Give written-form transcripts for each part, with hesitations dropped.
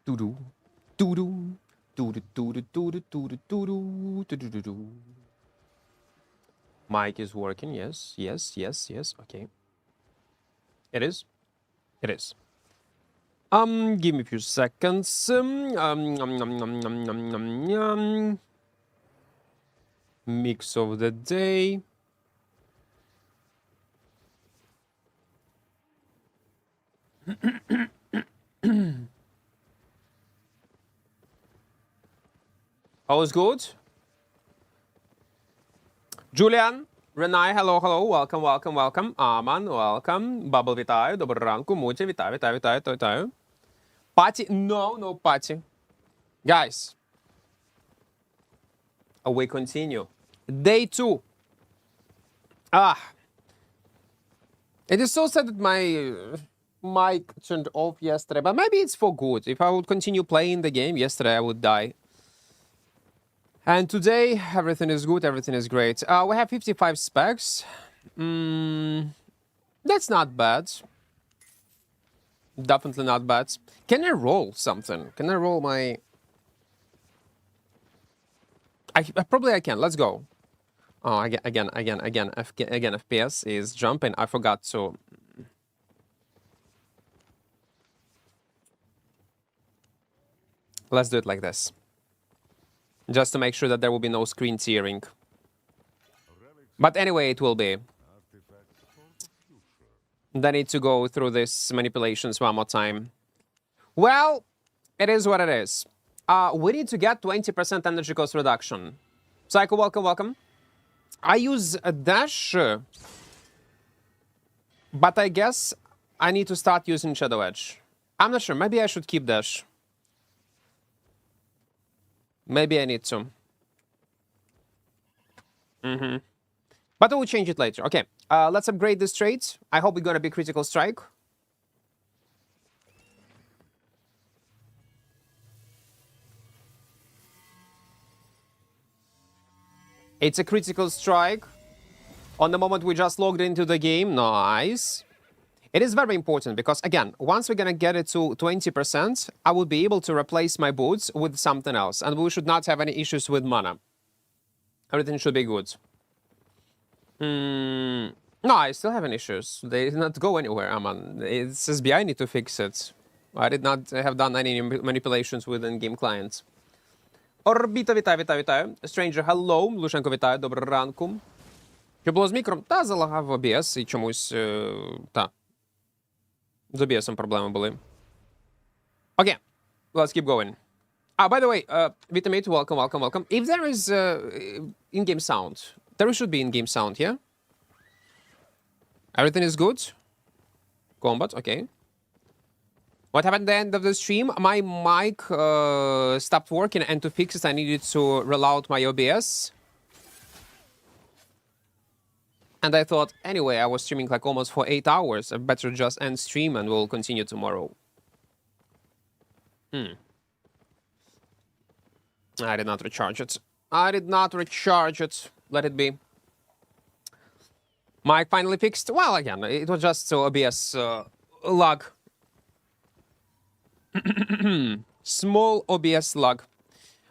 Doo-doo. Doo-doo. Doo-doo, doo-doo, doo-doo, doo-doo, doo-doo, doo-doo, doo-doo. Mic is working, yes, yes, yes, yes, okay. It is? It is. Give me a few seconds. Mix of the day. All's good? Julian, Renai, hello, hello, welcome, welcome, welcome. Aman, welcome. Bubble, вітаю, доброго ранку. Мутя, вітаю, вітаю, вітаю, вітаю. Party? No, no party. Guys, we continue. Day 2. It is so sad that my mic turned off yesterday, but maybe it's for good. If I would continue playing the game, yesterday I would die. And today, everything is good, everything is great. We have 55 specs. That's not bad. Definitely not bad. Can I roll something? Can I roll my... Probably I can. Let's go. Oh, again, FPS is jumping. I forgot to... Let's do it like this. Just to make sure that there will be no screen tearing. But anyway, it will be. I need to go through these manipulations one more time. Well, it is what it is. We need to get 20% energy cost reduction. Psycho, welcome, welcome. I use a dash, but I guess I need to start using Shadow Edge. I'm not sure. Maybe I should keep dash. Maybe I need to. But I will change it later. Okay, let's upgrade this trait. I hope we're gonna be critical strike. It's a critical strike. On the moment we just logged into the game. Nice. It is very important because, again, once we're gonna get it to 20%, I will be able to replace my boots with something else. And we should not have any issues with mana. Everything should be good. No, I still have any issues. They did not go anywhere, Aman. It's SBI, I need to fix it. I did not have done any manipulations with in-game clients. Орбіта, вітаю, вітаю, вітаю. Stranger, hello. Лушенко, вітаю, доброго ранку. Що було з мікром? Та, залагав OBS і чомусь... Та. З OBS проблеми були. Okay, let's keep going. By the way, Vitamate, welcome, welcome, welcome. If there is in-game sound, there should be in-game sound, yeah? Everything is good? Combat, okay. What happened at the end of the stream? My mic stopped working, and to fix it, I needed to reload my OBS. And I thought, anyway, I was streaming like almost for 8 hours. I better just end stream and we'll continue tomorrow. I did not recharge it. I did not recharge it. Let it be. Mic finally fixed. Well, again, it was just OBS lag. Small OBS lag.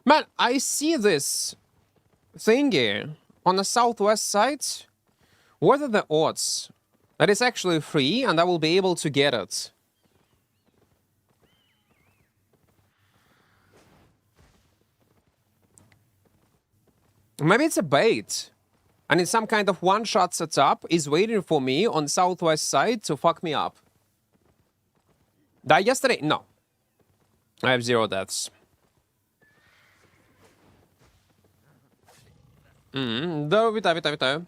Man, I see this thingy on the southwest side. What are the odds that it's actually free and I will be able to get it? Maybe it's a bait. And it's some kind of one-shot setup is waiting for me on southwest side to fuck me up. Died yesterday? No. I have 0 deaths. Да, вітаю, вітаю, вітаю.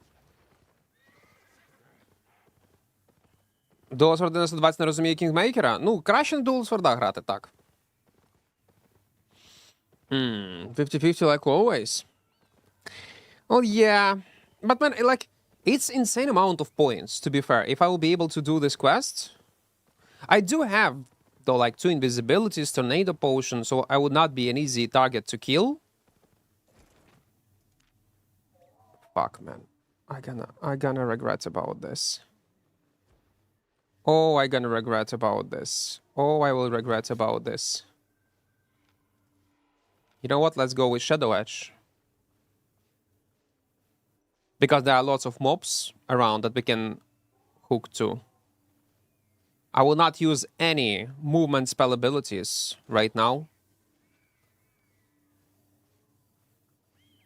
Dual Sword 920 не розуміє Кінгмейкера? Ну, краще на Dual Sword грати, так. 50-50 like always. Well, yeah. But man, like, it's insane amount of points, to be fair, if I will be able to do this quest. I do have, though, like 2 invisibilities, tornado potion, so I would not be an easy target to kill. Fuck, man. I gonna regret about this. Oh, I gonna regret about this. Oh, I will regret about this. You know what? Let's go with Shadow Edge. Because there are lots of mobs around that we can hook to. I will not use any movement spell abilities right now.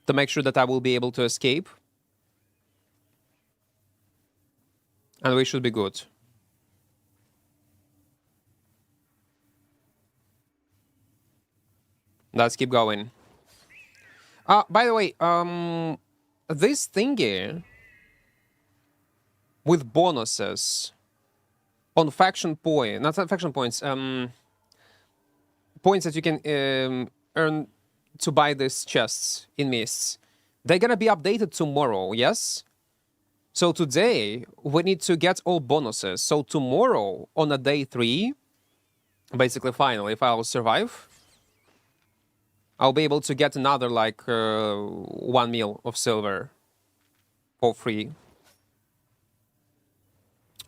To make sure that I will be able to escape. And we should be good. Let's keep going. By the way, this thingy with bonuses on faction point, not faction points, points that you can earn to buy these chests in Mists, they're gonna be updated tomorrow, yes? So today, we need to get all bonuses. So tomorrow, on a day 3, basically final, if I'll survive, I'll be able to get another, like, 1 mil of silver for free.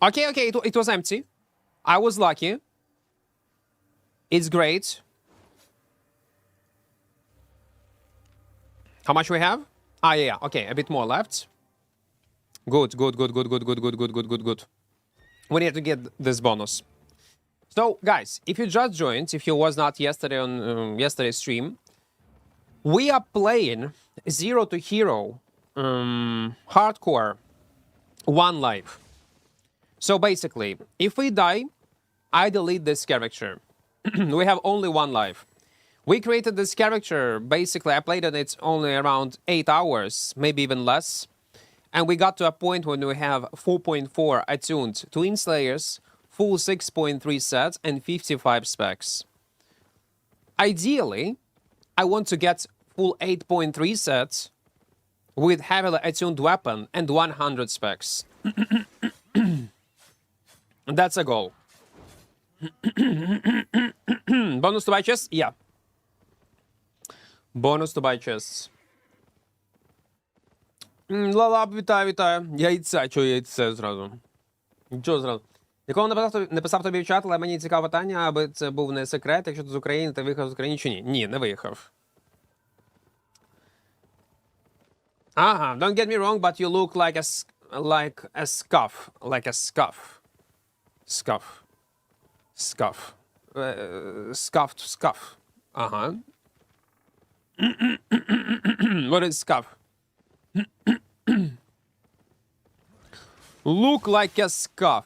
Okay, it was empty. I was lucky. It's great. How much we have? Yeah, okay, a bit more left. Good. We need to get this bonus. So, guys, if you just joined, if you was not yesterday on yesterday's stream, we are playing 0 to Hero hardcore 1 life. So basically, if we die, I delete this character. We have only 1 life. We created this character, basically I played it only around 8 hours, maybe even less. And we got to a point when we have 4.4 attuned Twin Slayers, full 6.3 sets, and 55 specs. Ideally, I want to get full 8.3 sets with heavily attuned weapon and 100 specs. That's a goal. Bonus to buy chests? Yeah. Bonus to buy chests. Лалаб, вітаю. Яйця, чого яйце зразу? Нічого зразу. Ніколи не писав тобі в чат, але мені цікаве питання, аби це був не секрет, якщо ти з України, ти виїхав з України чи ні? Ні, не виїхав. Ага, don't get me wrong, but you look like a scuff. Like a scuff. Scuff. Scuffed scuff. Uh-huh. What is scuff? Look like a scuff.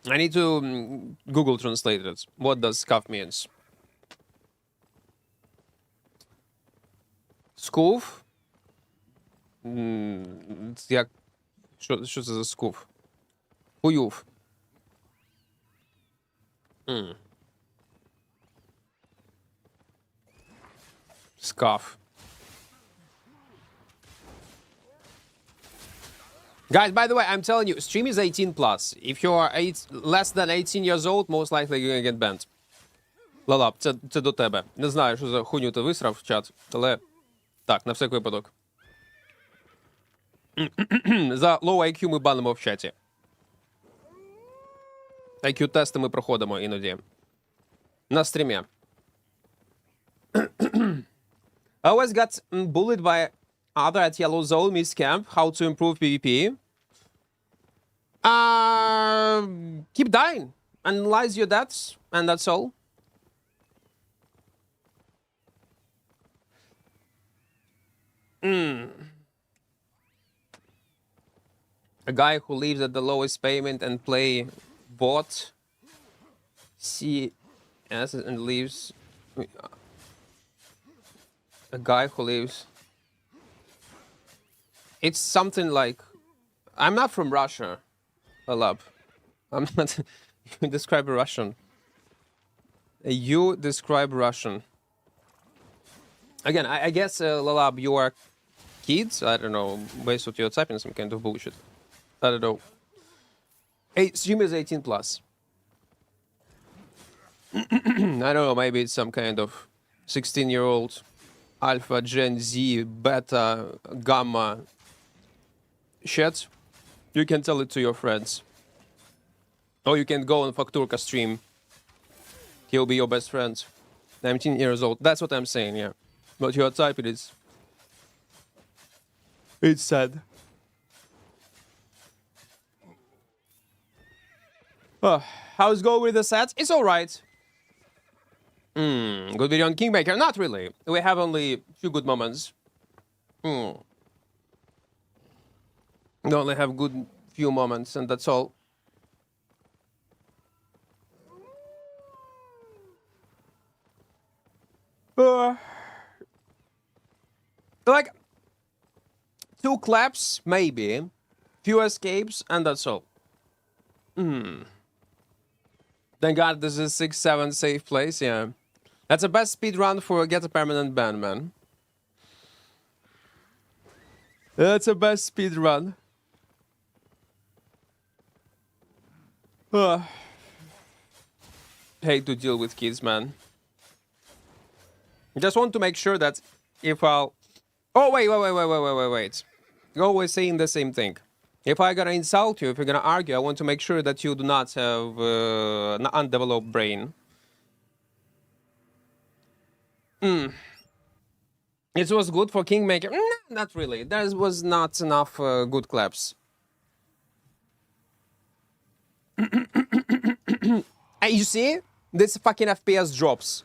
I need to Google translate it. What does scuff means? Скуф? Як... Що це за скуф? Хуюв. Scuff. Guys, by the way, I'm telling you, stream is 18 plus. If you are less than 18 years old, most likely you're gonna get banned. Лалап, це до тебе. Не знаю, що за хуйню ти висрав в чат, але так, на всяк випадок. За low IQ ми банимо в чаті. IQ-тести ми проходимо іноді. На стрімі. I always got bullied by other at Yellow Zone, Miss Camp. How to improve PvP? Keep dying. Analyze your deaths, and that's all. A guy who lives at the lowest payment and play bot CS and leaves. A guy who lives. It's something like. I'm not from Russia, Alab. I'm not. You describe Russian. You describe Russian. Again, I guess, Lalab, you are kids? I don't know. Based on your typing, some kind of bullshit. I don't know. Hey, stream is 18 plus. I don't know, maybe it's some kind of 16-year-old Alpha, Gen Z, Beta, Gamma shit. You can tell it to your friends. Or you can go on Fakturka stream. He'll be your best friend. 19 years old. That's what I'm saying, yeah. But your type, it is. It's sad. How's it going with the sets? It's alright. Good video on Kingmaker? Not really. We have only a few good moments. We only have good few moments, and that's all. Like 2 claps, maybe. Few escapes, and that's all. Thank God this is 6-7 safe place, yeah. That's the best speed run for get a permanent ban, man. That's the best speed run. Hate to deal with kids, man. Just want to make sure that if I'll... Oh, wait. You're always saying the same thing. If I gotta insult you, if you're gonna argue, I want to make sure that you do not have an undeveloped brain. It was good for Kingmaker. Nah, not really. There was not enough good claps. And you see? This fucking FPS drops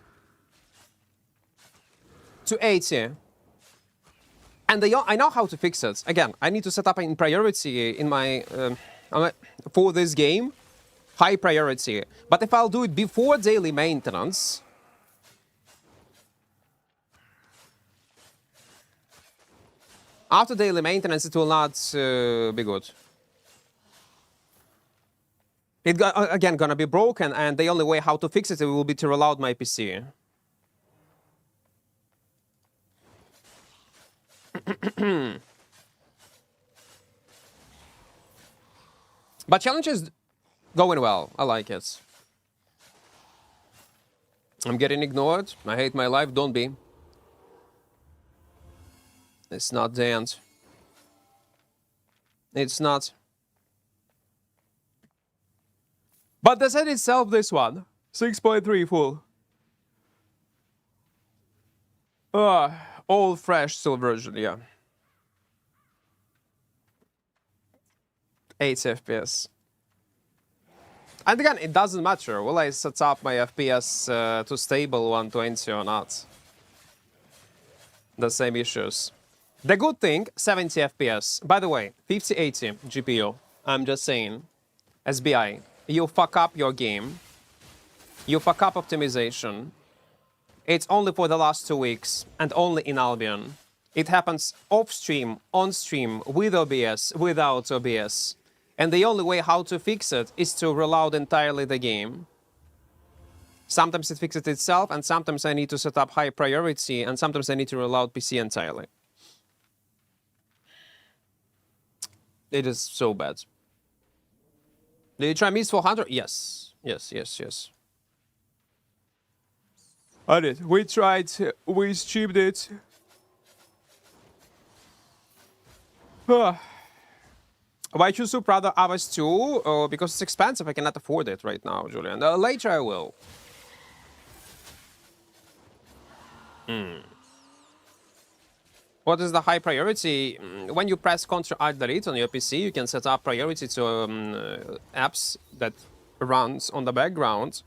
to 80. And I know how to fix it. Again, I need to set up in priority in my for this game, high priority. But if I'll do it before daily maintenance, after daily maintenance, it will not be good. It again gonna be broken, and the only way how to fix it will be to reload my PC. But challenge is going well. I like it. I'm getting ignored. I hate my life. Don't be. It's not the end. It's not. But the set itself, this one, 6.3 full. All fresh still version, yeah. 8 FPS. And again, it doesn't matter. Will I set up my FPS to stable 120 or not? The same issues. The good thing, 70 FPS. By the way, 5080 GPU. I'm just saying. SBI. You fuck up your game. You fuck up optimization. It's only for the last 2 weeks, and only in Albion. It happens off-stream, on-stream, with OBS, without OBS. And the only way how to fix it is to reload entirely the game. Sometimes it fixes itself, and sometimes I need to set up high priority, and sometimes I need to reload PC entirely. It is so bad. Did you try Miss 400? Yes. Yes. I did. We tried. We streamed it. Why choose Super rather Avas 2? Because it's expensive. I cannot afford it right now, Julian. Later I will. What is the high priority? When you press Ctrl-Alt-Delete on your PC, you can set up priority to apps that runs on the background.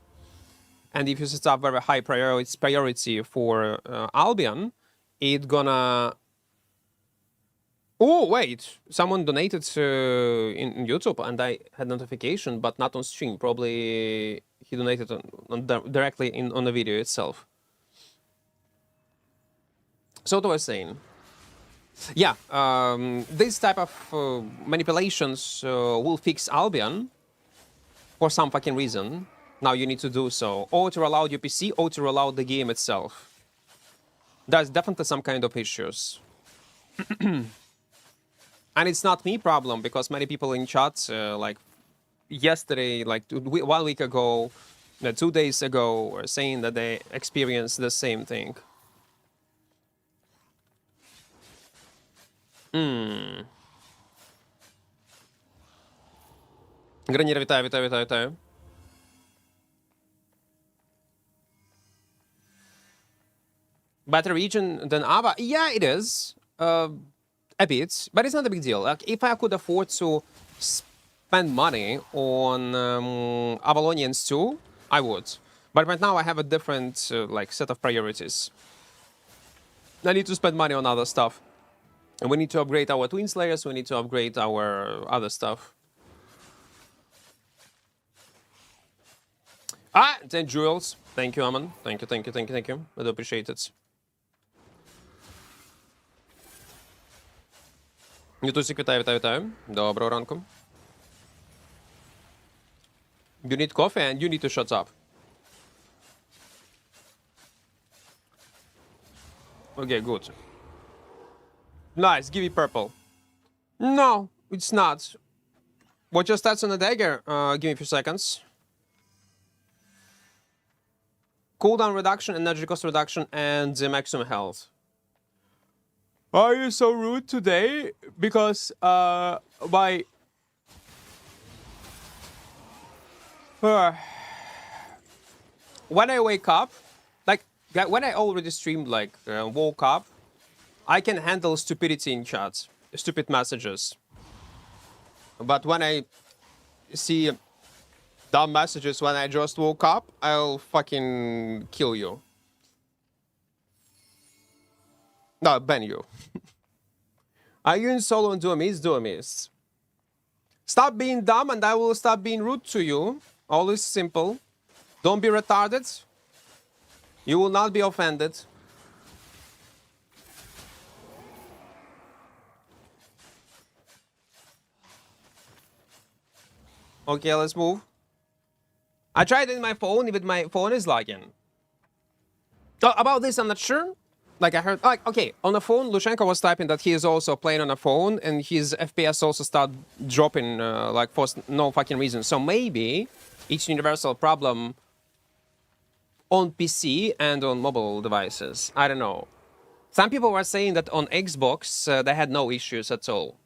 And if you set up very high priority for Albion, it's gonna... Oh, wait! Someone donated in YouTube, and I had notification, but not on stream. Probably he donated directly on the video itself. So what I was saying... Yeah, this type of manipulations will fix Albion for some fucking reason. Now you need to do so, or to reload your PC, or to reload the game itself. There's definitely some kind of issues. And it's not me problem, because many people in chat, like yesterday, like 1 week ago, 2 days ago, were saying that they experienced the same thing. Гранір, вітаю. Better region than Ava? Yeah, it is. A bit, but it's not a big deal. Like, if I could afford to spend money on Avalonians too, I would. But right now I have a different like set of priorities. I need to spend money on other stuff. And we need to upgrade our Twin Slayers, we need to upgrade our other stuff. 10 jewels. Thank you, Aman. Thank you, thank you, thank you, thank you. I do appreciate it. Ютусик, вітаю, вітаю, вітаю. Доброго ранку. You need coffee and you need to shut up. Okay, good. Nice, give me purple. No, it's not. What's your stats on the dagger? Give me a few seconds. Cooldown reduction, energy cost reduction, and the maximum health. Are you so rude today? Because my when I wake up, like when I already streamed, like woke up, I can handle stupidity in chats, stupid messages. But when I see dumb messages when I just woke up, I'll fucking kill you. No, ban you. Are you in solo and do a miss? Do a miss. Stop being dumb and I will stop being rude to you. Always simple. Don't be retarded. You will not be offended. Okay, let's move. I tried it in my phone, even my phone is lagging. Oh, about this, I'm not sure. Like I heard, like, okay, on the phone, Lushenko was typing that he is also playing on a phone and his FPS also start dropping like for no fucking reason. So maybe it's universal problem on PC and on mobile devices. I don't know. Some people were saying that on Xbox they had no issues at all.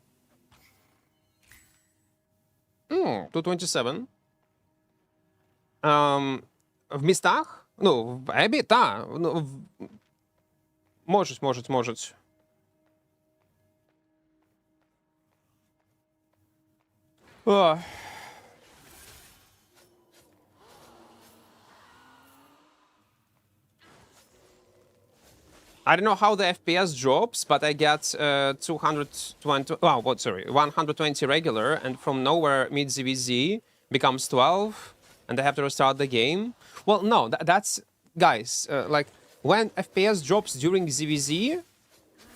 227. В местах? Ну, в Эбби, да. Может. I don't know how the FPS drops, but I get 220. Oh, what? Sorry, 120 regular, and from nowhere mid ZVZ becomes 12, and I have to restart the game. Well, no, that's guys. Like when FPS drops during ZVZ,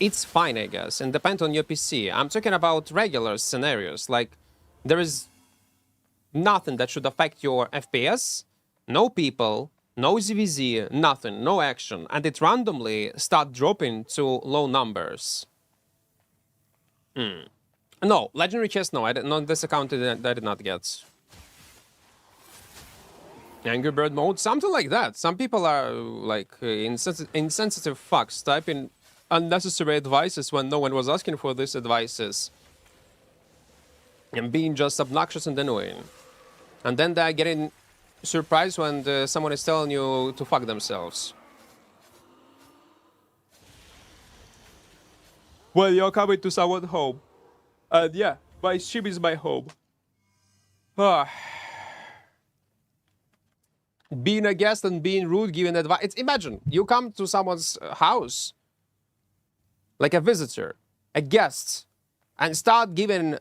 it's fine, I guess, and depends on your PC. I'm talking about regular scenarios. Like there is nothing that should affect your FPS. No people. No ZVZ, nothing, no action, and it randomly start dropping to low numbers. No, legendary chest, no, this account I did not get. Angry Bird mode, something like that. Some people are like insensitive fucks typing unnecessary advices when no one was asking for these advices. And being just obnoxious and annoying. And then they're getting surprised when someone is telling you to fuck themselves. Well, you're coming to someone's home. And yeah, my ship is my home. Being a guest and being rude, giving advice. Imagine, you come to someone's house, like a visitor, a guest, and start giving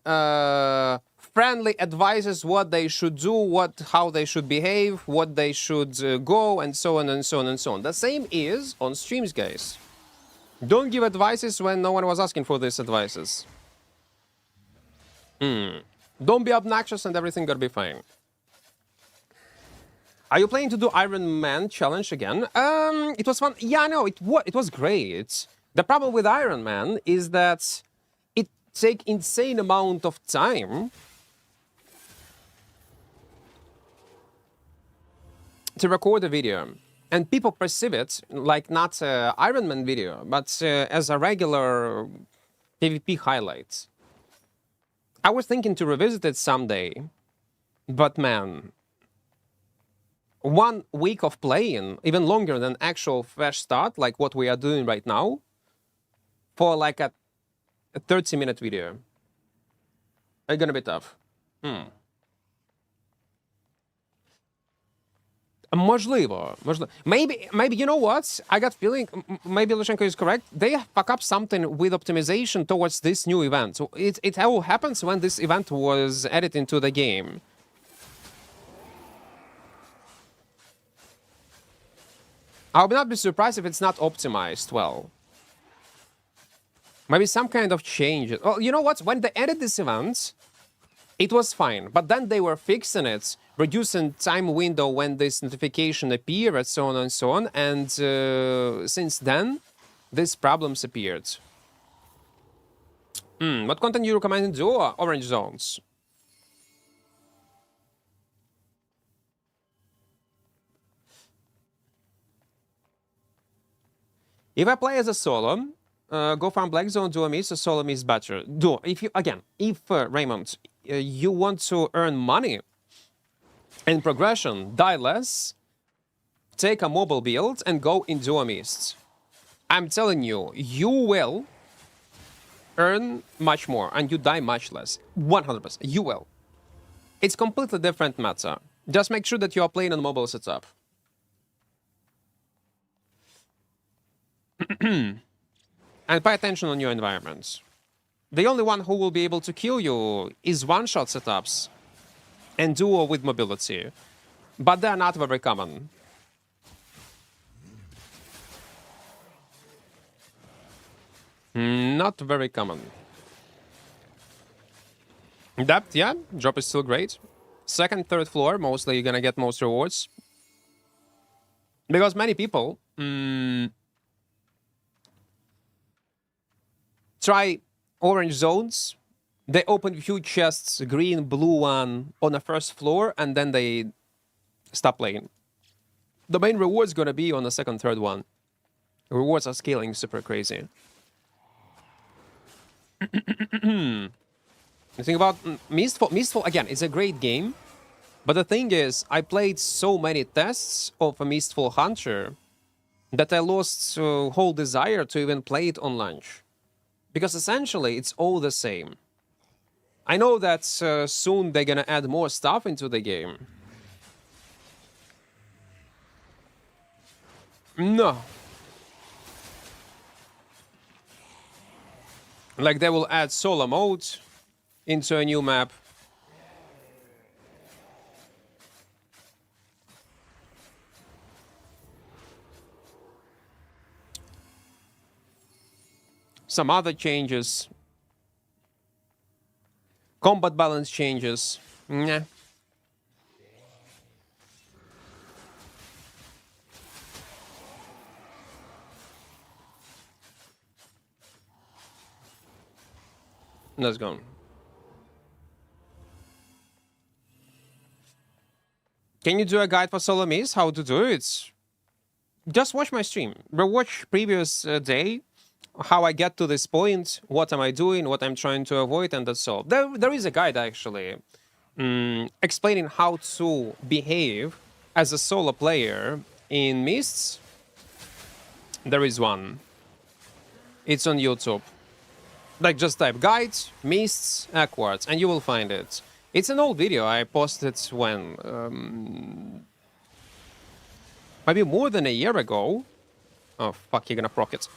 friendly advices what they should do, how they should behave, what they should go, and so on and so on and so on. The same is on streams, guys. Don't give advices when no one was asking for these advices. Don't be obnoxious and everything gonna be fine. Are you planning to do Iron Man challenge again? It was fun. Yeah, no, it was great. The problem with Iron Man is that it takes insane amount of time to record a video, and people perceive it like not an Iron Man video, but as a regular PvP highlight. I was thinking to revisit it someday, but man, 1 week of playing, even longer than actual fresh start, like what we are doing right now, for like a 30-minute video. It's gonna be tough. Можливо. Maybe, you know what? I got feeling, maybe Lushenko is correct. They fuck up something with optimization towards this new event. So it all happens when this event was added into the game. I would not be surprised if it's not optimized well. Maybe some kind of change. Well, you know what? When they added this event, it was fine. But then they were fixing it, reducing time window when this notification appeared, and so on and so on. And since then, these problems appeared. What content do you recommend in Duo? Orange Zones. If I play as a solo, go farm Black Zone, Duo Mist, or Solo Mist better. Duo. If you, again, Raymond, you want to earn money and progression, die less, take a mobile build, and go in Duo Mist. I'm telling you, you will earn much more, and you die much less. 100%. You will. It's completely different meta. Just make sure that you are playing on mobile setup. And pay attention on your environments. The only one who will be able to kill you is one-shot setups and Duo with mobility. But they're not very common. Not very common. Depth, yeah, drop is still great. Second, third floor, mostly you're gonna get most rewards. Because many people try orange zones. They open huge chests, green, blue one on the first floor, and then they stop playing. The main reward is gonna be on the second, third one. The rewards are scaling super crazy. The thing about Mistfall, again, it's a great game. But the thing is, I played so many tests of a Mistfall Hunter that I lost whole desire to even play it on launch. Because essentially, it's all the same. I know that soon they're gonna add more stuff into the game. No. Like they will add solo mode into a new map. Some other changes. Combat balance changes. Nah. Let's go. Can you do a guide for solo miss? How to do it? Just watch my stream. Rewatch previous day. How I get to this point, what am I doing, what I'm trying to avoid, and that's all. There is a guide, actually, explaining how to behave as a solo player in Mists. There is one. It's on YouTube. Like, just type guide, Mists, Equart, and you will find it. It's an old video. I posted when? Maybe more than a year ago. Oh, fuck, you're gonna proc it.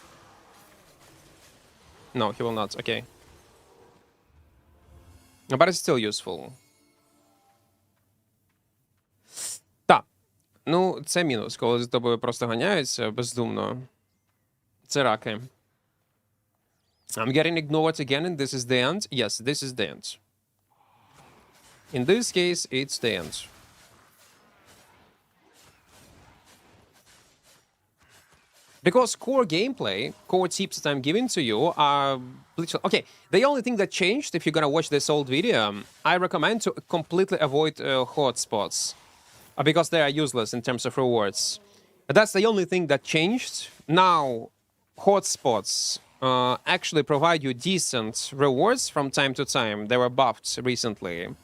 No, he will not. Okay. But it's still useful. Так. Ну, це мінус, коли за тобою просто ганяються бездумно. Це раки. I'm getting ignored again, and this is the end? Yes, this is the end. In this case, it's the end. Because core gameplay, core tips that I'm giving to you are literally... Okay, the only thing that changed, if you're gonna watch this old video, I recommend to completely avoid hotspots. Because they are useless in terms of rewards. That's the only thing that changed. Now, hotspots actually provide you decent rewards from time to time. They were buffed recently.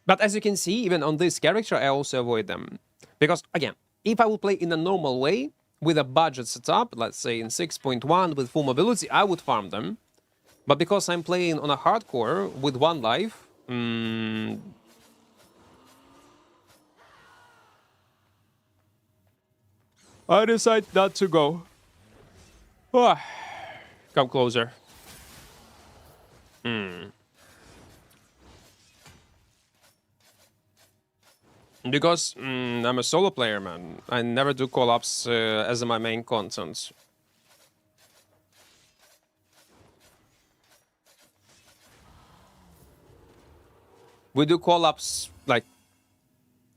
But as you can see, even on this character, I also avoid them. Because, again, if I would play in a normal way, with a budget setup, let's say in 6.1 with full mobility, I would farm them. But because I'm playing on a hardcore with 1 life, I decide not to go. Ah, come closer. Because I'm a solo player, man. I never do call-ups as my main content. We do call-ups, like,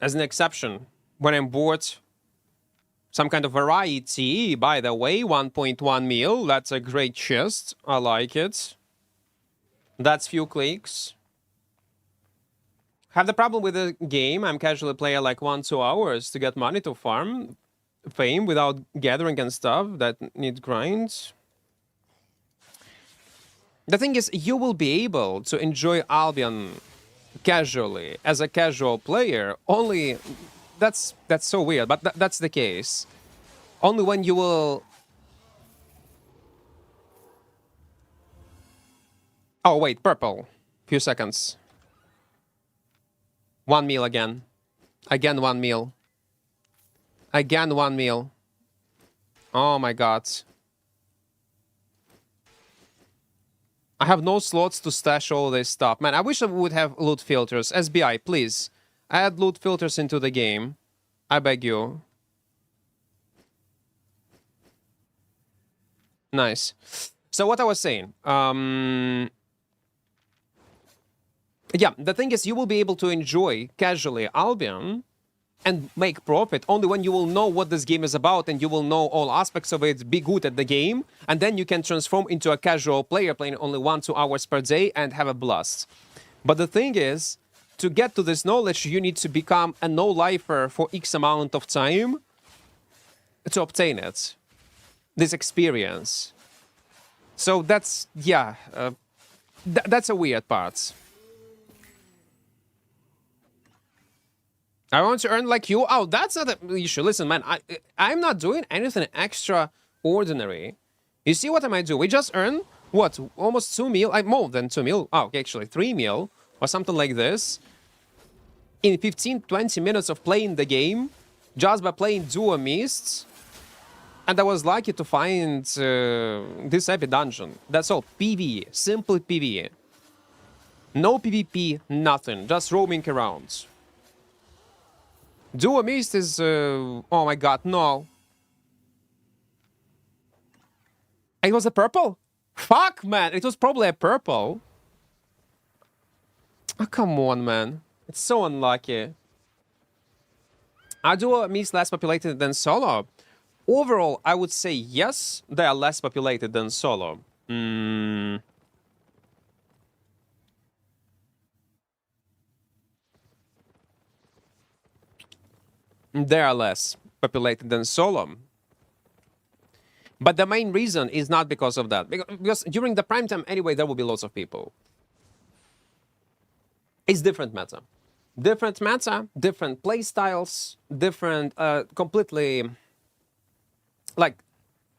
as an exception. When I'm bored, some kind of variety. By the way, 1.1 mil. That's a great chest. I like it. That's few clicks. Have the problem with the game. I'm casually play like 1-2 hours to get money to farm fame without gathering and stuff that need grinds. The thing is, you will be able to enjoy Albion casually as a casual player only. That's so weird, but that's the case. Only when you will. Oh wait, purple. Few seconds. 1 meal again. Again 1 meal. Again 1 meal. Oh my god. I have no slots to stash all this stuff. Man, I wish I would have loot filters. SBI, please. Add loot filters into the game. I beg you. Nice. So what I was saying. Yeah, the thing is, you will be able to enjoy casually Albion and make profit only when you will know what this game is about and you will know all aspects of it, be good at the game, and then you can transform into a casual player playing only 1-2 hours per day and have a blast. But the thing is, to get to this knowledge, you need to become a no-lifer for X amount of time to obtain it, this experience. So that's, yeah, that's a weird part. I want to earn like you. Oh, that's not an issue. Listen, man, I'm not doing anything extraordinary. You see what I might do? We just earn, what, almost 2 mil? More than 2 mil. Oh, okay, actually, 3 mil or something like this. In 15-20 minutes of playing the game, just by playing Duo Mists. And I was lucky to find this epic dungeon. That's all. PvE. Simple PvE. No PvP, nothing. Just roaming around. Duo Mist is... oh my god, no. It was a purple? Fuck, man. It was probably a purple. Oh, come on, man. It's so unlucky. Are Duo Mist less populated than Solo? Overall, I would say yes, they are less populated than Solo. They are less populated than Solo. But the main reason is not because of that. Because during the prime time, anyway, there will be lots of people. It's different meta. Different meta, different play styles, different, completely, like,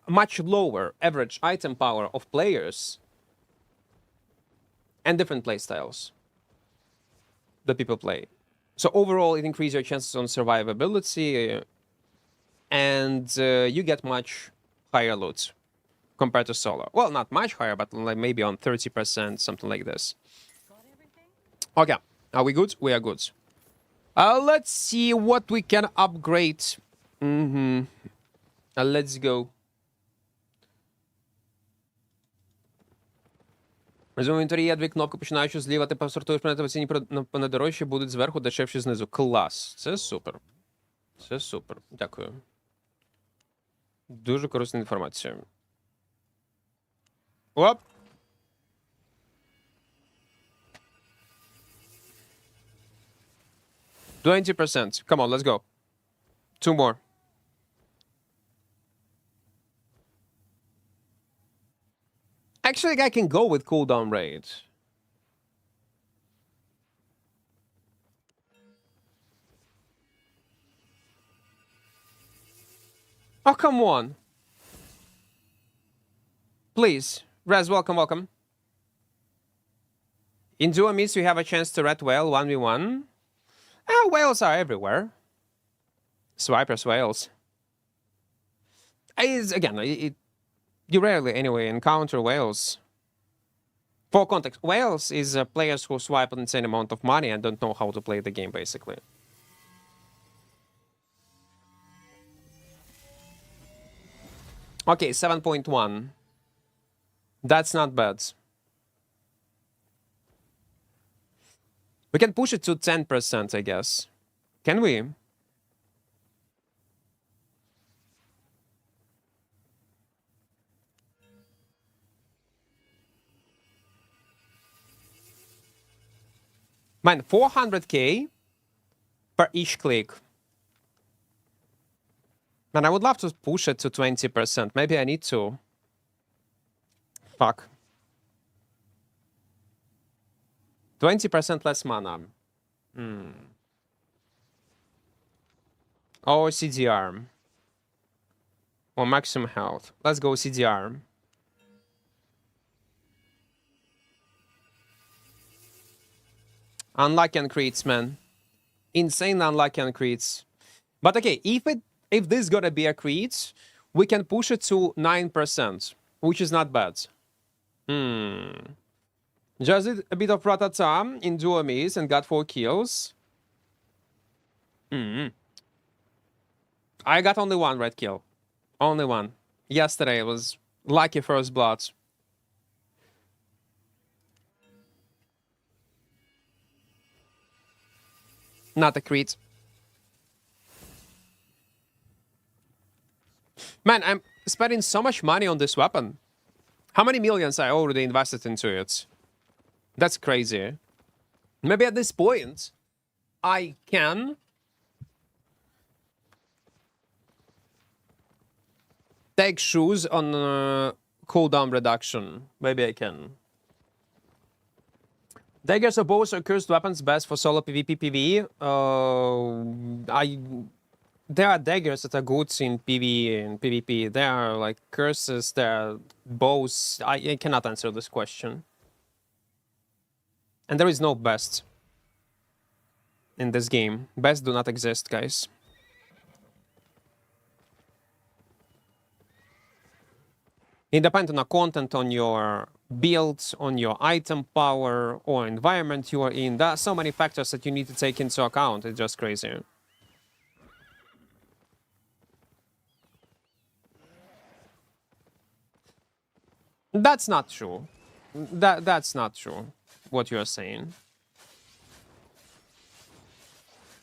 much lower average item power of players, and different play styles that people play. So overall, it increases your chances on survivability, and you get much higher loot compared to solo. Well, not much higher, but like maybe on 30%, something like this. Okay, are we good? We are good. Let's see what we can upgrade. Let's go. В інвентарі є 2 кнопки, починаючи зліва, ти посортуєш предмети в ціні понадорожчі, будуть зверху, дешевші знизу. Клас. Це супер. Це супер. Дякую. Дуже корисна інформація. Оп! %. Come on, let's go. 2 more. Actually, I can go with cooldown rate. Oh, come on. Please. Rez, welcome, welcome. In duo meets, we have a chance to red whale 1v1. Whales are everywhere. Swipers, whales. Again, you rarely, anyway, encounter whales. For context, whales is players who swipe an insane amount of money and don't know how to play the game, basically. Okay, 7.1. That's not bad. We can push it to 10%, I guess. Can we? Man, 400k per each click. Man, I would love to push it to 20%. Maybe I need to. Fuck. 20% less mana. Or CDR. Or maximum health. Let's go CDR. Unlucky on crits, man. Insane unlucky on crits. But okay, if this gotta be a crit, we can push it to 9%, which is not bad. Just did a bit of Ratata in duo miss and got 4 kills. I got only 1 red kill. Only 1. Yesterday it was lucky first blood. Not a crit. Man, I'm spending so much money on this weapon. How many millions I already invested into it? That's crazy. Maybe at this point, I can take shoes on cooldown reduction. Maybe I can. Daggers or bows are cursed weapons best for solo PvP PvE. There are daggers that are good in PvE and PvP. There are like curses, there are bows. I cannot answer this question. And there is no best in this game. Best do not exist, guys. It depends on the content, on your build, on your item power, or environment you are in. There are so many factors that you need to take into account. It's just crazy. That's not true. That's not true, what you're saying.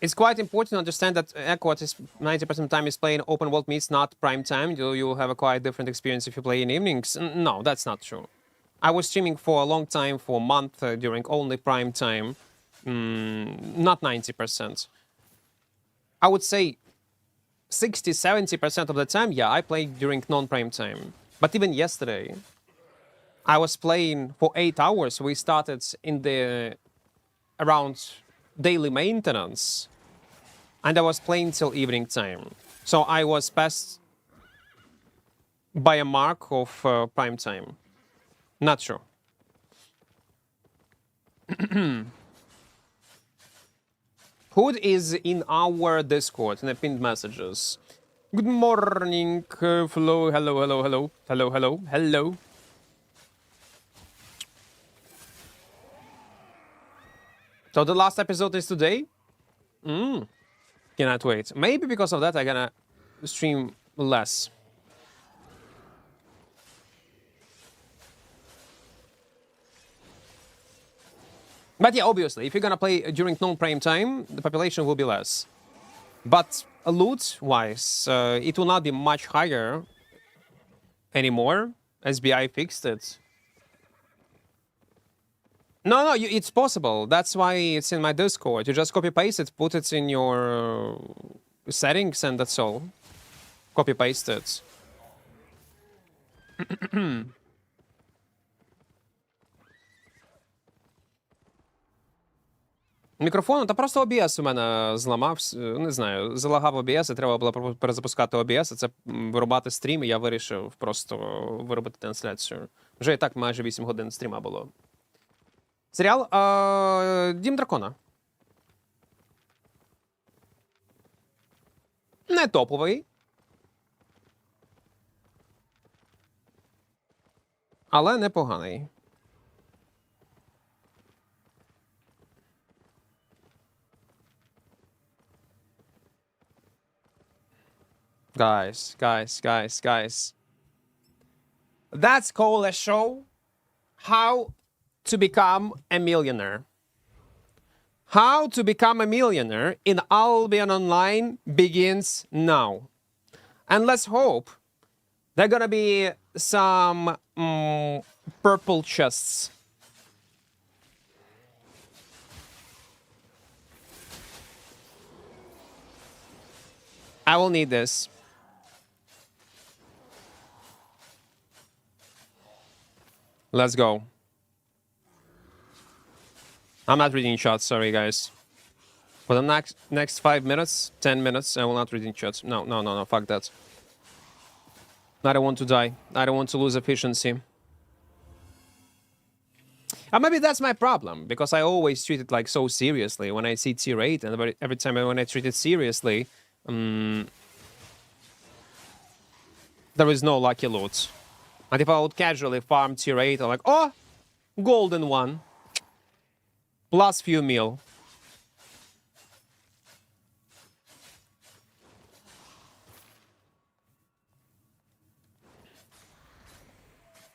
It's quite important to understand that Equart is 90% of the time is playing open world meets, not prime time. You'll have a quite different experience if you play in evenings. No, that's not true. I was streaming for a long time, for a month, during only prime time. Not 90%. I would say 60-70% of the time, yeah, I play during non-prime time. But even yesterday, I was playing for 8 hours. We started in the around daily maintenance, and I was playing till evening time. So I was passed by a mark of prime time. Not sure. Hood is in our Discord in the pinned messages. Good morning. Hello, hello, hello, hello, hello, hello, hello. So the last episode is today? Cannot wait. Maybe because of that I'm gonna stream less. But yeah, obviously, if you're gonna play during non-prime time, the population will be less. But loot-wise, it will not be much higher anymore. SBI fixed it. No, it's possible. That's why it's in my Discord. You just copy-paste it, put it in your settings, and that's all. Copy-paste it. Мікрофону, та просто OBS у мене зламався, не знаю, залагав OBS, і треба було перезапускати OBS, і це вирубати стрім, і я вирішив просто виробити трансляцію. Вже і так майже 8 годин стріма було. Серіал Дім Дракона. Не топовий. Але непоганий. Guys. That's called a show. How to become a millionaire. How to become a millionaire in Albion Online begins now. And let's hope there are gonna be some purple chests. I will need this. Let's go. I'm not reading shots, sorry guys. For the next 5 minutes, 10 minutes, I will not reading shots. No, fuck that. I don't want to die. I don't want to lose efficiency. And maybe that's my problem, because I always treat it like so seriously when I see tier 8, and every time when I treat it seriously, there is no lucky loot. And if I would casually farm tier 8, I'm like, oh, golden one. Plus few mil.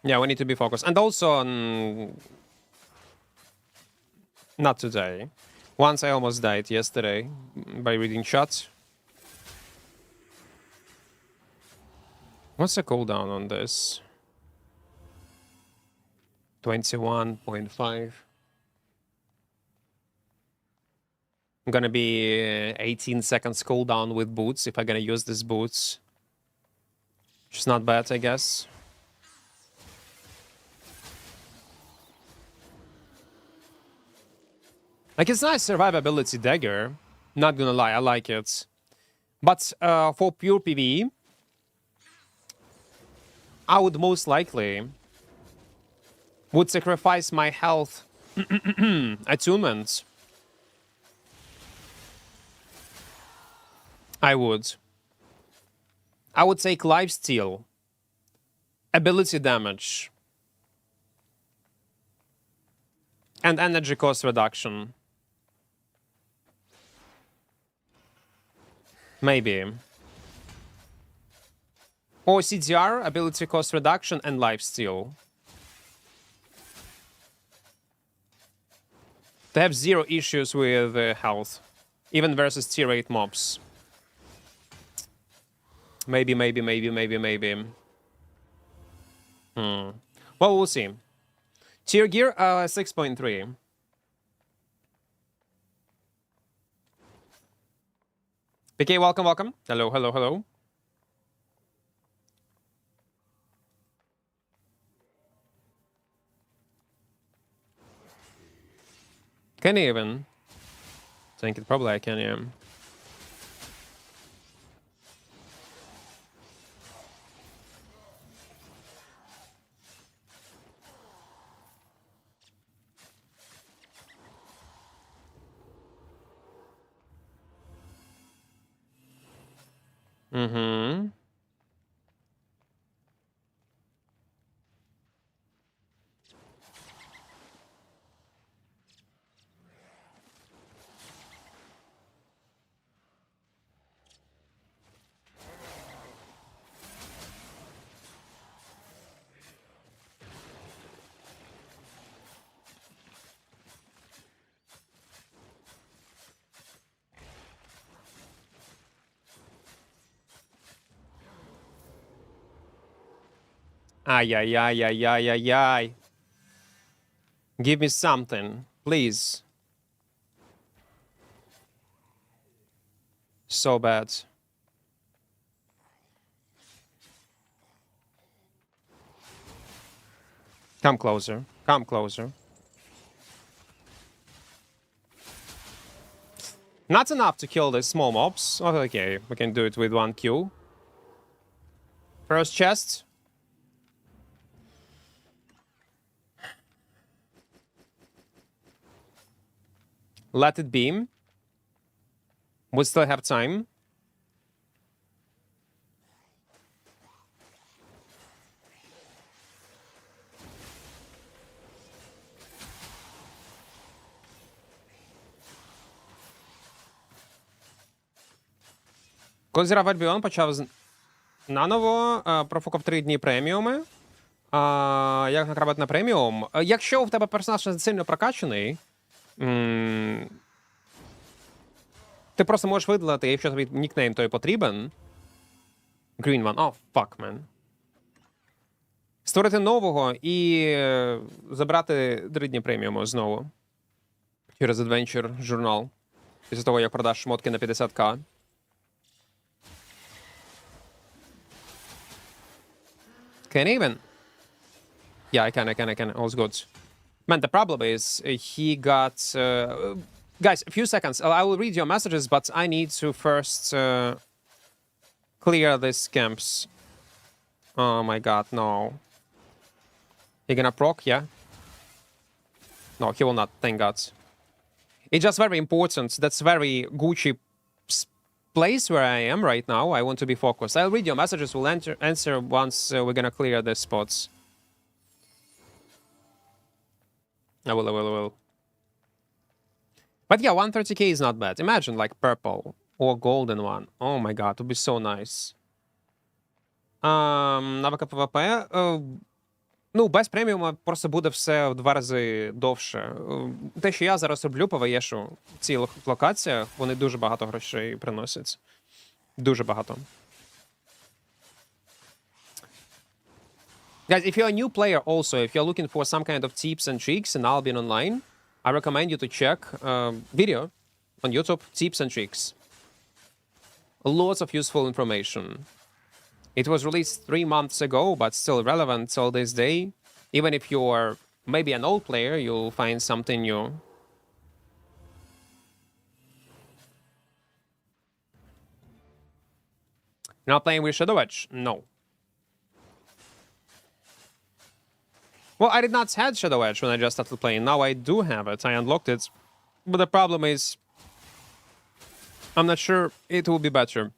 Yeah, we need to be focused. And also, not today. Once I almost died yesterday by reading shots. What's the cooldown on this? 21.5. I'm gonna be 18 seconds cooldown with boots if I'm gonna use these boots. Which is not bad, I guess. Like, it's nice survivability dagger. Not gonna lie, I like it. But for pure PvE, I would most likely would sacrifice my health attunement. I would take lifesteal, ability damage, and energy cost reduction. Maybe. Or CDR, ability cost reduction, and lifesteal. They have 0 issues with health, even versus tier 8 mobs. Maybe. Well, we'll see. Tier gear, 6.3. PK, welcome. Hello. Can I even? I think it probably I can, yeah. Mm-hmm. Ay. Give me something, please. So bad. Come closer. Not enough to kill the small mobs. Okay, we can do it with 1 Q. First chest. Let it beam. We still have time. Коли зіграв Альбіон, почав наново, профукав 3 дні преміуми. Як награбати на преміум? Якщо в тебе персонаж не сильно прокачаний, ти просто можеш видалити, якщо тобі нікнейм той потрібен. Green one. Oh, fuck, man. Створити нового і забрати 3 дні преміуму знову. Через Adventure журнал. Після того, як продаш шмотки на 50к. Can even? Yeah, I can. All's good. Man, the problem is he got... guys, a few seconds. I will read your messages, but I need to first clear these camps. Oh my god, no. He gonna proc, yeah? No, he will not, thank god. It's just very important. That's very Gucci place where I am right now. I want to be focused. I'll read your messages. We'll answer once we're gonna clear the spots. I will. But yeah, 130k is not bad. Imagine like purple or golden one. Oh my god, it would be so nice. Навика ПВП. Ну, без преміума просто буде все в 2 рази довше. Те, що я зараз роблю ПВЕшу в цих локаціях, вони дуже багато грошей приносять. Дуже багато. Guys, if you're a new player also, if you're looking for some kind of tips and tricks in Albion Online, I recommend you to check video on YouTube, tips and tricks. Lots of useful information. It was released 3 months ago, but still relevant till this day. Even if you're maybe an old player, you'll find something new. You're not playing with Shadow Edge? No. Well, I did not have Shadow Edge when I just started playing. Now I do have it. I unlocked it. But the problem is, I'm not sure it will be better.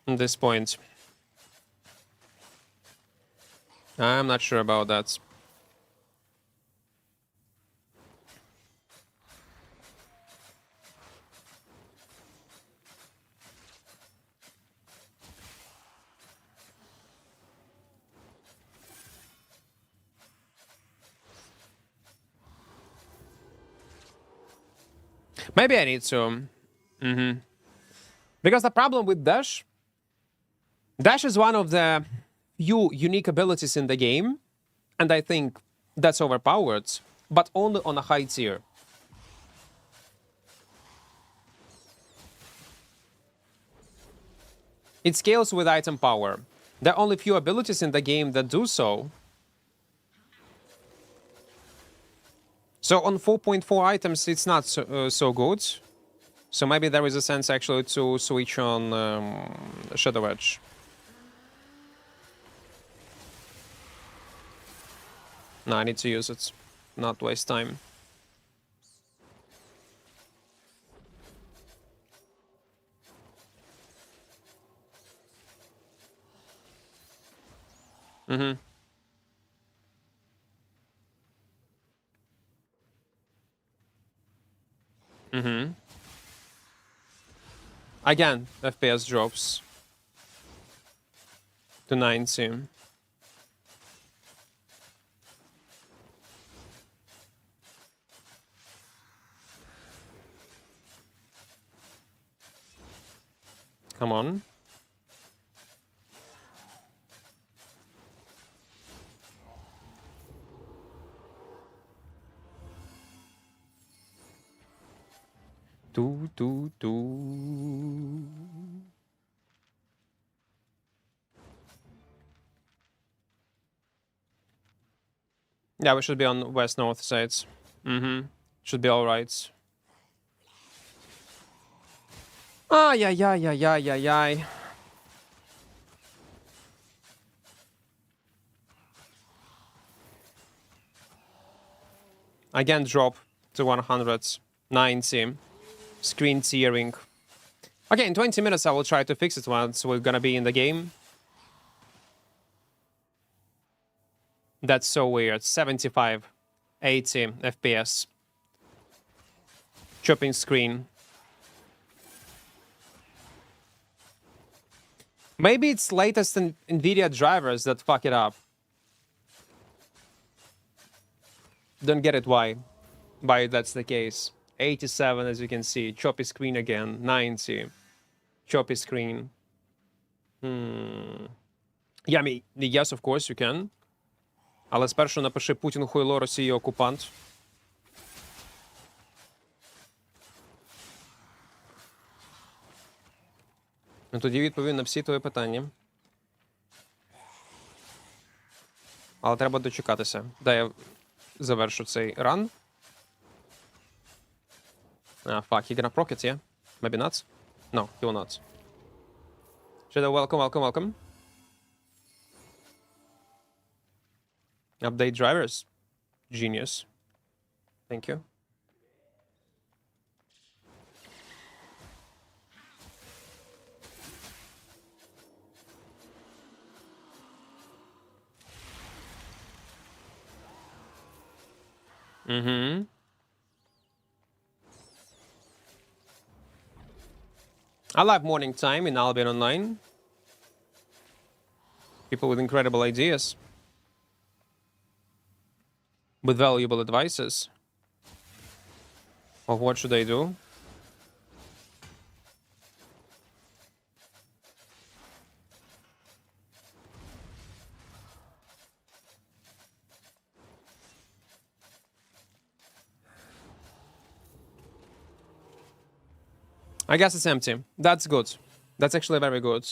At this point. I'm not sure about that. Maybe I need to. Because the problem with Dash is one of the few unique abilities in the game, and I think that's overpowered, but only on a high tier. It scales with item power. There are only few abilities in the game that do so. So on 4.4 items, it's not so good. So maybe there is a sense actually to switch on Shadow Edge. No, I need to use it. Not waste time. Again, FPS drops to 90. Come on. Yeah, we should be on west-north sides. Should be alright. Ay, ay, ay, ay, ay, ay, ay. Again, drop to 190. Screen tearing. Okay, in 20 minutes I will try to fix it once we're gonna be in the game. That's so weird. 75, 80 FPS. Chopping screen. Maybe it's latest NVIDIA drivers that fuck it up. Don't get it why that's the case. 87, as you can see. Choppy screen again. 90. Choppy screen. Yeah, yes, of course, you can. Але спершу напиши Путін хуйло, Росія окупант. Ну, тоді відповім на всі твої питання. Але треба дочекатися. Дай я завершу цей ран. Fuck, he gonna proc it, yeah? Maybe not? No, he will not. Shadow, welcome. Update drivers. Genius. Thank you. I like morning time in Albion Online. People with incredible ideas. With valuable advices. Of what should I do? I guess it's empty. That's good. That's actually very good.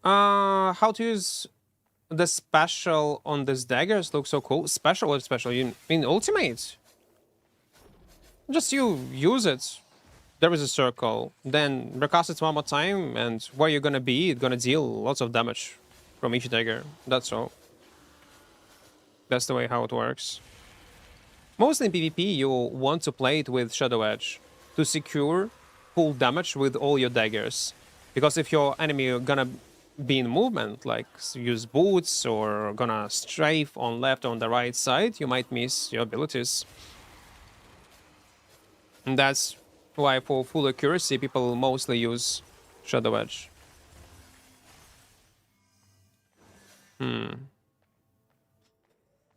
How to use the special on this daggers looks so cool. Special? What special? You mean ultimate? Just you use it. There is a circle. Then recast it one more time, and where you're gonna be, it's gonna deal lots of damage from each dagger. That's all. That's the way how it works. Mostly in PvP, you want to play it with Shadow Edge to secure full damage with all your daggers. Because if your enemy gonna be in movement, like use boots or gonna strafe on left or on the right side, you might miss your abilities. And that's why for full accuracy, people mostly use Shadow Edge.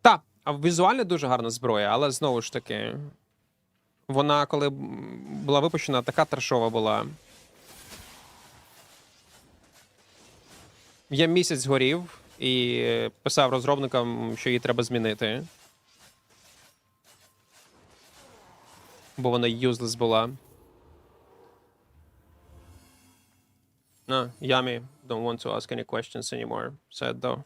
Та, візуально дуже гарна зброя, але знову ж таки, вона, коли була випущена, така трешова була. Я місяць горів і писав розробникам, що її треба змінити. Бо вона useless була. No, Yami don't want to ask any questions anymore, said though.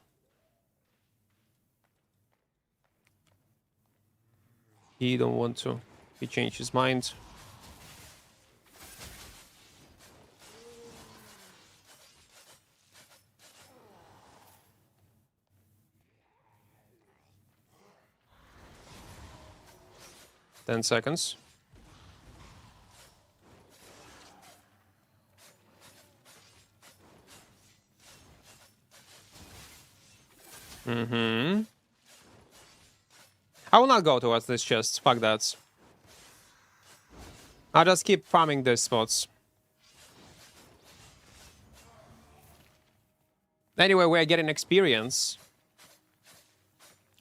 He don't want to. He changed his mind. Ten seconds. I will not go towards this chest. Fuck that. I'll just keep farming these spots. Anyway, we're getting experience.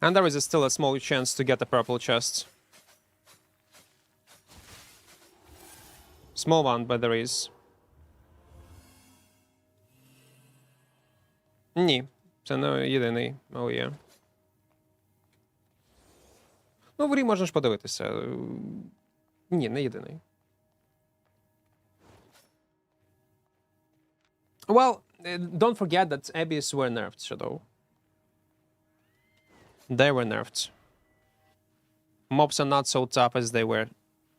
And there is still a small chance to get a purple chest. Small one, but there is. Ні, це не єдиний. Oh, yeah. Ну, в грі можна ж подивитися. Ні, не єдиний. Well, don't forget that Abyss were nerfed, Shadow. They were nerfed. Mobs are not so tough as they were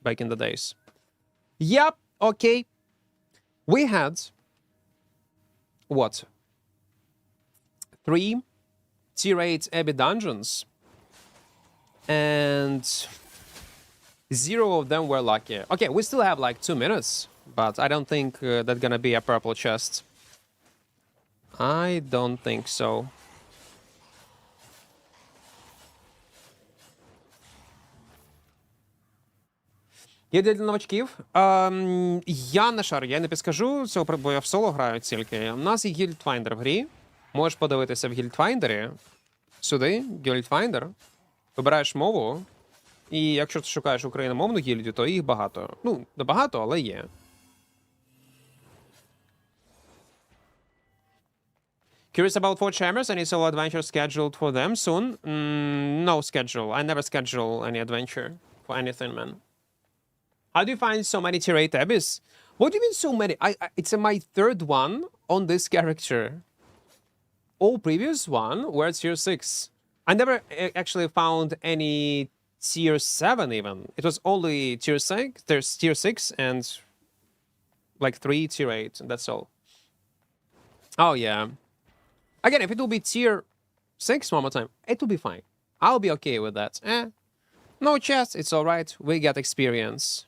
back in the days. Yep, okay. We had... what? 3 tier 8 Abbey dungeons. And 0 of them were lucky. Okay, we still have like 2 minutes. But I don't think that's gonna be a purple chest. I don't think so. Є для новачків. Я не шарю, я не підскажу цього, бо я в соло граю тільки. У нас є гільдфайндер в грі. Можеш подивитися в гільдфайндері. Сюди, гільдфайндер. Вибираєш мову. І якщо ти шукаєш україномовну гільдію, то їх багато. Ну, не багато, але є. Curious about Forge Hammers? Any solo adventure scheduled for them soon? No schedule. I never schedule any adventure for anything, man. How do you find so many tier 8 Abyss? What do you mean so many? It's my 3rd one on this character. All previous one were tier 6. I never actually found any tier 7 even. It was only tier 6. There's tier 6 and like 3 tier 8. That's all. Oh, yeah. Again, if it will be tier 6 one more time, it will be fine. I'll be okay with that. No chest, it's alright. We get experience.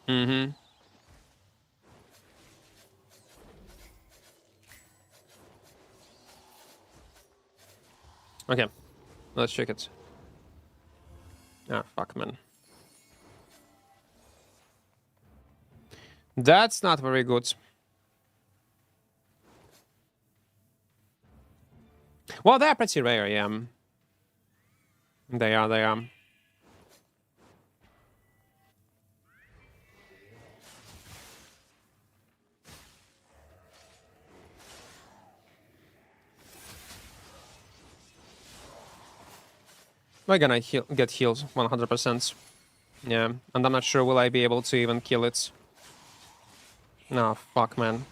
Mm-hmm. Okay, let's check it. Ah, fuck, man. That's not very good. Well, they're pretty rare, yeah. They are. We're gonna get healed 100%. Yeah, and I'm not sure will I be able to even kill it. No, fuck, man.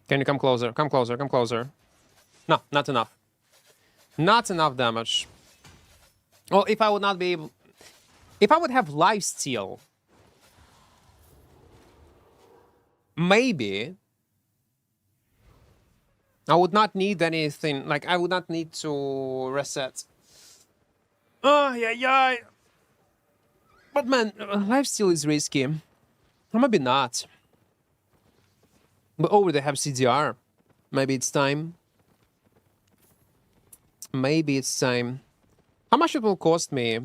Can you come closer? Come closer, come closer. No, not enough. Not enough damage. Well, if I would not be able... If I would have lifesteal... Maybe... I would not need anything... Like, I would not need to reset. Oh, yeah. But man, lifesteal is risky. Or maybe not. But oh, they have CDR. Maybe it's time. Maybe it's time. How much it will cost me?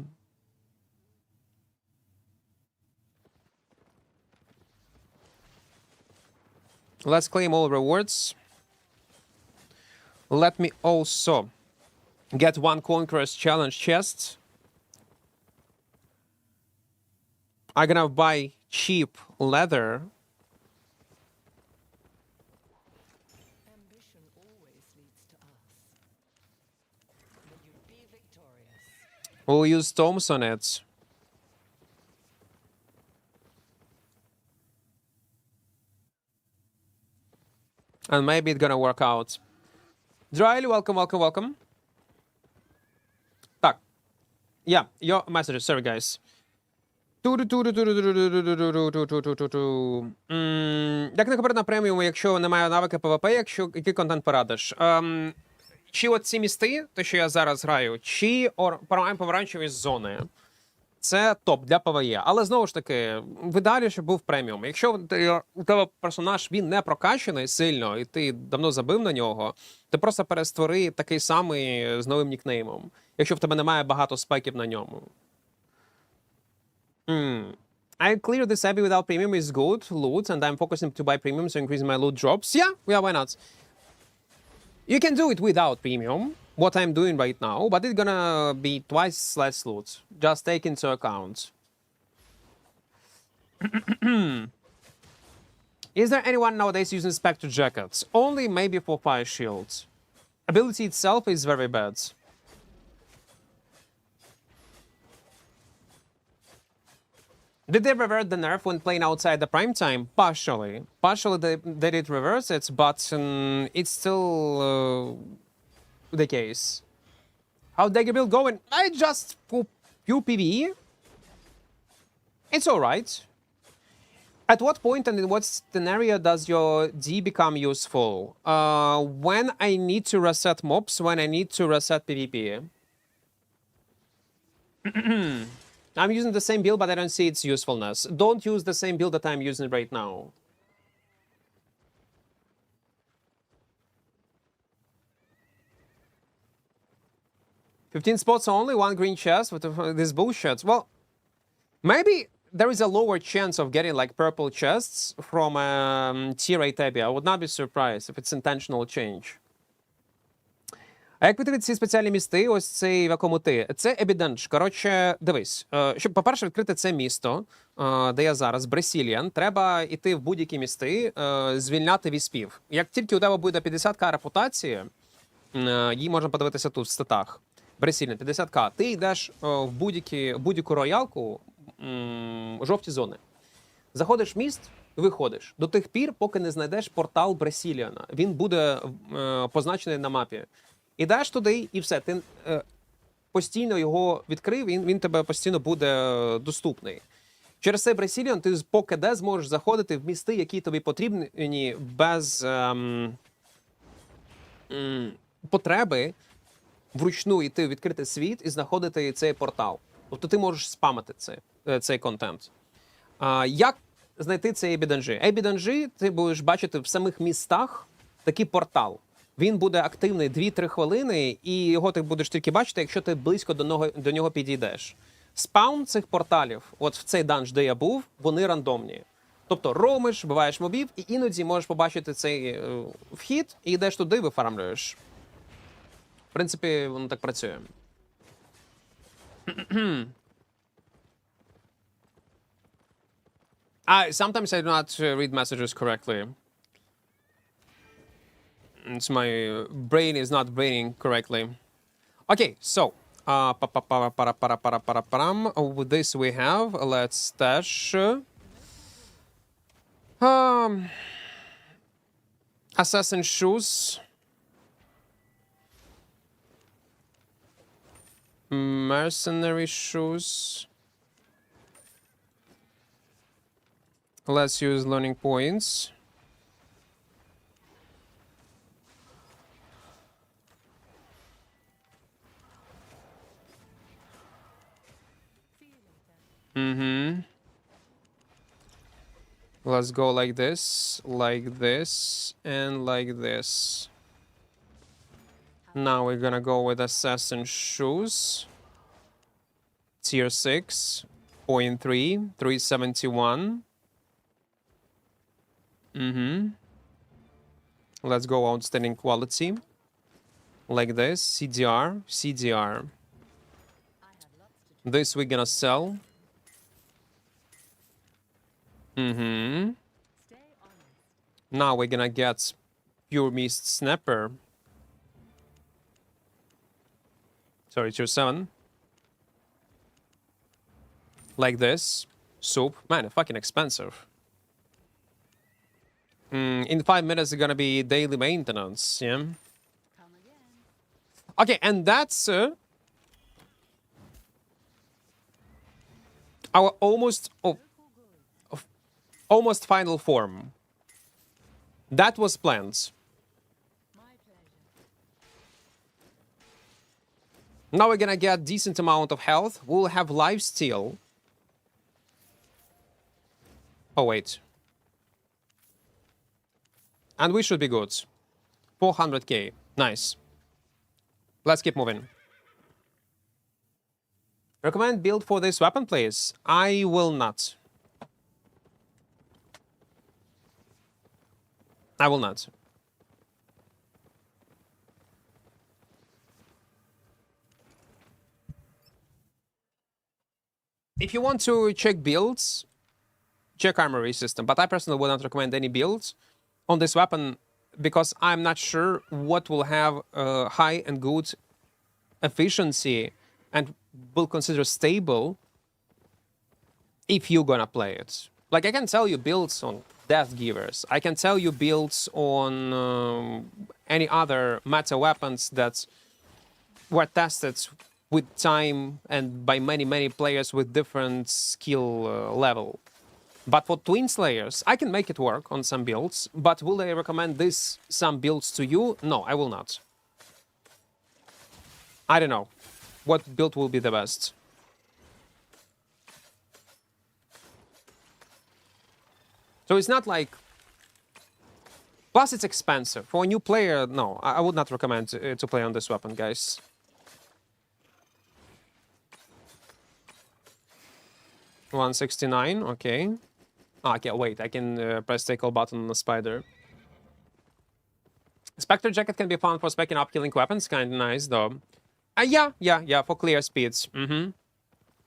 Let's claim all rewards. Let me also get 1 Conqueror's Challenge chest. I'm gonna buy cheap leather. Ambition always leads to us. May you be victorious. We'll use tomes on it. And maybe it's gonna work out. Dryly, welcome. Так. Yeah, your messages, sorry guys. Як не купити на преміум, якщо немає навики ПВП, який контент порадиш? Чи от ці місти, те, що я зараз граю, чи помаранчеві зони. Це топ для ПВЕ. Але знову ж таки, в ідеалі, щоб був преміум. Якщо у тебе персонаж він не прокачаний сильно, і ти давно забив на нього, ти просто перествори такий самий з новим нікнеймом. Якщо в тебе немає багато спеків на ньому. I clear this abbey without premium is good loot, and I'm focusing to buy premium, so increase my loot drops. Yeah, why not? You can do it without premium, what I'm doing right now, but it's gonna be twice less loot. Just take into account. Is there anyone nowadays using Spectre Jackets? Only maybe for Fire Shields. Ability itself is very bad. Did they revert the nerf when playing outside the prime time? Partially. Partially they did reverse it, but it's still the case. How Dagger build going? I just pure PvE. It's alright. At what point and in what scenario does your D become useful? When I need to reset mobs, when I need to reset PvP. I'm using the same build, but I don't see its usefulness. Don't use the same build that I'm using right now. "15 spots only, 1 green chest with this bullshit." Well, maybe there is a lower chance of getting like purple chests from tier 8 Abbey. I would not be surprised if it's intentional change. А як відкрити ці спеціальні місти, ось цей, в якому ти? Це Ебіденж. Коротше, дивись, щоб, по-перше, відкрити це місто, де я зараз, Бресіліан, треба йти в будь-які місти, звільняти віспів. Як тільки у тебе буде 50к репутації, її можна подивитися тут, в статах. Бресіліан, 50к. Ти йдеш в будь-яку роялку, жовті зони. Заходиш в міст, виходиш. До тих пір, поки не знайдеш портал Бресіліана. Він буде позначений на мапі. Ідеш туди і все, ти постійно його відкрив, він тебе постійно буде доступний. Через цей Бресіліан ти по КД зможеш заходити в місти, які тобі потрібні, без потреби вручну йти в відкритий світ і знаходити цей портал. Тобто ти можеш спамити цей контент. Як знайти цей Ебіданжі? Ебіданжі ти будеш бачити в самих містах такий портал. Він буде активний 2-3 хвилини, і його ти будеш тільки бачити, якщо ти близько до нього підійдеш. Спаун цих порталів, от в цей данж, де я був, вони рандомні. Тобто роумиш, вбиваєш мобів, і іноді можеш побачити цей вхід, і йдеш туди, вифармлюєш. В принципі, воно так працює. Sometimes I do not read messages correctly. It's my brain is not braining correctly. Okay, so with this we have, let's stash assassin shoes, mercenary shoes. Let's use learning points. Let's go like this, and like this. Now we're gonna go with assassin shoes. Tier 6, 0.3, 371. Let's go outstanding quality. Like this, CDR. This we're gonna sell. Now we're gonna get Pure Mist Snapper. Sorry, tier 7. Like this. Soup. Man, it's fucking expensive. In 5 minutes, it's gonna be daily maintenance, yeah? Okay, and that's our almost final form. That was planned. Now we're gonna get decent amount of health. We'll have lifesteal. Oh, wait. And we should be good. 400k. Nice. Let's keep moving. Recommend build for this weapon, please. I will not. I will not. If you want to check builds, check armory system. But I personally would not recommend any builds on this weapon because I'm not sure what will have high and good efficiency and will consider stable if you're gonna play it. Like, I can tell you builds on Death Givers. I can tell you builds on any other meta weapons that were tested with time and by many players with different skill level. But for Twin Slayers, I can make it work on some builds, but will I recommend some builds to you? No, I will not. I don't know what build will be the best. So it's not like... Plus it's expensive. For a new player, no, I would not recommend to play on this weapon, guys. $169, okay. Okay, wait, I can press take all button on the spider. Spectre Jacket can be found for specking up killing weapons, kinda nice though. Yeah, for clear speeds.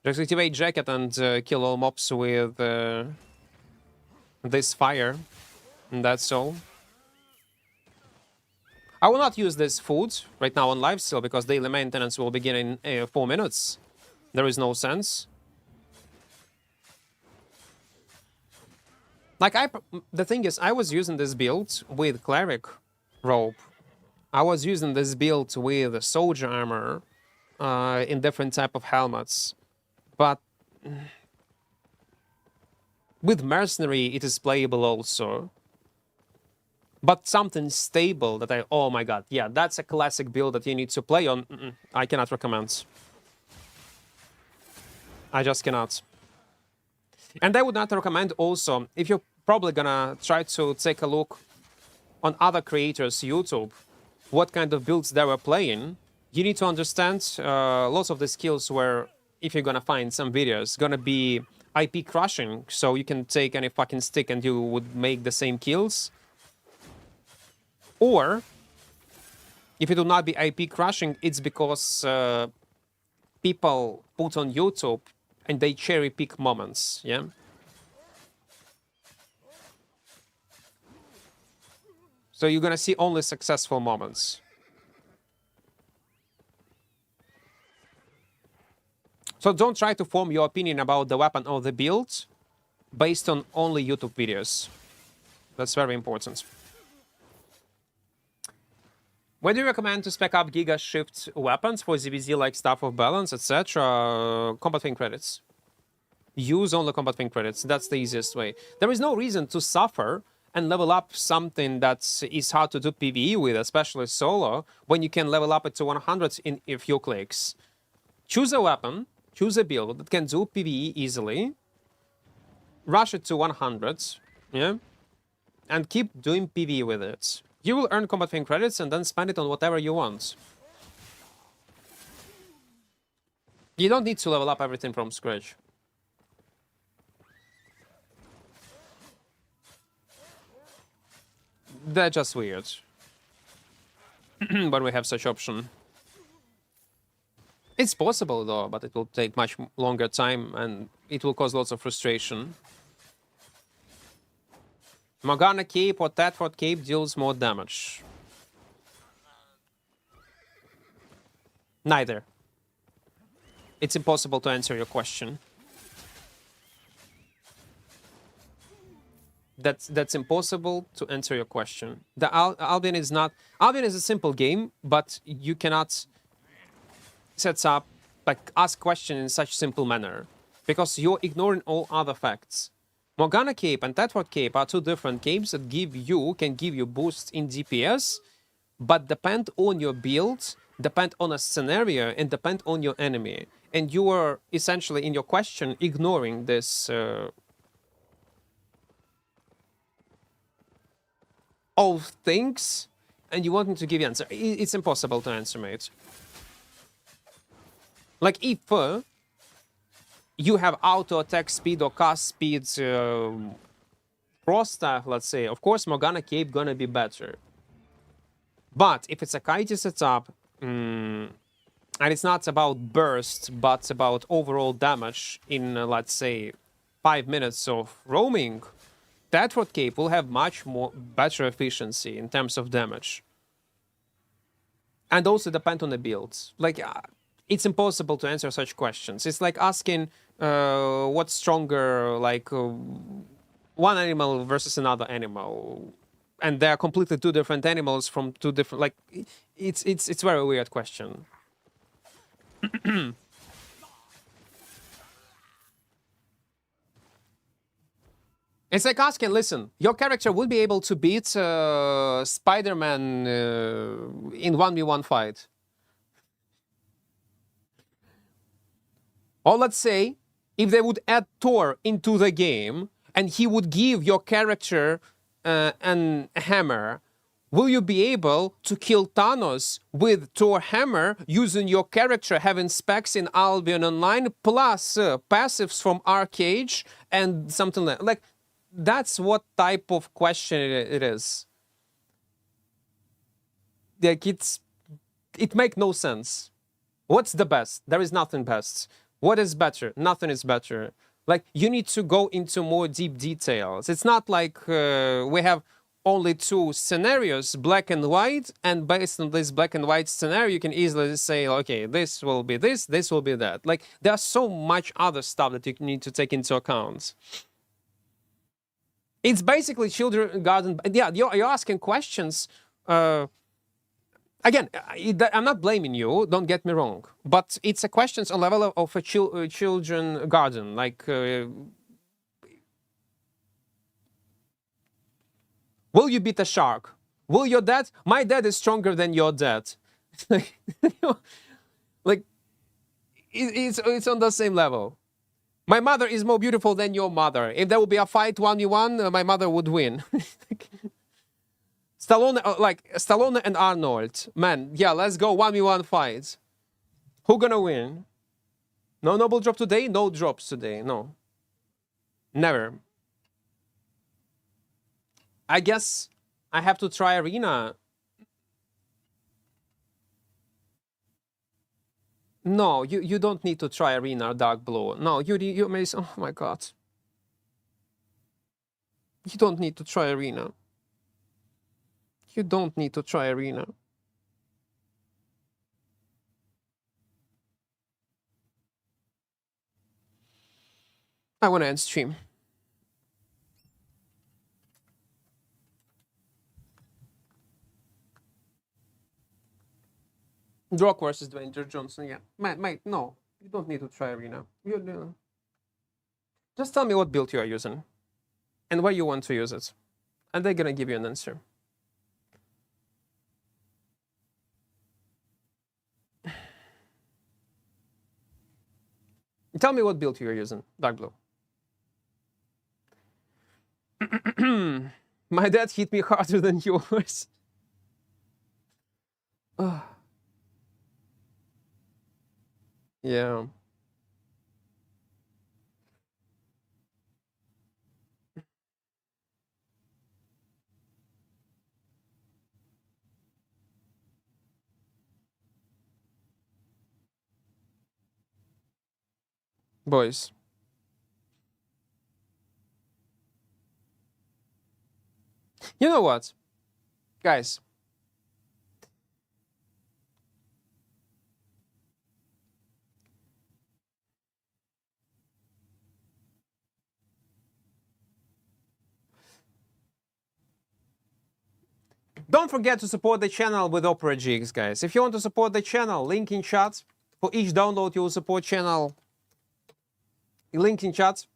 Just activate Jacket and kill all mobs with this fire. And that's all. I will not use this food right now on live still because daily maintenance will begin in 4 minutes. There is no sense. Like, the thing is, I was using this build with Cleric Robe. I was using this build with Soldier Armor in different type of helmets. But with Mercenary, it is playable also. But something stable that oh my god, yeah, that's a classic build that you need to play on. I cannot recommend. I just cannot. And I would not recommend also, if you're probably gonna try to take a look on other creators' YouTube, what kind of builds they were playing, you need to understand lots of the skills where, if you're gonna find some videos, gonna be IP crushing, so you can take any fucking stick and you would make the same kills. Or, if it will not be IP crushing, it's because people put on YouTube and they cherry pick moments, yeah? So you're gonna see only successful moments. So don't try to form your opinion about the weapon or the build based on only YouTube videos. That's very important. Where do you recommend to spec up Giga Shift weapons for ZBZ like Staff of Balance, etc.? Combat Wing credits. Use only Combat Wing credits. That's the easiest way. There is no reason to suffer and level up something that is hard to do PvE with, especially solo, when you can level up it to 100 in a few clicks. Choose a weapon, choose a build that can do PvE easily, rush it to 100, yeah, and keep doing PvE with it. You will earn Combat Wing credits and then spend it on whatever you want. You don't need to level up everything from scratch. They're just weird. But we have such option. It's possible though, but it will take much longer time and it will cause lots of frustration. Morgana Cape or Thetford Cape deals more damage. Neither. It's impossible to answer your question. That's impossible to answer your question. The Albion is not... Albion is a simple game, but you cannot set up, like, ask questions in such simple manner. Because you're ignoring all other facts. Morgana Cape and Thetford Cape are two different capes that can give you boost in DPS, but depend on your build, depend on a scenario, and depend on your enemy. And you are essentially, in your question, ignoring this... all things, and you want me to give you answer. It's impossible to answer, mate. Like, if you have auto attack speed or cast speed pro staff, let's say, of course Morgana Cape gonna be better. But if it's a kitey setup, and and it's not about burst, but about overall damage in, let's say, 5 minutes of roaming, that Equart Cape will have much more better efficiency in terms of damage. And also depend on the builds. Like, it's impossible to answer such questions. It's like asking what's stronger, like one animal versus another animal, and they are completely two different animals from two different. Like, it's very weird question. It's like asking, listen, your character would be able to beat Spider-Man in 1v1 fight. Or let's say, if they would add Thor into the game, and he would give your character a hammer, will you be able to kill Thanos with Thor hammer using your character having specs in Albion Online plus passives from Arcade and something like that's what type of question it is. Like it makes no sense. What's the best? There is nothing best. What is better? Nothing is better. Like, you need to go into more deep details. It's not like we have only two scenarios, black and white, and based on this black and white scenario, you can easily say, okay, this will be this will be that. Like, there's so much other stuff that you need to take into account. It's basically children garden. Yeah, you're asking questions. Again, I'm not blaming you. Don't get me wrong, but it's a questions on level of a children garden. Like, will you beat a shark? Will your dad? My dad is stronger than your dad. Like, it's on the same level. My mother is more beautiful than your mother. If there would be a fight 1v1, my mother would win. Stallone and Arnold. Man, yeah, let's go 1v1 fights. Who gonna win? No noble drop today? No drops today, no. Never. I guess I have to try Arena. No, you don't need to try Arena or Dark Blue. No, you may. Oh my god. You don't need to try Arena. You don't need to try Arena. I want to end stream. Drock versus Dwayne Johnson, yeah. Mate, no. You don't need to try Arena. Just tell me what build you are using. And why you want to use it. And they're gonna give you an answer. Tell me what build you're using, Dark Blue. My dad hit me harder than yours. Yeah. Boys. You know what? Guys. Don't forget to support the channel with mmorpg, guys. If you want to support the channel, link in chat. For each download, you will support channel. Link in chat.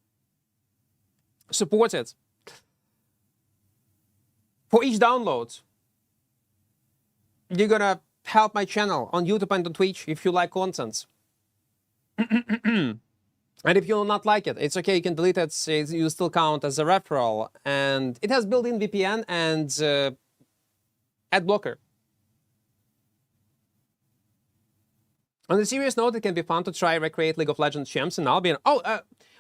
Support it. For each download, you're gonna help my channel on YouTube and on Twitch if you like content. And if you not like it, it's okay, you can delete it, you still count as a referral. And it has built-in VPN and ad blocker. On a serious note, it can be fun to try recreate League of Legends champs in Albion.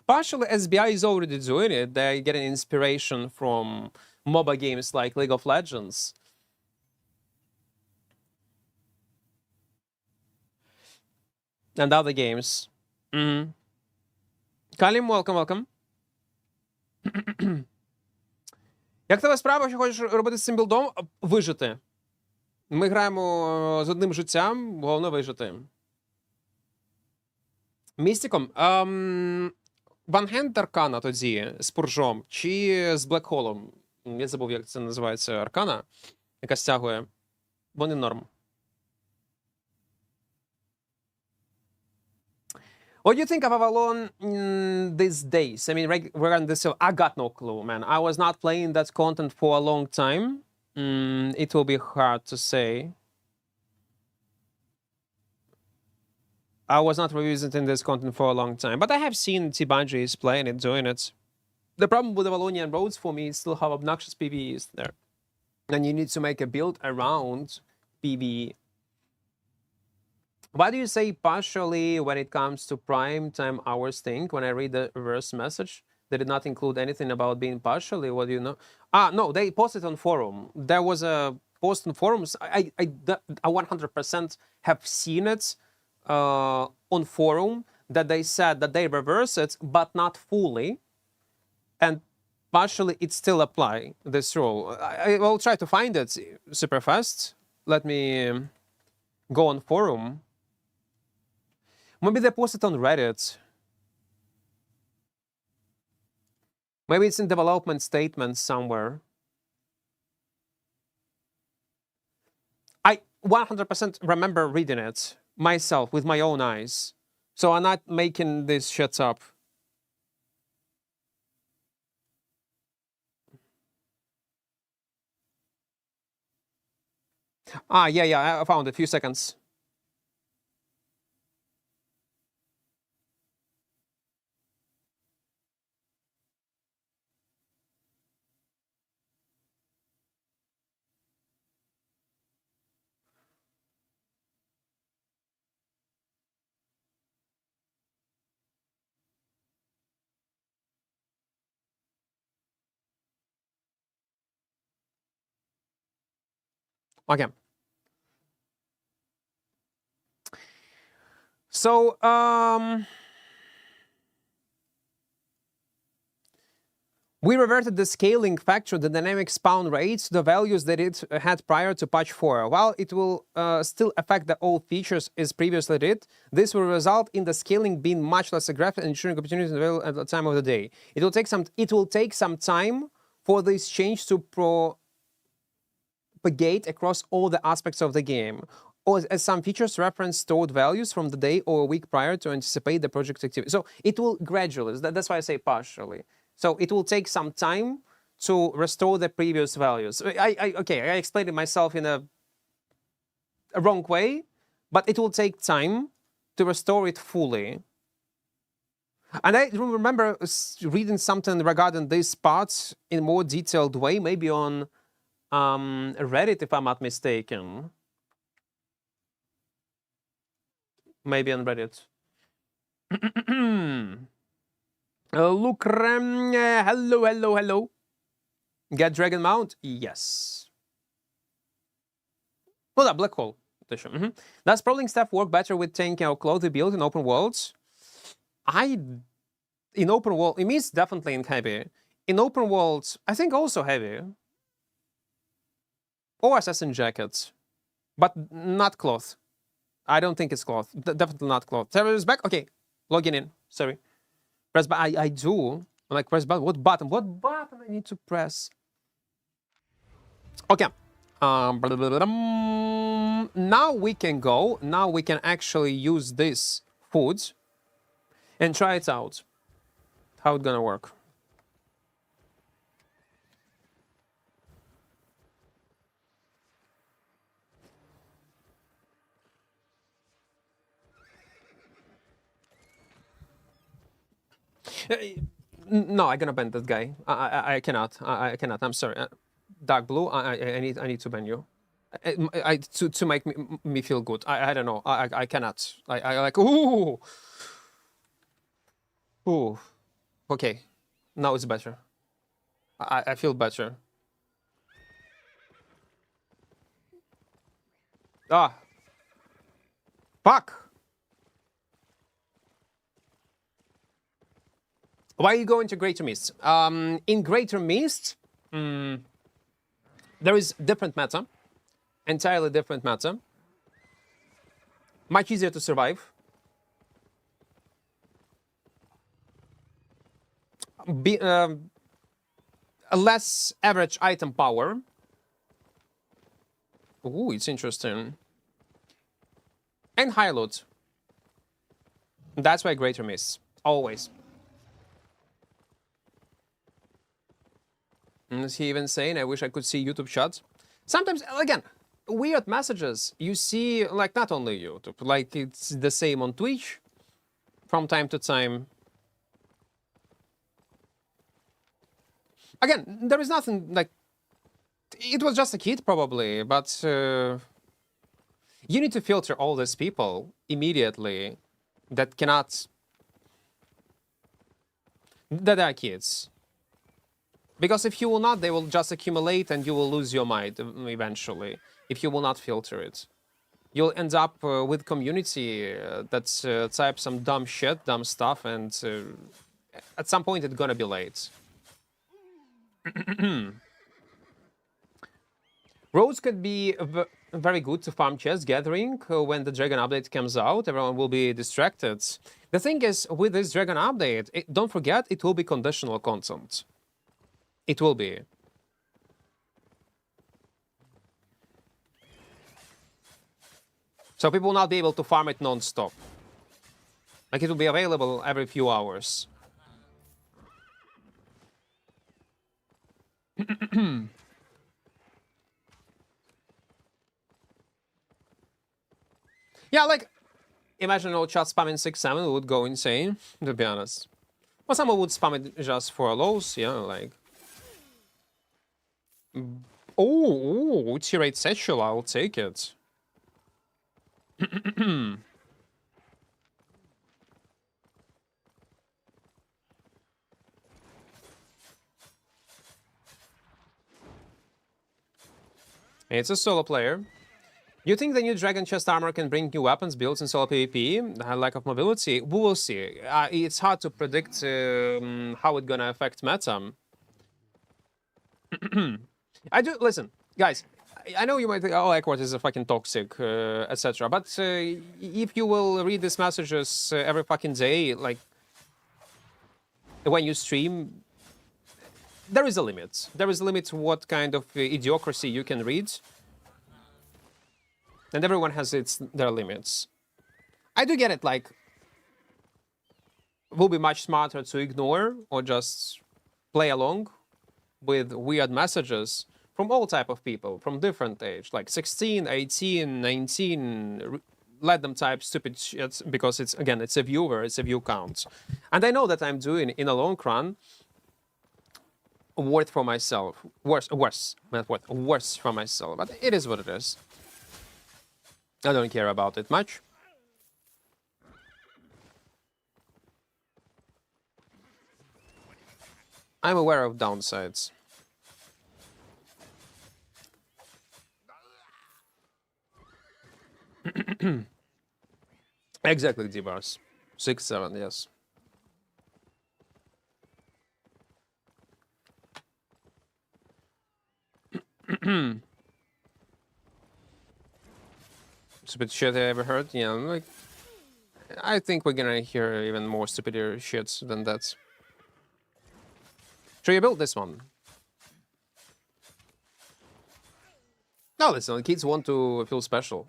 Partially SBI is already doing it. They're getting inspiration from MOBA games like League of Legends. and other games. Mm. Калім, welcome. Як тебе справа, що хочеш робити з цим білдом? Вижити. Ми граємо з одним життям, головне вижити. Містиком? Ванхенд Аркана тоді, з Пуржом, чи з Блекхолом? Я забув, як це називається, Аркана, яка стягує. Вони норм. What do you think of Avalon these days? I mean, regarding this, I got no clue, man. I was not playing that content for a long time. It will be hard to say. I was not revisiting this content for a long time, but I have seen T-Bungies playing it, doing it. The problem with Avalonian roads for me is still how obnoxious PvE is there. And you need to make a build around PvE. Why do you say partially when it comes to prime time hours thing? When I read the reverse message, they did not include anything about being partially. What do you know? No, they posted on forum. There was a post on forums. I 100% have seen it on forum that they said that they reverse it, but not fully. And partially it still apply this rule. I will try to find it super fast. Let me go on forum. Maybe they posted on Reddit. Maybe it's in development statements somewhere. I 100% remember reading it myself with my own eyes. So I'm not making this shit up. Yeah, I found it. A few seconds. Okay. So, we reverted the scaling factor, the dynamic spawn rates, to the values that it had prior to patch 4. While it will still affect the old features as previously did, this will result in the scaling being much less aggressive and ensuring opportunities available at the time of the day. It will take some time for this change to propagate across all the aspects of the game, or as some features reference stored values from the day or a week prior to anticipate the project activity. So it will gradually, that's why I say partially. So it will take some time to restore the previous values. Okay, I explained it myself in a wrong way, but it will take time to restore it fully. And I remember reading something regarding these parts in more detailed way, maybe on Reddit, if I'm not mistaken. Maybe on Reddit. Look, hello. Get Dragon Mount? Yes. Well, that Black Hole edition. Does Prowling Staff work better with tank or clothes build in open worlds? In open world, it means definitely in heavy. In open worlds, I think also heavy. Or assassin jackets. But not cloth. I don't think it's cloth. Definitely not cloth. Terror is back? Okay. Logging in. Sorry. Press button. I do. Like, press button. What button? What button I need to press? Okay. Now we can go. Now we can actually use this food and try it out. How it's gonna work. No, I'm gonna ban that guy. I cannot. I cannot. I'm sorry. Dark blue. I need to ban you. To make me feel good. I don't know. I cannot. I like. Ooh. Okay. Now it's better. I feel better. Ah. Fuck. Why are you going to Greater Mist? In Greater Mist, there is different meta, entirely different meta. Much easier to survive. A less average item power. Ooh, it's interesting. And high loot. That's why Greater Mist. Always. Is he even saying, I wish I could see YouTube shots? Sometimes, again, weird messages you see, like, not only YouTube, like, it's the same on Twitch from time to time. Again, there is nothing, like, it was just a kid, probably, but you need to filter all these people immediately that cannot... that are kids. Because if you will not, they will just accumulate and you will lose your mind eventually, if you will not filter it. You'll end up with community that type some dumb shit, dumb stuff, and at some point it's gonna be late. Roads could be very good to farm chest gathering when the Dragon update comes out. Everyone will be distracted. The thing is, with this Dragon update, don't forget, it will be conditional content. It will be. So people will not be able to farm it non-stop. Like, it will be available every few hours. Yeah, like, imagine all chat spamming 6-7 would go insane, to be honest. Well, someone would spam it just for lows, yeah, like... Oh, tier 8 satchel, I'll take it. It's a solo player. You think the new Dragon chest armor can bring new weapons, builds in solo PvP? Lack of mobility? We will see. It's hard to predict how it's gonna affect meta. I do, listen, guys, I know you might think, oh, Equart is a fucking toxic, etc. But if you will read these messages every fucking day, like, when you stream, there is a limit. There is a limit to what kind of idiocracy you can read. And everyone has their limits. I do get it, like, it will be much smarter to ignore or just play along with weird messages from all type of people, from different age, like 16, 18, 19, let them type stupid shit because it's, again, it's a viewer, it's a view count. And I know that I'm doing, in a long run, worse for myself, worse for myself, but it is what it is. I don't care about it much. I'm aware of downsides. Exactly, D-bars. 6-7, yes. Stupid shit I ever heard. Yeah, like, I think we're gonna hear even more stupider shits than that. Should you build this one? No, listen, kids want to feel special.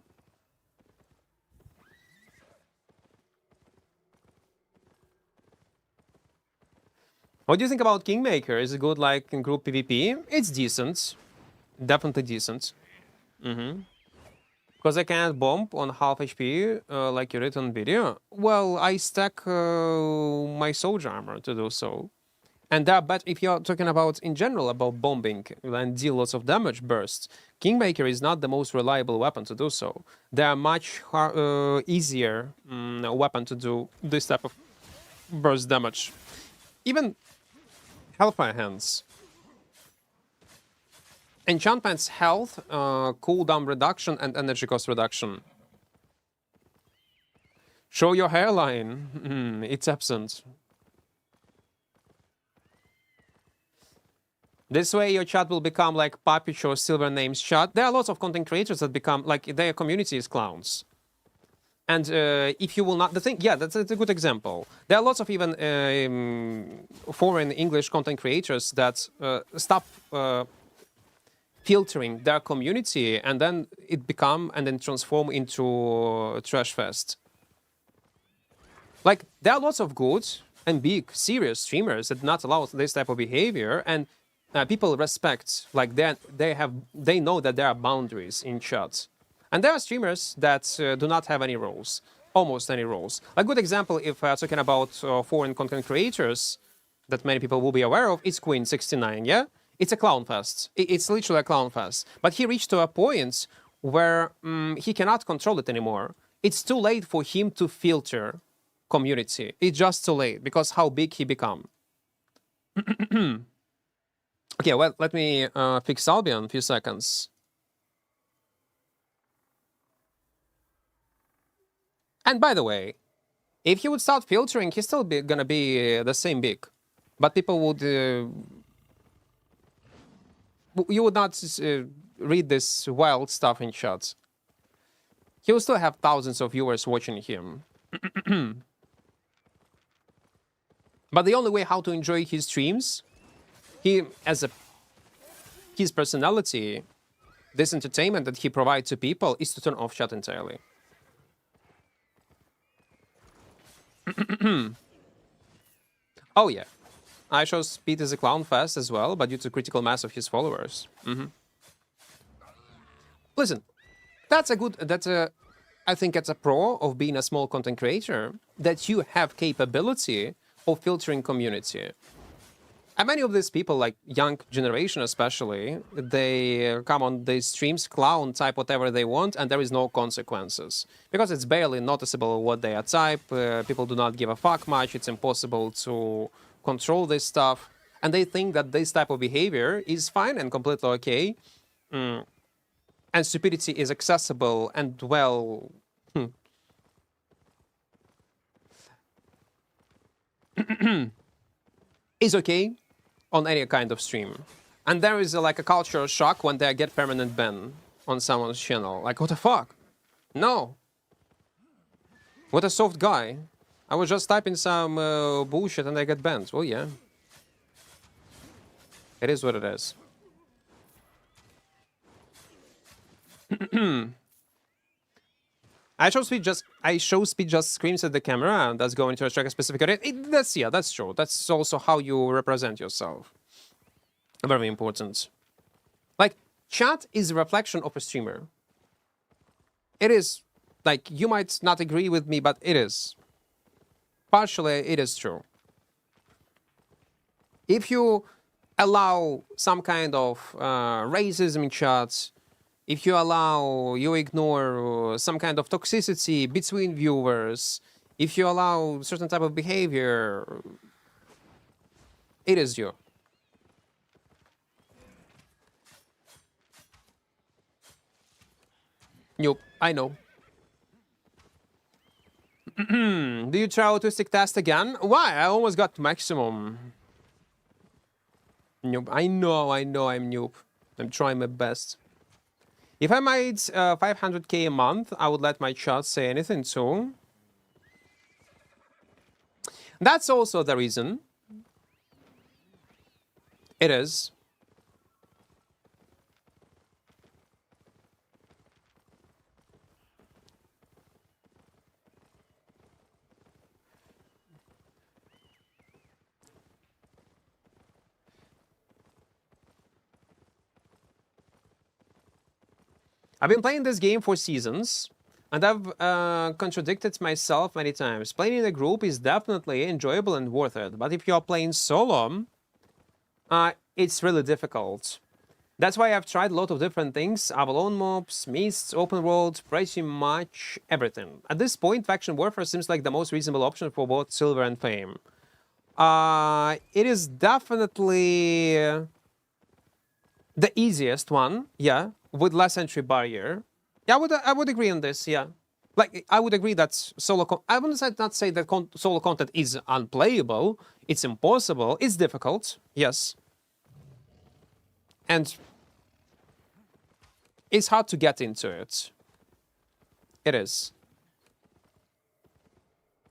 What do you think about Kingmaker? Is it good, like, in group PvP? It's decent. Definitely decent. Because I can't bomb on half HP, like you read on video. Well, I stack my soldier armor to do so. And but if you're talking about, in general, about bombing and deal lots of damage bursts, Kingmaker is not the most reliable weapon to do so. There are much easier weapon to do this type of burst damage. Even Hellfire Hands. Enchantment's health, cooldown reduction, and energy cost reduction. Show your hairline. It's absent. This way your chat will become like Papic or Silver Names chat. There are lots of content creators that become like their community is clowns. And if you will not, the thing, yeah, that's a good example. There are lots of even foreign English content creators that stop filtering their community, and then it become and then transform into trash fest. Like there are lots of good and big serious streamers that not allow this type of behavior, and people respect, like they know that there are boundaries in chat. And there are streamers that do not have any roles, almost any roles. A good example, if talking about foreign content creators that many people will be aware of, is Queen69, yeah? It's a clown fest. It's literally a clown fest. But he reached to a point where he cannot control it anymore. It's too late for him to filter community. It's just too late because how big he become. Okay, well, let me fix Albion a few seconds. And by the way, if he would start filtering, he's still gonna be the same big. But people would... you would not read this wild stuff in chat. He will still have thousands of viewers watching him. But the only way how to enjoy his streams, his personality, this entertainment that he provides to people, is to turn off chat entirely. Oh yeah, I show speed is a clown fast as well, but due to critical mass of his followers. Listen, I think it's a pro of being a small content creator, that you have capability of filtering community. And many of these people, like young generation especially, they come on these streams, clown, type whatever they want, and there is no consequences. Because it's barely noticeable what they are type, people do not give a fuck much, it's impossible to control this stuff. And they think that this type of behavior is fine and completely okay. And stupidity is accessible and, well... is okay on any kind of stream. And there is like a cultural shock when they get permanent ban on someone's channel. Like, what the fuck? No. What a soft guy. I was just typing some bullshit and I get banned. Well, yeah. It is what it is. I show speed just screams at the camera and that's going to attract a specific audience. That's true. That's also how you represent yourself. Very important. Like, chat is a reflection of a streamer. It is. Like, you might not agree with me, but it is. Partially, it is true. If you allow some kind of racism in chat, if you ignore some kind of toxicity between viewers, if you allow certain type of behavior, it is you. Nope, I know. Do you try autistic test again? Why? I almost got maximum. Nope, I know I'm noob. I'm trying my best. If I made 500k a month, I would let my chat say anything too. That's also the reason. It is. I've been playing this game for seasons, and I've contradicted myself many times. Playing in a group is definitely enjoyable and worth it, but if you're playing solo, it's really difficult. That's why I've tried a lot of different things: Avalon mobs, mists, open world, pretty much everything. At this point, faction warfare seems like the most reasonable option for both silver and fame. It is definitely the easiest one, yeah. With less entry barrier. Yeah, I would agree on this, yeah. Like, I would agree that I would not say that solo content is unplayable. It's impossible. It's difficult, yes. And it's hard to get into it. It is.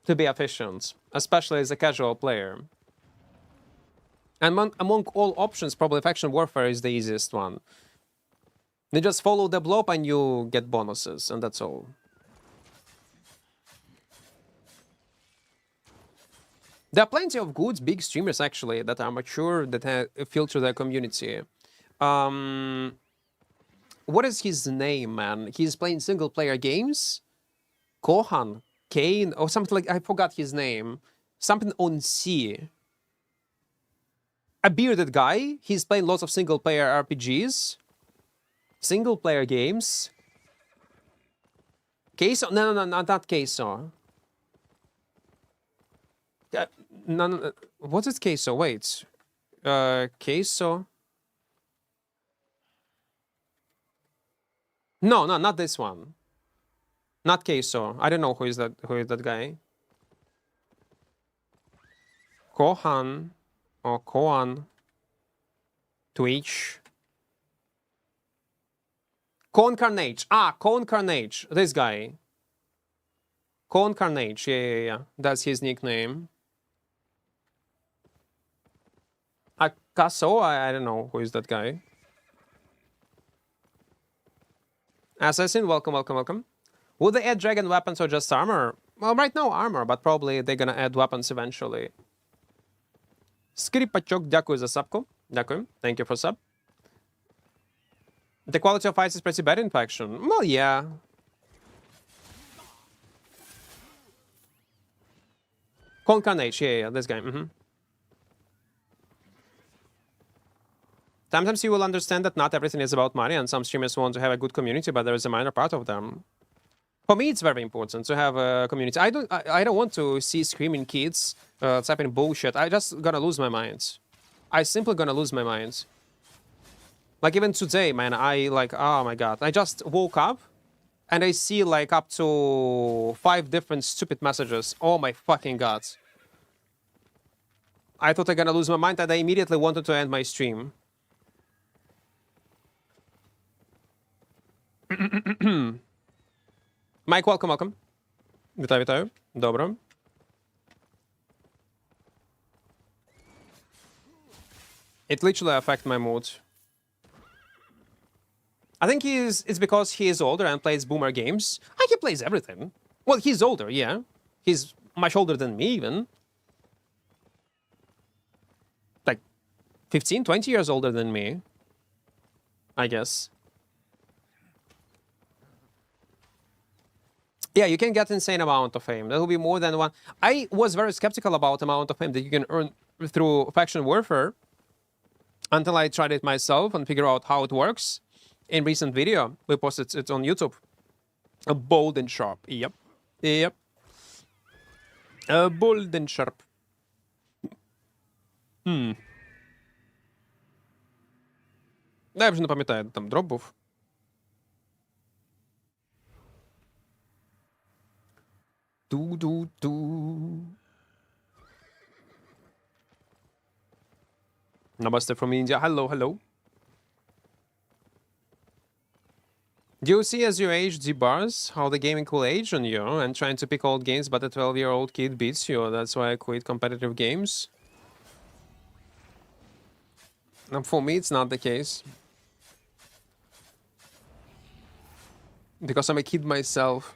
To be efficient, especially as a casual player. And among all options, probably faction warfare is the easiest one. You just follow the blob and you get bonuses, and that's all. There are plenty of good big streamers actually that are mature, that filter their community. What is his name, man? He's playing single player games. Kohan, Kane, or something like, I forgot his name. Something on C. A bearded guy. He's playing lots of single player RPGs. Single player games. Queso? No, not Queso. No. What is Queso? Wait. Queso. No, not this one. Not Queso. I don't know who is that guy. Kohan or Koan. Twitch. Con Carnage. Con Carnage. This guy. Con Carnage. Yeah. That's his nickname. Akaso? I don't know who is that guy. Assassin, welcome. Will they add dragon weapons or just armor? Well, right now armor, but probably they're gonna add weapons eventually. Skripachok, дякую за сабку. Дякую. Thank you for sub. The quality of fights is pretty bad in faction. Well, yeah. Con Carnage, yeah, this guy. Sometimes you will understand that not everything is about money, and some streamers want to have a good community, but there is a minor part of them. For me, it's very important to have a community. I don't want to see screaming kids typing bullshit. I just gonna lose my mind. I simply gonna lose my mind. Like even today, man, oh my god. I just woke up and I see like up to 5 different stupid messages. Oh my fucking god. I thought I gonna lose my mind and I immediately wanted to end my stream. Mike, welcome. Вітаю. Добре. It literally affects my mood. I think it's because he is older and plays boomer games. He plays everything. Well, he's older, yeah. He's much older than me, even. Like 15, 20 years older than me, I guess. Yeah, you can get insane amount of fame. That will be more than one. I was very skeptical about amount of fame that you can earn through faction warfare until I tried it myself and figure out how it works. In recent video, we posted it on YouTube. A bold and sharp. Yep. Bold and sharp. Я вже не пам'ятаю, де там дроп був. Namaste from India. Hello. Do you see as you age the bars, how the gaming will age on you, and trying to pick old games but a 12-year-old kid beats you? That's why I quit competitive games. And for me, it's not the case. Because I'm a kid myself.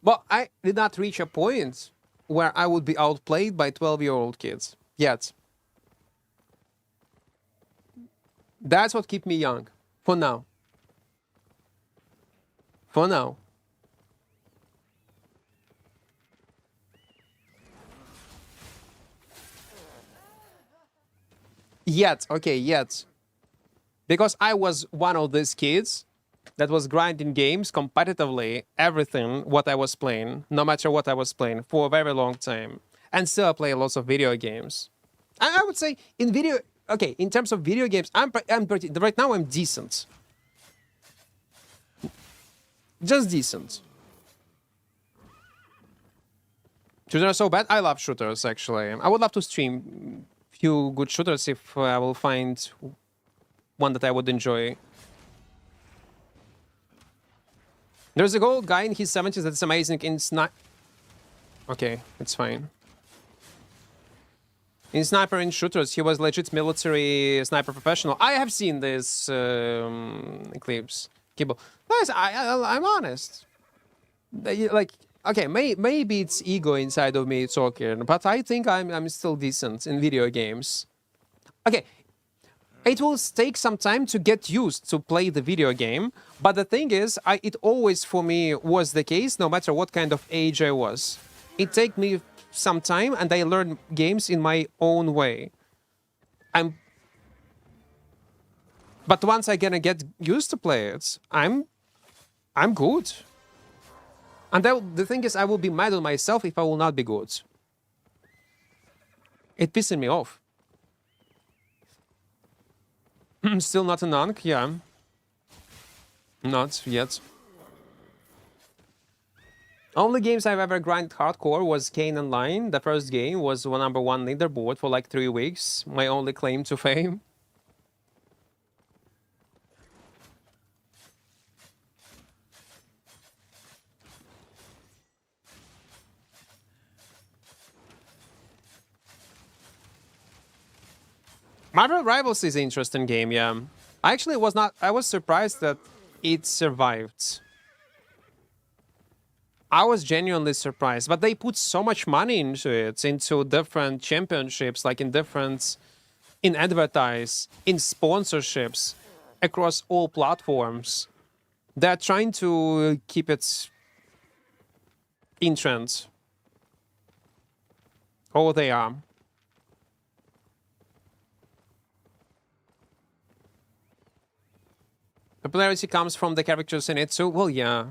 But I did not reach a point where I would be outplayed by 12-year-old kids. Yet. That's what keeps me young. For now. Yet. Because I was one of these kids that was grinding games competitively, everything what I was playing, no matter what I was playing, for a very long time. And still I play lots of video games. I would say in terms of video games, I'm pretty, right now I'm decent. Just decent. Shooters are so bad? I love shooters, actually. I would love to stream few good shooters if I will find one that I would enjoy. There's a gold guy in his 70s that's amazing in Okay, it's fine. In sniper and shooters, he was legit military sniper professional. I have seen this clips. Kibble. Guys, I'm honest. Like, okay, maybe it's ego inside of me talking, but I think I'm still decent in video games. Okay, it will take some time to get used to play the video game, but the thing is, it always for me was the case, no matter what kind of age I was. It take me some time, and I learn games in my own way. But once I gonna get used to play it, I'm good. And the thing is, I will be mad at myself if I will not be good. It pisses me off. Still not a nunk, yeah. Not yet. Only games I've ever grinded hardcore was Kane Online. The first game was #1 leaderboard for like 3 weeks. My only claim to fame. Marvel Rivals is an interesting game, yeah. I was surprised that it survived. I was genuinely surprised, but they put so much money into it, into different championships, like in advertise, in sponsorships, across all platforms. They're trying to keep it in trend. Oh, they are. Popularity comes from the characters in it too. Well, yeah.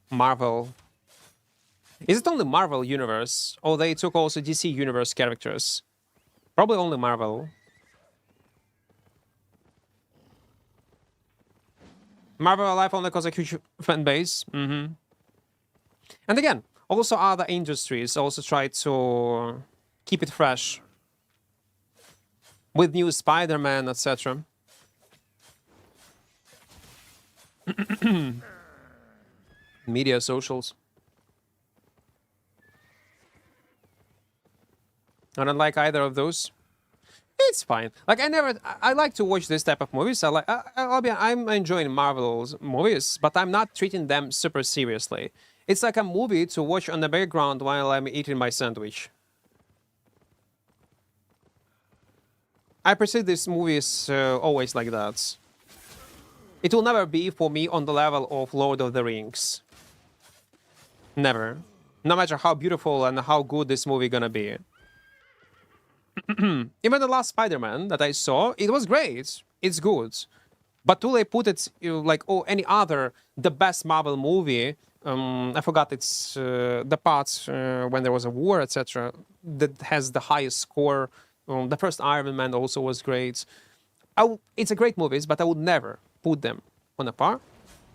Marvel. Is it only Marvel Universe? Or they took also DC Universe characters? Probably only Marvel. Marvel alive only because a huge fan base. And again, also other industries also try to keep it fresh. With new Spider-Man, etc. Media socials. I don't like either of those. It's fine. Like I like to watch this type of movies. I'm enjoying Marvel's movies, but I'm not treating them super seriously. It's like a movie to watch on the background while I'm eating my sandwich. I perceive these movies always like that. It will never be for me on the level of Lord of the Rings. Never. No matter how beautiful and how good this movie gonna be. Even the last Spider-Man that I saw, it was great. It's good. But will I put it like any other, the best Marvel movie, I forgot it's the parts when there was a war, etc., that has the highest score. The first Iron Man also was great. It's a great movies, but I would never put them on a par,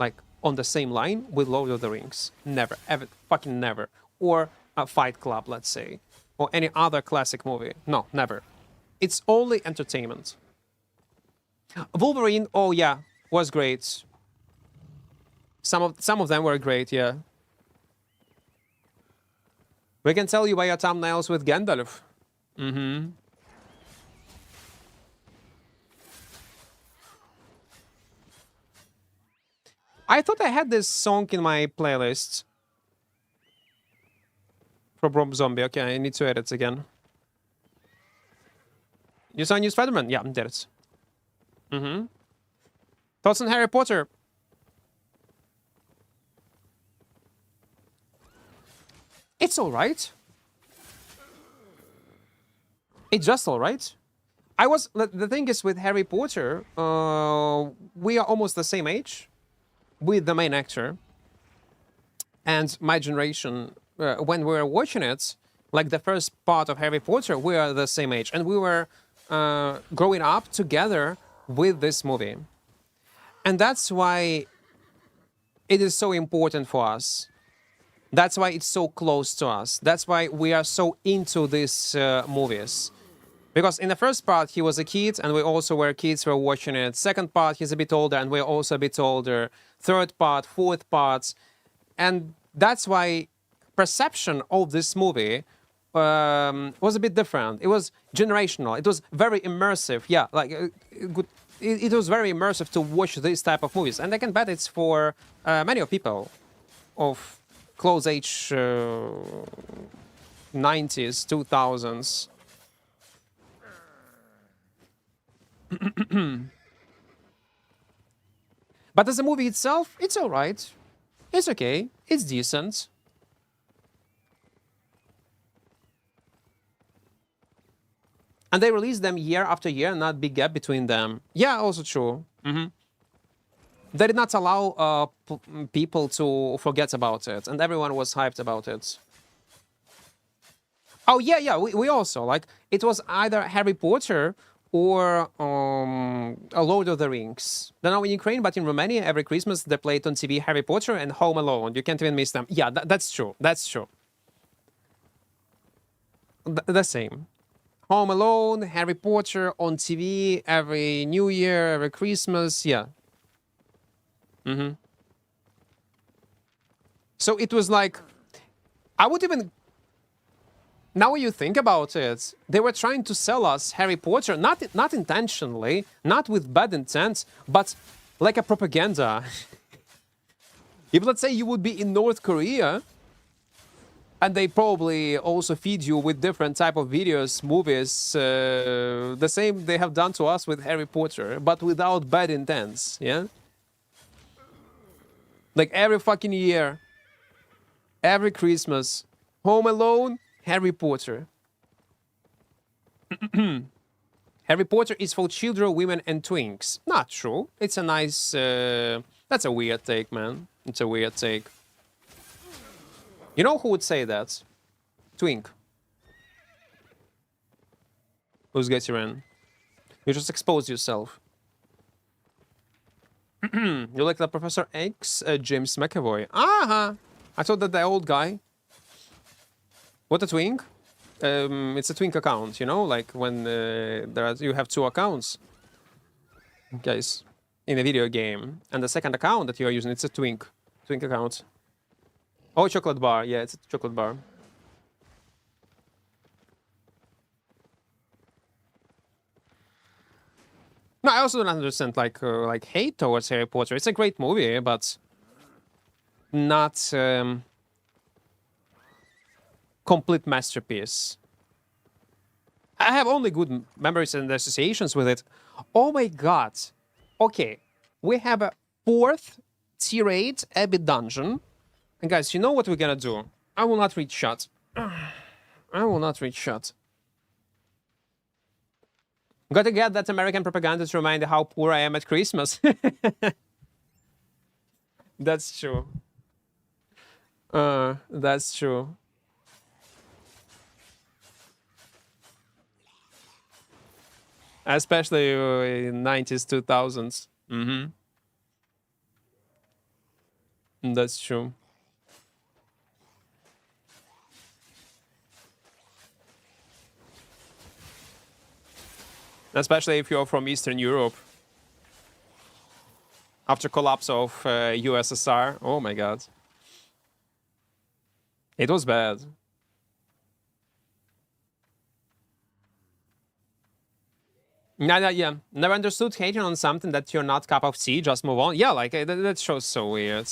like on the same line with Lord of the Rings. Never, ever, fucking never. Or a Fight Club, let's say. Or any other classic movie. No, never. It's only entertainment. Wolverine, oh yeah, was great. Some of them were great, yeah. We can tell you by your thumbnails with Gandalf. I thought I had this song in my playlist. From Rob Zombie. Okay, I need to edit again. You saw new Spider-Man? Yeah, I did it. Thoughts on Harry Potter? It's alright. It's just alright. The thing is with Harry Potter, we are almost the same age with the main actor. And my generation, when we were watching it, like the first part of Harry Potter, we are the same age. And we were growing up together with this movie. And that's why it is so important for us. That's why it's so close to us. That's why we are so into these movies. Because in the first part, he was a kid, and we also were kids, were watching it. Second part, he's a bit older, and we're also a bit older. Third part, fourth part. And that's why perception of this movie was a bit different. It was generational. It was very immersive. Yeah, like it was very immersive to watch this type of movies. And I can bet it's for many of people of close age 90s, 2000s. But as a movie itself, it's all right. It's okay. It's decent. And they release them year after year, not big gap between them. Yeah, also true. They did not allow people to forget about it, and everyone was hyped about it. Oh, yeah, we also, like, it was either Harry Potter or a Lord of the Rings. They're not in Ukraine, but in Romania, every Christmas they played on TV Harry Potter and Home Alone. You can't even miss them. Yeah, that's true. That's true. The same. Home Alone, Harry Potter on TV every New Year, every Christmas. Yeah. So it was like, I would even... Now you think about it, they were trying to sell us Harry Potter, not intentionally, not with bad intent, but like a propaganda. If, let's say, you would be in North Korea, and they probably also feed you with different type of videos, movies, the same they have done to us with Harry Potter, but without bad intents, yeah? Like every fucking year, every Christmas, Home Alone, Harry Potter. Harry Potter is for children, women, and twinks. Not true. It's a nice... that's a weird take, man. It's a weird take. You know who would say that? Twink. Who's getting in? You just exposed yourself. You like the Professor X, James McAvoy. I thought that the old guy. What a twink? It's a twink account, you know, like when you have two accounts, guys, in a video game, and the second account that you are using, it's a twink account. Oh, chocolate bar. Yeah, it's a chocolate bar. No, I also don't understand like hate towards Harry Potter. It's a great movie, but not complete masterpiece. I have only good memories and associations with it. Oh my god. Okay, we have a 4th tier 8 Abbey dungeon. And guys, you know what we're gonna do? I will not read shut. I will not read shut. Gotta get that American propaganda to remind how poor I am at Christmas. That's true. That's true. Especially in 90s, 2000s. That's true. Especially if you're from Eastern Europe. After collapse of USSR. Oh my god. It was bad. Yeah. Never understood hating on something that you're not cup of tea, just move on. Yeah, like, that show's so weird.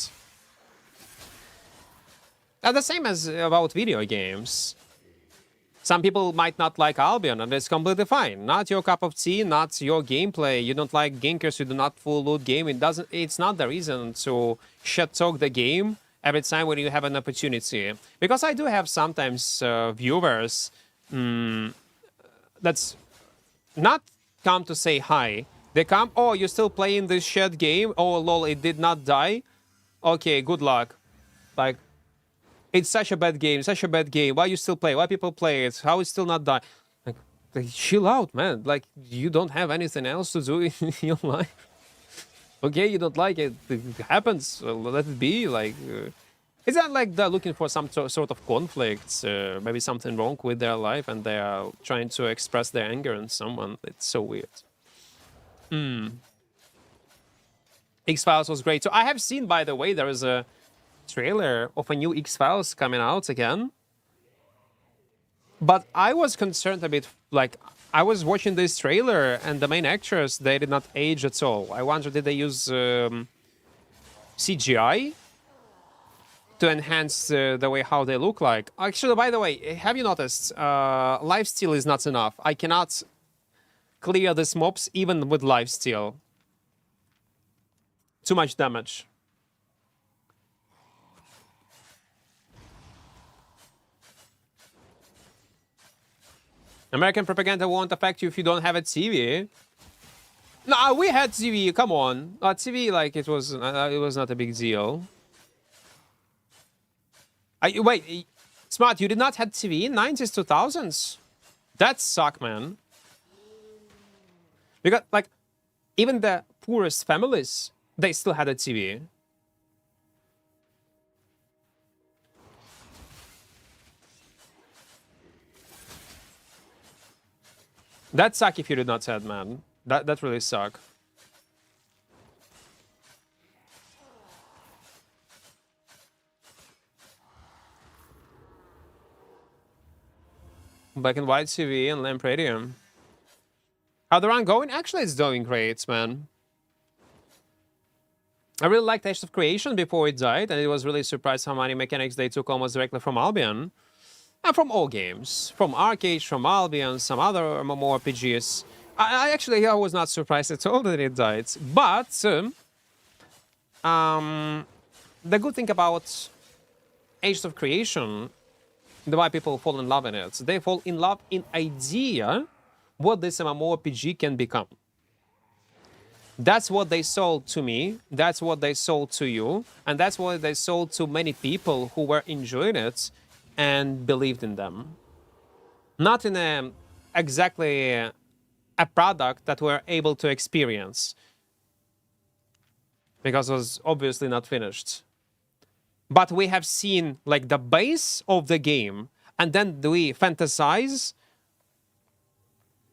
The same as about video games. Some people might not like Albion, and it's completely fine. Not your cup of tea, not your gameplay. You don't like Ginkers, you do not full loot game. It's not the reason to shit talk the game every time when you have an opportunity. Because I do have sometimes viewers that's not come to say hi. They come, oh, you're still playing this shit game? Oh, lol, it did not die? Okay, good luck. Like, it's such a bad game, such a bad game. Why you still play? Why people play it? How it's still not die? Like, chill out, man. Like, you don't have anything else to do in your life. Okay, you don't like it. It happens. Let it be. Like, Is that like they're looking for some sort of conflict, maybe something wrong with their life, and they are trying to express their anger on someone? It's so weird. X-Files was great. So I have seen, by the way, there is a trailer of a new X-Files coming out again. But I was concerned a bit, like, I was watching this trailer and the main actors, they did not age at all. I wonder, did they use CGI to enhance the way how they look like? Actually, by the way, have you noticed, lifesteal is not enough. I cannot clear these mobs even with lifesteal. Too much damage. American propaganda won't affect you if you don't have a TV. No, we had TV. Come on, TV, like it was not a big deal. Wait, Smart, you did not have TV in 90s, 2000s? That suck, man. Because like even the poorest families, they still had a TV. That suck if you did not have, man. That really suck. Black and white TV and lamp radium. How the run going? Actually, it's doing great, man. I really liked Age of Creation before it died, and it was really surprised how many mechanics they took almost directly from Albion. And from all games. From Arcade, from Albion, some other mmorpgs. I was not surprised at all that it died. But the good thing about Age of Creation, the why people fall in love in it, they fall in love in idea what this mmorpg can become. That's what they sold to me, that's what they sold to you, and that's what they sold to many people who were enjoying it and believed in them. Not in exactly a product that we're able to experience, because it was obviously not finished. But we have seen like the base of the game, and then we fantasize,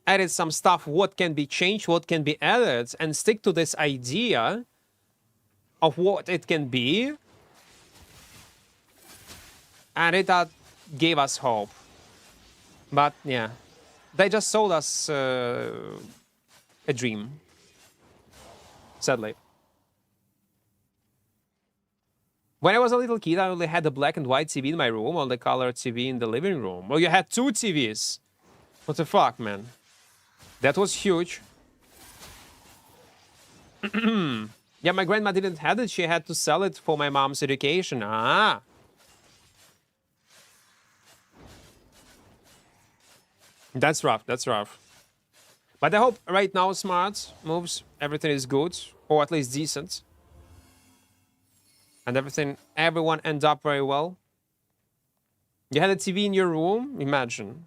added some stuff, what can be changed, what can be added, and stick to this idea of what it can be. And it gave us hope. But yeah, they just sold us a dream, sadly. When I was a little kid, I only had the black and white TV in my room, or the color TV in the living room. Well, you had 2 TVs. What the fuck, man? That was huge. Yeah, my grandma didn't have it. She had to sell it for my mom's education. Ah. That's rough, that's rough. But I hope right now, Smart moves, everything is good, or at least decent. And everyone ends up very well. You had a TV in your room? Imagine.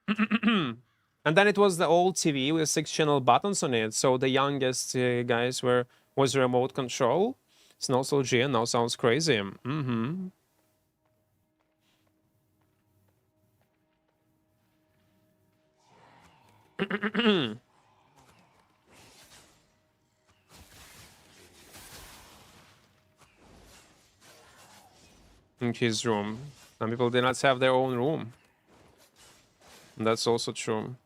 And then it was the old TV with 6-channel buttons on it, so the youngest guys was remote control. It's nostalgia, now sounds crazy. Mm-hmm. In his room. Some people did not have their own room. And that's also true.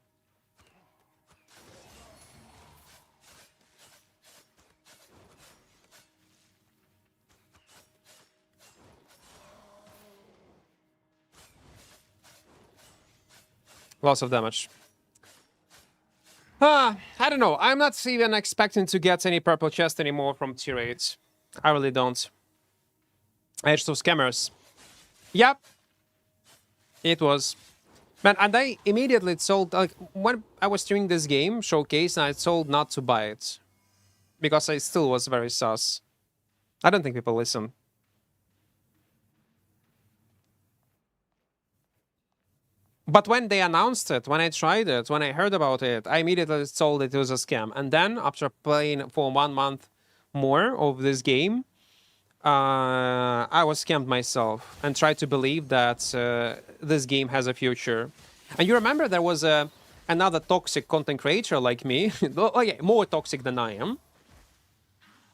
Lots of damage. I don't know. I'm not even expecting to get any purple chest anymore from tier 8. I really don't. Edge to scammers. Yep. It was. Man, and I immediately sold, like, when I was streaming this game, Showcase, and I told not to buy it. Because I still was very sus. I don't think people listen. But when they announced it, when I tried it, when I heard about it, I immediately told it was a scam. And then, after playing for 1 month more of this game, I was scammed myself and tried to believe that this game has a future. And you remember there was another toxic content creator like me, oh yeah, more toxic than I am.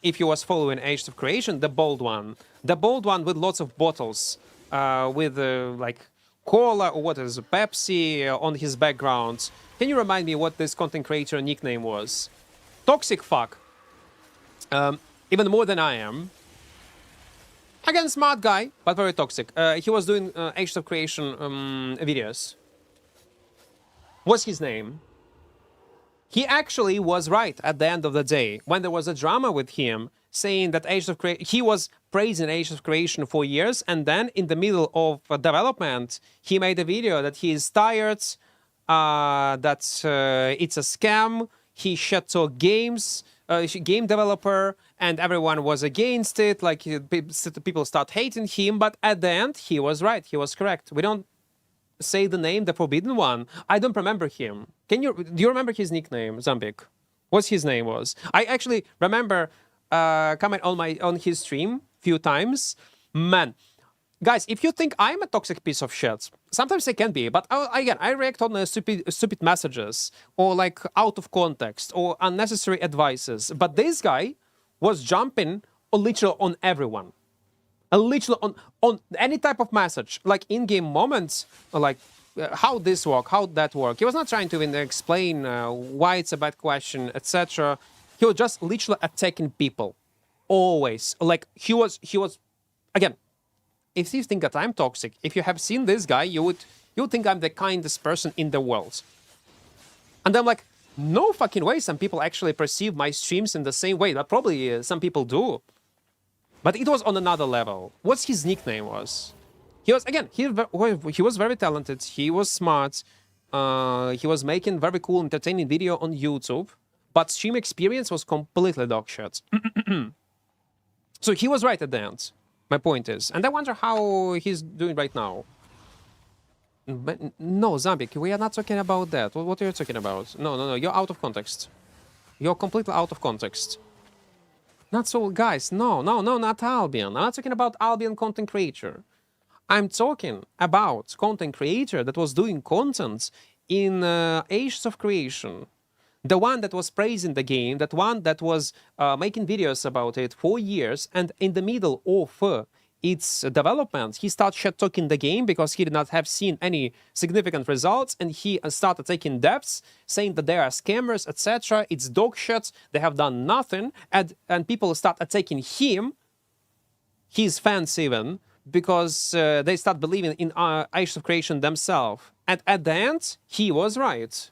If you was following Age of Creation, the bald one with lots of bottles, with like cola or what is Pepsi on his background. Can you remind me what this content creator nickname was? Toxic fuck. Even more than I am. Again, smart guy, but very toxic. He was doing Age of Creation videos. What's his name? He actually was right at the end of the day when there was a drama with him saying that he was praising Age of Creation for years, and then in the middle of development, he made a video that he is tired, that it's a scam. He shut talk games, game developer, and everyone was against it. Like people start hating him, but at the end, he was right. He was correct. We don't say the name, the Forbidden One. I don't remember him. Do you remember his nickname, Zambik? What's his name was? I actually remember comment on his stream few times. Man, guys, if you think I'm a toxic piece of shit, sometimes I can be, but again, I react on stupid messages or like out of context or unnecessary advices. But this guy was jumping literally on everyone. Literally on any type of message, like in-game moments, like how this work, how that work. He was not trying to even explain why it's a bad question, etc. He was just literally attacking people, always. Like he was again. If you think that I'm toxic, if you have seen this guy, you would think I'm the kindest person in the world. And I'm like, no fucking way. Some people actually perceive my streams in the same way. That probably some people do. But it was on another level. What's his nickname was? He was, again, he was very talented. He was smart. He was making very cool, entertaining video on YouTube. But stream experience was completely dog shit. So he was right at the end. My point is. And I wonder how he's doing right now. But no, Zambik, we are not talking about that. What are you talking about? No. You're out of context. You're completely out of context. Not so, guys. No, not Albion. I'm not talking about Albion content creator. I'm talking about content creator that was doing content in Age of Creation. The one that was praising the game, that one that was making videos about it for years, and in the middle of its development, he started shit-talking the game because he did not have seen any significant results, and he started taking depths, saying that there are scammers, etc. It's dog shit, they have done nothing, and people start attacking him, his fans even, because they start believing in Age of Creation themselves. And at the end, he was right.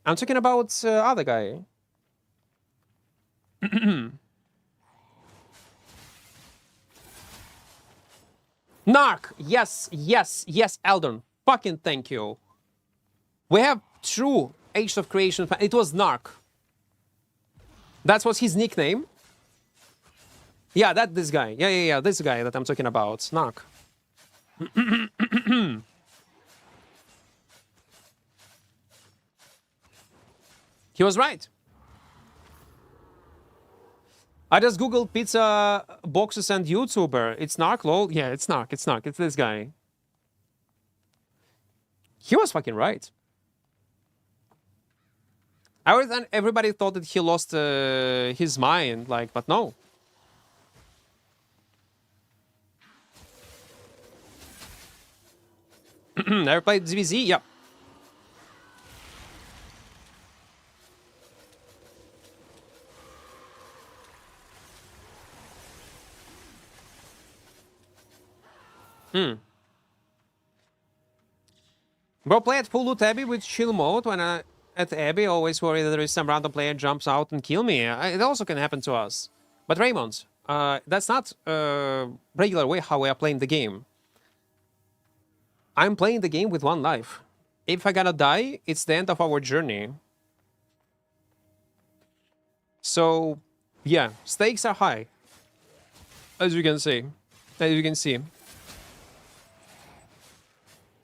I'm talking about other guy. Narc! Yes, Eldon. Fucking thank you. We have true Age of Creation fan. It was Narc. That was his nickname. Yeah, this guy. Yeah, this guy that I'm talking about. Narc. He was right. I just googled pizza boxes and YouTuber. It's Narc, lol. Yeah, it's Narc. It's this guy. He was fucking right. Everybody thought that he lost his mind, like, but no. Never played ZVZ? Yeah. Bro, play at full loot Abbey with chill mode. When at Abbey, always worry that there is some random player jumps out and kill me. It also can happen to us. But Raymond, that's not regular way how we are playing the game. I'm playing the game with one life. If I gotta die, it's the end of our journey. So, yeah, stakes are high. As you can see. As you can see.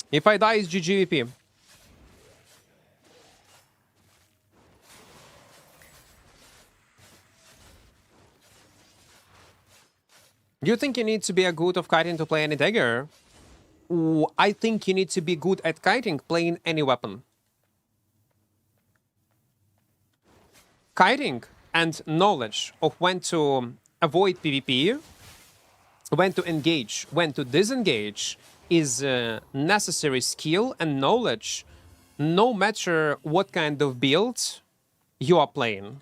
If I die, it's GGVP. Do you think you need to be a good of kiting to play any dagger? Ooh, I think you need to be good at kiting playing any weapon. Kiting and knowledge of when to avoid PvP, when to engage, when to disengage is a necessary skill and knowledge no matter what kind of build you are playing.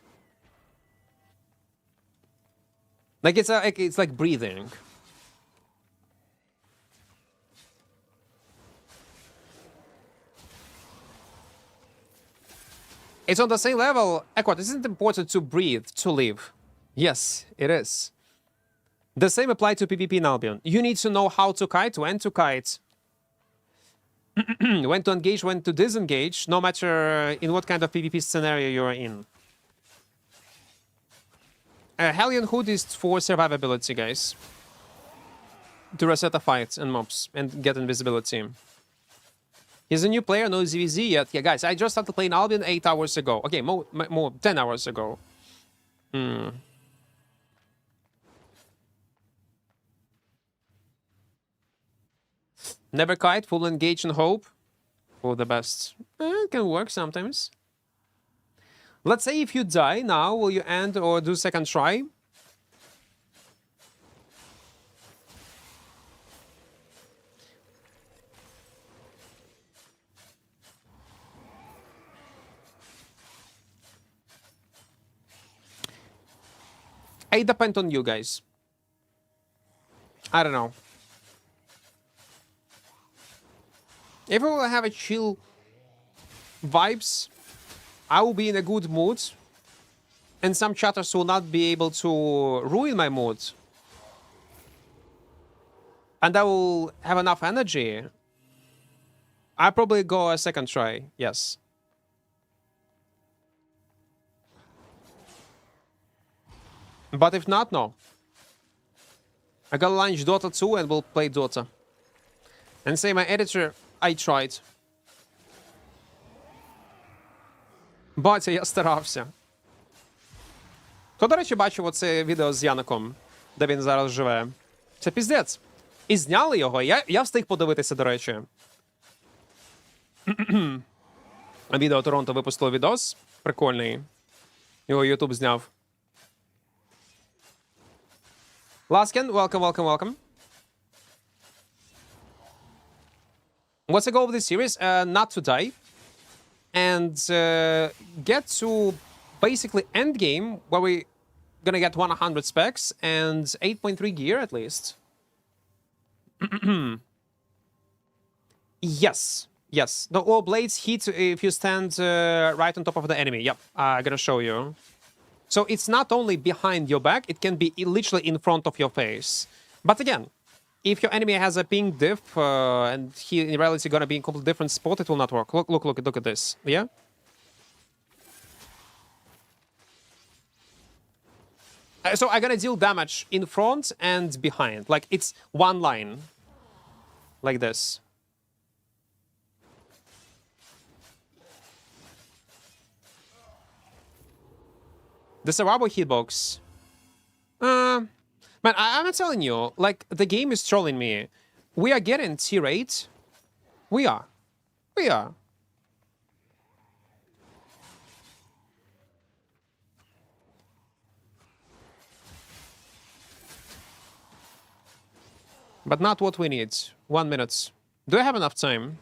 Like it's like breathing. It's on the same level. Equart, isn't it important to breathe, to live? Yes, it is. The same applies to PvP in Albion. You need to know how to kite, when to kite, when to engage, when to disengage, no matter in what kind of PvP scenario you're in. Hellion Hood is for survivability, guys. To reset a fight and mobs and get invisibility. He's a new player, no ZVZ yet. Yeah, guys, I just started playing Albion 8 hours ago. Okay, more 10 hours ago. Never kite, full engage and hope. For the best. It can work sometimes. Let's say if you die now, will you end or do second try? It depends on you guys. I don't know. If I will have a chill vibes, I will be in a good mood. And some chatters will not be able to ruin my mood. And I will have enough energy. I'll probably go a second try, yes. But if not, no. I gotta launch Dota 2 and we'll play Dota. And say my editor, I tried. Батя, я старався. Хто, до речі, бачив оце відео з Яноком, де він зараз живе? Це піздець. І зняли його. Я встиг подивитися, до речі. Відео Торонто випустило відос. Прикольний. Його YouTube зняв. Laskin, welcome, welcome, welcome. What's the goal of this series? Not to die. And get to basically end game where we're gonna get 100 specs and 8.3 gear at least. Yes, yes. The all blades hit if you stand right on top of the enemy. Yep, I'm gonna show you. So it's not only behind your back, it can be literally in front of your face. But again, if your enemy has a ping diff and he in reality gonna be in a completely different spot, it will not work. Look at this. Yeah? So I'm gonna deal damage in front and behind. Like it's one line. Like this. The Sarabo hitbox. Man, I'm telling you, like, the game is trolling me. We are getting tier 8. We are. We are. But not what we need. 1 minute. Do I have enough time?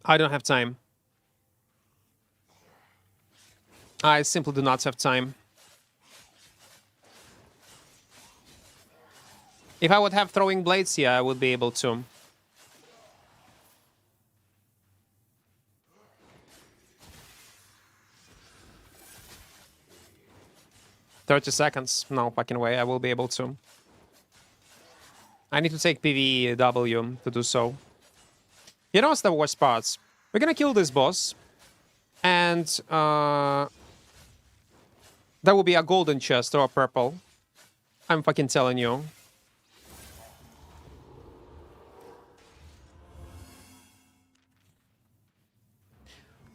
I don't have time. I simply do not have time. If I would have throwing blades, yeah, I would be able to. "30 seconds. No fucking way, I will be able to. I need to take PvW to do so. You know what's the worst part? We're gonna kill this boss. And That would be a golden chest or a purple. I'm fucking telling you.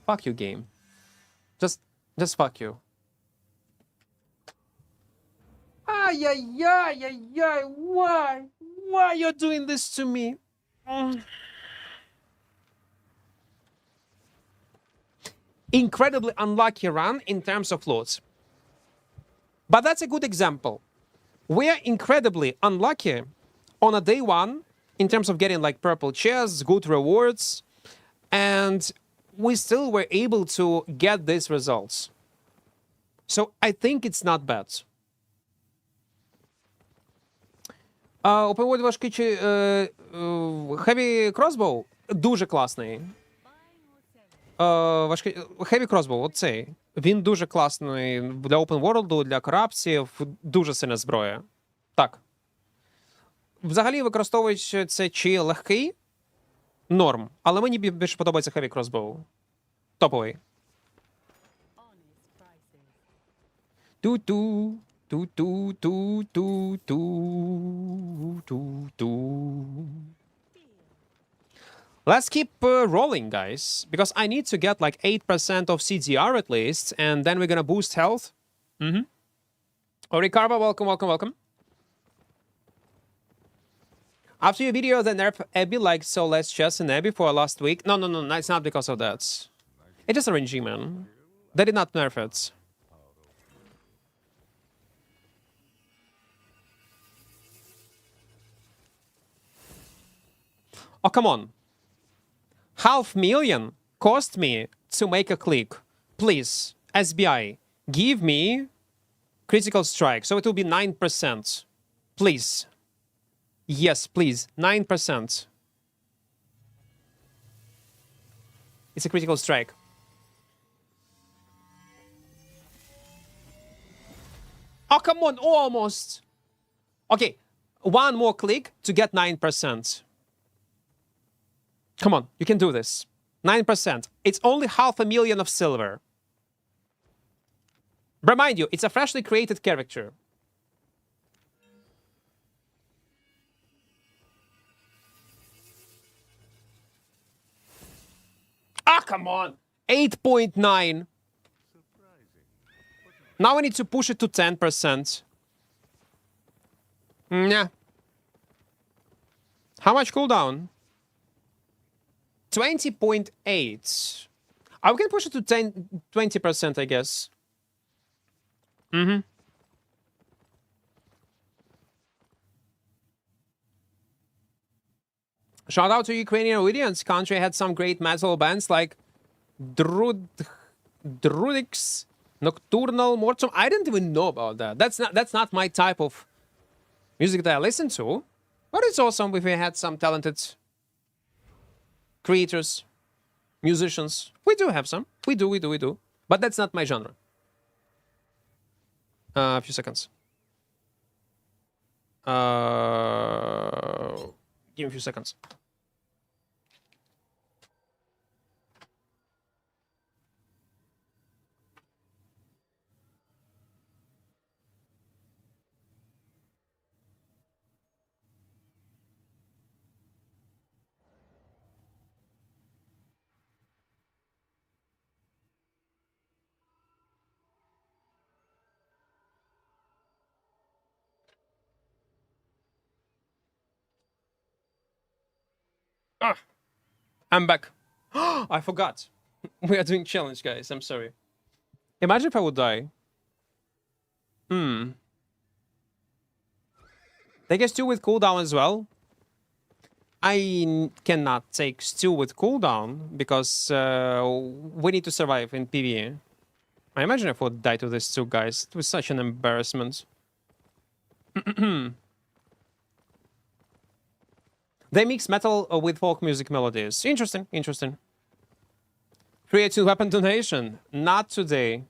Fuck you, game. Just fuck you. Ay, ay, ay, ay, ay, why? Why you're doing this to me? Incredibly unlucky run in terms of loot. But that's a good example. We're incredibly unlucky on a day one in terms of getting like purple chests, good rewards, and we still were able to get these results. So I think it's not bad. Open World важкий чи Heavy Crossbow дуже класний. Важкий Heavy Crossbow, оцей. Він дуже класний для Open World, для корабців, дуже сильна зброя. Так. Взагалі використовуючи це чи легкий, норм. Але мені більше подобається Heavy Crossbow. Топовий. Ту-ту. Let's keep rolling, guys, because I need to get like 8% of CDR at least, and then we're gonna boost health. Ricardo, welcome. After your video, the nerf Abby liked so less chess in Abby for last week. No, it's not because of that. It's just RNG, man. They did not nerf it. Oh, come on. 500,000 cost me to make a click. Please, SBI, give me critical strike. So it will be 9%. Please. Yes, please. 9%. It's a critical strike. Oh, come on. Almost. Okay. One more click to get 9%. Come on, you can do this. 9%. It's only 500,000 of silver. Remind you, it's a freshly created character. Ah, come on. 8.9. Now I need to push it to 10%. Yeah. How much cooldown? 20.8. I can push it to 20%, I guess. Shout out to Ukrainian audience. Country had some great metal bands like Drudix, Nocturnal, Mortum. I didn't even know about that. That's not my type of music that I listen to. But it's awesome if we had some talented creators, musicians. We do have some. We do. But that's not my genre. A few seconds. Give me a few seconds. Ah, I'm back. I forgot. We are doing challenge, guys. I'm sorry. Imagine if I would die. They get stew with cooldown as well. I cannot take stew with cooldown because we need to survive in PvE. I imagine if I would die to this too, guys. It was such an embarrassment. They mix metal with folk music melodies. Interesting. 382 weapon donation. Not today.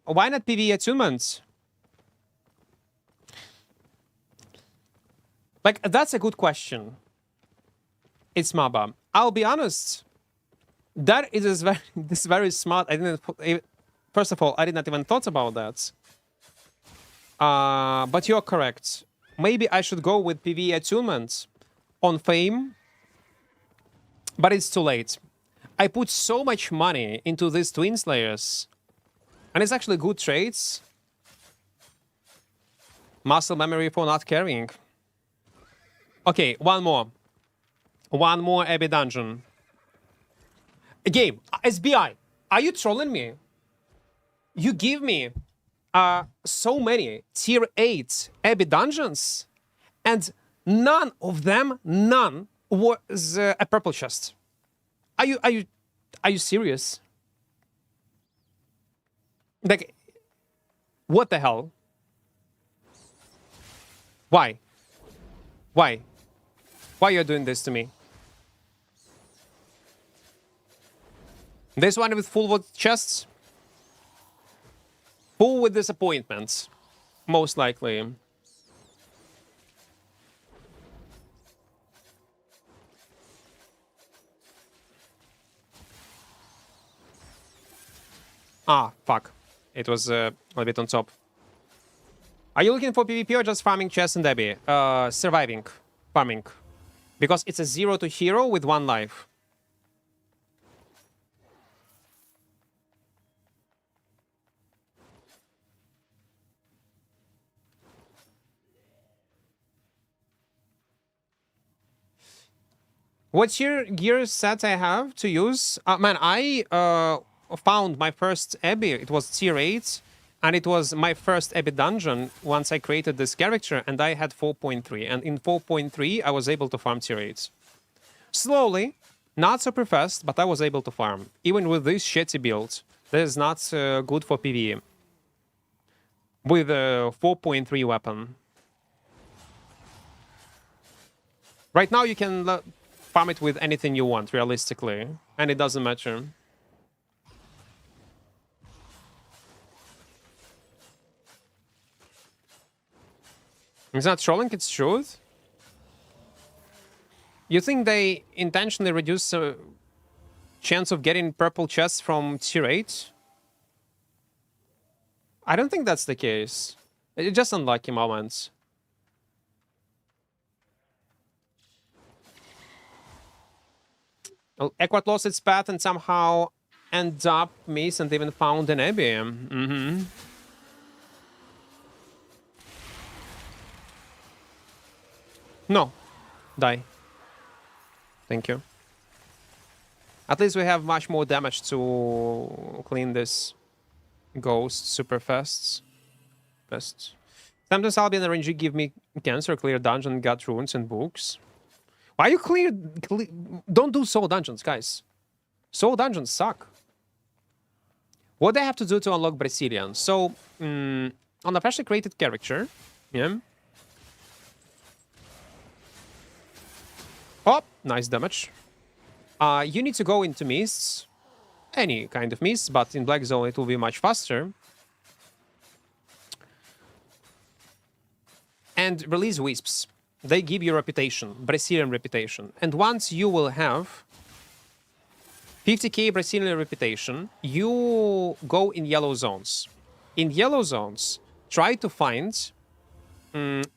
Why not PvE attunements? Like, that's a good question. It's Maba. I'll be honest. That is very smart. I didn't First of all, I did not even thought about that. But you're correct. Maybe I should go with PvE attunement on Fame. But it's too late. I put so much money into these Twin Slayers. And it's actually good trades. Muscle memory for not carrying. Okay, one more. One more Abbey dungeon. Game, SBI, are you trolling me? You give me so many tier 8 Abbey dungeons, and none of them, none was a purple chest. Are you serious? Like, what the hell? Why? Why? Why you're doing this to me? This one with full wood chests? Full with disappointments, most likely. Ah, fuck. It was a little bit on top. Are you looking for PvP or just farming chests and Abbey? Surviving. Farming. Because it's a 0 to hero with 1 life. What tier gear set I have to use? Man, I found my first Abbey. It was tier 8. And it was my first Abbey dungeon once I created this character. And I had 4.3. And in 4.3, I was able to farm tier 8. Slowly. Not super fast, but I was able to farm. Even with this shitty build. That is not good for PvE. With a 4.3 weapon. Right now you can farm it with anything you want, realistically. And it doesn't matter. It's not trolling, it's truth. You think they intentionally reduce chance of getting purple chests from tier 8? I don't think that's the case. It's just unlucky moments. Well, Equart lost its path and somehow ended up missed and even found an Abbey. No. Die. Thank you. At least we have much more damage to clean this ghost super fast. Sometimes I'll be in RNG, give me cancer, clear dungeon, got runes and books. Why you clear... Don't do soul dungeons, guys. Soul dungeons suck. What do I have to do to unlock Brazilian? So, on a freshly created character, yeah. Oh, nice damage. You need to go into mists. Any kind of mist, but in Black Zone it will be much faster. And release wisps. They give you reputation, Brazilian reputation. And once you will have 50k Brazilian reputation, you go in yellow zones. In yellow zones, try to find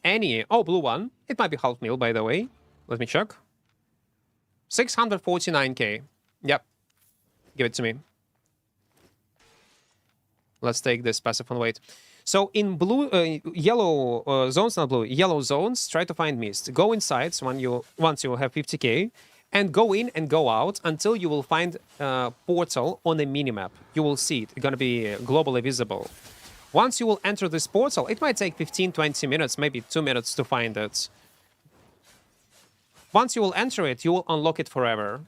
any... Oh, blue one. It might be half mil, by the way. Let me check. 649k. Yep. Give it to me. Let's take this passive on wait. So in blue, yellow zones, not blue, yellow zones, try to find mist. Go inside once you have 50k, and go in and go out until you will find a portal on a minimap. You will see it. It's gonna be globally visible. Once you will enter this portal, it might take 15-20 minutes, maybe 2 minutes to find it. Once you will enter it, you will unlock it forever.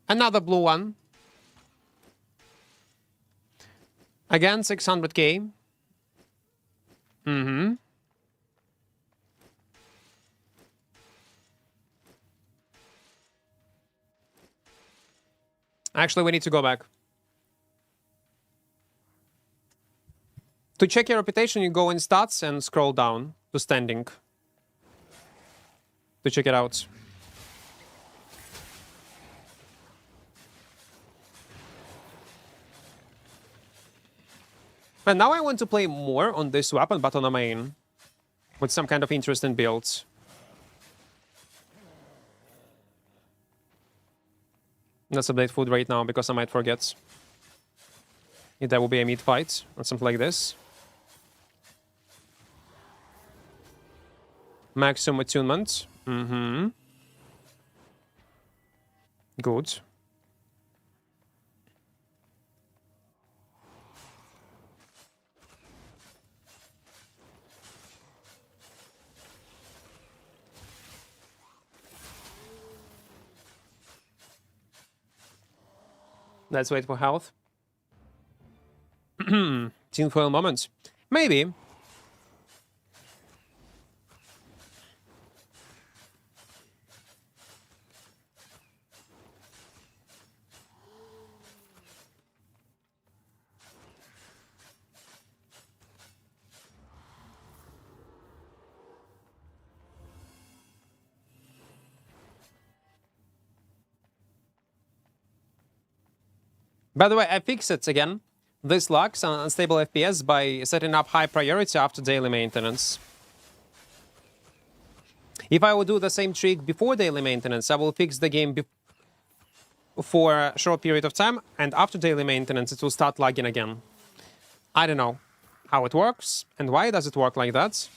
Another blue one. Again, 600k. Actually, we need to go back. To check your reputation, you go in stats and scroll down to standing. to check it out. And now I want to play more on this weapon, but on a main, with some kind of interesting builds. Let's update food right now because I might forget. If there will be a meat fight or something like this. Maximum attunement. Good. Let's wait for health. Tinfoil moment. Maybe. By the way, I fixed it again. This locks on unstable FPS by setting up high priority after daily maintenance. If I would do the same trick before daily maintenance, I will fix the game for a short period of time, and after daily maintenance, it will start lagging again. I don't know how it works, and why does it work like that.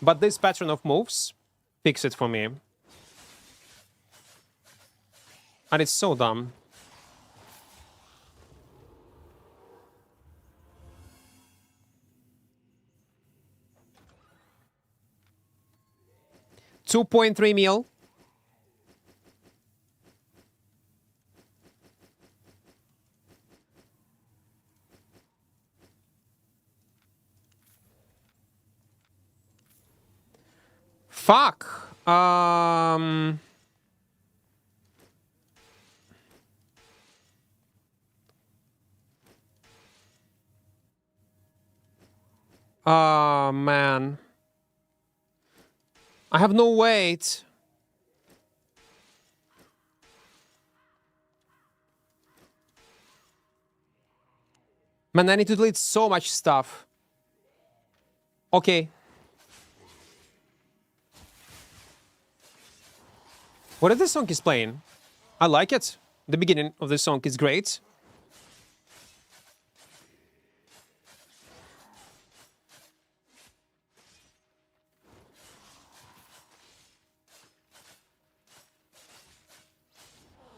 But this pattern of moves fix it for me. And it's so dumb. $2.3 mil. Fuck. Oh, man. I have no weight. Man, I need to delete so much stuff. Okay. What if this song is playing? I like it. The beginning of the song is great.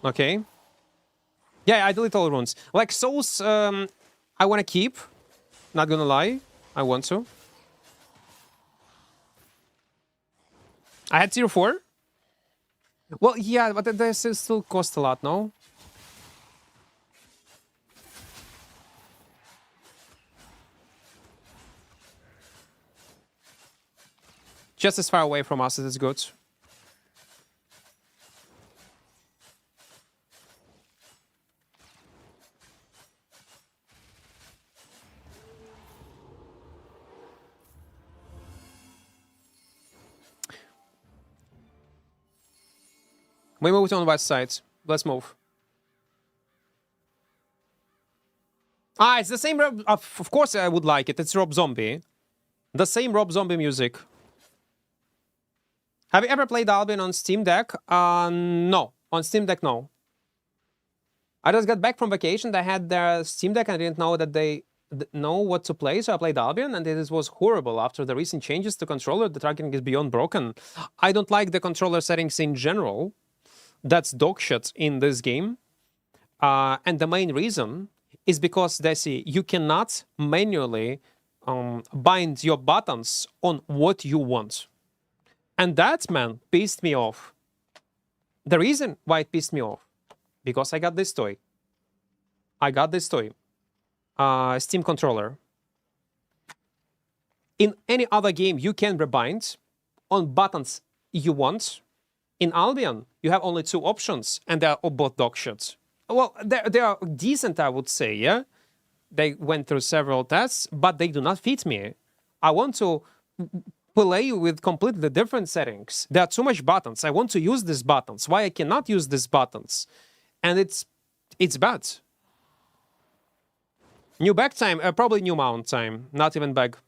Okay. Yeah, I delete all runes. Like souls, I want to keep. Not gonna lie, I want to. I had tier 4. Well, yeah, but they still cost a lot, no? Just as far away from us as it's good. We moved on west side. Let's move. Ah, it's the same Rob. Of course, I would like it. It's Rob Zombie. The same Rob Zombie music. Have you ever played Albion on Steam Deck? No. On Steam Deck, no. I just got back from vacation. I had their Steam Deck and I didn't know that they know what to play, so I played Albion, and this was horrible. After the recent changes to controller, the tracking is beyond broken. I don't like the controller settings in general. That's dog shit in this game. And the main reason is because, Desi, you cannot manually bind your buttons on what you want. And that, man, pissed me off. The reason why it pissed me off, because I got this toy. I got this toy. Steam controller. In any other game, you can rebind on buttons you want. In Albion, you have only 2 options, and they are both dog shit. Well, they are decent, I would say, yeah? They went through several tests, but they do not fit me. I want to play with completely different settings. There are too much buttons. I want to use these buttons. Why I cannot use these buttons? And it's bad. New back time, probably new mount time, not even back.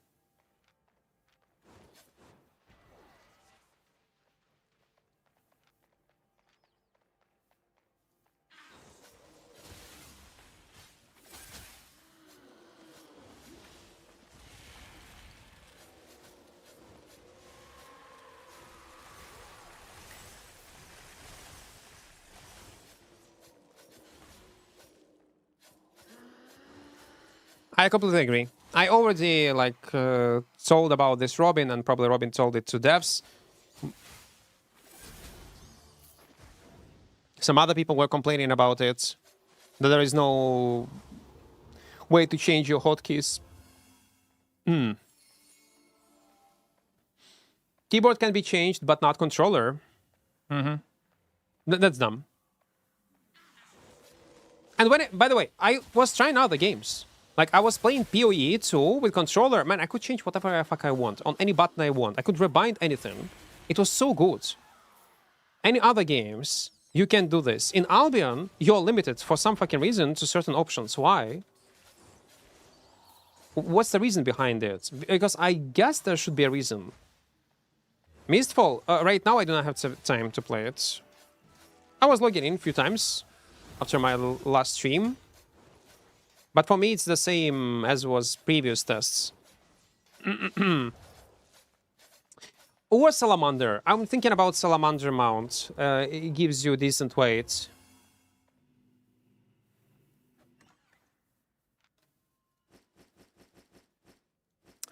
I completely agree. I already told about this Robin, and probably Robin told it to devs. Some other people were complaining about it, that there is no way to change your hotkeys. Keyboard can be changed, but not controller. That's dumb. And by the way, I was trying other games. Like, I was playing PoE 2 with controller. Man, I could change whatever the fuck I want on any button I want. I could rebind anything. It was so good. Any other games, you can do this. In Albion, you're limited for some fucking reason to certain options. Why? What's the reason behind it? Because I guess there should be a reason. Mistfall, right now I do not have time to play it. I was logging in a few times after my last stream. But for me, it's the same as was previous tests. Or Salamander. I'm thinking about Salamander mount. It gives you decent weight.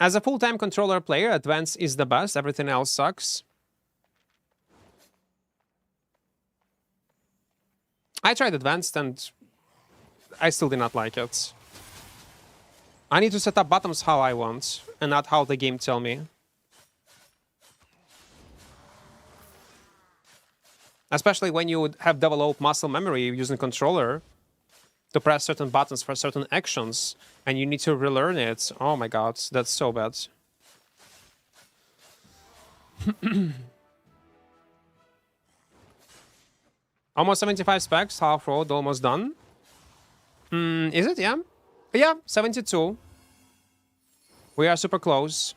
As a full-time controller player, Advance is the best. Everything else sucks. I tried Advanced and I still did not like it. I need to set up buttons how I want and not how the game tell me. Especially when you have developed muscle memory using controller to press certain buttons for certain actions and you need to relearn it. Oh my god, that's so bad. Almost 75 specs, half road, almost done. Is it? Yeah. Yeah, 72. We are super close.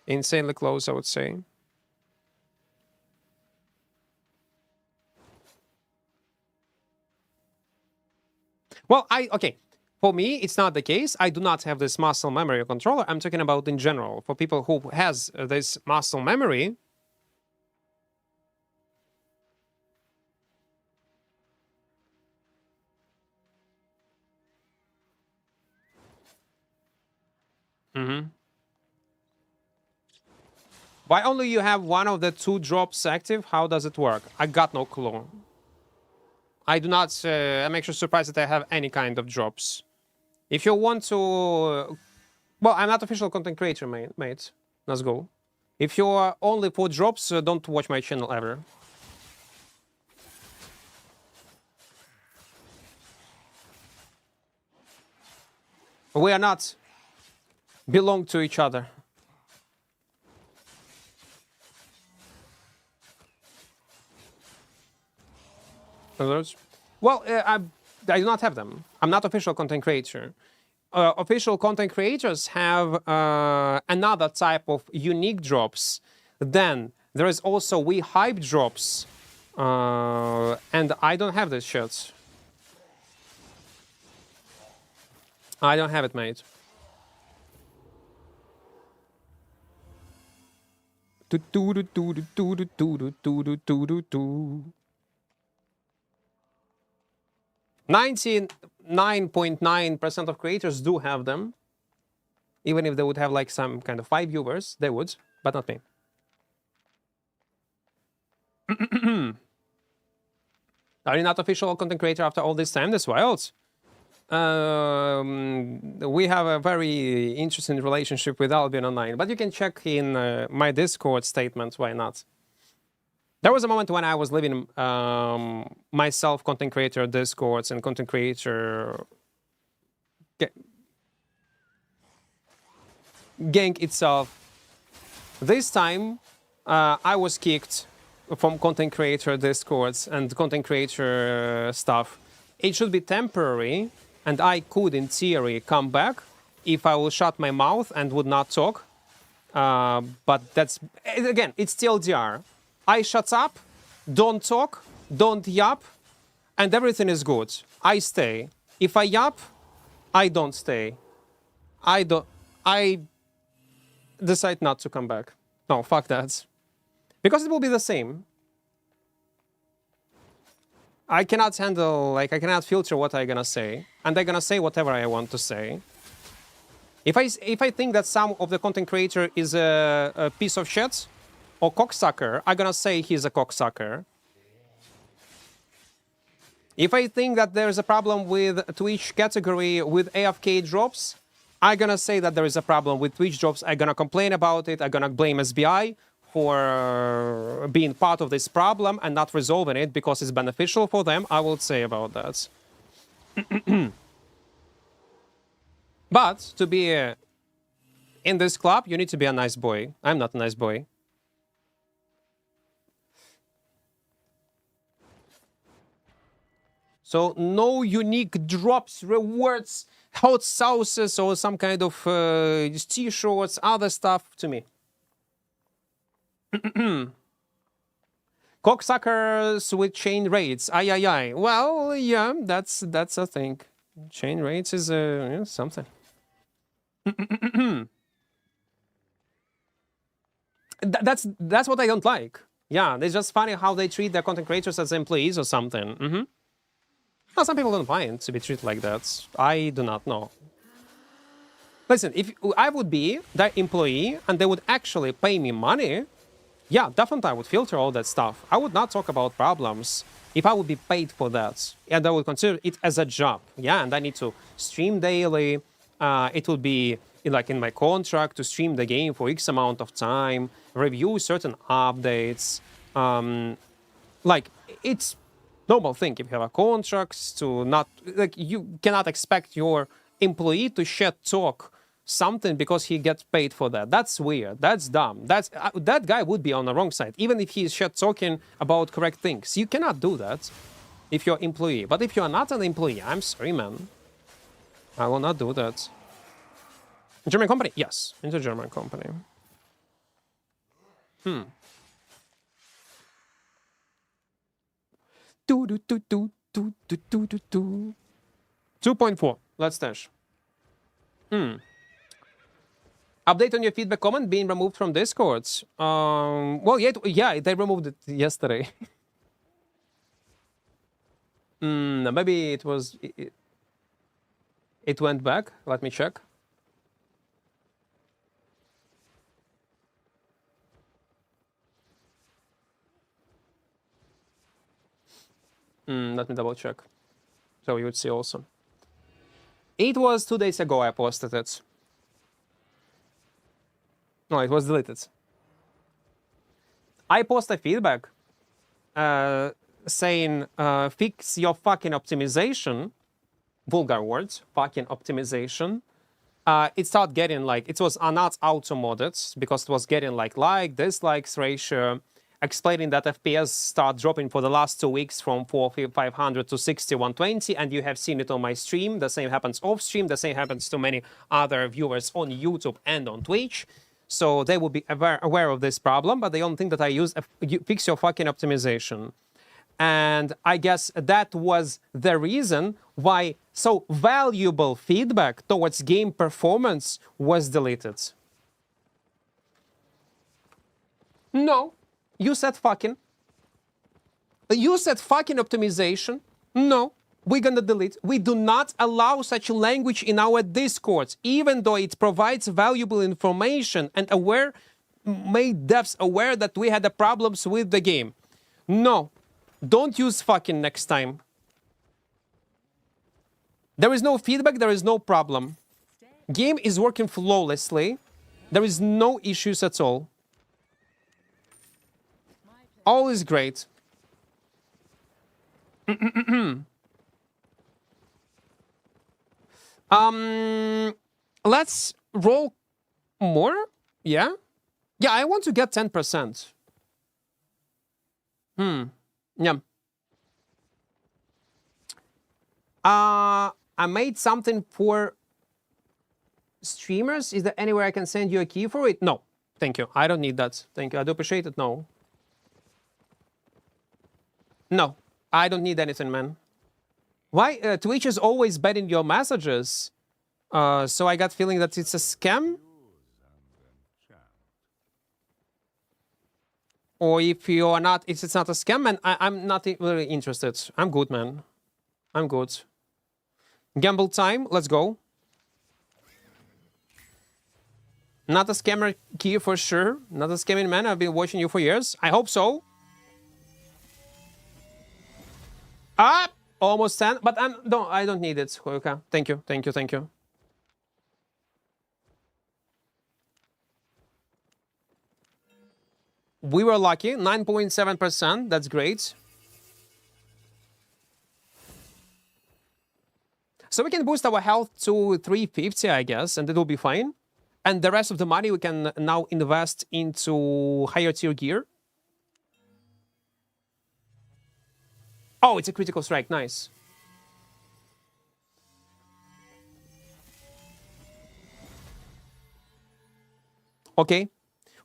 Insanely close, I would say. Well, okay. For me, it's not the case. I do not have this muscle memory controller. I'm talking about in general. For people who has this muscle memory, why only you have one of the two drops active? How does it work? I got no clue. I do not. I'm actually surprised that I have any kind of drops. If you want to, well, I'm not official content creator, mate. Let's go. If you are only for drops, don't watch my channel ever. We are not belong to each other. Well, I do not have them. I'm not official content creator. Official content creators have another type of unique drops. Then there is also we hype drops, and I don't have this shit. I don't have it, mate. 99.9% of creators do have them. Even if they would have like some kind of 5 viewers, they would, but not me. Are you not official content creator after all this time? That's wild. We have a very interesting relationship with Albion Online, but you can check in my Discord statement, why not? There was a moment when I was leaving myself content creator Discords and content creator gang itself. This time, I was kicked from content creator discords and content creator stuff. It should be temporary, and I could, in theory, come back if I will shut my mouth and would not talk. But that's, again, it's TLDR. I shut up, don't talk, don't yap, and everything is good. I stay. If I yap, I don't stay. I decide not to come back. No, fuck that. Because it will be the same. I cannot handle, like, I cannot filter what I'm gonna say. And I'm gonna say whatever I want to say. If I think that some of the content creator is a piece of shit or cocksucker, I'm gonna say he's a cocksucker. If I think that there's a problem with Twitch category with AFK drops, I'm gonna say that there is a problem with Twitch drops. I'm gonna complain about it. I'm gonna blame SBI for being part of this problem and not resolving it because it's beneficial for them. I will say about that. But to be in this club, you need to be a nice boy. I'm not a nice boy. So no unique drops, rewards, hot sauces, or some kind of t-shirts, other stuff to me. Cocksuckers with chain raids. Ay, ay, ay. Well, yeah, that's a thing. Chain raids is yeah, something. That's what I don't like. Yeah, it's just funny how they treat their content creators as employees or something. Well, some people don't mind to be treated like that. I do not know. Listen, if I would be their employee and they would actually pay me money, yeah, definitely I would filter all that stuff. I would not talk about problems if I would be paid for that. And I would consider it as a job. Yeah, and I need to stream daily. It would be like in my contract to stream the game for X amount of time, review certain updates. Like, it's normal thing if you have a contract to not, like, you cannot expect your employee to shit talk something because he gets paid for that. That's weird. That's dumb. That guy would be on the wrong side, even if he's shit talking about correct things. You cannot do that if you're employee. But if you are not an employee, I'm sorry, man. I will not do that. German company? Yes, it's a German company. 2.4. Let's dash. Update on your feedback comment being removed from Discords. Well, yeah, they removed it yesterday. Maybe it was... It went back. Let me check. Let me double check. So you would see also. It was 2 days ago I posted it. No, it was deleted. I posted feedback saying fix your fucking optimization. Vulgar words, fucking optimization. It started getting like, it was not auto-modded because it was getting like dislikes ratio, explaining that FPS start dropping for the last 2 weeks from 4500 to 6120, and you have seen it on my stream. The same happens off stream. The same happens to many other viewers on YouTube and on Twitch. So they will be aware of this problem, but they don't think that I use fix your fucking optimization. And I guess that was the reason why so valuable feedback towards game performance was deleted. No. You said fucking. You said fucking optimization. No, we're gonna delete. We do not allow such language in our Discords, even though it provides valuable information and made devs aware that we had the problems with the game. No, don't use fucking next time. There is no feedback, there is no problem. Game is working flawlessly. There is no issues at all. All is great. Let's roll more. Yeah. Yeah, I want to get 10%. Yeah. I made something for streamers. Is there anywhere I can send you a key for it? No. Thank you. I don't need that. Thank you. I do appreciate it. No. No. I don't need anything, man. Why? Twitch is always betting your messages. So I got feeling that it's a scam. Or if you are not, if it's not a scam, man, I'm not really interested. I'm good, man. I'm good. Gamble time. Let's go. Not a scammer key for sure. Not a scamming man. I've been watching you for years. I hope so. Ah, almost 10. But I don't need it. Okay. Thank you. Thank you. Thank you. We were lucky. 9.7%. That's great. So we can boost our health to 350, I guess, and it will be fine. And the rest of the money we can now invest into higher tier gear. Oh, it's a critical strike. Nice. Okay.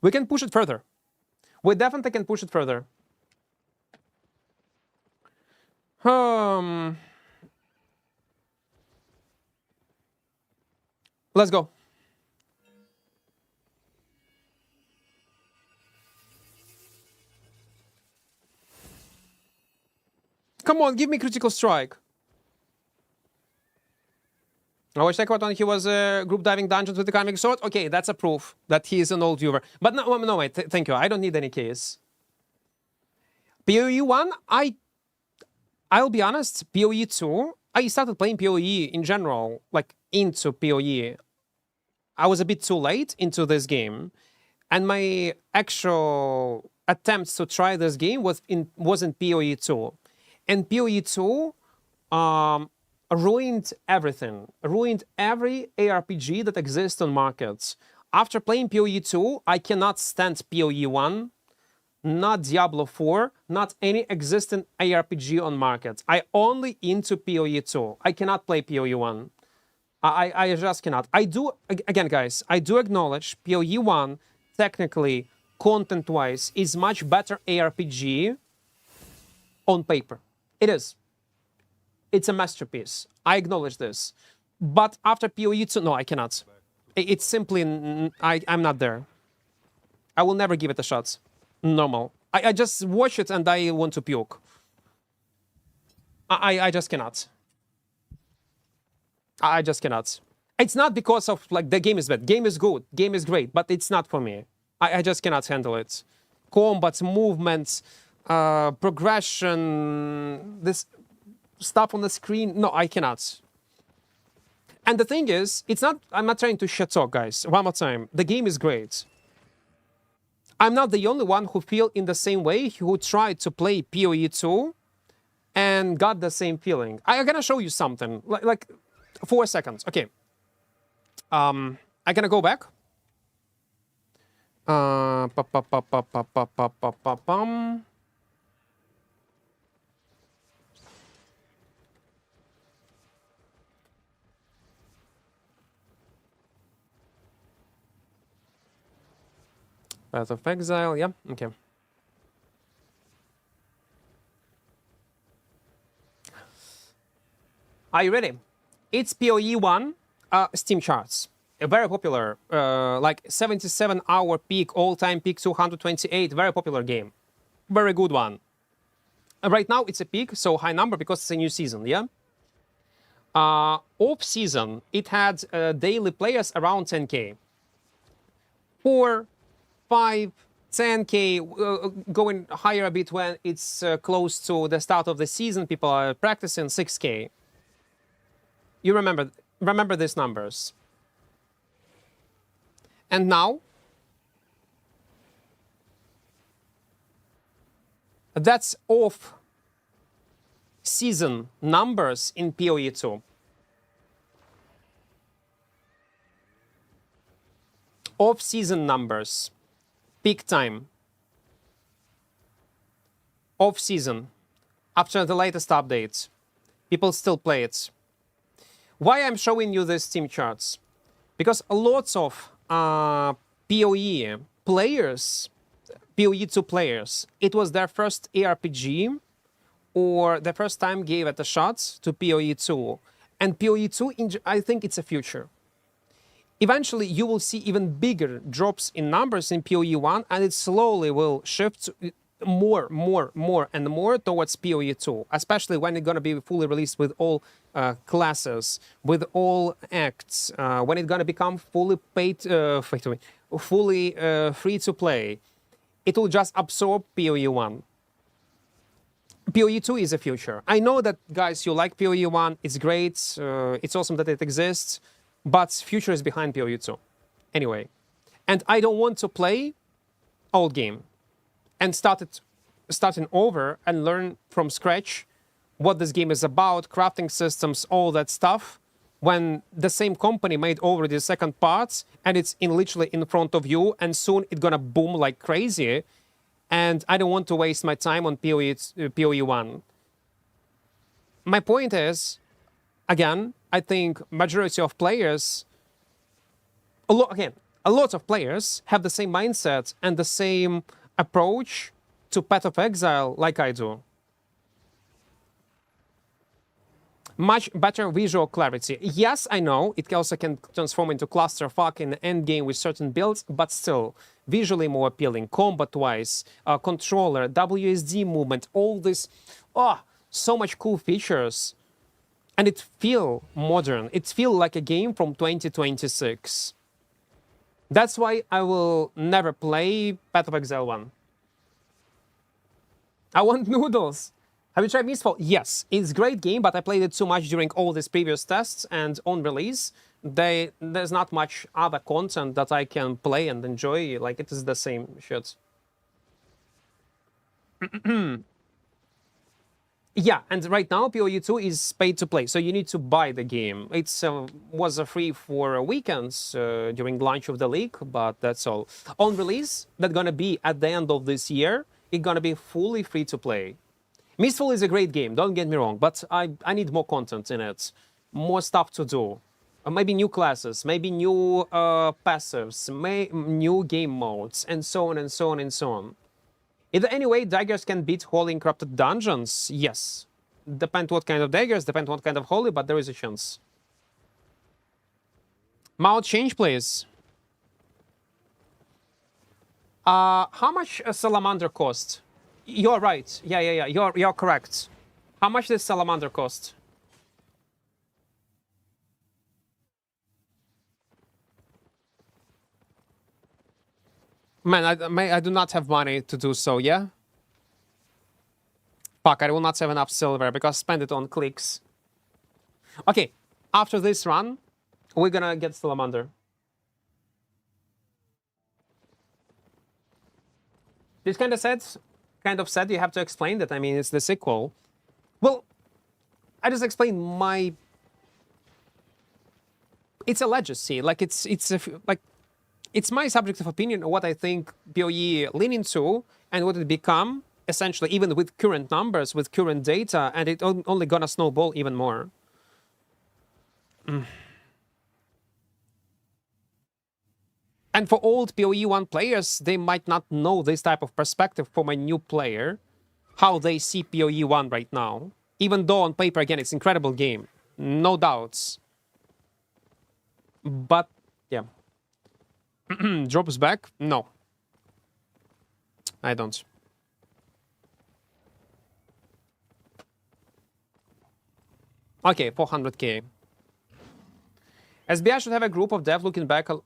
We can push it further. We definitely can push it further. Let's go. Come on, give me critical strike. I watched Equart when he was group diving dungeons with the climbing sword. Okay, that's a proof that he is an old viewer. But no, wait, thank you. I don't need any case. PoE 1, I'll be honest, PoE 2, I started playing PoE in general, like into PoE. I was a bit too late into this game. And my actual attempts to try this game was in PoE 2. And PoE 2 ruined everything. Ruined every ARPG that exists on markets. After playing PoE 2, I cannot stand PoE 1, not Diablo 4, not any existing ARPG on markets. I only into PoE 2. I cannot play PoE 1. I just cannot. I do, again, guys, I do acknowledge PoE 1, technically, content-wise, is much better ARPG on paper. It is. It's a masterpiece. I acknowledge this. But after PoE 2, no, I cannot. It's simply, I'm not there. I will never give it a shot. Normal. I just watch it and I want to puke. I just cannot. I just cannot. It's not because of, like, the game is bad. Game is good. Game is great. But it's not for me. I just cannot handle it. Combats, movements, progression, this stuff on the screen. No, I cannot. And the thing is, it's not, I'm not trying to shit talk, guys. One more time. The game is great. I'm not the only one who feel in the same way, who tried to play PoE 2 and got the same feeling. I'm gonna show you something. Like 4 seconds. Okay. I'm gonna go back. Path of Exile, yeah, okay. Are you ready? It's PoE 1 Steam charts. A very popular, like 77-hour peak, all-time peak 228, very popular game. Very good one. Right now it's a peak, so high number because it's a new season, yeah? Off-season, it had daily players around 10k. 4, 5, 10k, going higher a bit when it's close to the start of the season. People are practicing 6k. You remember these numbers. And now, that's off-season numbers in PoE 2. Off-season numbers. peak time, off season, after the latest updates, people still play it. Why I'm showing you these team charts? Because lots of PoE players, PoE2 players, it was their first ARPG or the first time gave it a shot to PoE2. And PoE2, I think it's a future. Eventually, you will see even bigger drops in numbers in PoE1, and it slowly will shift more and more towards PoE2, especially when it's going to be fully released with all classes, with all acts, when it's going to become fully paid, fully free to play. It will just absorb PoE1. PoE2 is a future. I know that, guys, you like PoE1. It's great. It's awesome that it exists. But future is behind PoE2. Anyway. And I don't want to play old game and starting over and learn from scratch what this game is about, crafting systems, all that stuff, when the same company made already the second part and it's literally in front of you and soon it's gonna boom like crazy. And I don't want to waste my time on PoE1. My point is, again, I think majority of players, a lot of players have the same mindset and the same approach to Path of Exile like I do. Much better visual clarity. Yes, I know, it also can transform into clusterfuck in the endgame with certain builds, but still, visually more appealing, combat-wise, controller, WSD movement, all this, so much cool features. And it feel modern. It feel like a game from 2026. That's why I will never play Path of Exile 1. I want noodles. Have you tried Mistfall? Yes, it's a great game, but I played it too much during all these previous tests and on release. There's not much other content that I can play and enjoy. Like, it is the same shit. Yeah, and right now PoE2 is paid to play, so you need to buy the game. It was free for weekends during launch of the league, but that's all. On release, that's gonna be at the end of this year, it's gonna be fully free to play. Mistfall is a great game, don't get me wrong, but I need more content in it, more stuff to do. Maybe new classes, maybe new passives, new game modes, and so on and so on and so on. Is there any way daggers can beat holy encrypted dungeons? Yes. Depend what kind of daggers, depend what kind of holy, but there is a chance. Mount change, please. How much a salamander cost? You're right. Yeah. You're correct. How much does salamander cost? Man, I do not have money to do so, yeah? Fuck, I will not have enough silver because I spend it on clicks. Okay, after this run, we're gonna get Salamander. This kind of said you have to explain that. I mean, it's the sequel. Well, I just explained my... It's a legacy, like it's my subjective opinion of what I think PoE lean into and what it become, essentially, even with current numbers, with current data, and it only gonna snowball even more. And for old PoE1 players, they might not know this type of perspective from a new player, how they see PoE1 right now. Even though on paper, again, it's an incredible game, no doubts. But, yeah. Drops back? No. I don't. Okay, 400k. SBI should have a group of dev looking back a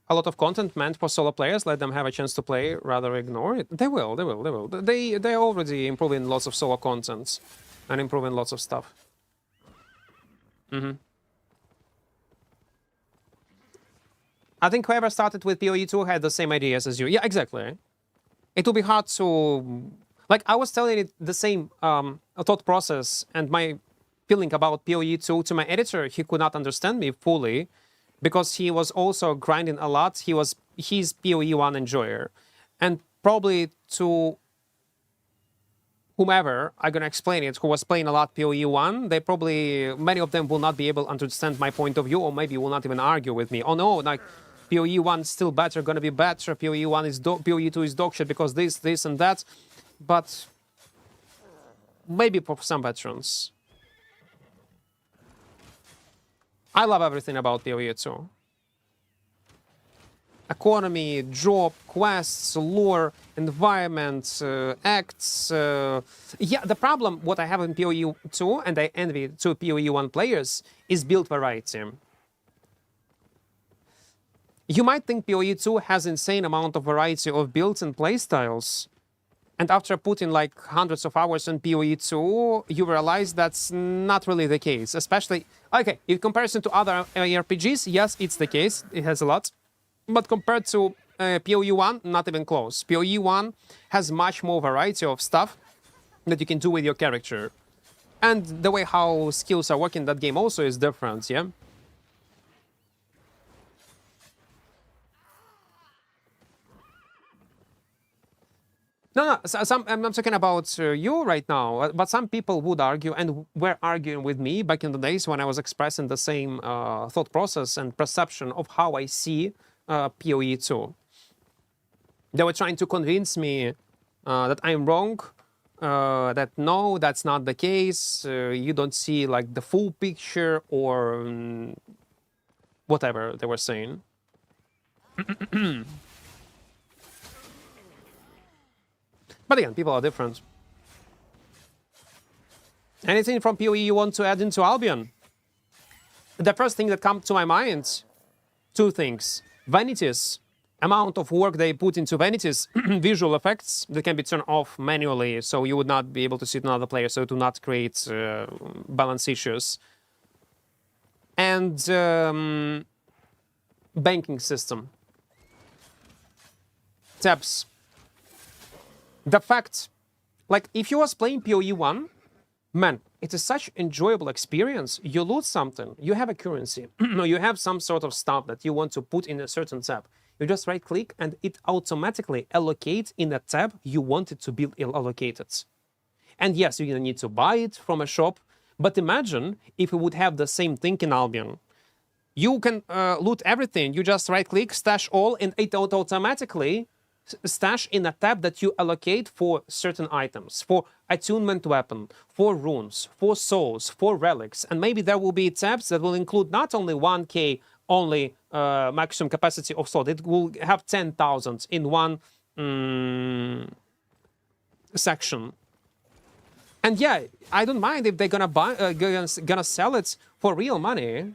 lot of content meant for solo players. Let them have a chance to play, rather ignore it. They will. They're already improving lots of solo contents and improving lots of stuff. I think whoever started with PoE2 had the same ideas as you. Yeah, exactly. It will be hard to... Like, I was telling it the same thought process and my feeling about PoE2 to my editor. He could not understand me fully because he was also grinding a lot. He's PoE1 enjoyer. And probably to whomever I'm gonna explain it, who was playing a lot PoE 1, they probably, many of them will not be able to understand my point of view, or maybe will not even argue with me. Oh no, like PoE 1 is still better, gonna be better. PoE 1 is PoE 2 is dog shit because this, and that. But maybe for some veterans. I love everything about PoE 2. Economy, job, quests, lore, environment, acts. Yeah, the problem, what I have in PoE 2, and I envy 2 PoE 1 players, is build variety. You might think PoE 2 has insane amount of variety of builds and playstyles. And after putting like hundreds of hours in PoE 2, you realize that's not really the case. Especially, okay, in comparison to other RPGs, yes, it's the case. It has a lot. But compared to PoE 1, not even close. PoE 1 has much more variety of stuff that you can do with your character. And the way how skills are working in that game also is different, yeah? No, I'm not talking about you right now, but some people would argue and were arguing with me back in the days when I was expressing the same thought process and perception of how I see PoE 2. They were trying to convince me that I'm wrong, that no, that's not the case, you don't see like the full picture or whatever they were saying. But again, people are different. Anything from PoE you want to add into Albion? The first thing that comes to my mind, two things. Vanities, amount of work they put into vanities, visual effects that can be turned off manually, so you would not be able to see another player, so to not create balance issues. And banking system. Tabs. The fact, like, if you was playing PoE 1, man, it is such enjoyable experience. You loot something, you have a currency, or you have some sort of stuff that you want to put in a certain tab. You just right-click and it automatically allocates in a tab you want it to be allocated. And yes, you're gonna need to buy it from a shop, but imagine if we would have the same thing in Albion. You can loot everything, you just right-click, stash all, and it automatically stash in a tab that you allocate for certain items, for attunement weapon, for runes, for souls, for relics, and maybe there will be tabs that will include not only 1k only maximum capacity of slot, it will have 10,000 in one section. And yeah, I don't mind if they're gonna buy, gonna sell it for real money.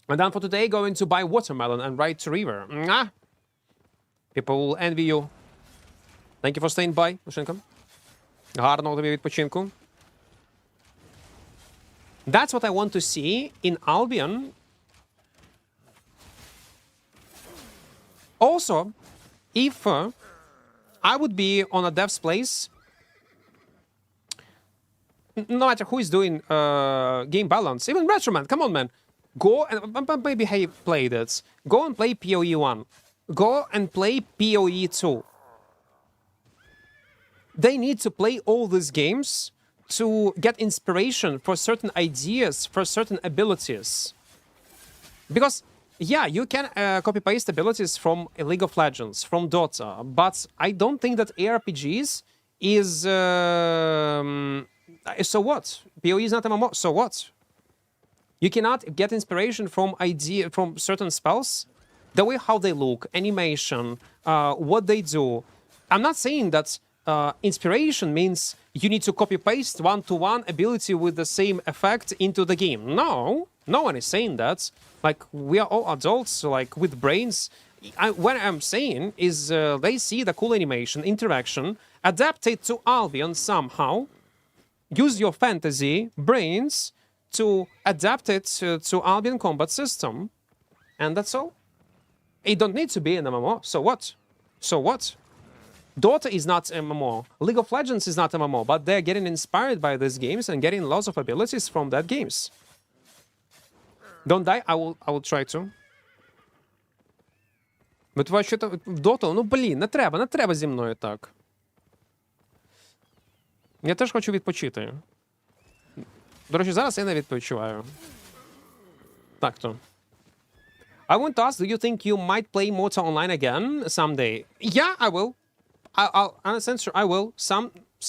And then for today, going to buy watermelon and ride to river. Mwah! People will envy you. Thank you for staying by, Lushenko. Гарного тобі відпочинку. That's what I want to see in Albion. Also, if I would be on a dev's place, no matter who is doing game balance, even Retroman, come on, man. Go and maybe he played it. Go and play PoE 1. Go and play PoE 2. They need to play all these games to get inspiration for certain ideas, for certain abilities. Because, yeah, you can copy-paste abilities from League of Legends, from Dota, but I don't think that ARPGs is... so what? PoE is not MMO, so what? You cannot get inspiration from certain spells? The way how they look, animation, what they do. I'm not saying that inspiration means you need to copy-paste one-to-one ability with the same effect into the game. No, no one is saying that. Like, we are all adults, like, with brains. What I'm saying is they see the cool animation, interaction, adapt it to Albion somehow, use your fantasy brains to adapt it to Albion combat system, and that's all. It don't need to be an MMO. So what? So what? Dota is not MMO. League of Legends is not MMO, but they're getting inspired by these games and getting lots of abilities from that games. Don't die. I will try to. Ви що-то в доту? Ну, блін, не треба зі мною так. Я теж хочу відпочити. До речі, зараз я не відпочиваю. Так то. I want to ask, do you think you might play Mota online again someday? Yeah, I will. I'll honest answer, I will.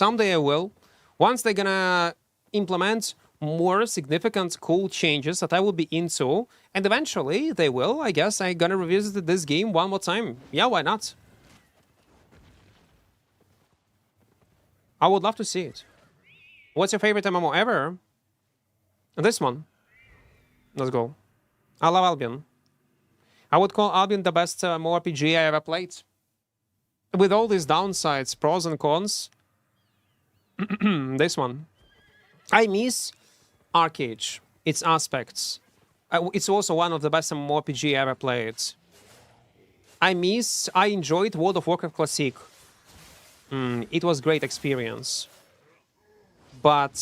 Someday I will. Once they're gonna implement more significant cool changes that I will be into, and eventually they will, I guess I'm gonna revisit this game one more time. Yeah, why not? I would love to see it. What's your favorite MMO ever? This one. Let's go. I love Albion. I would call Albion the best mmorpg I ever played. With all these downsides, pros and cons. This one. I miss Arcade, its aspects. It's also one of the best mmorpg I ever played. I enjoyed World of Warcraft Classic. It was great experience. But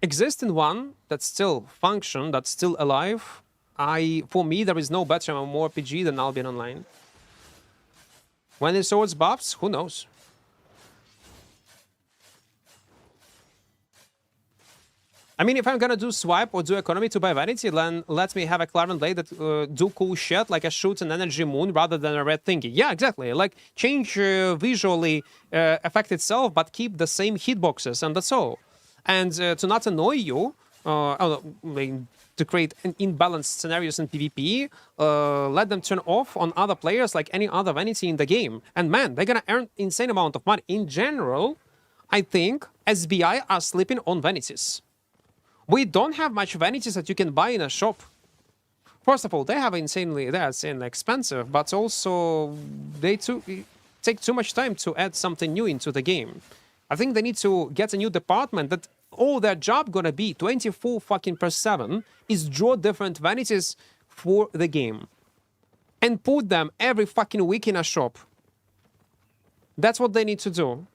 existing one that still function, that's still alive, for me, there is no better mmorpg than Albion Online. When it swords buffs, who knows? I mean, if I'm gonna do swipe or do economy to buy vanity, then let me have a Clarion Blade that do cool shit, like a shoot an energy moon rather than a red thingy. Yeah, exactly. Like, change visually effect itself, but keep the same hitboxes, and that's all. And to not annoy you, to create imbalanced scenarios in PvP, let them turn off on other players like any other vanity in the game. And man, they're gonna earn insane amount of money. In general, I think SBI are sleeping on vanities. We don't have much vanities that you can buy in a shop. First of all, they're insanely expensive, but also they take too much time to add something new into the game. I think they need to get a new department that all their job gonna be 24 fucking per 7 is draw different vanities for the game and put them every fucking week in a shop. That's what they need to do.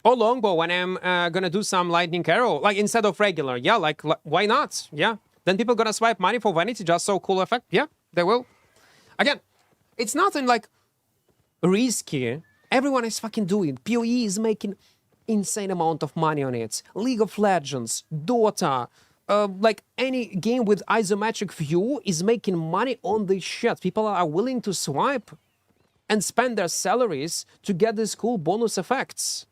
Or longbow when I'm gonna do some lightning arrow, like instead of regular. Yeah, like why not? Yeah. Then people gonna swipe money for vanity just so cool effect. Yeah, they will. Again, it's nothing like risky. Everyone is fucking doing. PoE is making insane amount of money on it. League of Legends, Dota, like any game with isometric view is making money on this shit. People are willing to swipe and spend their salaries to get these cool bonus effects.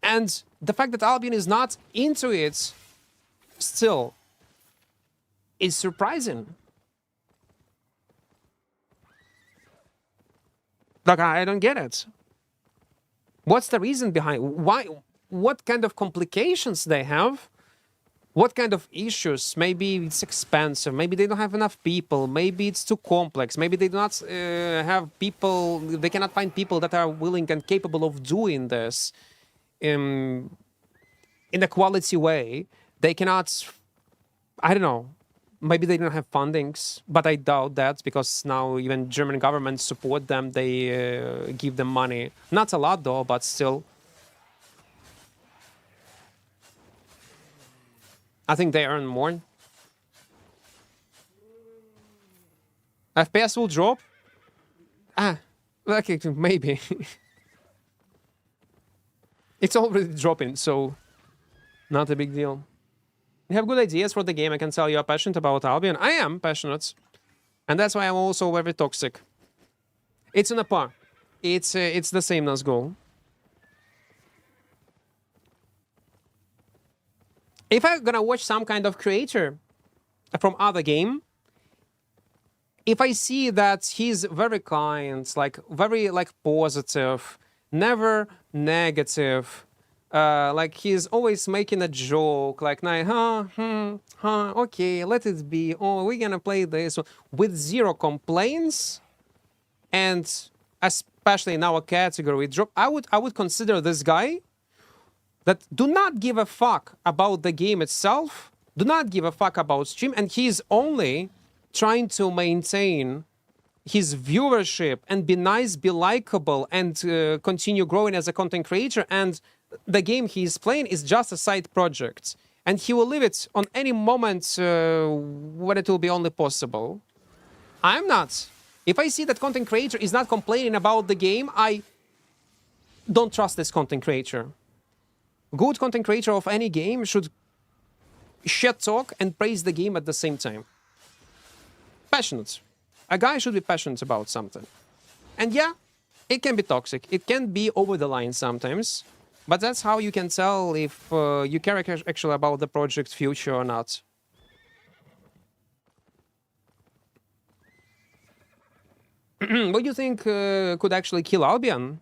And the fact that Albion is not into it still is surprising. Like, I don't get it. What's the reason behind why? What kind of complications they have? What kind of issues? Maybe it's expensive. Maybe they don't have enough people. Maybe it's too complex. Maybe they do not have people. They cannot find people that are willing and capable of doing this in a quality way. They cannot. I don't know. Maybe they don't have fundings, but I doubt that because now even German government support them. They give them money. Not a lot though, but still. I think they earn more. FPS will drop? Okay, maybe. It's already dropping, so not a big deal. You have good ideas for the game. I can tell you are passionate about Albion. I am passionate. And that's why I'm also very toxic. It's on a par. It's the same as goal. If I'm gonna watch some kind of creator from other game, if I see that he's very kind, like very like positive, never negative, like he's always making a joke, like okay, let it be. Oh, we're gonna play this with zero complaints, and especially in our category drop, I would consider this guy that do not give a fuck about the game itself, do not give a fuck about stream, and he's only trying to maintain his viewership and be nice, be likable, and continue growing as a content creator. And the game he's playing is just a side project. And he will leave it on any moment when it will be only possible. I'm not. If I see that content creator is not complaining about the game, I don't trust this content creator. Good content creator of any game should shit talk and praise the game at the same time. Passionate. A guy should be passionate about something. And yeah, it can be toxic. It can be over the line sometimes. But that's how you can tell if you care actually about the project's future or not. What do you think could actually kill Albion?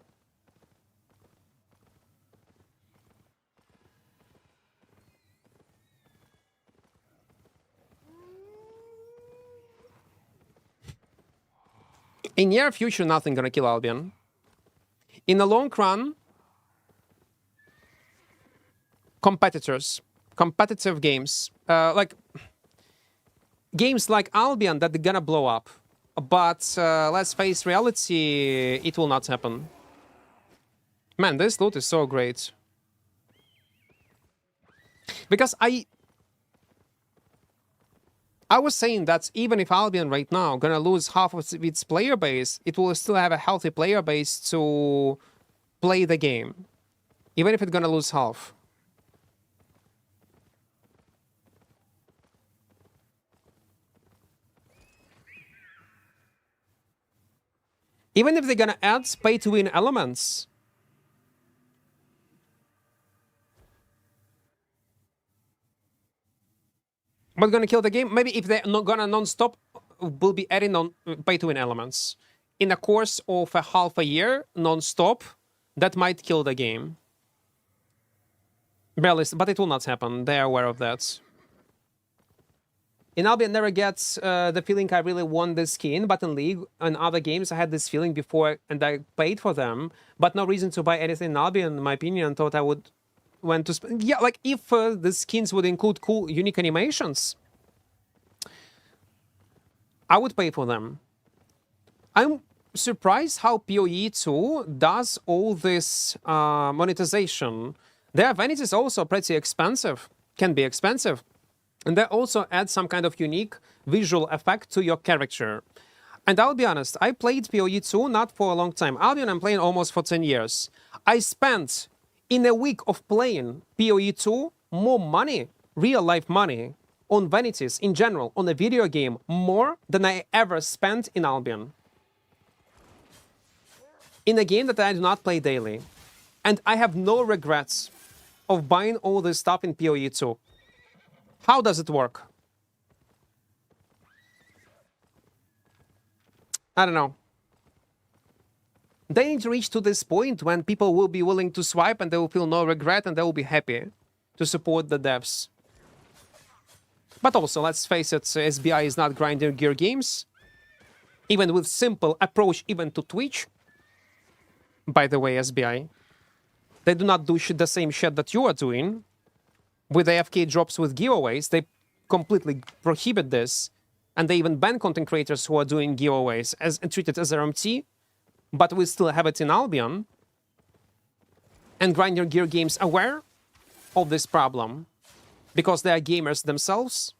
In near future, nothing gonna kill Albion. In the long run, competitors, competitive games, like games like Albion that are gonna blow up. But let's face reality, it will not happen. Man, this loot is so great. Because I was saying that even if Albion right now gonna lose half of its player base, it will still have a healthy player base to play the game. Even if it's gonna lose half. Even if they're gonna add pay-to-win elements. What's gonna kill the game? Maybe if they're not gonna non-stop, will be adding on pay-to-win elements. In a course of a half a year, non-stop, that might kill the game. Barely, but it will not happen. They're aware of that. In Albion, never gets the feeling I really want this skin, but in League and other games, I had this feeling before and I paid for them, but no reason to buy anything in Albion, in my opinion. Thought I would want to spend. Yeah, like if the skins would include cool, unique animations, I would pay for them. I'm surprised how PoE 2 does all this monetization. Their vanities also pretty expensive, can be expensive. And they also add some kind of unique visual effect to your character. And I'll be honest, I played PoE 2 not for a long time. Albion I'm playing almost for 10 years. I spent, in a week of playing PoE 2, more money, real life money, on vanities in general, on a video game, more than I ever spent in Albion. In a game that I do not play daily. And I have no regrets of buying all this stuff in PoE 2. How does it work? I don't know. They need to reach to this point when people will be willing to swipe and they will feel no regret and they will be happy to support the devs. But also, let's face it, SBI is not grinding gear games. Even with simple approach even to Twitch. By the way, SBI. They do not do the same shit that you are doing. With AFK drops with giveaways, they completely prohibit this. And they even ban content creators who are doing giveaways as treated as RMT. But we still have it in Albion. And Grind Your Gear games aware of this problem. Because they are gamers themselves.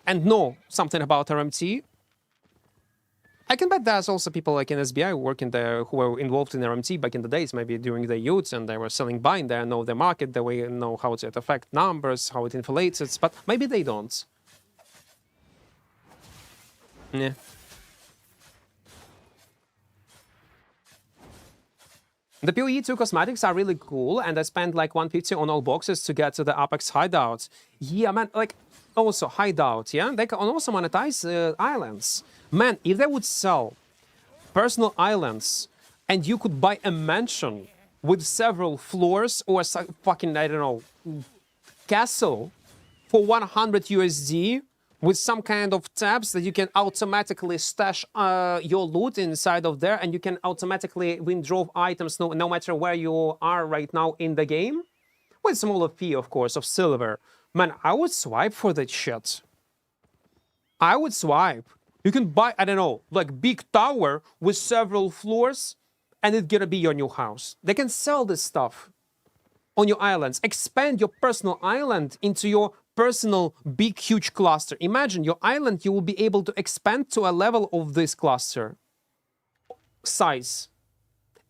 And know something about RMT. I can bet there's also people like in SBI working there who were involved in RMT back in the days, maybe during the youths, and they were selling bind there, know the market, they know how it affects numbers, how it inflates it, but maybe they don't. Yeah. The PoE 2 cosmetics are really cool, and I spent like 150 on all boxes to get to the Apex hideout. Yeah, man, like, also hideout, yeah? They can also monetize islands. Man, if they would sell personal islands and you could buy a mansion with several floors or fucking, I don't know, castle for 100 USD with some kind of tabs that you can automatically stash your loot inside of there and you can automatically withdraw items no matter where you are right now in the game, with smaller fee, of course, of silver. Man, I would swipe for that shit. I would swipe. You can buy, I don't know, like big tower with several floors, and it's gonna be your new house. They can sell this stuff on your islands. Expand your personal island into your personal big, huge cluster. Imagine your island, you will be able to expand to a level of this cluster size.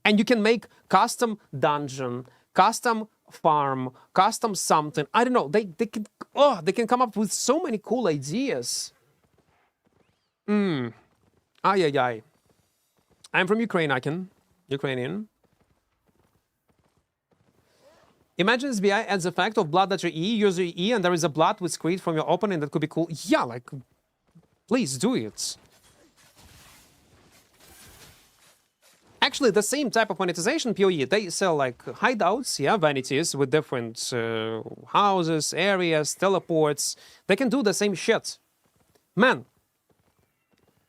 And you can make custom dungeon, custom farm, custom something. I don't know. They can come up with so many cool ideas. Ay, ay, ay. I'm from Ukraine, Ukrainian. Imagine SBI adds the fact of blood that your E, use your E, and there is a blood with screed from your opponent that could be cool. Yeah, like, please do it. Actually, the same type of monetization, PoE, they sell like hideouts, yeah, vanities with different houses, areas, teleports. They can do the same shit. Man,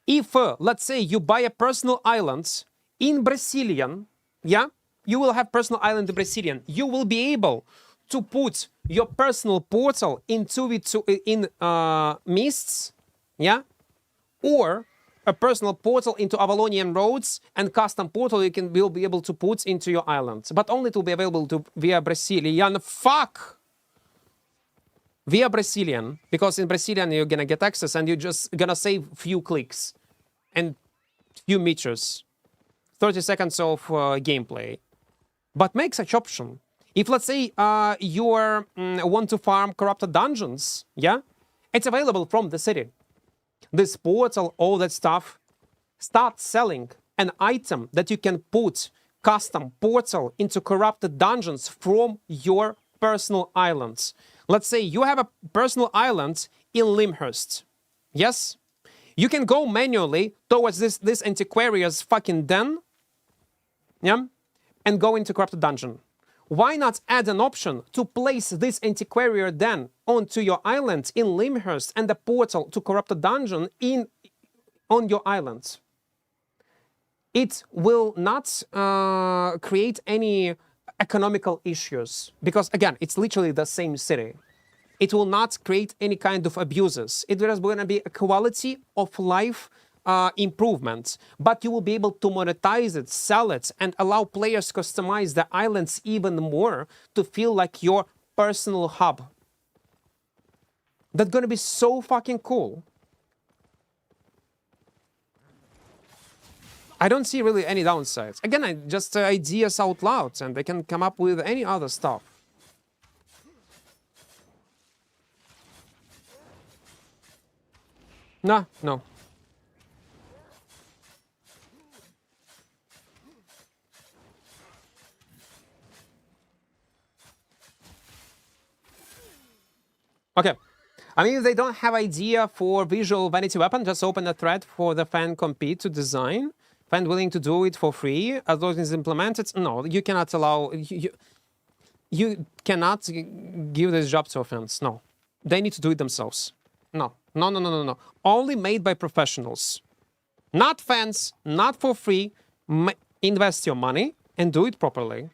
if, let's say, you buy a personal island in Brazilian, yeah, you will have personal island in Brazilian. You will be able to put your personal portal into it in mists, yeah, or a personal portal into Avalonian roads and custom portal you will be able to put into your island, but only to be available to via Brazilian. Fuck. Via Brazilian, because in Brazilian you're gonna get access and you're just gonna save few clicks and few meters, 30 seconds of gameplay. But make such option. If let's say you want to farm corrupted dungeons, yeah, it's available from the city. This portal, all that stuff, start selling an item that you can put custom portal into corrupted dungeons from your personal islands. Let's say you have a personal island in Limhurst. Yes? You can go manually towards this antiquarian's fucking den, yeah, and go into corrupted dungeon. Why not add an option to place this antiquarian den onto your island in Limhurst and the portal to corrupted dungeon on your island? It will not create any economical issues because, again, it's literally the same city. It will not create any kind of abuses. It is going to be a quality of life improvement, but you will be able to monetize it, sell it, and allow players customize the islands even more to feel like your personal hub. That's gonna be so fucking cool. I don't see really any downsides. Again, just ideas out loud, and they can come up with any other stuff. No. Okay. I mean, if they don't have idea for visual vanity weapon, just open a thread for the fan compete to design. Fan willing to do it for free as long as it's implemented. No, you cannot allow... You cannot give this job to fans. No. They need to do it themselves. No. Only made by professionals. Not fans, not for free. Invest your money and do it properly.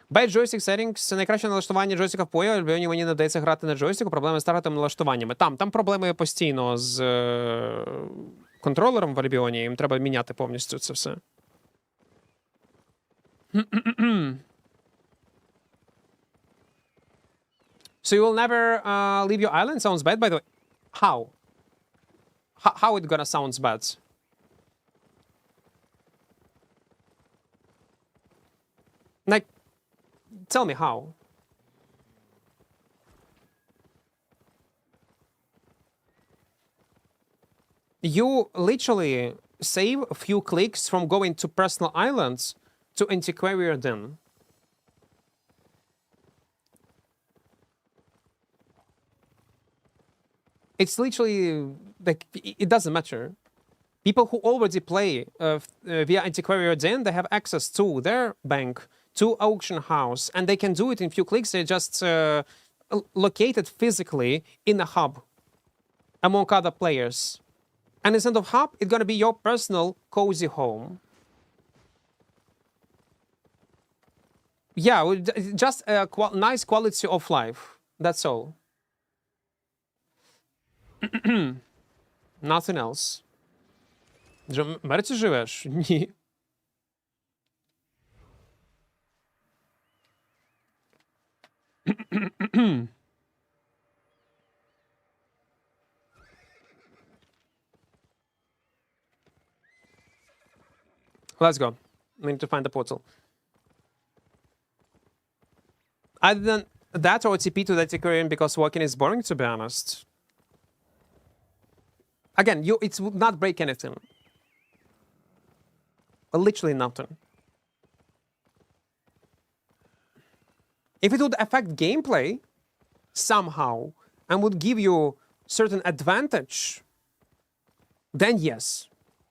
By joystick settings, найкраще налаштування джойстика в PoE, Альбіоні мені не вдається грати на джойстику, проблеми з старатими налаштуваннями. Там проблеми постійно з контролером в Альбіоні, їм треба міняти повністю це все. So you will never leave your island? Sounds bad, by the way. How? How it gonna sounds bad? Like, tell me how. You literally save a few clicks from going to personal islands to antiquarian den. It's literally like it doesn't matter. People who already play via antiquarian den, they have access to their bank, to auction house, and they can do it in few clicks. They're just located physically in a hub among other players. And instead of hub, it's gonna be your personal cozy home. Yeah, just a nice quality of life. That's all. Nothing else. W Ameryce żyjesz? Ні. Let's go. We need to find the portal. I didn't that or TP to that Equarian because walking is boring, to be honest. Again, it would not break anything. Literally nothing. If it would affect gameplay somehow and would give you certain advantage, then yes,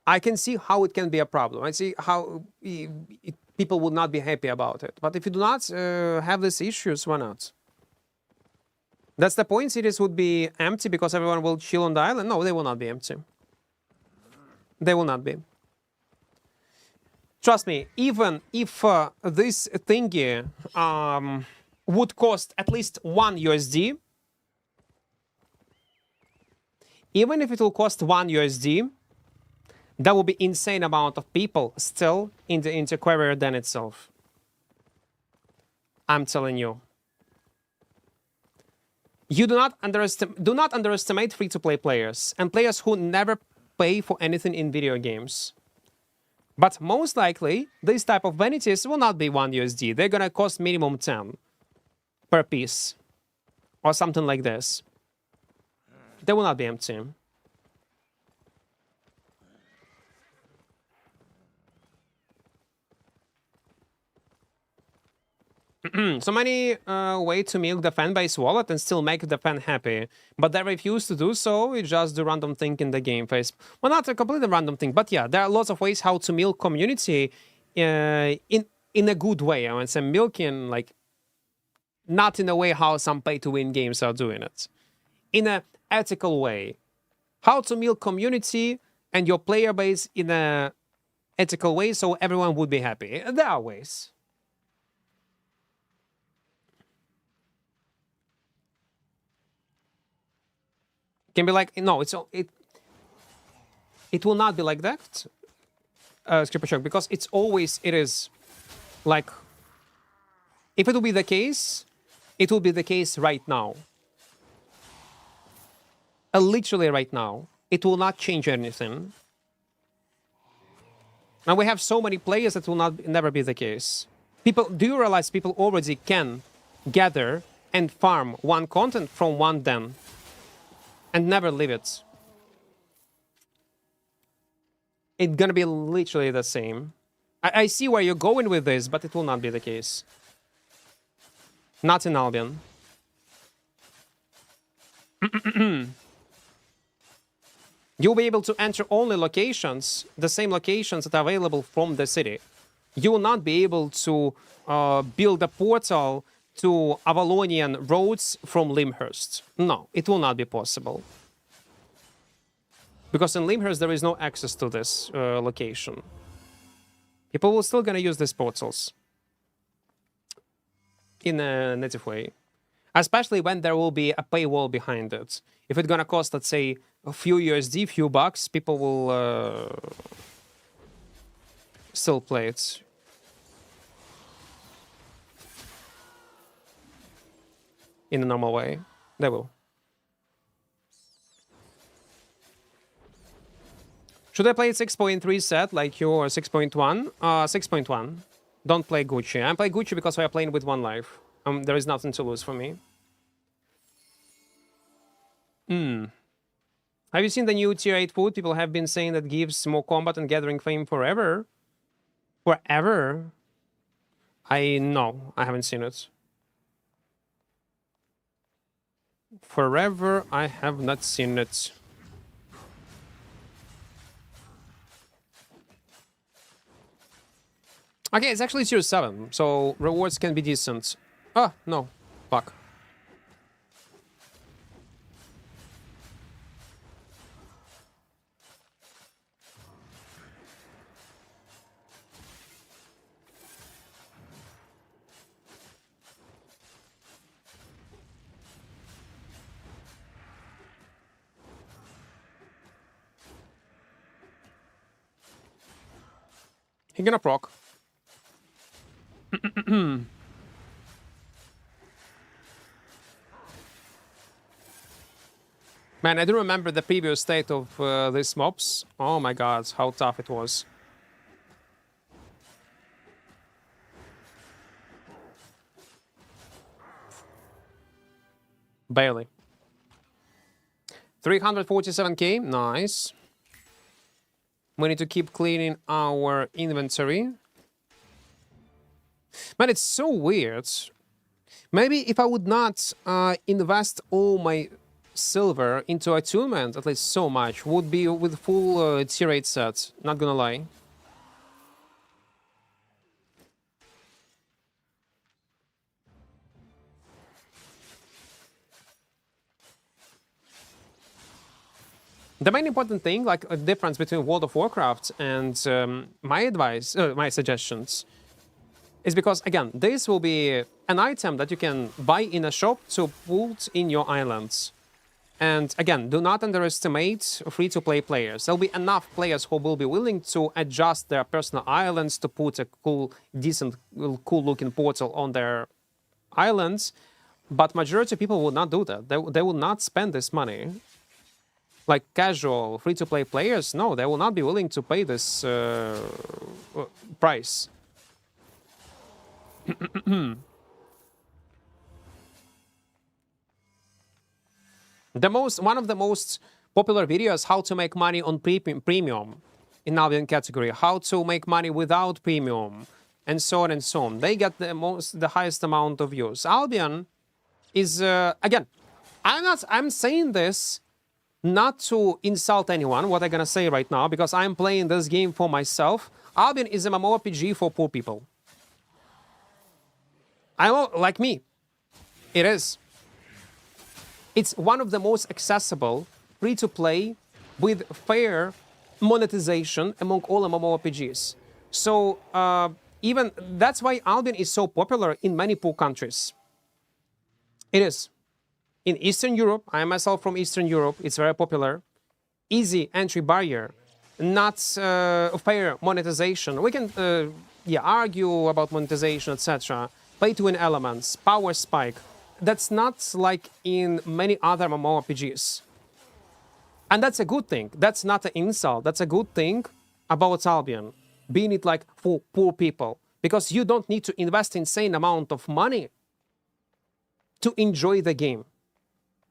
I can see how it can be a problem. I see how people would not be happy about it. But if you do not have these issues, why not? That's the point. Cities would be empty because everyone will chill on the island. No, they will not be empty. They will not be. Trust me, even if this thingy would cost at least 1 USD, even if it will cost 1 USD, that will be insane amount of people still in the Inter-Quarrier den itself. I'm telling you. You do not underestimate free-to-play players and players who never pay for anything in video games. But most likely, these type of vanities will not be 1 USD. They're gonna cost minimum 10 per piece. Or something like this. They will not be empty. So many ways to milk the fan base wallet and still make the fan happy. But they refuse to do so, it's just the random thing in the game phase. Well, not a completely random thing, but yeah, there are lots of ways how to milk community in a good way. I would say milking, like, not in a way how some pay-to-win games are doing it. In an ethical way. How to milk community and your player base in a ethical way so everyone would be happy. There are ways. Can be like, no, it will not be like that, Scripper Shock, because it is like, if it will be the case, it will be the case right now. Literally right now. It will not change anything. Now we have so many players that will never be the case. Do you realize people already can gather and farm one content from one den? And never leave it. It's gonna be literally the same. I see where you're going with this, but it will not be the case. Not in Albion. You'll be able to enter only locations, the same locations that are available from the city. You will not be able to build a portal to Avalonian roads from Limhurst. No, it will not be possible. Because in Limhurst there is no access to this location. People will still gonna use these portals in a native way. Especially when there will be a paywall behind it. If it's gonna cost, let's say, a few USD, few bucks, people will still play it. In a normal way. They will. Should I play 6.3 set like you or 6.1? 6.1. Don't play Gucci. I play Gucci because we are playing with one life. There is nothing to lose for me. Have you seen the new tier 8 food? People have been saying that gives more combat and gathering fame forever. Forever? No, I haven't seen it. Forever, I have not seen it. Okay, it's actually tier 7, so rewards can be decent. Ah, no. Fuck. He gonna proc. Man, I do remember the previous state of these mobs. Oh my god, how tough it was. Barely. 347k, nice. We need to keep cleaning our inventory. Man, it's so weird. Maybe if I would not invest all my silver into attunement, at least so much, would be with full tier 8 set, not gonna lie. The main important thing, like a difference between World of Warcraft and my advice, my suggestions, is because, again, this will be an item that you can buy in a shop to put in your islands. And again, do not underestimate free-to-play players. There'll be enough players who will be willing to adjust their personal islands to put a cool, decent, cool-looking portal on their islands, but majority of people will not do that. They will not spend this money. Like casual free-to-play players, no, they will not be willing to pay this price. One of the most popular videos, how to make money on premium in Albion category, how to make money without premium, and so on and so on. They get the highest amount of views. Albion is again, I'm saying this not to insult anyone, what I'm gonna say right now, because I'm playing this game for myself. Albion is a mmorpg for poor people. Like me. It is. It's one of the most accessible, free-to-play, with fair monetization among all mmorpgs. So even that's why Albion is so popular in many poor countries. It is. In Eastern Europe, I am myself from Eastern Europe, it's very popular. Easy entry barrier, not fair monetization. We can argue about monetization, etc. Pay-to-win elements, power spike. That's not like in many other mmorpgs. And that's a good thing. That's not an insult. That's a good thing about Albion, being it like for poor people. Because you don't need to invest insane amount of money to enjoy the game.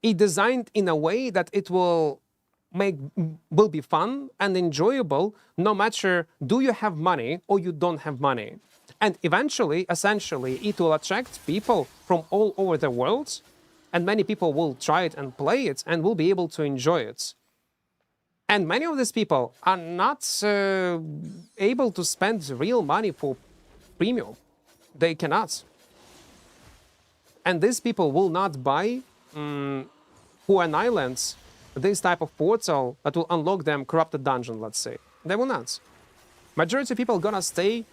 It's designed in a way that it will be fun and enjoyable, no matter do you have money or you don't have money. And eventually, essentially, it will attract people from all over the world, and many people will try it and play it and will be able to enjoy it. And many of these people are not able to spend real money for premium. They cannot. And these people will not buy for an island this type of portal that will unlock them corrupted dungeon, let's say. They will not. Majority of people gonna stay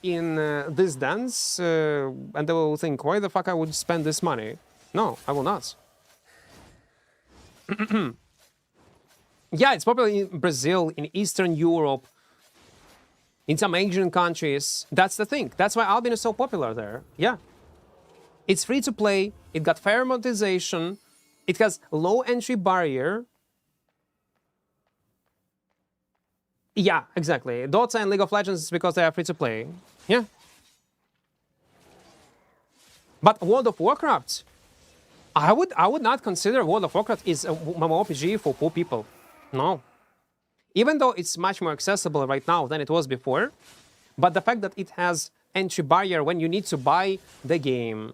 in this dance and they will think, why the fuck I would spend this money? No, I will not. Yeah, it's popular in Brazil, in Eastern Europe, in some Asian countries. That's the thing. That's why Albion is so popular there. Yeah. It's free to play. It got fair monetization. It has low entry barrier. Yeah, exactly. Dota and League of Legends is because they are free to play. Yeah. But World of Warcraft, I would not consider World of Warcraft is a MMORPG for poor people. No. Even though it's much more accessible right now than it was before, but the fact that it has entry barrier when you need to buy the game,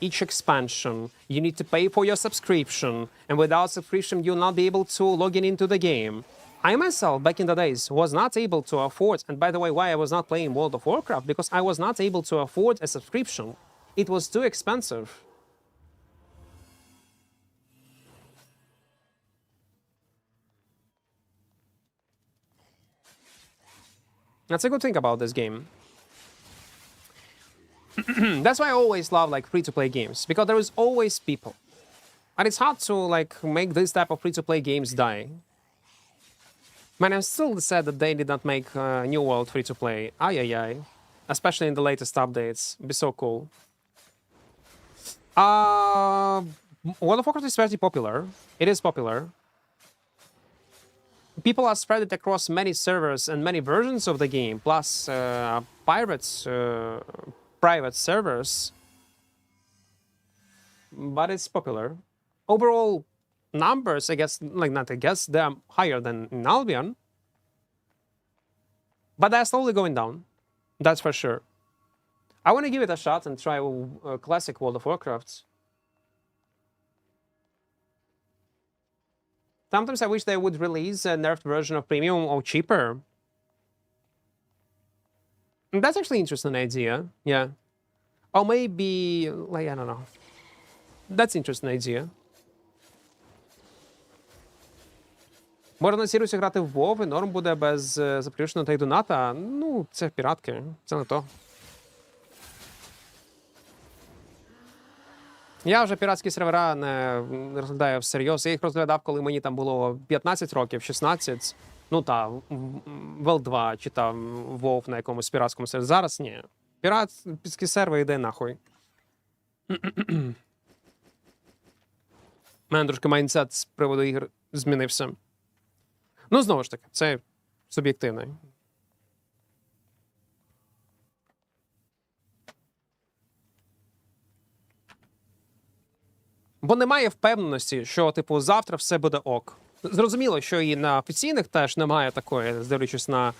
each expansion, you need to pay for your subscription, and without subscription you'll not be able to log in into the game. I myself, back in the days, was not able to afford, and by the way, why I was not playing World of Warcraft? Because I was not able to afford a subscription. It was too expensive. That's a good thing about this game. That's why I always love like free-to-play games, because there is always people. And it's hard to like make this type of free-to-play games die. Man, I'm still sad that they did not make New World free to play. Ay ay ay. Especially in the latest updates. It'd be so cool. World of Warcraft is very popular. It is popular. People are spread across many servers and many versions of the game, plus pirates, private servers. But it's popular. Overall numbers, I guess, like not I guess, they're higher than in Albion. But they're slowly going down. That's for sure. I want to give it a shot and try classic World of Warcraft. Sometimes I wish they would release a nerfed version of Premium or cheaper. That's actually an interesting idea, yeah. Or maybe, like, I don't know. That's an interesting idea. Можна на Сірусі грати в WoW, і норм буде без запрещеного та й доната. Ну, це піратки, це не то. Я вже піратські сервера не розглядаю всерйоз. Я їх розглядав, коли мені там було 15 років, 16. Ну та, в L2 чи там WoW на якомусь піратському сервері. Зараз ні. Піратські сервери йде нахуй. У мене трошки майндсет з приводу ігр змінився. Ну, знову ж таки, це суб'єктивно. Бо немає впевненості, що, типу, завтра все буде ок. Зрозуміло, що і на офіційних теж немає такої, дивлячись на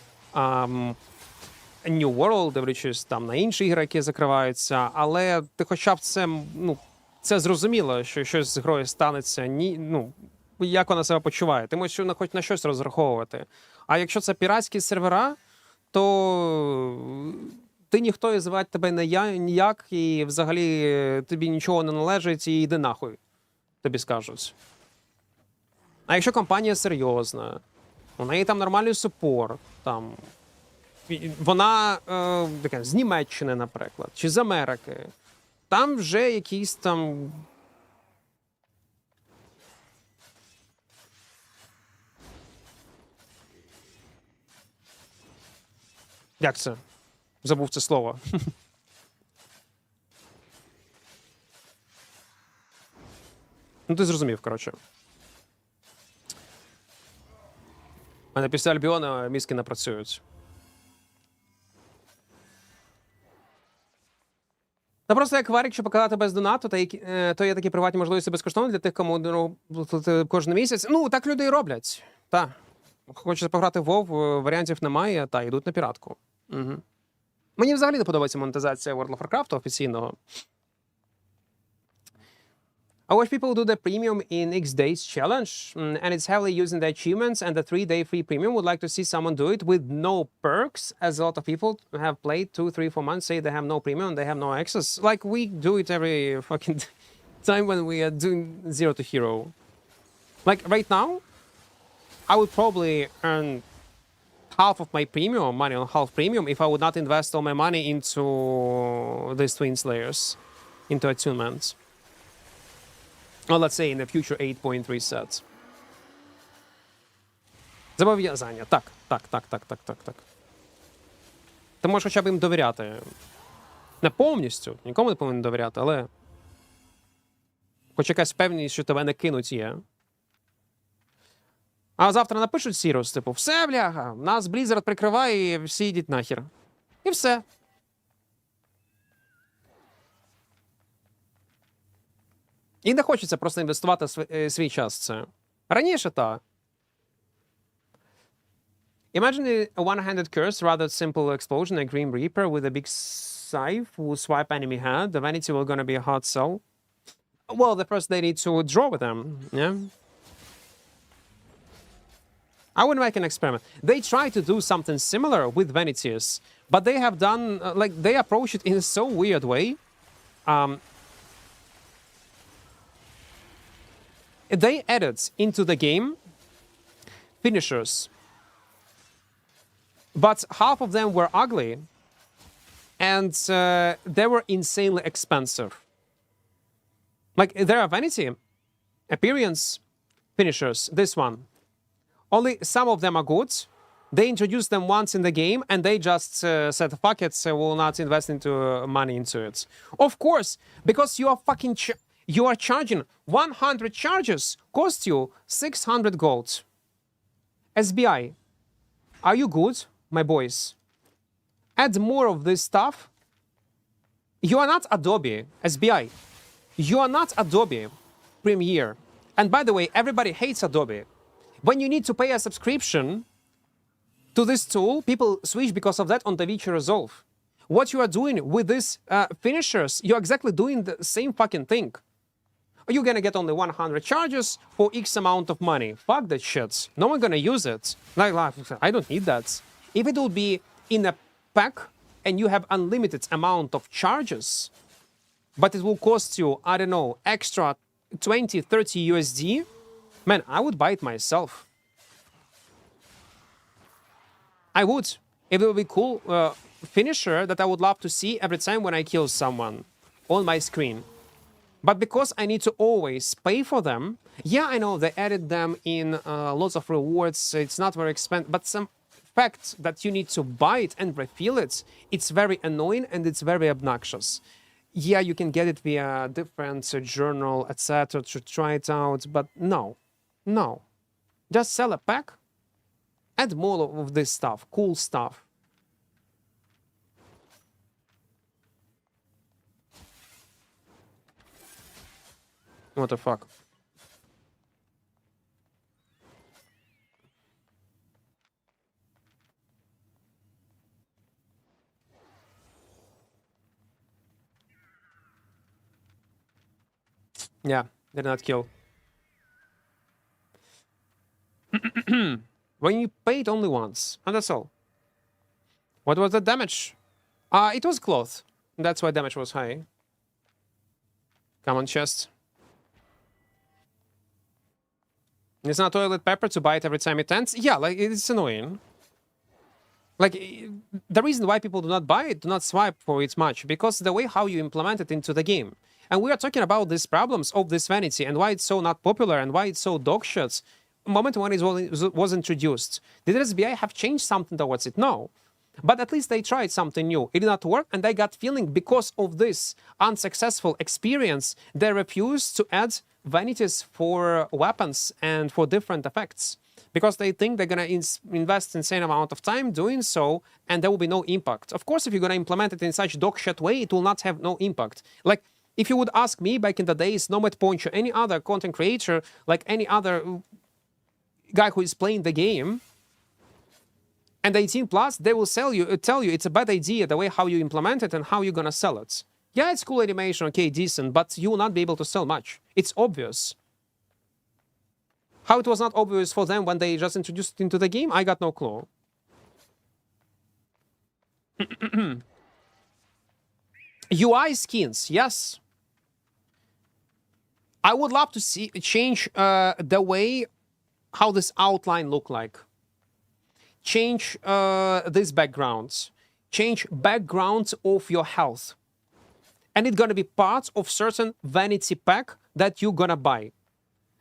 New World, дивлячись там на інші ігри, які закриваються, але ти хоча б це, ну, це зрозуміло, що щось з грою станеться, ну, як вона себе почуває. Ти можеш хоч на щось розраховувати. А якщо це піратські сервера, то ти ніхто і звати тебе ніяк, і взагалі тобі нічого не належить, і йди нахуй, тобі скажуть. А якщо компанія серйозна, у неї там нормальний супорт, там, вона така, з Німеччини, наприклад, чи з Америки, там вже якісь там... Як це? Забув це слово. Ну, ти зрозумів, коротше. У мене після Альбіона мізки не працюють. Та просто як варік, що показати без донату, то є такі приватні можливості безкоштовно для тих, кому кожен місяць. Ну, так люди і роблять. Так. Хочеться пограти в WoW, варіантів немає, та йдуть на піратку. Угу. Мені взагалі не подобається монетизація World of Warcraft офіційного. I watch people do the premium in X days challenge, and it's heavily using the achievements and the 3-day free premium. Would like to see someone do it with no perks, as a lot of people have played 2, 3, 4 months, say they have no premium, they have no access. Like, we do it every fucking time when we are doing Zero to Hero. Like, right now, I would probably earn half of my premium, money on half premium, if I would not invest all my money into these Twin Slayers, into attunements. Well, let's say in the future 8.3 sets. Зобов'язання. Так. Ти можеш хоча б їм довіряти. Не повністю, нікому не повинен довіряти, але хоч якась впевненість, що тебе не кинуть є. А завтра напишуть Сірус, типу, все, бляха, нас Blizzard прикриває і всі йдіть нахер. І все. І не хочеться просто інвестувати свій час в це. Раніше так. Imagine a one-handed curse, rather simple explosion, a Grim Reaper with a big scythe will swipe enemy head. The vanity will gonna be a hard sell. Well, the first they need to draw with them, yeah? I would make an experiment. They try to do something similar with vanities, but they have done, like, they approach it in a so weird way. They added into the game finishers, but half of them were ugly, and they were insanely expensive. Like, there are vanity, appearance finishers, this one. Only some of them are good. They introduced them once in the game, and they just said, fuck it, so we'll not invest into money into it. Of course, because you are fucking... you are charging 100 charges, cost you 600 gold. SBI, are you good, my boys? Add more of this stuff. You are not Adobe, SBI. You are not Adobe Premiere. And by the way, everybody hates Adobe. When you need to pay a subscription to this tool, people switch because of that on DaVinci Resolve. What you are doing with these finishers, you're exactly doing the same fucking thing. You're gonna get only 100 charges for X amount of money. Fuck that shit. No one gonna use it. Like, I don't need that. If it will be in a pack and you have unlimited amount of charges, but it will cost you, I don't know, extra 20, 30 USD, man, I would buy it myself. I would. It will be cool finisher that I would love to see every time when I kill someone on my screen. But because I need to always pay for them, yeah, I know they added them in lots of rewards. It's not very expensive, but some fact that you need to buy it and refill it, it's very annoying and it's very obnoxious. Yeah, you can get it via different journal, etc. to try it out, but no. Just sell a pack, add more of this stuff, cool stuff. What the fuck? Yeah, did not kill. When you paid only once, and that's all. What was the damage? It was cloth. That's why damage was high. Come on, chest. It's not toilet paper to buy it every time it ends. Yeah, like, it's annoying. Like, the reason why people do not buy it, do not swipe for it much, because the way how you implement it into the game. And we are talking about these problems of this vanity and why it's so not popular and why it's so dog shit. Moment when it was introduced. Did SBI have changed something towards it? No. But at least they tried something new. It did not work, and I got feeling because of this unsuccessful experience, they refused to add vanities for weapons and for different effects. Because they think they're gonna invest insane amount of time doing so, and there will be no impact. Of course, if you're gonna implement it in such dog shit way, it will not have no impact. Like, if you would ask me back in the days, Nomad Poncho, any other content creator, like any other guy who is playing the game, and 18 plus, they will tell you it's a bad idea the way how you implement it and how you're gonna sell it. Yeah, it's cool animation, okay, decent, but you will not be able to sell much. It's obvious. How it was not obvious for them when they just introduced it into the game, I got no clue. UI skins, yes. I would love to see change the way how this outline look like. Change these backgrounds. Change backgrounds of your health. And it's gonna be part of certain vanity pack that you're gonna buy.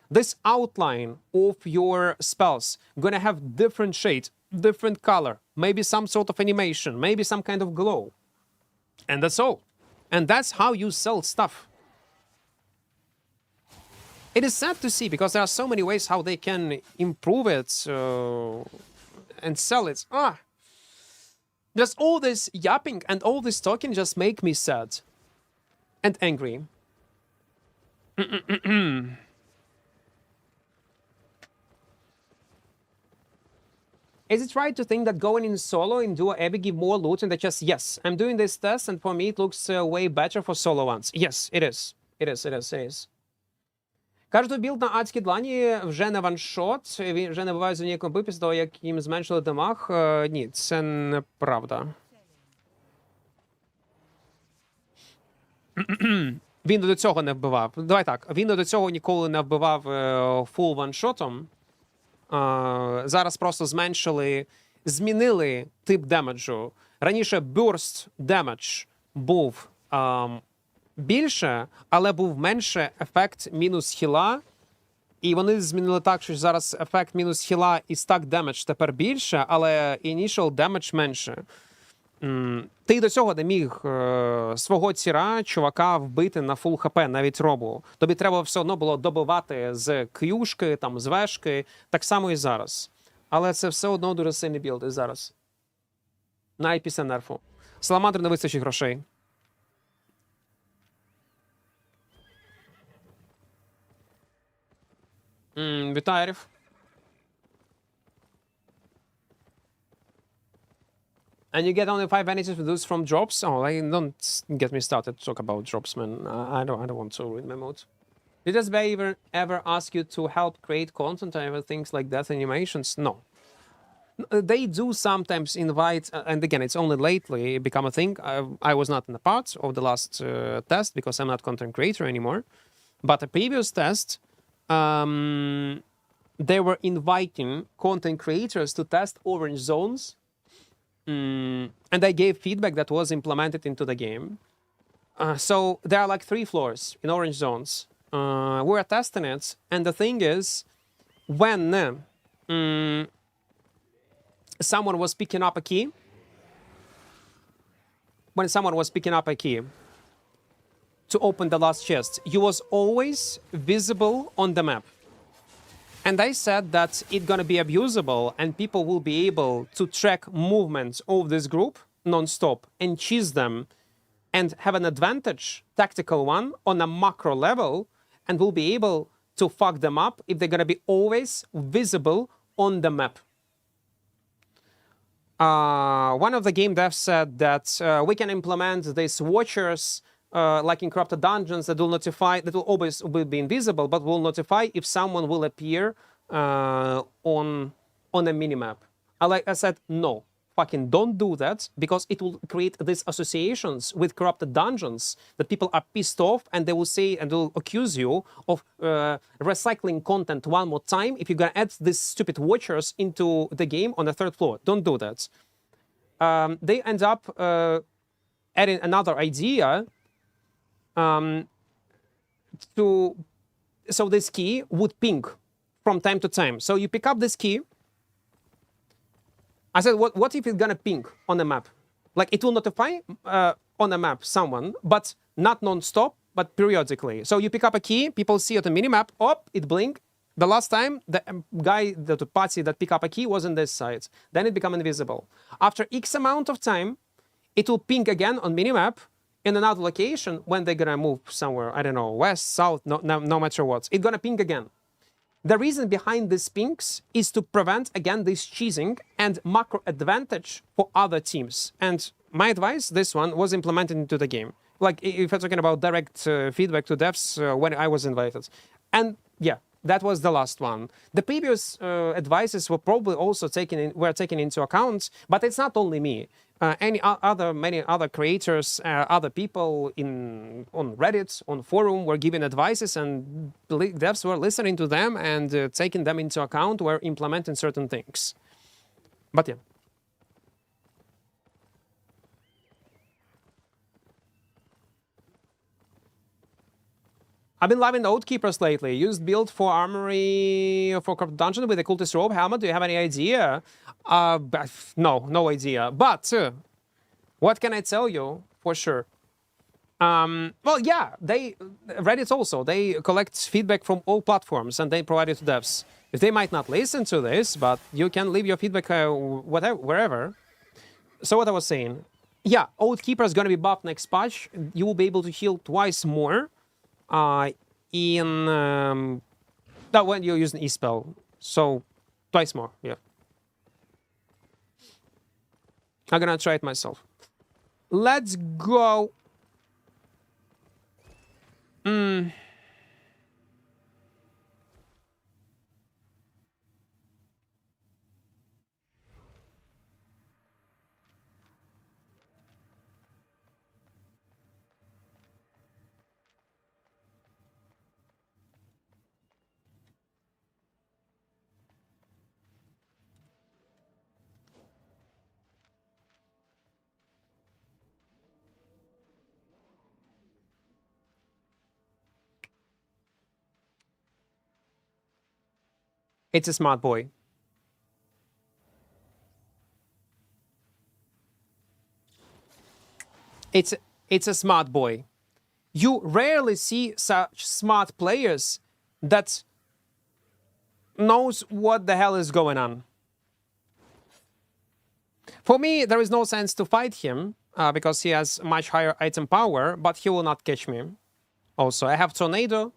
This outline of your spells gonna have different shade, different color, maybe some sort of animation, maybe some kind of glow. And that's all. And that's how you sell stuff. It is sad to see because there are so many ways how they can improve it and sell it. Just all this yapping and all this talking just make me sad and angry. Is it right to think that going in solo in duo Abby give more loot and just yes, I'm doing this test and for me it looks way better for solo ones. Yes, it is. It is. Кажуть, білд на адській длані вже не ваншот, він вже не буває з однієї компи після того, як їм зменшили дамаг. Ні, це неправда. Він до цього не вбивав. Давай так, він до цього ніколи не вбивав фул ваншотом. Зараз просто змінили тип демеджу. Раніше burst damage був більше, але був менше ефект мінус хіла І вони змінили так, що зараз ефект мінус хіла і стак демедж тепер більше, але initial демедж менше. Ти до цього не міг свого ціра, чувака, вбити на фул хп, навіть робу. Тобі треба все одно було добивати з к'юшки, там, з вешки, так само і зараз. Але це все одно дуже сильний білд і зараз. Навіть після нерфу. Саламандру не вистачить грошей. Вітаю, Аріф. And you get only 5 vanities with those from drops? Oh, don't get me started to talk about drops, man. I don't want to read my mode. Did SBA ever ask you to help create content or things like death animations? No. They do sometimes invite, and again, it's only lately become a thing. I was not in the part of the last test because I'm not content creator anymore. But a previous test, they were inviting content creators to test orange zones. And I gave feedback that was implemented into the game. So there are like 3 floors in orange zones. We were testing it, and the thing is, when someone was picking up a key, to open the last chest, he was always visible on the map. And I said that it's gonna be abusable and people will be able to track movements of this group non-stop and cheese them and have an advantage, tactical one, on a macro level, and will be able to fuck them up if they're gonna be always visible on the map. One of the game devs said that we can implement these watchers like in corrupted dungeons that will notify, that will always will be invisible, but will notify if someone will appear on a minimap. Like I said, no, fucking don't do that, because it will create these associations with corrupted dungeons that people are pissed off and they will say and they will accuse you of recycling content one more time if you're gonna add these stupid watchers into the game on the 3rd floor. Don't do that. They end up adding another idea. So this key would ping from time to time. So you pick up this key. I said, what if it's gonna ping on the map? Like it will notify on the map someone, but not non-stop, but periodically. So you pick up a key, people see it on the minimap, it blink. The last time, the guy, the party that pick up a key was on this side. Then it become invisible. After X amount of time, it will ping again on minimap in another location when they're gonna move somewhere, I don't know, west, south, no matter what. It's gonna ping again. The reason behind these pings is to prevent, again, this cheesing and macro advantage for other teams. And my advice, this one, was implemented into the game. Like, if you're talking about direct feedback to devs when I was invited. And, yeah, that was the last one. The previous advices were probably also taken into account, but it's not only me. Many other creators, other people on Reddit, on forum were giving advices, and devs were listening to them and taking them into account, were implementing certain things. But yeah. I've been loving the Oathkeepers lately. Used build for armory for corrupted dungeon with a cultist robe helmet. Do you have any idea? No idea. But what can I tell you for sure? Well, yeah, Reddit also, they collect feedback from all platforms and they provide it to devs. If they might not listen to this, but you can leave your feedback wherever. So what I was saying, yeah, Oathkeeper is going to be buffed next patch. You will be able to heal twice more when you're using E-spell. So twice more, yeah. I'm gonna try it myself. Let's go. It's a smart boy. It's a smart boy. You rarely see such smart players that knows what the hell is going on. For me, there is no sense to fight him because he has much higher item power, but he will not catch me. Also, I have Tornado.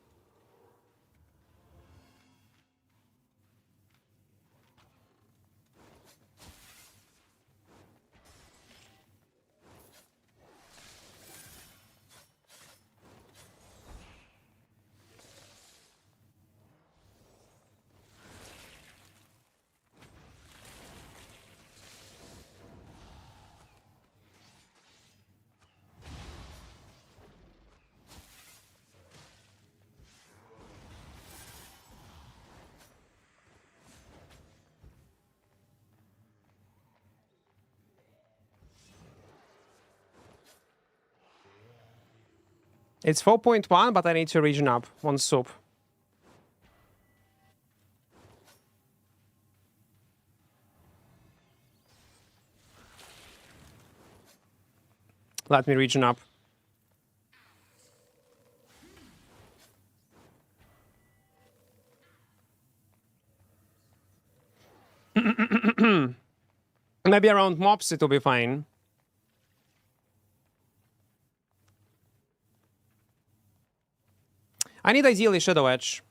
It's 4.1, but I need to region up on soup. Let me region up. Maybe around mobs it will be fine. I need ideally Shadow Edge.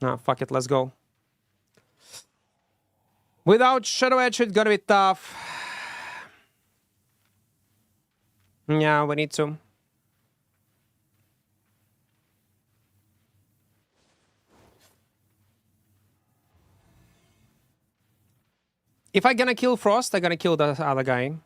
Nah, fuck it, let's go. Without Shadow Edge, it's gonna be tough. Yeah, we need to. If I'm gonna kill Frost, I'm gonna kill the other guy.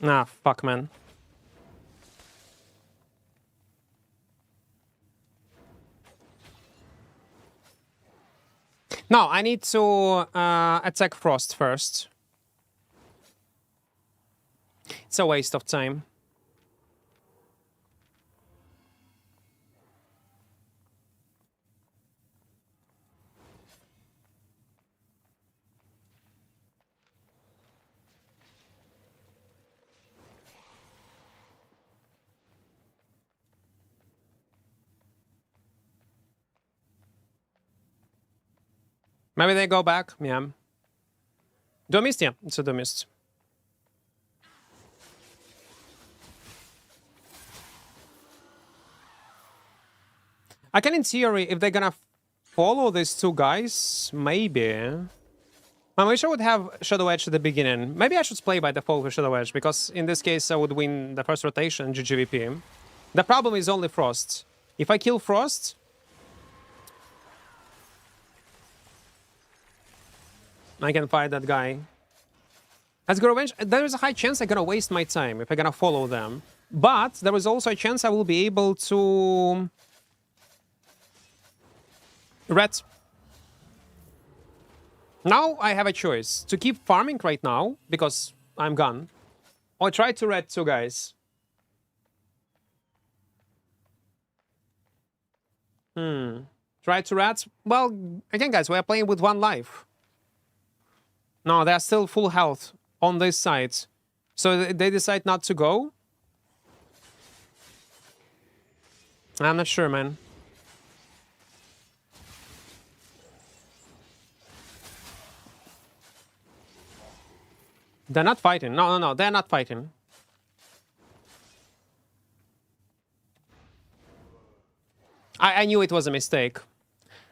Nah, fuck, man. No, I need to attack Frost first. It's a waste of time. Maybe they go back. Yeah. Do I missed? Yeah, it's a do missed. I can, in theory, if they're gonna follow these two guys, maybe. I wish I would have Shadow Edge at the beginning. Maybe I should play by default with Shadow Edge, because in this case I would win the first rotation, GGVP. The problem is only Frost. If I kill Frost... I can fight that guy. Let's go revenge. There is a high chance I'm gonna waste my time if I'm gonna follow them. But there is also a chance I will be able to... Ret. Now I have a choice. To keep farming right now, because I'm gone. Or try to red two guys. Try to red. Well, again, guys, we're playing with one life. No, they're still full health on this side. So they decide not to go. I'm not sure, man. They're not fighting. No, they're not fighting. I knew it was a mistake.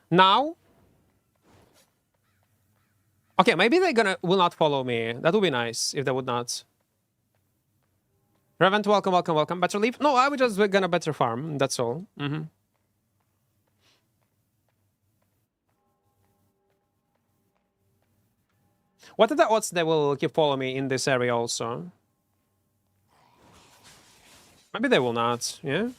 Now... Okay, maybe they will not follow me. That would be nice if they would not. Revent, welcome, welcome, welcome. Better leave? No, I would just gonna better farm. That's all. What are the odds they will keep following me in this area also? Maybe they will not, yeah?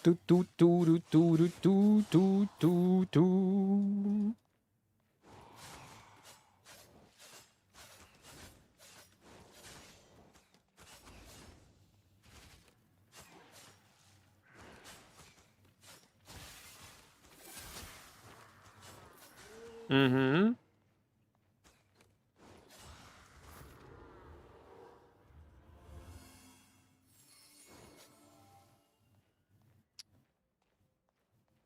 Do do do do do do do do do. Mm-hmm.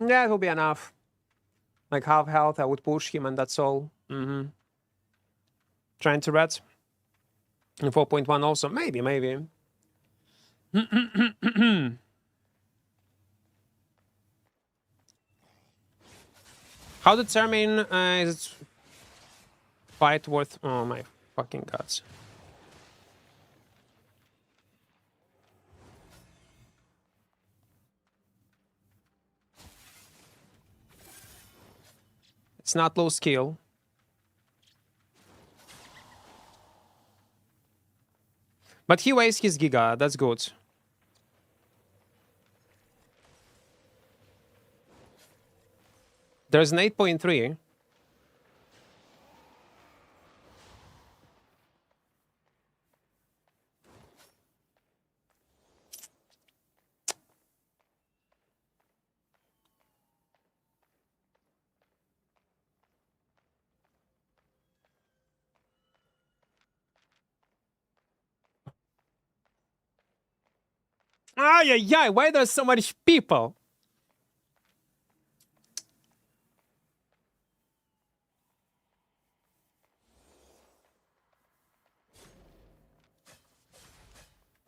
Yeah, it will be enough. Like half health, I would push him, and that's all. Mm-hmm. Trying to red. And 4.1 also. Maybe, maybe. How determine is fight worth? Oh my fucking guts! It's not low skill. But he weighs his Giga, that's good. There's an 8.3. Ay, ay, ay, why there's so much people?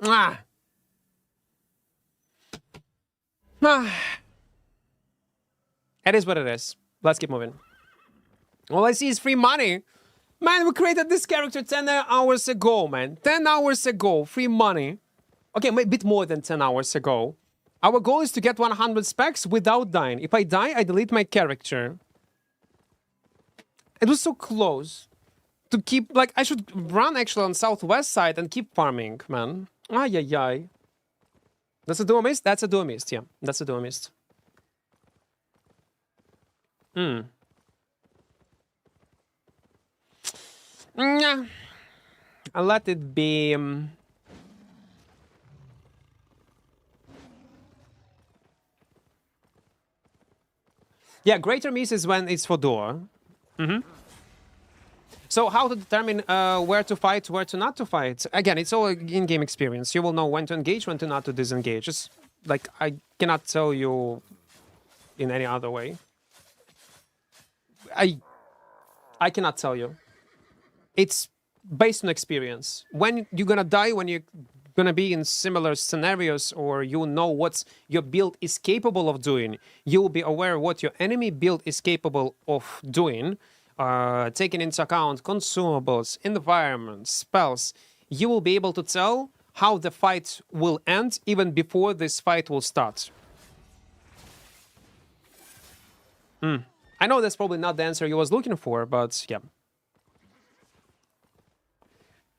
Ah. Ah. It is what it is. Let's keep moving. All I see is free money. Man, we created this character 10 hours ago, man. 10 hours ago, free money. Okay, a bit more than 10 hours ago. Our goal is to get 100 specs without dying. If I die, I delete my character. It was so close. To keep, like, I should run actually on southwest side and keep farming, man. Ay, ay, ay. That's a duo mist? That's a duo mist, yeah. That's a duo mist. Yeah. I'll let it be... Yeah, greater miss is when it's for duo. So how to determine where to fight, where to not to fight? Again, it's all in-game experience. You will know when to engage, when to not to disengage. Just like I cannot tell you in any other way. I cannot tell you. It's based on experience. When you're gonna die, when you're gonna be in similar scenarios, or you know what your build is capable of doing, you will be aware what your enemy build is capable of doing. Taking into account consumables, environment, spells, you will be able to tell how the fight will end even before this fight will start. I know that's probably not the answer you was looking for, but yeah.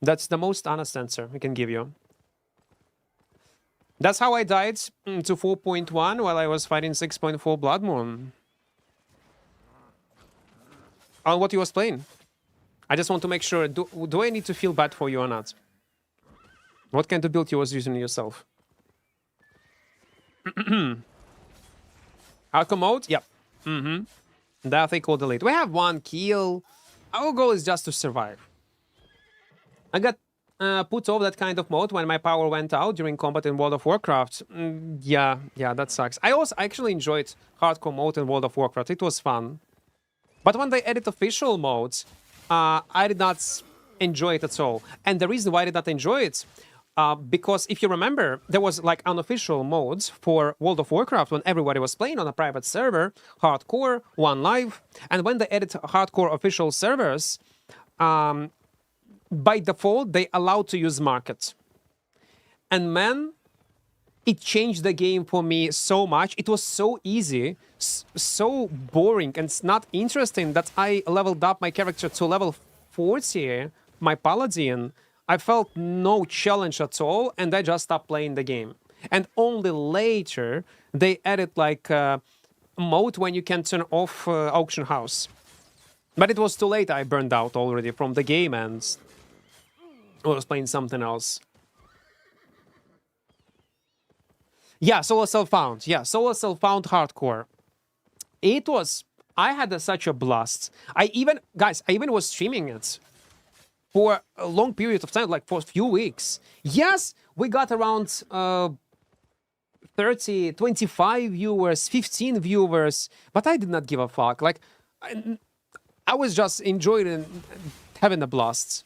That's the most honest answer I can give you. That's how I died to 4.1 while I was fighting 6.4 Blood Moon. On what you was playing. I just want to make sure, do I need to feel bad for you or not? What kind of build you was using yourself? Hardcore mode? Yep. Death equal delete. We have 1 kill. Our goal is just to survive. I got put off that kind of mode when my power went out during combat in World of Warcraft. Yeah, that sucks. I actually enjoyed hardcore mode in World of Warcraft. It was fun. But when they added official modes, I did not enjoy it at all. And the reason why I did not enjoy it, Because if you remember, there was like unofficial modes for World of Warcraft when everybody was playing on a private server, hardcore, one live, and when they added hardcore official servers, by default they allowed to use market. And man, it changed the game for me so much. It was so easy, so boring, and it's not interesting that I leveled up my character to level 40, my paladin. I felt no challenge at all, and I just stopped playing the game. And only later they added like a mode when you can turn off auction house. But it was too late. I burned out already from the game and was playing something else. Yeah, Solar Cell Found. Yeah, Solar Cell Found hardcore. It was... I had such a blast. Guys, I even was streaming it for a long period of time, like for a few weeks. Yes, we got around 30, 25 viewers, 15 viewers, but I did not give a fuck. Like, I was just enjoying and having a blast.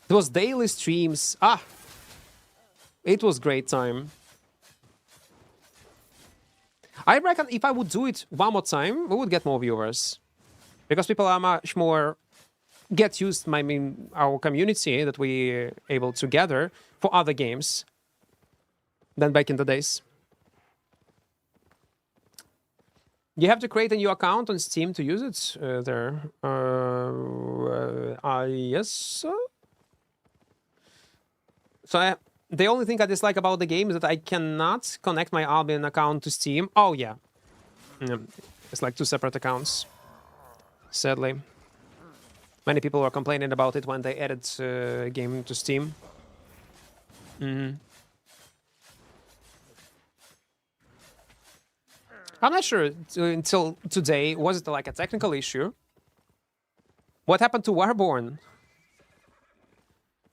It was daily streams. It was great time. I reckon if I would do it one more time, we would get more viewers. Because people are much more... get used, I mean, our community that we able to gather for other games than back in the days. You have to create a new account on Steam to use it there. Yes. So the only thing I dislike about the game is that I cannot connect my Albion account to Steam. Oh, yeah. It's like two separate accounts, sadly. Many people were complaining about it when they added game to Steam. I'm not sure until today, was it like a technical issue? What happened to Warborn?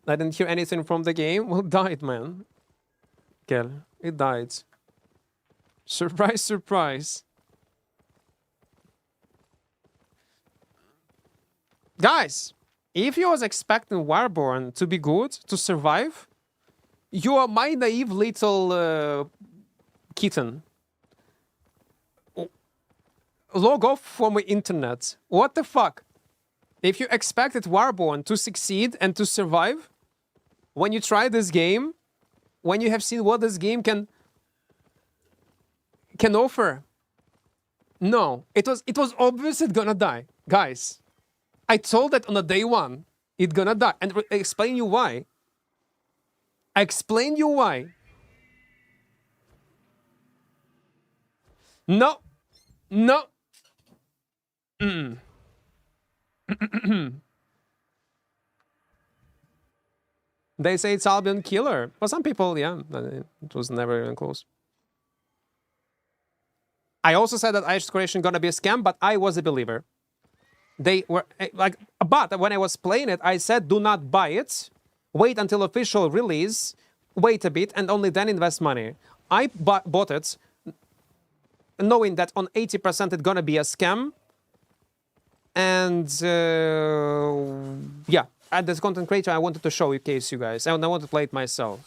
I didn't hear anything from the game. Well, it died, man. Kel, it died. Surprise, surprise. Guys, if you was expecting Warborn to be good, to survive, you are my naive little kitten. Log off from the internet. What the fuck? If you expected Warborn to succeed and to survive, when you try this game, when you have seen what this game can offer, no, it was obvious it's gonna die, guys. I told that on the day one, it's gonna die, and I explain you why. I explain you why. No, no. They say it's Albion killer. For some people, yeah, it was never even close. I also said that Irish Creation gonna be a scam, but I was a believer. They were like, but when I was playing it, I said, do not buy it. Wait until official release. Wait a bit, and only then invest money. I bought it, knowing that on 80% it's gonna be a scam. And yeah, as content creator, I wanted to show you case you guys, and I want to play it myself.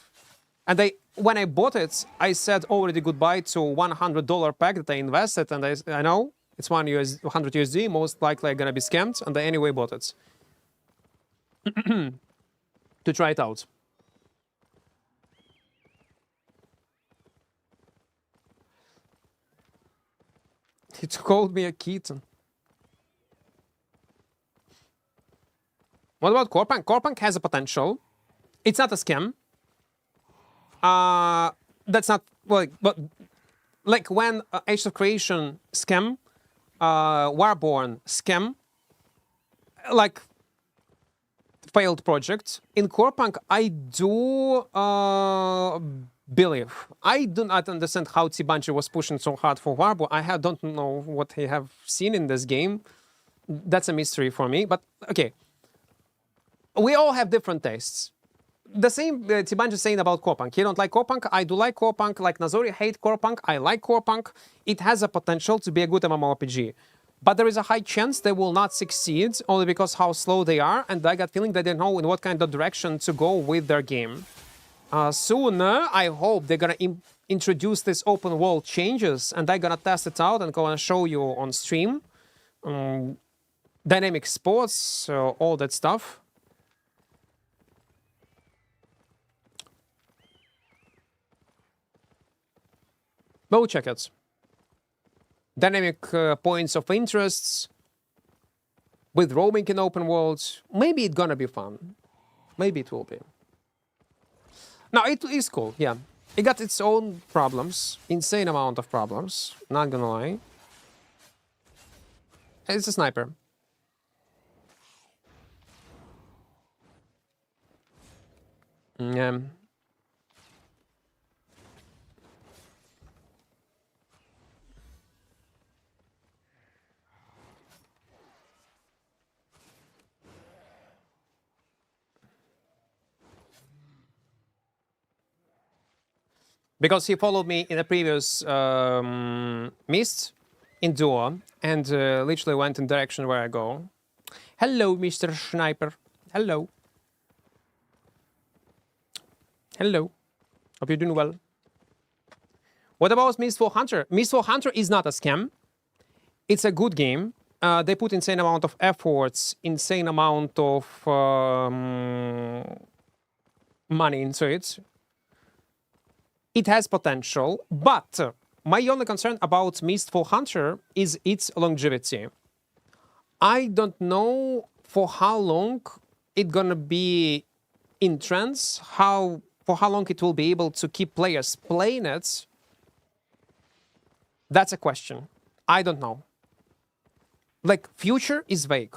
And when I bought it, I said already goodbye to $100 pack that I invested, and I know it's 100 USD, most likely I'm gonna be scammed, and I anyway bought it to try it out. It called me a kitten. What about Corpunk? Corpunk has a potential. It's not a scam. That's not like, but like when Age of Creation scam, Warborn scam, like failed project. In Corpunk, I do believe. I do not understand how T-Bungie was pushing so hard for Warborn. Don't know what they have seen in this game. That's a mystery for me. But okay. We all have different tastes. The same T-Bungie is saying about Corpunk. You don't like Corpunk? I do like Corpunk. Like Nazori hate Corpunk. I like Corpunk. It has a potential to be a good MMORPG. But there is a high chance they will not succeed only because how slow they are, and I got feeling that they don't know in what kind of direction to go with their game. Soon, I hope they're gonna introduce this open world changes, and I'm gonna test it out and gonna show you on stream. Dynamic sports, all that stuff. Go check it. Dynamic points of interests with roaming in open worlds. Maybe it's gonna be fun. Maybe it will be. No, it is cool, yeah. It got its own problems. Insane amount of problems. Not gonna lie. It's a sniper. Yeah. Because he followed me in the previous mist in duo and literally went in direction where I go. Hello, Mr. Sniper. Hello. Hello. Hope you're doing well. What about Mistful Hunter? Mistful Hunter is not a scam. It's a good game. They put insane amount of efforts, insane amount of money into it. It has potential, but my only concern about Mistful Hunter is its longevity. I don't know for how long it's gonna be in trends, for how long it will be able to keep players playing it. That's a question. I don't know. Like, future is vague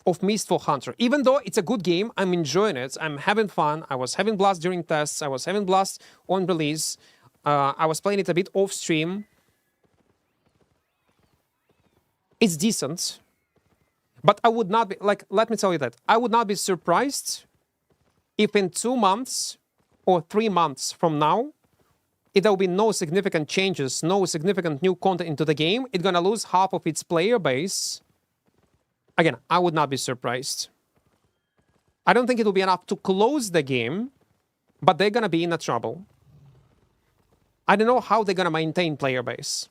of Mistful Hunter. Even though it's a good game, I'm enjoying it. I'm having fun. I was having blast during tests. I was having blast on release. I was playing it a bit off stream. It's decent. But I would not be, like, let me tell you that. I would not be surprised if in 2 months or 3 months from now, if there will be no significant changes, no significant new content into the game, it's gonna lose half of its player base. Again, I would not be surprised. I don't think it will be enough to close the game, but they're gonna be in a trouble. I don't know how they're gonna maintain player base.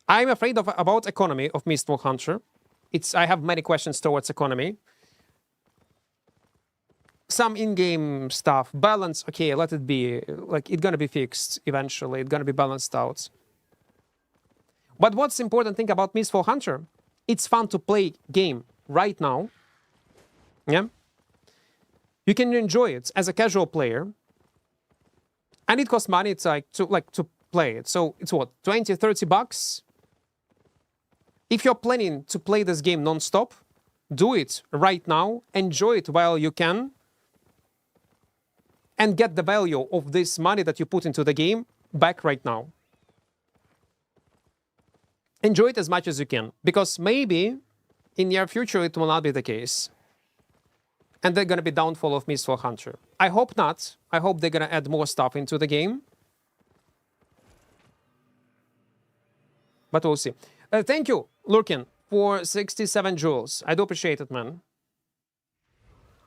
I'm afraid about economy of Mistful Hunter. I have many questions towards economy. Some in-game stuff, balance, okay, let it be. Like, it's gonna be fixed eventually. It's gonna be balanced out. But what's important thing about Mistful Hunter? It's fun to play game right now. Yeah? You can enjoy it as a casual player. And it costs money, it's to play it. So it's what, 20, 30 bucks? If you're planning to play this game non-stop, do it right now. Enjoy it while you can. And get the value of this money that you put into the game back right now. Enjoy it as much as you can, because maybe in near future it will not be the case. And they're gonna be downfall of Mistful Hunter. I hope not. I hope they're gonna add more stuff into the game. But we'll see. Thank you, Lurkin, for 67 jewels. I do appreciate it, man.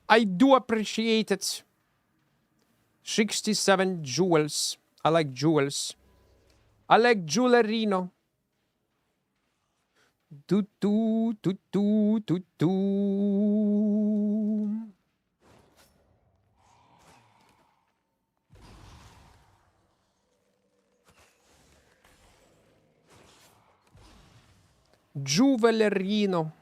I do appreciate it. 67 jewels. I like jewels. I like jewellerino. Do do do do do do. Jewellerino.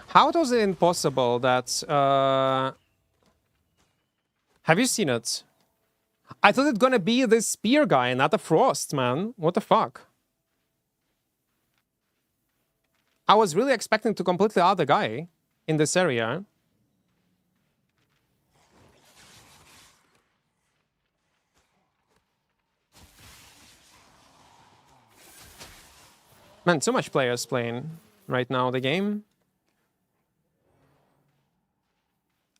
How was it impossible that... Have you seen it? I thought it's gonna be this spear guy, not a frost, man. What the fuck? I was really expecting to completely other guy in this area. Man, too much players playing. right now, the game.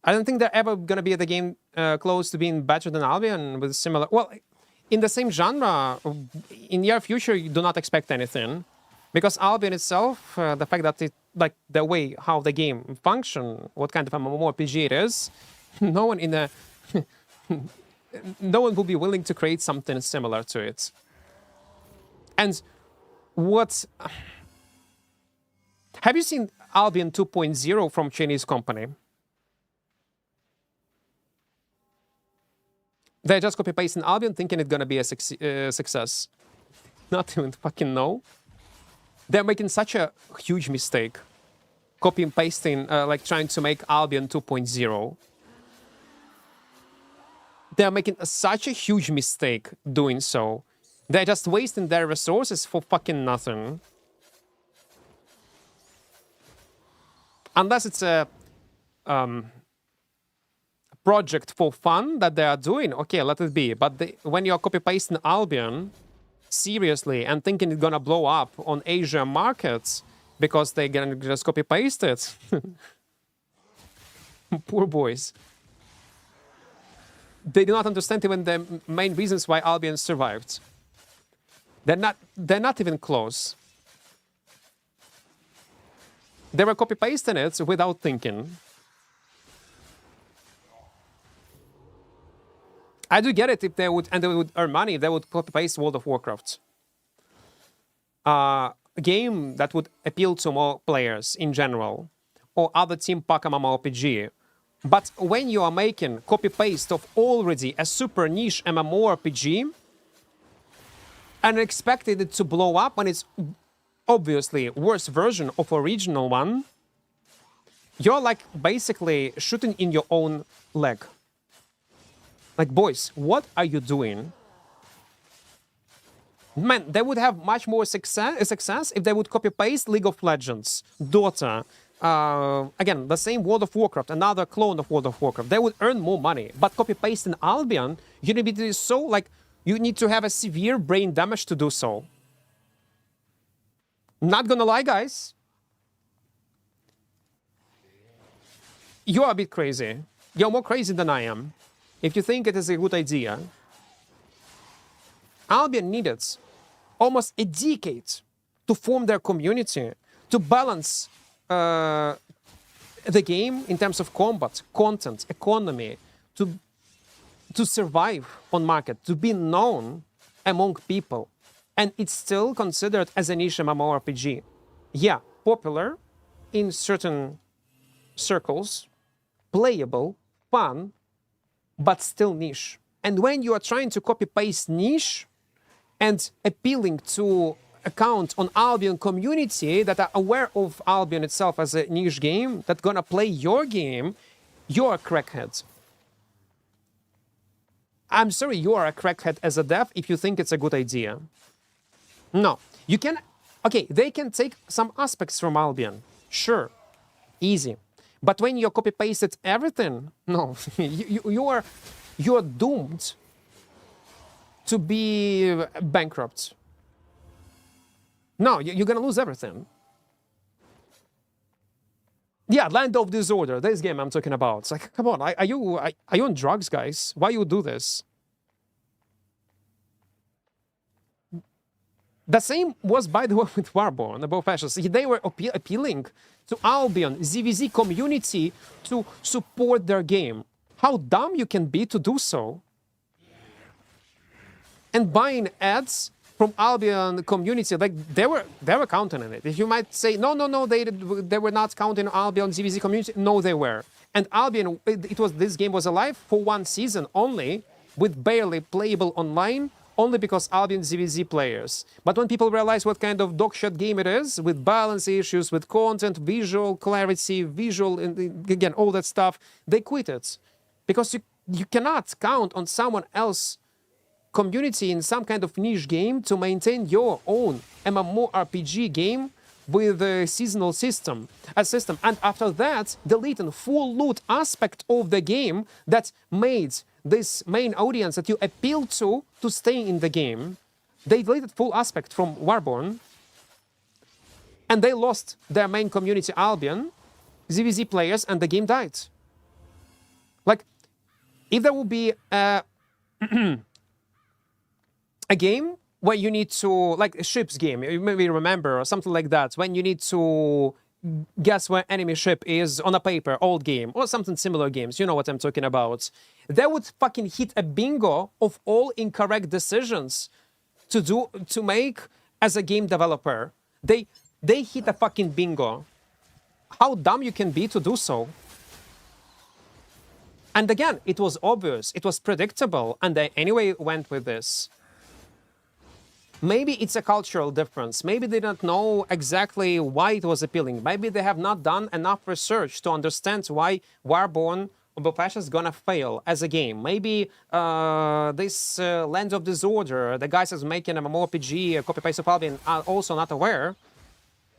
I don't think they're ever going to be at the game close to being better than Albion with similar... Well, in the same genre, in near future, you do not expect anything. Because Albion itself, the fact that it, like the way how the game function, what kind of mmorpg it is, no one in the... no one will be willing to create something similar to it. And what... Have you seen Albion 2.0 from Chinese company? They're just copy-pasting Albion thinking it's gonna be a success. Not even fucking know. They're making such a huge mistake. Copy and pasting, like trying to make Albion 2.0. They're making such a huge mistake doing so. They're just wasting their resources for fucking nothing. Unless it's a project for fun that they are doing, okay, let it be. But when you're copy-pasting Albion seriously and thinking it's gonna blow up on Asia markets because they're gonna just copy-paste it, poor boys. They do not understand even the main reasons why Albion survived. They're not even close. They were copy-pasting it without thinking. I do get it if they would, and they would earn money, if they would copy-paste World of Warcraft. A game that would appeal to more players in general, or other Team Pack MMORPG. But when you are making copy-paste of already a super niche MMORPG, and expected it to blow up when it's obviously worse version of original one, you're like basically shooting in your own leg. Like, boys, what are you doing? Man, they would have much more success if they would copy-paste League of Legends, Dota, again, the same World of Warcraft, another clone of World of Warcraft. They would earn more money. But copy-pasting Albion, you need to be so, like, you need to have a severe brain damage to do so. Not gonna lie, guys. You're a bit crazy. You're more crazy than I am. If you think it is a good idea. Albion needed almost a decade to form their community, to balance the game in terms of combat, content, economy, to survive on market, to be known among people. And it's still considered as a niche MMORPG. Yeah, popular in certain circles, playable, fun, but still niche. And when you are trying to copy-paste niche and appealing to account on Albion community that are aware of Albion itself as a niche game, that gonna play your game, you're a crackhead. I'm sorry, you are a crackhead as a dev if you think it's a good idea. No, you can... Okay, they can take some aspects from Albion. Sure, easy. But when you copy-pasted everything, no, you're doomed to be bankrupt. No, you're gonna lose everything. Yeah, Land of Disorder, this game I'm talking about. It's like, come on, are you on drugs, guys? Why you do this? The same was, by the way, with Warborn, the both fascists. They were appealing to Albion, ZVZ community to support their game. How dumb you can be to do so. And buying ads from Albion community, like they were counting on it. If you might say, no, they were not counting on Albion ZVZ community. No, they were. And Albion, this game was alive for one season only, with barely playable online, only because Albion ZVZ players. But when people realize what kind of dogshit game it is, with balance issues, with content, visual clarity, again, all that stuff, they quit it. Because you cannot count on someone else community in some kind of niche game to maintain your own MMORPG game with a seasonal system. And after that, deleting full loot aspect of the game that made this main audience that you appeal to stay in the game. They deleted full aspect from Warborn. And they lost their main community, Albion, ZVZ players, and the game died. Like, if there will be a game where you need to, like a ship's game, you maybe remember, or something like that, when you need to guess where enemy ship is on a paper, old game, or something similar games, you know what I'm talking about. They would fucking hit a bingo of all incorrect decisions to make as a game developer. They hit a fucking bingo. How dumb you can be to do so. And again, it was obvious, it was predictable, and they anyway went with this. Maybe it's a cultural difference. Maybe they don't know exactly why it was appealing. Maybe they have not done enough research to understand why Warborn or Bopasha is gonna fail as a game. Maybe this Lands of Disorder, the guys that's making a mmorpg, a copy-paste of Albion, are also not aware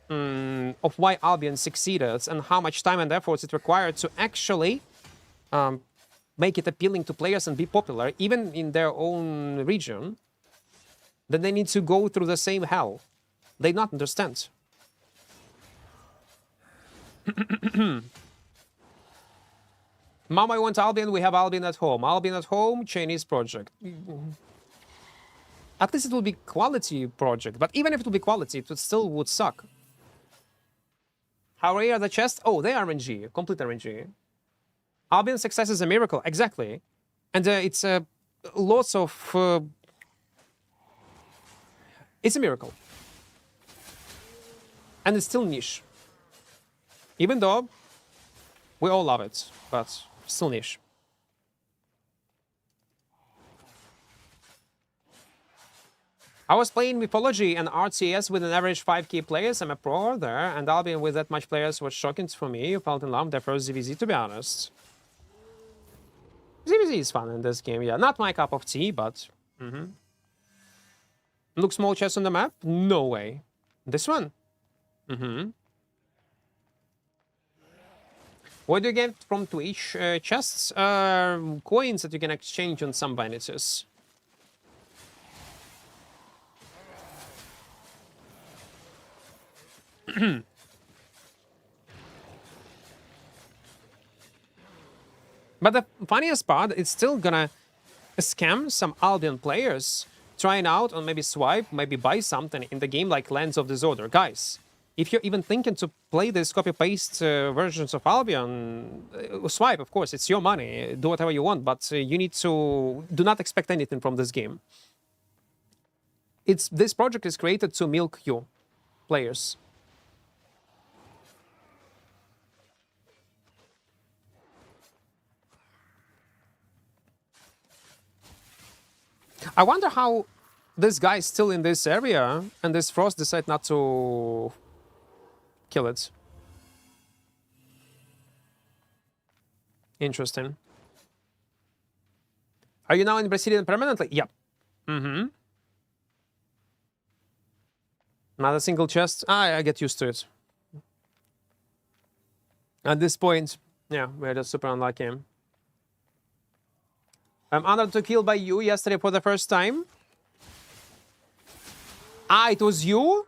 of why Albion succeeded and how much time and effort it required to actually make it appealing to players and be popular, even in their own region. Then they need to go through the same hell. They not understand. Mom, I want Albion. We have Albion at home. Albion at home, Chinese project. At least it will be quality project. But even if it will be quality, it still would suck. How rare are the chests? Oh, they are RNG. Complete RNG. Albion's success is a miracle. Exactly. And it's lots of... It's a miracle. And it's still niche. Even though we all love it, but still niche. I was playing Mythology and RTS with an average 5k players. I'm a pro there, and Albion with that much players was shocking for me. You felt in love with their first ZVZ, to be honest. ZVZ is fun in this game, yeah. Not my cup of tea, but... Look, small chest on the map? No way. This one? What do you get from Twitch chests? Coins that you can exchange on some vanities. But the funniest part, it's still gonna scam some Albion players trying out or maybe swipe, maybe buy something in the game like Lands of Disorder. Guys, if you're even thinking to play these copy-paste versions of Albion, swipe, of course, it's your money. Do whatever you want, but you need to... Do not expect anything from this game. This project is created to milk you, players. I wonder how this guy is still in this area and this Frost decide not to kill it. Interesting. Are you now in Brazilian permanently? Yep. Not a single chest. I get used to it. At this point, yeah, we're just super unlucky. I'm honored to kill by you yesterday for the first time. Ah, it was you?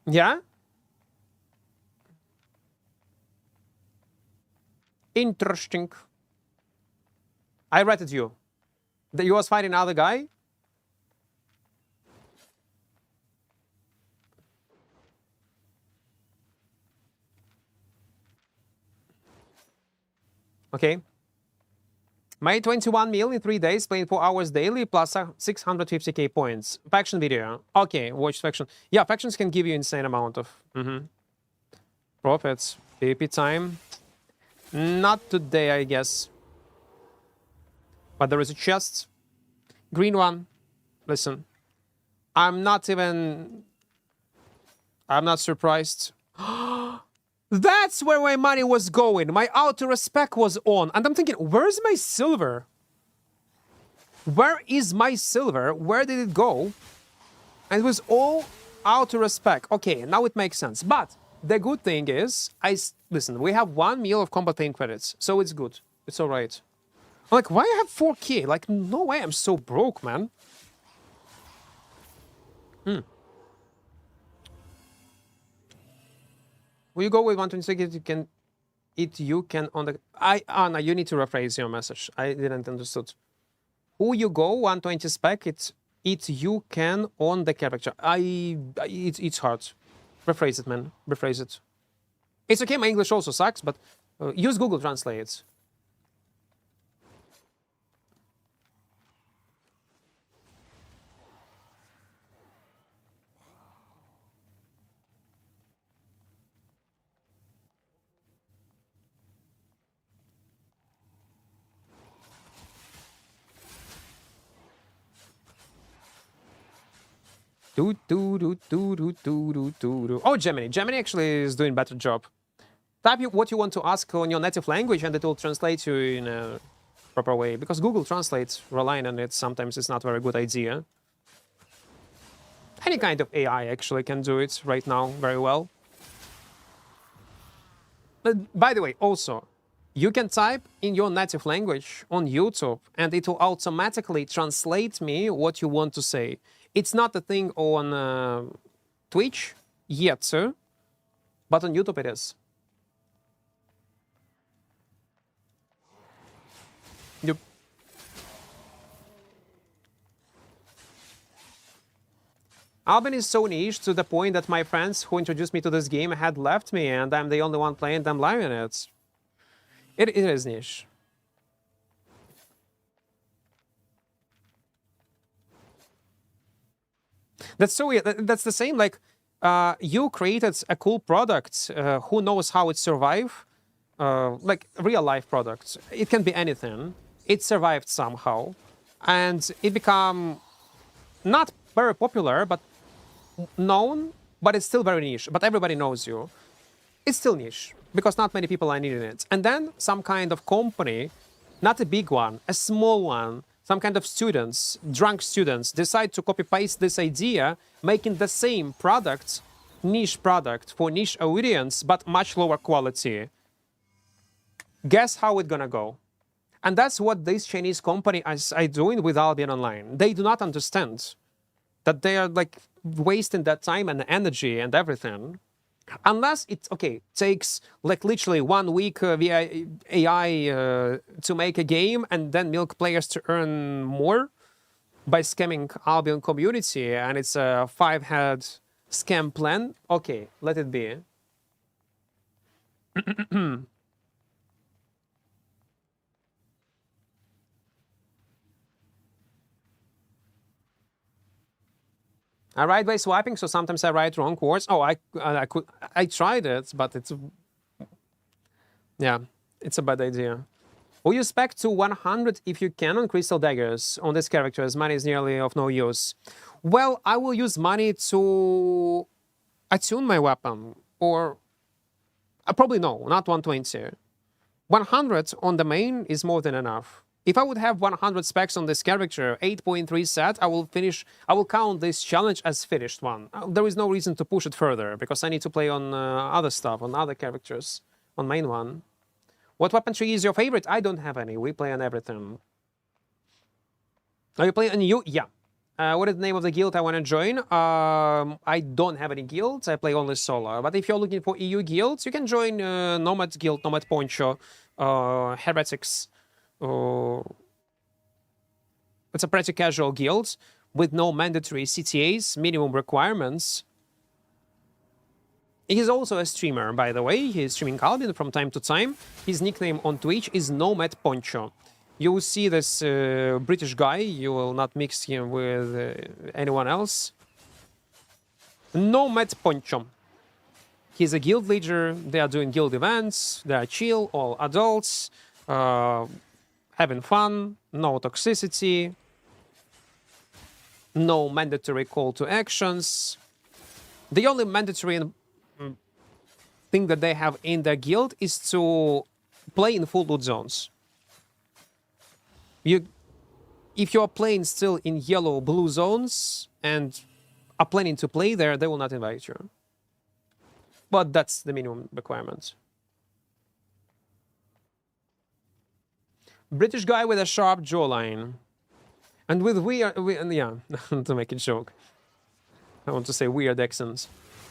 Yeah? Interesting. I ratted you. That you was fighting another guy? Okay. Made 21 mil in 3 days, playing 4 hours daily, plus 650k points. Faction video. Okay, watch faction. Yeah, factions can give you insane amount of profits. PvP time. Not today, I guess. But there is a chest. Green one. Listen. I'm not surprised. That's where my money was going. My auto-respec was on. And I'm thinking, where's my silver? Where is my silver? Where did it go? And it was all auto-respec. Okay, now it makes sense. But the good thing is, listen, we have 1 mil of combat pain credits. So it's good. It's all right. I'm like, why I have 4k? Like, no way, I'm so broke, man. Who you go with 126, you can on the... Anna, you need to rephrase your message. I didn't understood. Who you go 120 spec, it you can on the character. It's hard. Rephrase it, man. Rephrase it. It's okay, my English also sucks, but use Google Translate. Oh, Gemini. Gemini actually is doing better job. Type what you want to ask on your native language and it will translate you in a proper way. Because Google Translate, relying on it, sometimes it's not a very good idea. Any kind of AI actually can do it right now very well. But by the way, also, you can type in your native language on YouTube and it will automatically translate me what you want to say. It's not a thing on Twitch yet, sir, but on YouTube it is. Yep. Albion is so niche to the point that my friends who introduced me to this game had left me and I'm the only one playing them live in it. It is niche. That's so weird. That's the same, like, you created a cool product, who knows how it survived? Like, real-life product. It can be anything. It survived somehow. And it became not very popular, but known, but it's still very niche. But everybody knows you. It's still niche, because not many people are needing it. And then some kind of company, not a big one, a small one, some kind of students, drunk students, decide to copy-paste this idea, making the same product, niche product for niche audience, but much lower quality. Guess how it's gonna go? And that's what this Chinese company is doing with Albion Online. They do not understand that they are like wasting that time and energy and everything. Unless it, okay, takes like literally 1 week via AI to make a game and then milk players to earn more by scamming Albion community, and it's a 5-head scam plan, okay, let it be. I write by swiping, so sometimes I write wrong words. Oh, I tried it, but it's, yeah, it's a bad idea. Will you spec to 100 if you can on Crystal Daggers on this character, as money is nearly of no use? Well, I will use money to attune my weapon, or probably no, not 120. 100 on the main is more than enough. If I would have 100 specs on this character, 8.3 set, I will count this challenge as finished one. There is no reason to push it further, because I need to play on other stuff, on other characters, on main one. What weapon tree is your favorite? I don't have any. We play on everything. Are you playing on EU? Yeah. What is the name of the guild I want to join? I don't have any guilds. I play only solo. But if you're looking for EU guilds, you can join Nomad Guild, Nomad Poncho, Heretics. It's a pretty casual guild with no mandatory CTAs, minimum requirements. He's also a streamer, by the way. He's streaming Albion from time to time. His nickname on Twitch is Nomad Poncho. You will see this British guy. You will not mix him with anyone else. Nomad Poncho. He's a guild leader. They are doing guild events. They are chill, all adults. Having fun, no toxicity, no mandatory call to actions. The only mandatory thing that they have in their guild is to play in full loot zones. If you are playing still in yellow, blue zones and are planning to play there, they will not invite you. But that's the minimum requirement. British guy with a sharp jawline. And with weird, yeah, to make a joke. I want to say weird accents.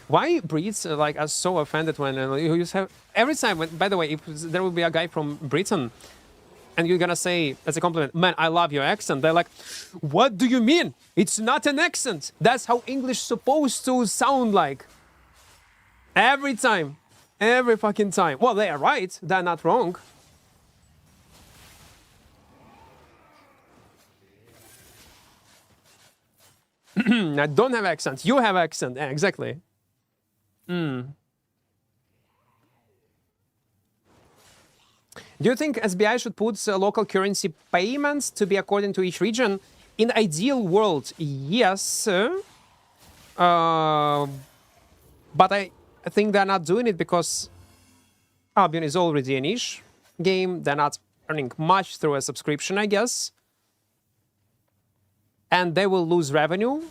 Why Brits like are so offended when you use have every time when, by the way, if there will be a guy from Britain and you're gonna say as a compliment, man, I love your accent, they're like, what do you mean? It's not an accent. That's how English supposed to sound like. Every time. Every fucking time. Well, they are right. They're not wrong. I don't have accent. You have accent. Yeah, exactly. Do you think SBI should put local currency payments to be according to each region? In ideal world, yes. But I think they're not doing it because Albion is already a niche game. They're not earning much through a subscription, I guess. And they will lose revenue.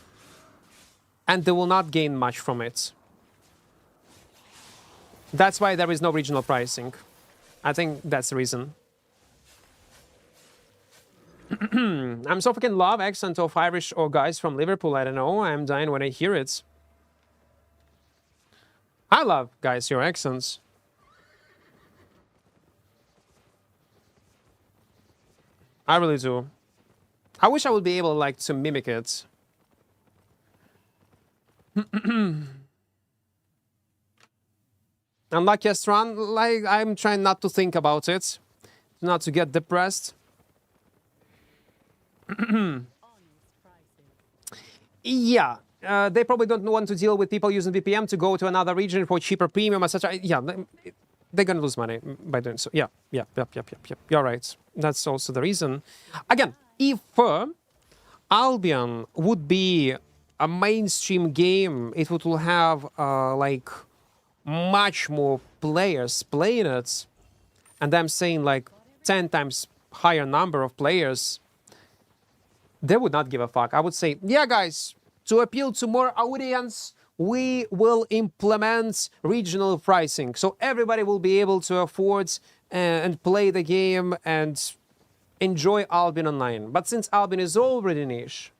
And they will not gain much from it. That's why there is no regional pricing. I think that's the reason. I'm so fucking love accent of Irish or guys from Liverpool. I don't know. I'm dying when I hear it. I love, guys, your accents. I really do. I wish I would be able, like, to mimic it. Unluckiest run, like, I'm trying not to think about it. Not to get depressed. Yeah, they probably don't want to deal with people using VPN to go to another region for cheaper premium, etc. Yeah, they're gonna lose money by doing so. Yeah. You're right. That's also the reason. Again, if Albion would be a mainstream game, it would have like much more players playing it, and I'm saying like 10 times higher number of players. They would not give a fuck. I would say, yeah, guys, to appeal to more audience, we will implement regional pricing. So everybody will be able to afford and play the game and enjoy Albion Online. But since Albion is already niche,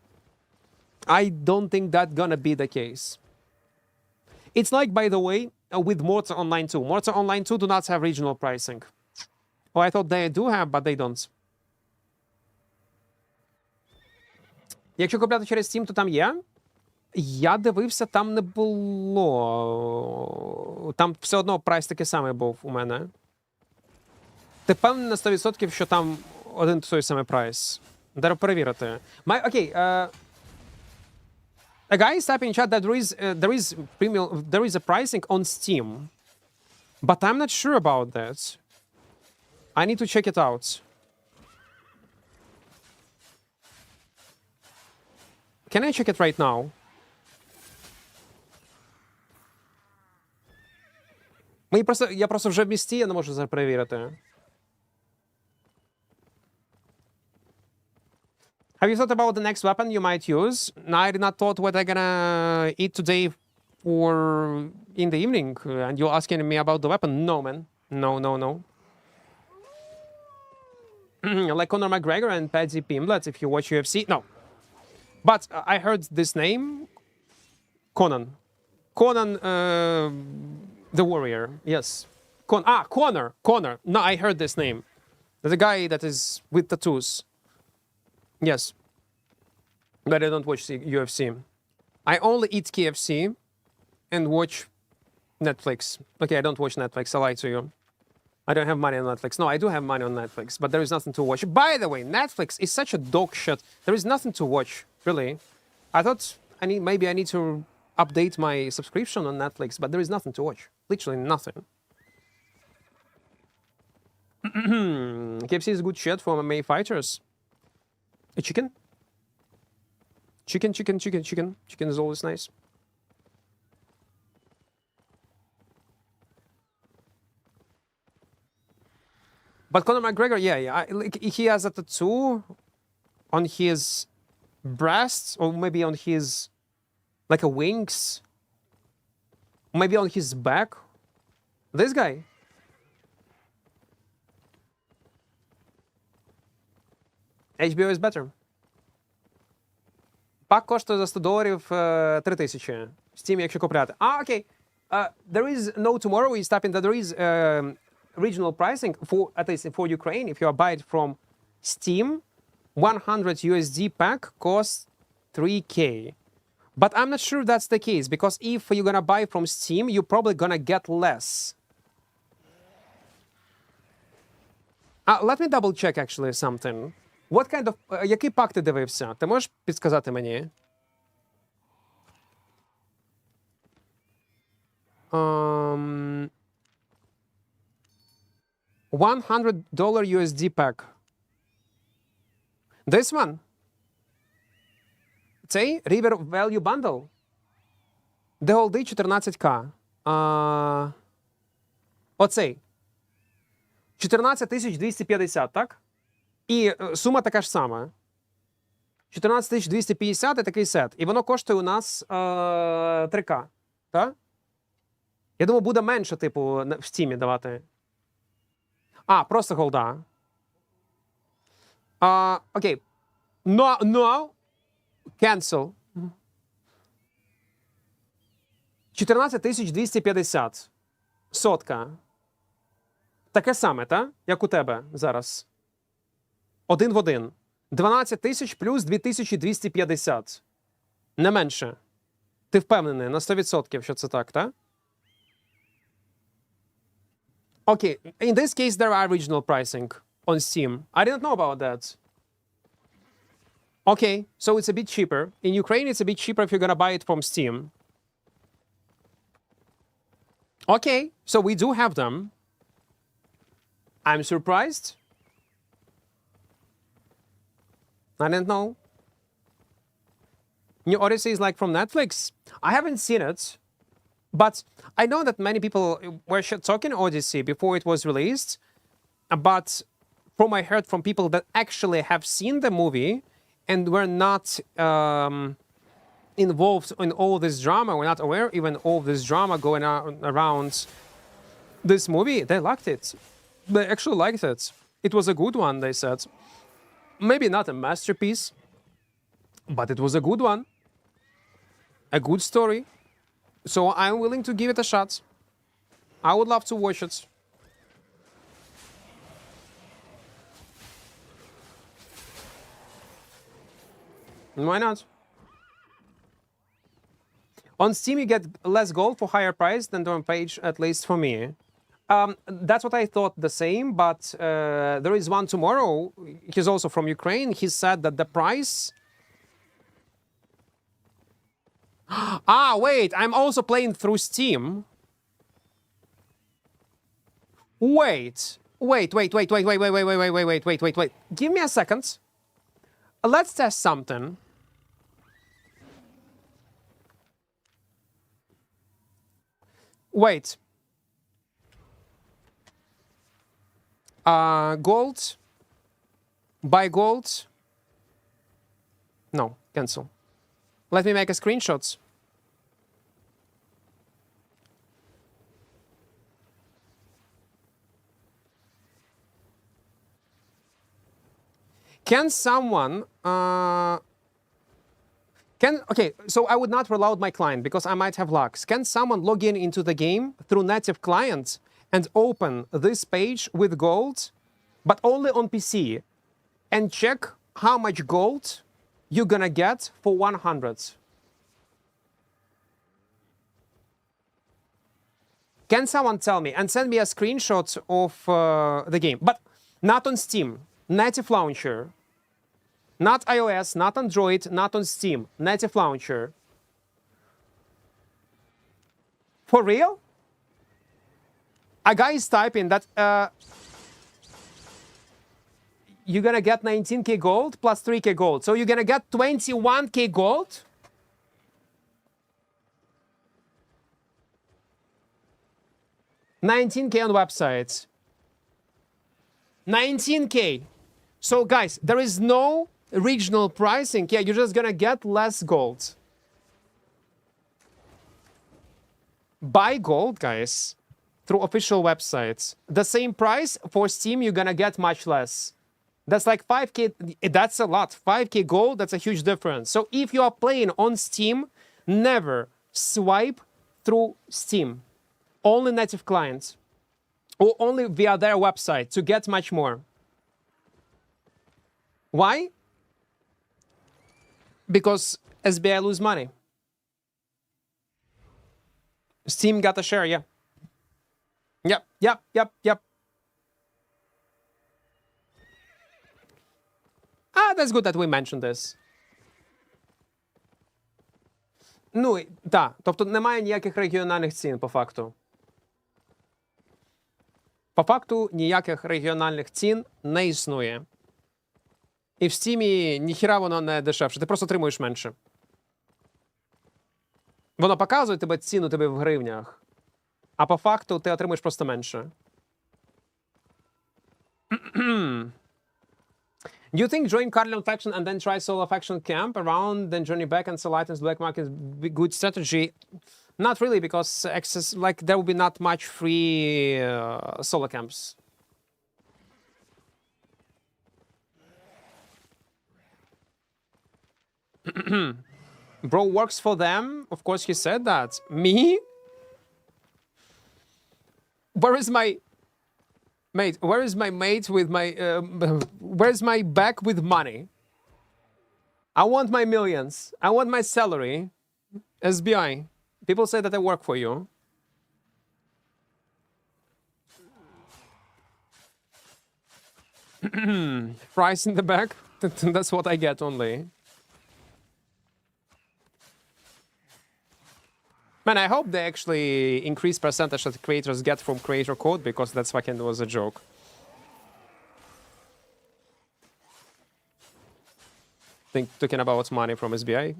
I don't think that's gonna be the case. It's like, by the way, with Mortar Online 2. Mortar Online 2 do not have regional pricing. Oh, I thought they do have, but they don't. Якщо купляти через Steam, то там є? Я дивився, там не було. Там все одно прайс такий самий був у мене. Ти впевнений на 100%, що там один той самий прайс? Треба перевірити. Окей. A guy is typing in chat that there is a pricing on Steam. But I'm not sure about that. I need to check it out. Can I check it right now? Я просто вже в місті, я не можу це перевірити. Have you thought about the next weapon you might use? No, I did not thought what I'm gonna eat today or in the evening. And you're asking me about the weapon? No, man. No. Like Conor McGregor and Paddy Pimblett, if you watch UFC. No. But I heard this name. Conan, the warrior. Yes. Connor. No, I heard this name. There's a guy that is with tattoos. Yes. But I don't watch the UFC. I only eat KFC and watch Netflix. Okay, I don't watch Netflix. I lie to you. I don't have money on Netflix. No, I do have money on Netflix, but there is nothing to watch. By the way, Netflix is such a dog shit. There is nothing to watch, really. I thought maybe I need to update my subscription on Netflix, but there is nothing to watch. Literally nothing. KFC is good shit for MMA fighters. A chicken? Chicken. Chicken is always nice. But Conor McGregor, yeah. He has a tattoo on his breast, or maybe on his, like a wings. Maybe on his back. This guy. HBO is better. Пак коштує за $100 $3000. Steam, якщо купляти. Окей. There is no tomorrow is tapping that there is regional pricing for, at least for Ukraine. If you buy it from Steam, 100 USD pack costs 3K. But I'm not sure that's the case, because if you're gonna buy from Steam, you're probably gonna get less. Let me double check actually something. What kind of... який пак ти дивився? Ти можеш підсказати мені? $100 USD pack. This one? Цей River Value Bundle. Де голди 14К. Оцей. 14250, так? І сума така ж сама. 14250 – такий сет. І воно коштує у нас 3К. Так? Я думаю, буде менше, типу, в Стімі давати. Просто голда. Окей. No. Cancel. 14250. Сотка. Таке саме, так? Як у тебе зараз. Один в один. 12 тисяч плюс 2250. Не менше. Ти впевнений на 100%, що це так, так? Okay, in this case, there are regional pricing on Steam. I didn't know about that. Okay, so it's a bit cheaper. In Ukraine, it's a bit cheaper if you're gonna buy it from Steam. Okay, so we do have them. I'm surprised. I didn't know. New Odyssey is like from Netflix. I haven't seen it, but I know that many people were talking Odyssey before it was released. But from I heard from people that actually have seen the movie and were not involved in all this drama, were not aware even of this drama going on around this movie, they liked it. They actually liked it. It was a good one, they said. Maybe not a masterpiece, but it was a good one. A good story. So I'm willing to give it a shot. I would love to watch it. Why not? On Steam, you get less gold for higher price than on page, at least for me. That's what I thought the same, but there is one tomorrow. He's also from Ukraine. He said that the price... wait, I'm also playing through Steam. Wait. Give me a second. Let's test something. Wait. Gold. Buy gold. No, cancel. Let me make a screenshot. Can someone... Okay, so I would not roll out my client because I might have lags. Can someone log in into the game through native client and open this page with gold, but only on PC, and check how much gold you're gonna get for 100? Can someone tell me and send me a screenshot of the game, but not on Steam, native launcher. Not iOS, not Android, not on Steam. Native launcher. For real? A guy is typing that you're gonna get 19K gold plus 3K gold. So you're gonna get 21K gold? $19K on websites. 19K. So guys, there is no regional pricing. Yeah, you're just gonna get less gold. Buy gold, guys, through official websites. The same price for Steam, you're gonna get much less. That's like 5K. That's a lot. 5K gold, that's a huge difference. So if you are playing on Steam, never swipe through Steam. Only native clients. Or only via their website to get much more. Why? Because SBI lose money. Steam got a share, yeah. Yep. Ah, that's good that we mentioned this. Ну, так. Тобто немає ніяких регіональних цін, по факту. По факту ніяких регіональних цін не існує. І в Стімі ніхіра воно не дешевше. Ти просто отримуєш менше. Воно показує тебе ціну тебе в гривнях. А по факту ти отримуєш просто менше. Do you think join Cardinal faction and then try solo faction camp around, then journey back and sell items black market is a good strategy? Not really, because access, like, there will be not much free solo camps. Bro works for them. Of course, he said that. Me? Where is my mate? Where is my mate with my? Where's my back with money? I want my millions. I want my salary. SBI. People say that I work for you. Price in the back. That's what I get only. Man, I hope they actually increase percentage that creators get from creator code, because that's fucking was a joke. Talking about money from SBI.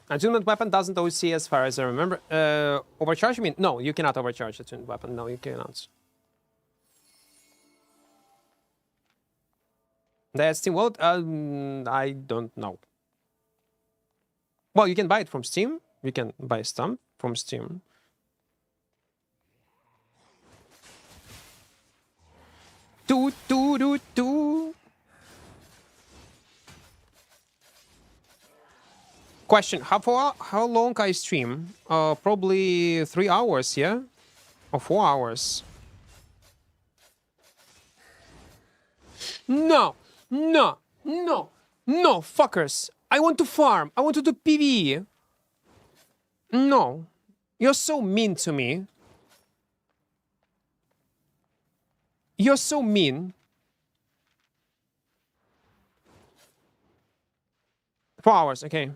Attunement weapon doesn't OC as far as I remember. Overcharge, you mean? No, you cannot overcharge attunement weapon. No, you cannot. The Steam wallet? I don't know. Well, you can buy it from Steam. You can buy Stamp from Steam. Question: how long I stream? Probably 3 hours, yeah, or 4 hours. No, fuckers! I want to farm. I want to do PvE. No, you're so mean to me. You're so mean. 4 hours, okay.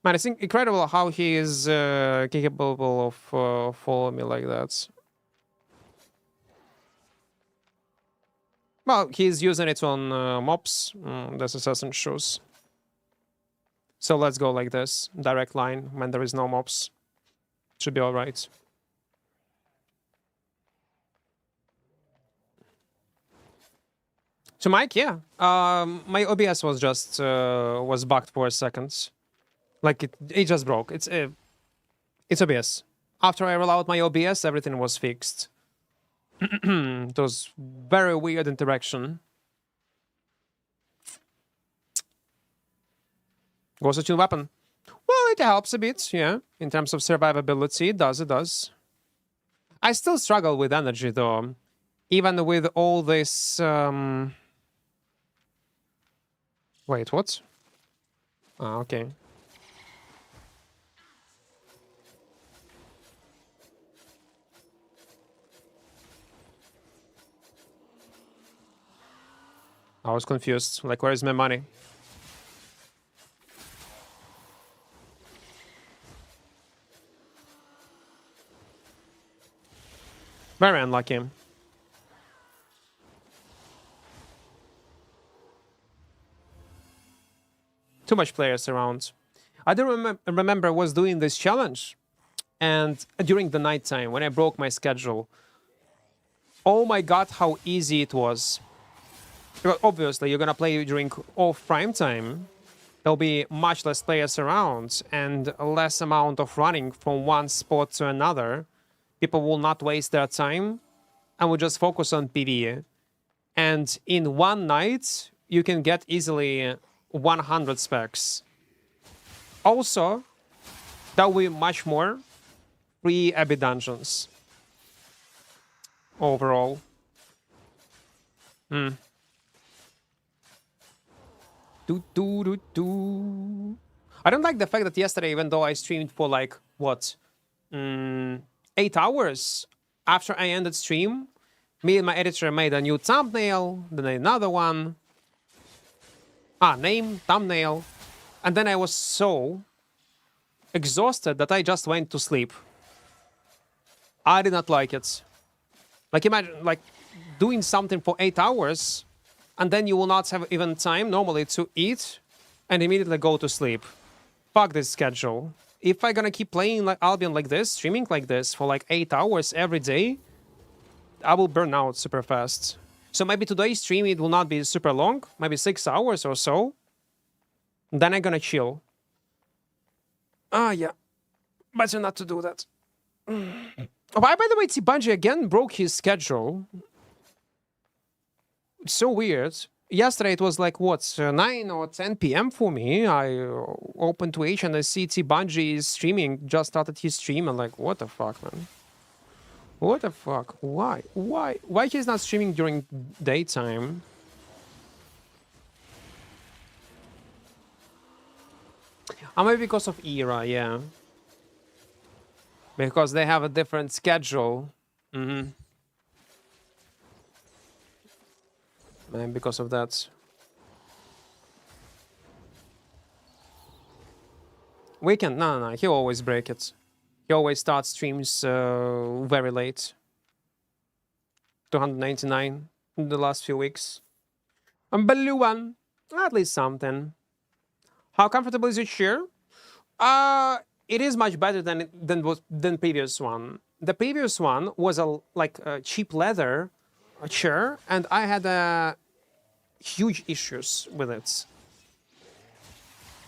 Man, it's incredible how he is capable of following me like that. Well, he's using it on mobs. This assassin shows. So let's go like this. Direct line when there is no mobs. Should be alright. To Mike, yeah. My OBS was just was bugged for a second. Like it just broke. It's OBS. After I roll out my OBS, everything was fixed. It was very weird interaction. Goes to weapon. Well, it helps a bit, yeah. In terms of survivability, it does. I still struggle with energy though. Even with all this Wait, what? Ah, okay. I was confused. Like, where is my money? Very unlucky. Too much players around. I do remember I was doing this challenge, and during the nighttime when I broke my schedule, oh my god, how easy it was. Because obviously, you're gonna play during off prime time. There'll be much less players around and less amount of running from one spot to another. people will not waste their time and will just focus on PvE. And in one night, you can get easily 100 specs. Also, that will be much more free Abbey dungeons overall. I don't like the fact that yesterday, even though I streamed for like, what, 8 hours after I ended stream, me and my editor made a new thumbnail, then another one. Name, thumbnail. And then I was so exhausted that I just went to sleep. I did not like it. Like, imagine, like, doing something for 8 hours, and then you will not have even time normally to eat and immediately go to sleep. Fuck this schedule. If I'm gonna keep playing like Albion like this, streaming like this for like 8 hours every day, I will burn out super fast. So maybe today's stream, it will not be super long, maybe 6 hours or so. Then I'm gonna chill. Yeah. Better not to do that. Oh, by the way, Bungie again broke his schedule. It's so weird. Yesterday it was like, what, 9 or 10 p.m. for me. I opened Twitch and I see Bungie is streaming, just started his stream. I'm like, what the fuck, man? What the fuck? Why? Why he's not streaming during daytime? Maybe because of era, yeah. Because they have a different schedule. Maybe because of that. Weekend? No. He always break it. He always starts streams very late. 299 in the last few weeks. Blue one. At least something. How comfortable is your chair? It is much better than previous one. The previous one was a cheap leather chair, and I had huge issues with it,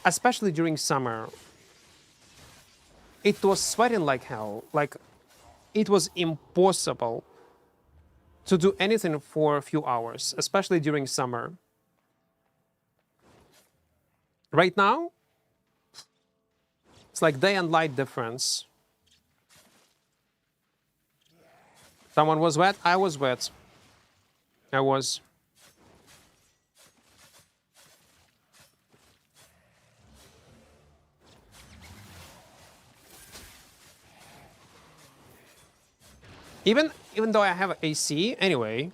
especially during summer. It was sweating like hell. Like, it was impossible to do anything for a few hours, especially during summer. Right now, it's like day and light difference. Someone was wet, I was wet. I was. Even though I have AC, anyway,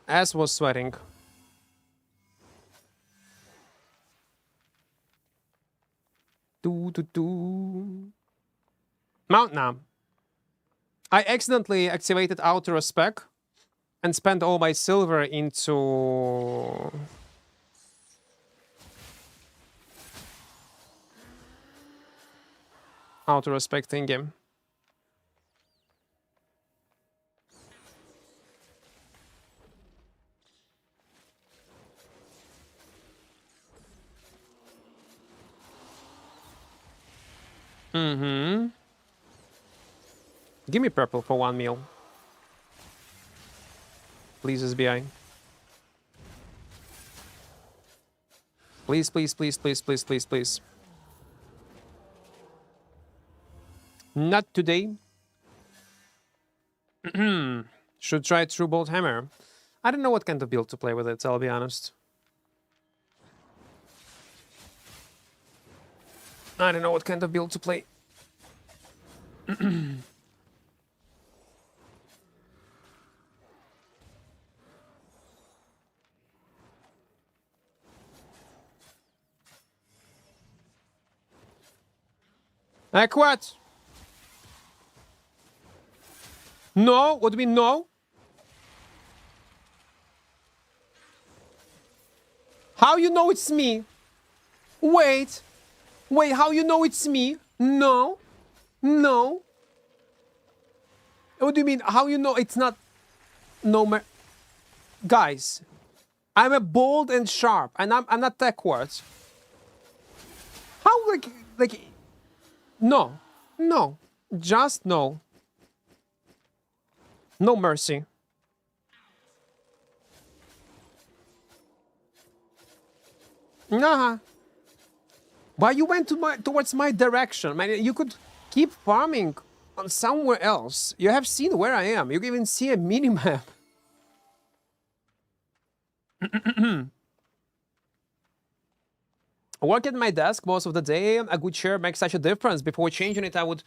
ass was sweating. Mount now. I accidentally activated outer spec and spent all my silver into outer spec thingy. Give me purple for 1 meal. Please, SBI. Please, please, please, please, please, please, please. Not today. Should try True Bolt Hammer. I don't know what kind of build to play with it, I'll be honest. I don't know what kind of build to play. Equart! No? What do you mean no? How you know it's me? Wait, how you know it's me? No. What do you mean? How you know it's not? No, guys, I'm a bold and sharp, and I'm not Equart. How like no? No. Just no. No mercy. Nah. Why you went towards my direction? Man, you could keep farming on somewhere else. You have seen where I am. You can even see a mini-map. Work at my desk most of the day. A good chair makes such a difference. Before changing it, I would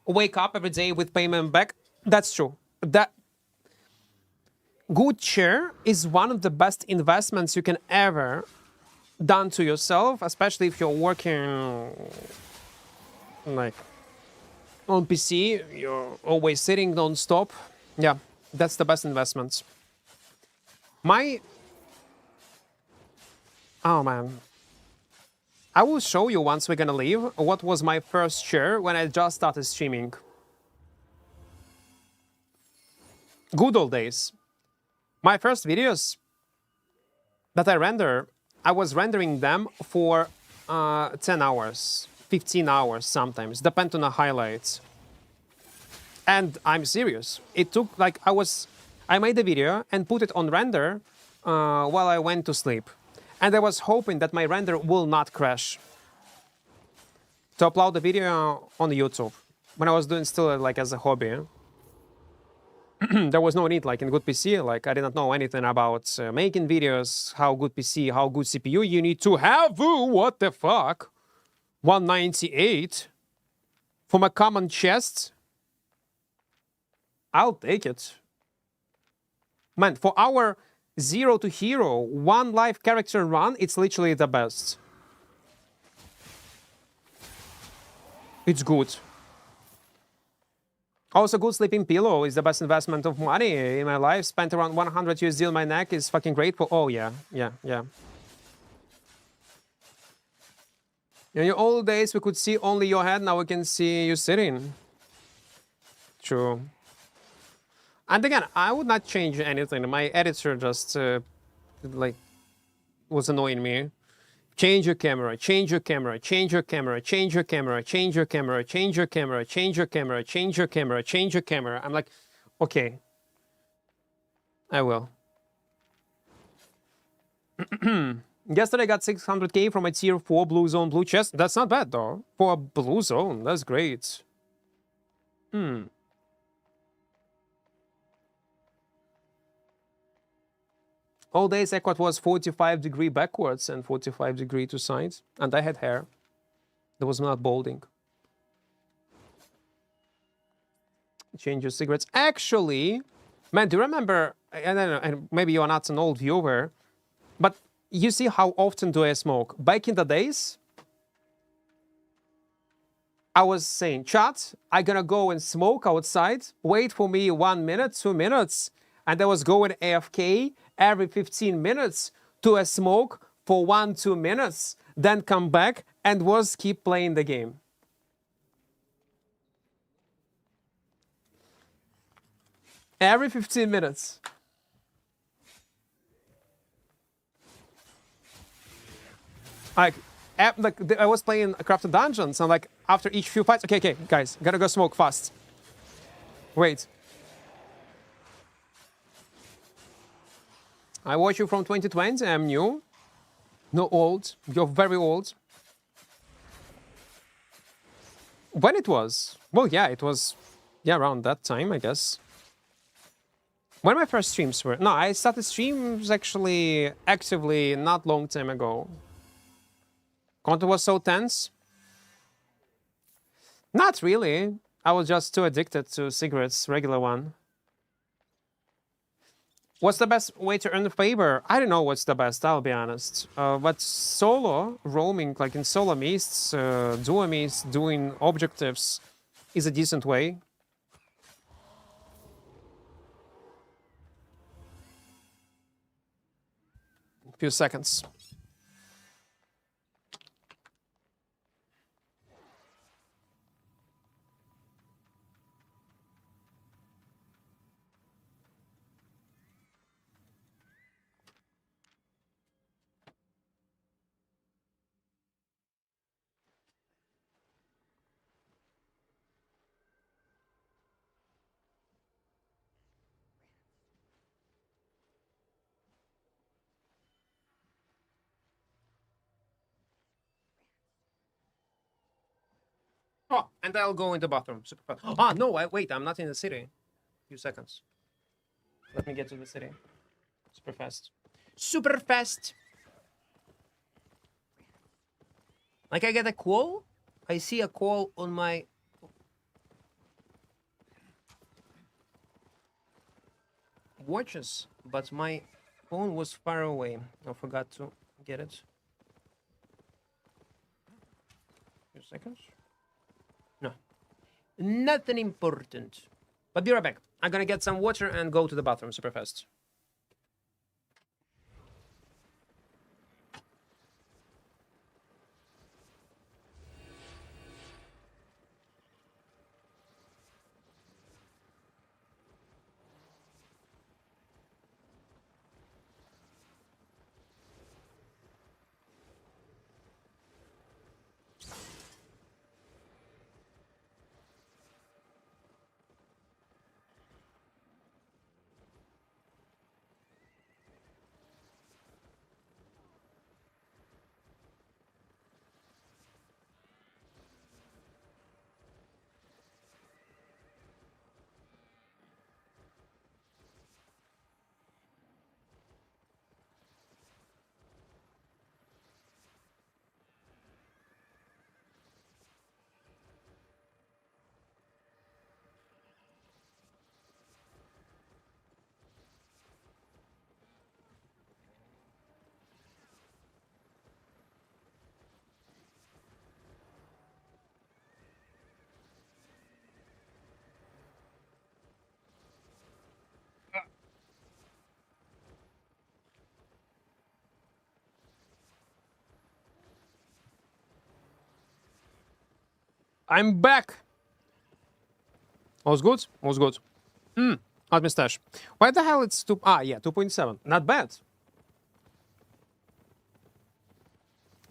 wake up every day with payment back. That's true. That good chair is one of the best investments you can ever done to yourself, especially if you're working like on PC, you're always sitting non-stop. Yeah, that's the best investment. Oh man. I will show you once we're gonna leave what was my first chair when I just started streaming. Good old days. My first videos that I was rendering them for 10 hours, 15 hours sometimes, depend on the highlights. And I'm serious. It took like I made a video and put it on render while I went to sleep. And I was hoping that my render will not crash to upload the video on YouTube when I was doing still like as a hobby. There was no need like in good PC, like I did not know anything about making videos, how good PC, how good CPU you need to have. Ooh, what the fuck? 198 from a common chest? I'll take it. Man, for our 0 to hero, 1 life character run, it's literally the best. It's good. Also, good sleeping pillow is the best investment of money in my life. Spent around 100 USD on my neck is fucking grateful. Oh, yeah. In your old days, we could see only your head. Now we can see you sitting. True. And again, I would not change anything. My editor just, like, was annoying me. Change your camera, change your camera, change your camera, change your camera, change your camera, change your camera, change your camera, change your camera, change your camera. I'm like, okay, I will. Yesterday I got 600k from a tier 4 blue zone blue chest. That's not bad though. For a blue zone, that's great. All days Equart was 45-degree backwards and 45-degree to sides. And I had hair. There was not balding. Change your cigarettes. Actually, man, do you remember, I don't know, and maybe you're not an old viewer, but you see how often do I smoke? Back in the days, I was saying, chat, I'm gonna go and smoke outside, wait for me 1 minute, 2 minutes, and I was going AFK every 15 minutes to a smoke for 1-2 minutes, then come back and was keep playing the game. Every 15 minutes. Like I was playing Crafted Dungeons, and like after each few fights, okay, guys, gotta go smoke fast. Wait. I watch you from 2020. I'm new. No old. You're very old. When it was? Well, yeah, it was. Yeah, around that time, I guess. When my first streams were? No, I started streams actually actively not long time ago. Content was so tense. Not really. I was just too addicted to cigarettes, regular one. What's the best way to earn favor? I don't know what's the best, I'll be honest. But solo roaming, like in solo mists, duo mists, doing objectives is a decent way. A few seconds. Oh, and I'll go in the bathroom. Super fast. Ah, no, wait, I'm not in the city. Few seconds. Let me get to the city. Super fast. Super fast! Like, I get a call. I see a call on my... watches, but my phone was far away. I forgot to get it. Few seconds. No. Nothing important. But be right back. I'm gonna get some water and go to the bathroom super fast. I'm back! All's good? All's good. Hot mustache. Why the hell it's 2... Ah, yeah, 2.7. Not bad.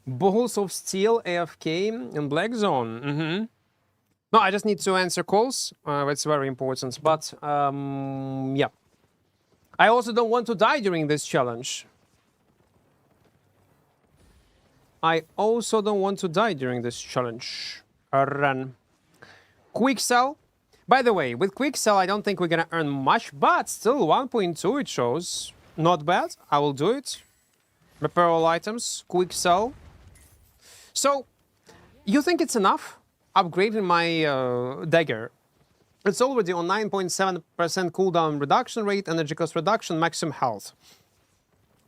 Balls of Steel, AFK, in Black Zone. No, I just need to answer calls. That's very important. But, yeah. I also don't want to die during this challenge. I also don't want to die during this challenge. Run. Quick sell. By the way, with quick sell, I don't think we're gonna earn much, but still 1.2 it shows. Not bad. I will do it. Repair all items. Quick sell. So, you think it's enough? Upgrading my dagger. It's already on 9.7% cooldown reduction rate, energy cost reduction, maximum health.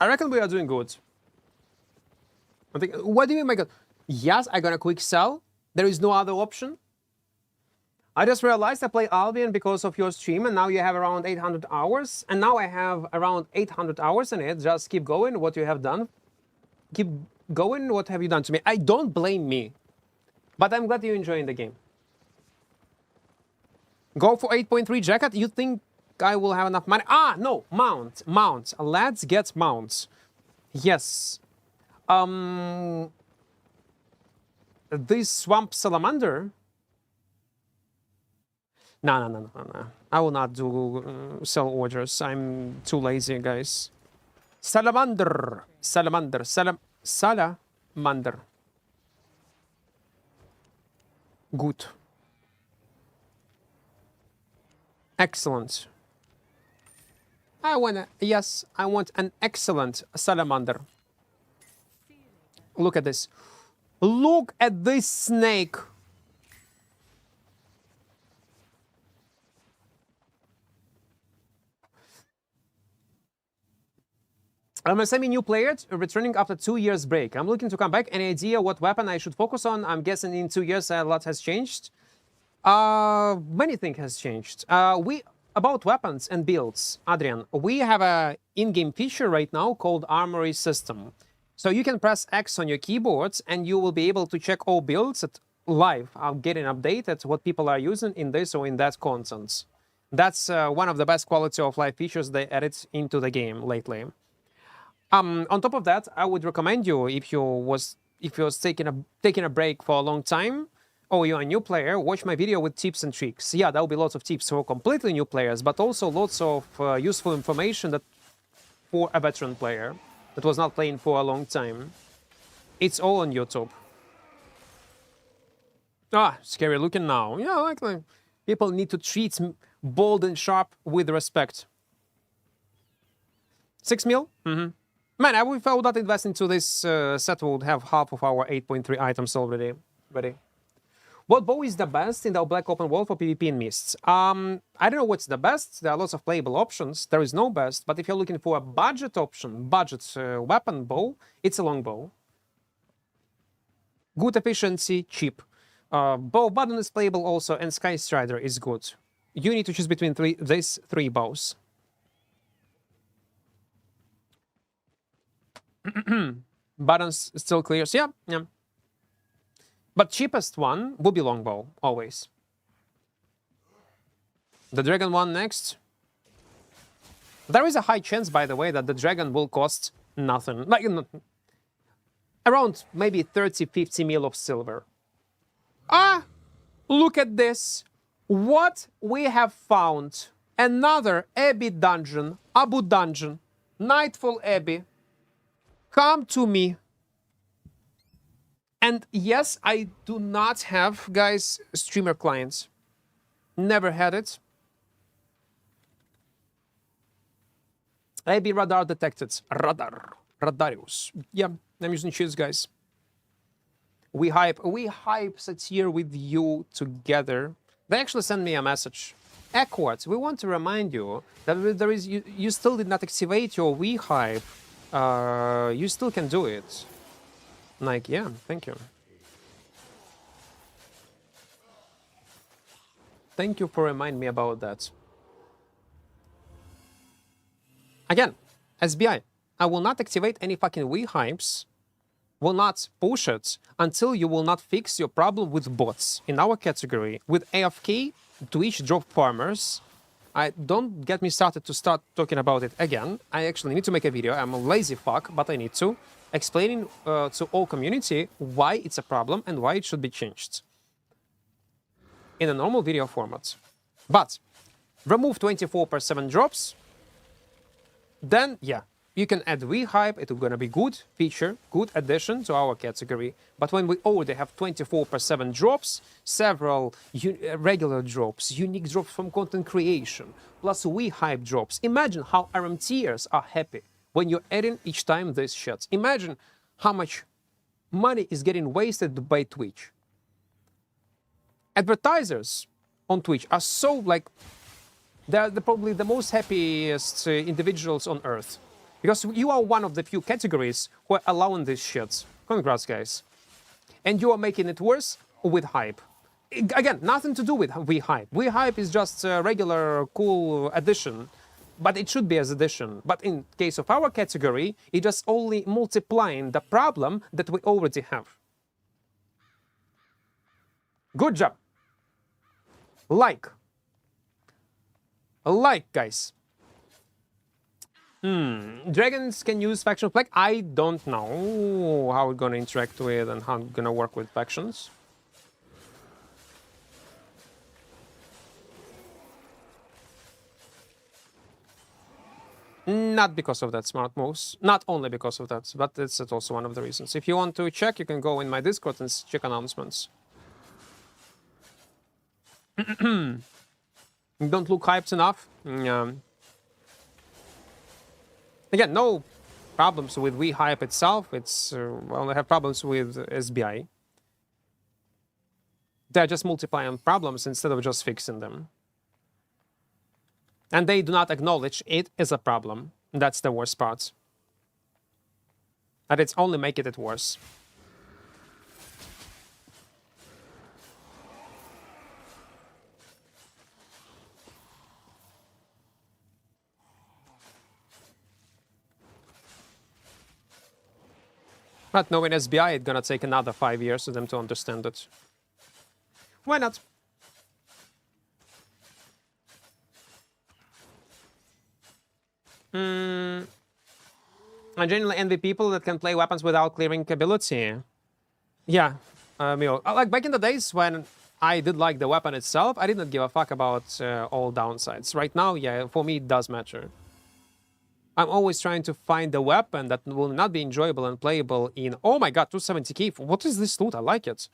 I reckon we are doing good. I think, what do you mean, my god? Yes, I got a quick sell. There is no other option. I just realized I play Albion because of your stream, and now you have around 800 hours. And now I have around 800 hours in it. Just keep going, what you have done. Keep going, what have you done to me? I don't blame me. But I'm glad you're enjoying the game. Go for 8.3 jacket. You think I will have enough money? Ah, no, mount. Let's get mounts. Yes. This swamp salamander. No. I will not do sell orders. I'm too lazy, guys. Salamander. Good. Excellent. I want an excellent salamander. Look at this. Look at this snake. I'm a semi-new player returning after 2 years break. I'm looking to come back. Any idea what weapon I should focus on? I'm guessing in 2 years a lot has changed. Many things has changed. About weapons and builds, Adrian, we have a in-game feature right now called Armory System. So you can press X on your keyboards and you will be able to check all builds at live. I'll get an update at what people are using in this or in that content. That's one of the best quality of life features they added into the game lately. On top of that, I would recommend you if you're taking a break for a long time, or you're a new player, watch my video with tips and tricks. Yeah, there will be lots of tips for completely new players, but also lots of useful information that for a veteran player that was not playing for a long time. It's all on YouTube. Ah, scary looking now. Yeah, like people need to treat bold and sharp with respect. 6 mil? Mm-hmm. Man, if I would not invest into this set, we would have half of our 8.3 items already ready. What bow is the best in the black open world for PvP and mists? I don't know what's the best. There are lots of playable options. There is no best, but if you're looking for a budget option, budget weapon bow, it's a longbow. Good efficiency, cheap. Bow button is playable also, and Sky Strider is good. You need to choose between these three bows. Buttons still clears. Yeah, yeah. But cheapest one will be longbow, always. The dragon one next. There is a high chance, by the way, that the dragon will cost nothing. Like, around maybe 30, 50 mil of silver. Ah! Look at this. What we have found. Another Abbey dungeon. Abu dungeon. Nightfall Abbey. Come to me. And yes, I do not have, guys, streamer clients. Never had it. Abbey radar detected. Radarius. Yeah, I'm using cheats, guys. We hype Satir with you together. They actually sent me a message. Equart, we want to remind you that there is you still did not activate your We hype. You still can do it. Like, yeah, thank you. Thank you for reminding me about that. Again, SBI, I will not activate any fucking We hypes, will not push it until you will not fix your problem with bots in our category, with AFK, Twitch drop farmers. Don't get me started to start talking about it again. I actually need to make a video. I'm a lazy fuck, but I need to. Explaining to all community why it's a problem and why it should be changed in a normal video format. But remove 24/7 drops, then yeah, you can add rehype. It's gonna be good feature, good addition to our category. But when we already have 24/7 drops, several regular drops, unique drops from content creation, plus rehype drops, imagine how RMTers are happy when you're adding each time these shits. Imagine how much money is getting wasted by Twitch. Advertisers on Twitch are so like, they're probably the most happiest individuals on earth. Because you are one of the few categories who are allowing these shits. Congrats, guys. And you are making it worse with hype. Again, nothing to do with hype. Hype is just a regular cool addition. But it should be as addition. But in case of our category, it just only multiplying the problem that we already have. Good job. Like, guys. Dragons can use faction flag. I don't know how we're gonna interact with and how we're gonna work with factions. Not because of that smart moves. Not only because of that, but it's also one of the reasons. If you want to check, you can go in my Discord and check announcements. Don't look hyped enough. Again, no problems with hype itself. It's well, I have problems with SBI. They're just multiplying problems instead of just fixing them. And they do not acknowledge it as a problem. That's the worst part. And it's only making it worse. But knowing SBI, it's gonna take another 5 years for them to understand it. Why not? I genuinely envy people that can play weapons without clearing ability. Yeah, like back in the days when I did like the weapon itself, I did not give a fuck about all downsides. Right now, yeah, for me it does matter. I'm always trying to find a weapon that will not be enjoyable and playable in... Oh my god, 270k. What is this loot? I like it.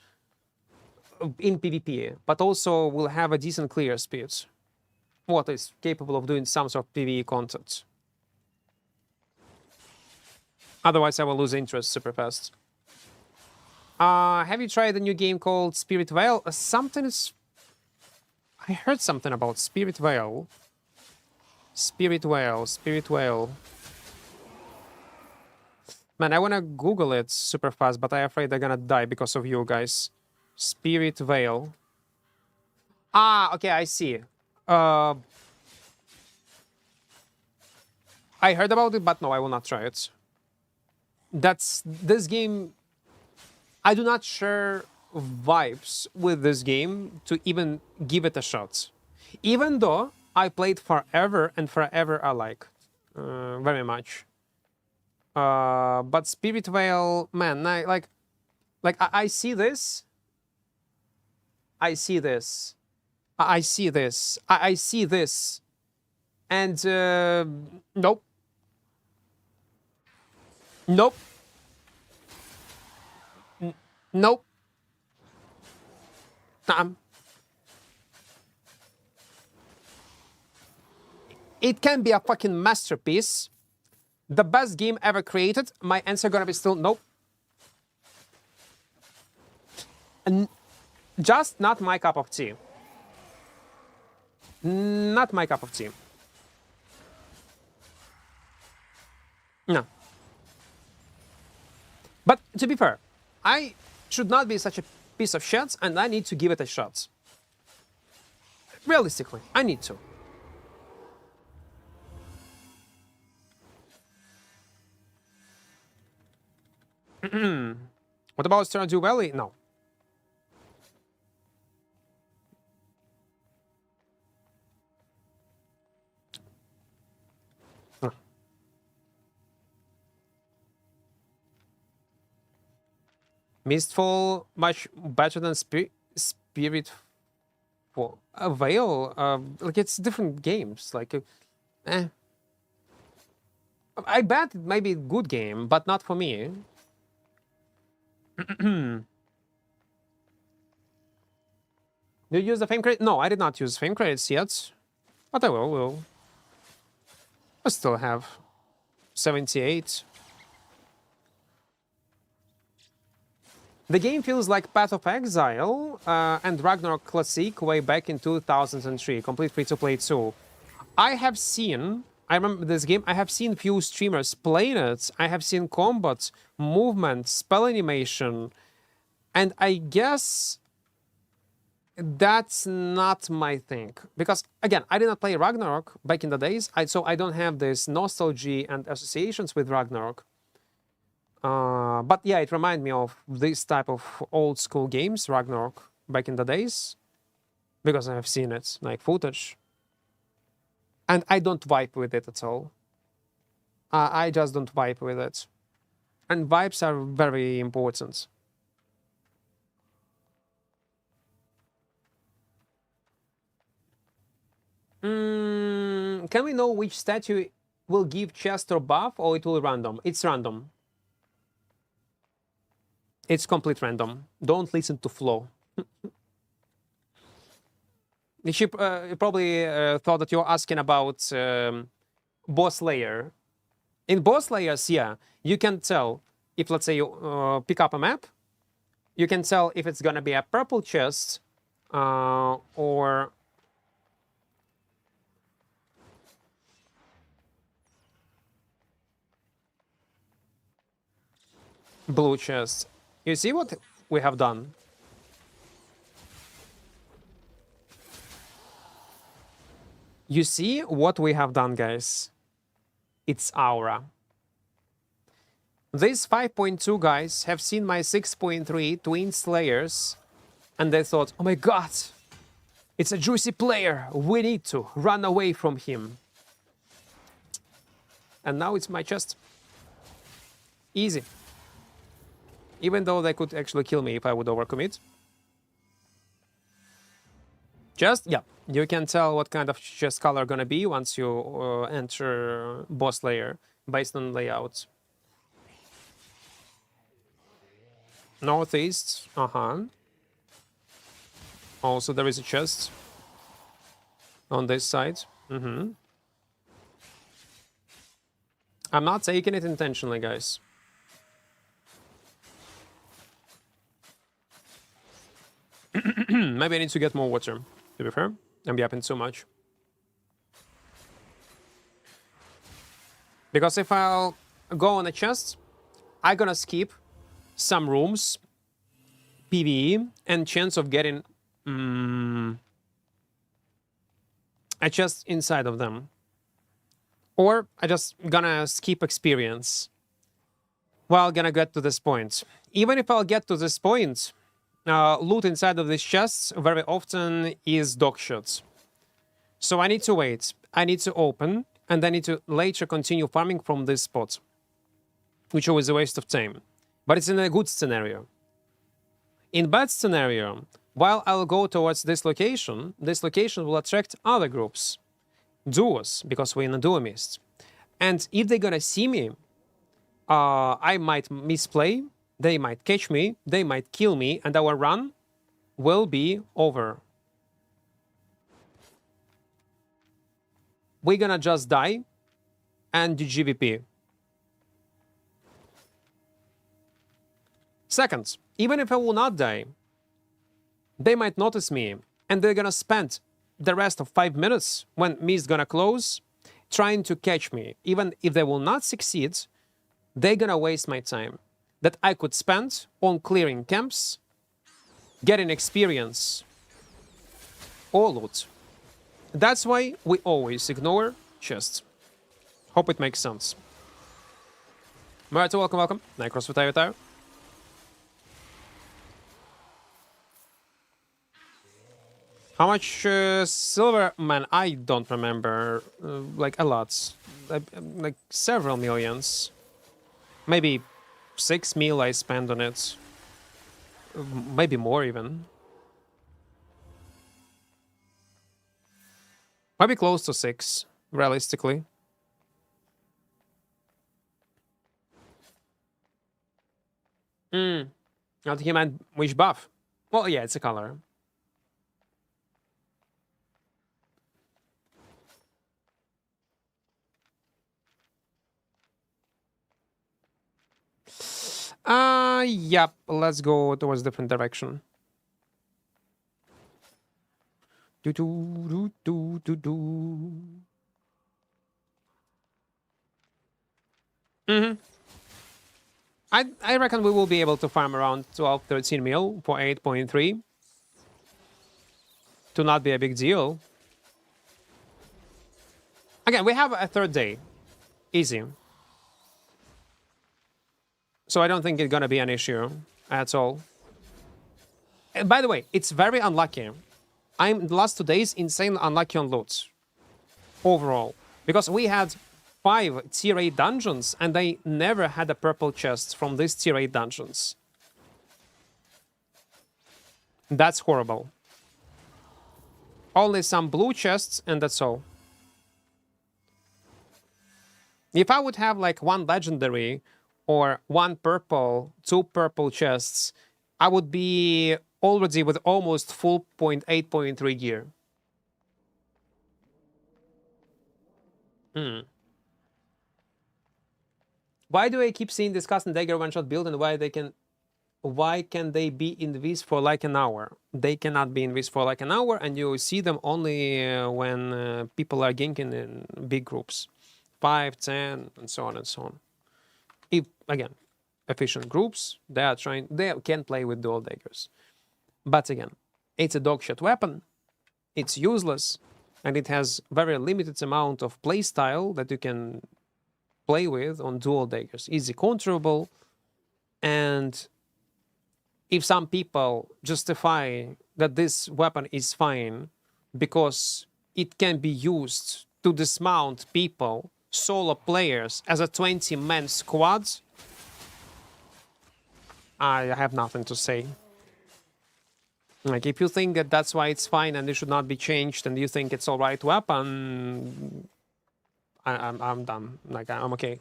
in PvP, but also will have a decent clear speed. What is capable of doing some sort of PvE content. Otherwise, I will lose interest super fast. Have you tried a new game called Spirit Vale? Something is... I heard something about Spirit Vale. Spirit Vale, Spirit Vale. Man, I wanna Google it super fast, but I'm afraid I'm gonna die because of you guys. Spirit Vale. Ah, okay, I see. I heard about it, but no, I will not try it. This game. I do not share vibes with this game to even give it a shot. Even though I played forever and forever I like very much. But Spirit Vale, man, I see this. I see this. I see this. I see this. And nope. Nope. Nope. It can be a fucking masterpiece. The best game ever created. My answer gonna be still nope. And just not my cup of tea. Not my cup of tea. No. But to be fair, I should not be such a piece of shit, and I need to give it a shot. Realistically, I need to. What about Stardew Valley? No. No. Mistfall much better than Spirit. A Veil, like it's different games. Like, I bet it might be a good game, but not for me. Do you use the fame credit? No, I did not use fame credits yet, but I will. I still have 78. The game feels like Path of Exile and Ragnarok Classic way back in 2003, complete free-to-play too. I remember this game, I have seen few streamers playing it, I have seen combat, movement, spell animation, and I guess that's not my thing. Because, again, I did not play Ragnarok back in the days, so I don't have this nostalgia and associations with Ragnarok. But yeah, it reminded me of this type of old school games, Ragnarok, back in the days, because I have seen it, like footage. And I don't vibe with it at all. I just don't vibe with it. And vibes are very important. Can we know which statue will give chest or buff, or it will random? It's random. It's complete random. Don't listen to flow. You probably thought that you're asking about boss layer. In boss layers, yeah, you can tell if, let's say, you pick up a map, you can tell if it's gonna be a purple chest or blue chest. You see what we have done? You see what we have done, guys? It's aura. These 5.2 guys have seen my 6.3 Twin Slayers, and they thought, oh my god, it's a juicy player, we need to run away from him. And now it's my chest. Easy. Even though they could actually kill me if I would overcommit. Just, yeah, you can tell what kind of chest color gonna be once you enter boss layer based on layout. Northeast, Also, there is a chest on this side. I'm not taking it intentionally, guys. Maybe I need to get more water, to be fair. I'm yapping too much. Because if I'll go on a chest, I'm gonna skip some rooms, PvE, and chance of getting a chest inside of them. Or I just gonna skip experience while gonna get to this point. Even if I'll get to this point, loot inside of these chests very often is dog shots. So I need to wait. I need to open, and I need to later continue farming from this spot, which always a waste of time. But it's in a good scenario. In bad scenario, while I'll go towards this location will attract other groups, duos, because we're in a duo mist. And if they're gonna see me, I might misplay, they might catch me, they might kill me, and our run will be over. We're gonna just die and do GVP. Second, even if I will not die, they might notice me, and they're gonna spend the rest of 5 minutes when mist gonna close trying to catch me. Even if they will not succeed, they're gonna waste my time that I could spend on clearing camps, getting experience, or loot. That's why we always ignore chests. Hope it makes sense. Alright, welcome, welcome. Necros Vitayo. How much silver? Man, I don't remember. Like a lot. Like several millions. Maybe 6 mil I spent on it. Maybe more even. Maybe close to 6, realistically. Not human. Which buff? Well, yeah, it's a color. Yep, let's go towards different direction. I reckon we will be able to farm around 12-13 mil for 8.3. To not be a big deal. Again, we have a third day. Easy. So I don't think it's gonna be an issue at all. And by the way, it's very unlucky. I'm the last 2 days insane unlucky on loot. Overall. Because we had 5 tier 8 dungeons and I never had a purple chest from these tier 8 dungeons. That's horrible. Only some blue chests and that's all. If I would have like 1 legendary or 1 purple, 2 purple chests, I would be already with almost full 8.3 gear. Why do I keep seeing this custom dagger one-shot build and why can they be in this for like an hour? They cannot be in this for like an hour and you see them only when people are ganking in big groups. 5, 10, and so on and so on. If, again, efficient groups, they can play with dual daggers. But again, it's a dogshot weapon, it's useless, and it has very limited amount of playstyle that you can play with on dual daggers. Easy counterable, and if some people justify that this weapon is fine because it can be used to dismount people, solo players, as a 20-man squad, I have nothing to say. Like, if you think that that's why it's fine and it should not be changed and you think it's alright weapon, I'm done. Like, I'm okay.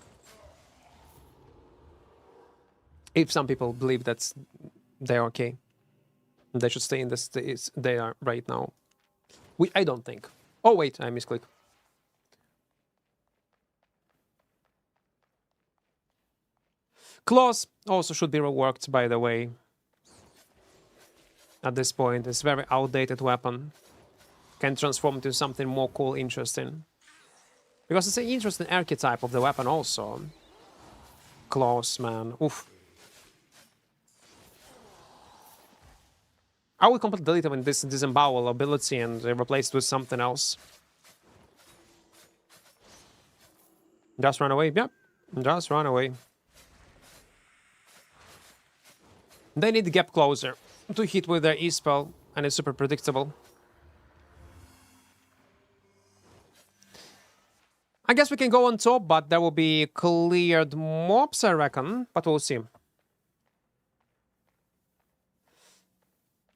If some people believe that they're okay. They should stay in the states they are right now. I don't think. Oh, wait, I misclick. Claws also should be reworked, by the way. At this point, it's a very outdated weapon. Can transform into something more cool, interesting. Because it's an interesting archetype of the weapon also. Claws, man. Oof. I will completely delete even this disembowel ability and replace it with something else. Just run away. Yep. Just run away. They need to get closer to hit with their E-spell, and it's super predictable. I guess we can go on top, but there will be cleared mobs, I reckon. But we'll see.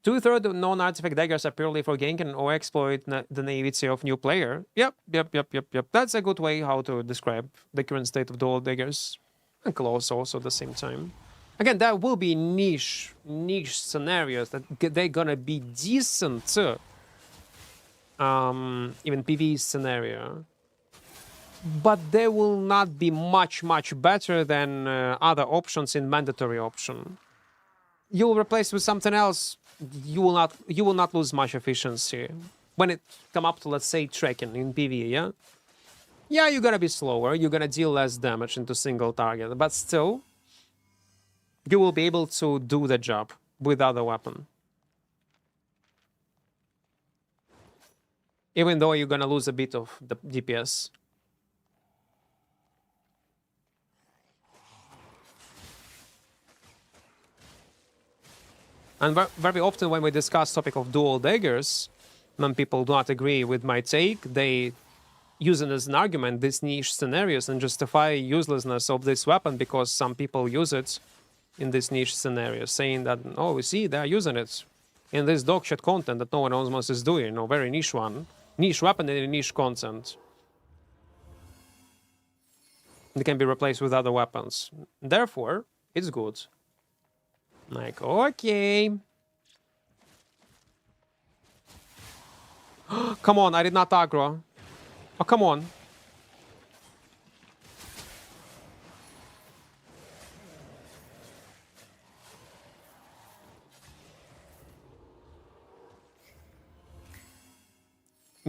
2/3 of non-artifact daggers are purely for ganking or exploit the naivety of new player. Yep. That's a good way how to describe the current state of dual daggers. And claws also at the same time. Again, there will be niche scenarios that they're gonna be decent. Even PvE scenario. But they will not be much better than other options in mandatory option. You will replace with something else. You will not lose much efficiency when it come up to, let's say, trekking in PvE. Yeah, you're gonna be slower. You're gonna deal less damage into single target, but still, you will be able to do the job with other weapon. Even though you're gonna lose a bit of the DPS. And very often when we discuss topic of dual daggers, when people do not agree with my take, they use it as an argument, these niche scenarios, and justify uselessness of this weapon because some people use it in this niche scenario, saying that, oh, we see, they're using it in this dog shit content that no one else is doing, no, very niche one. Niche weapon and niche content. It can be replaced with other weapons. Therefore, it's good. Like, okay. Come on, I did not aggro. Oh, come on.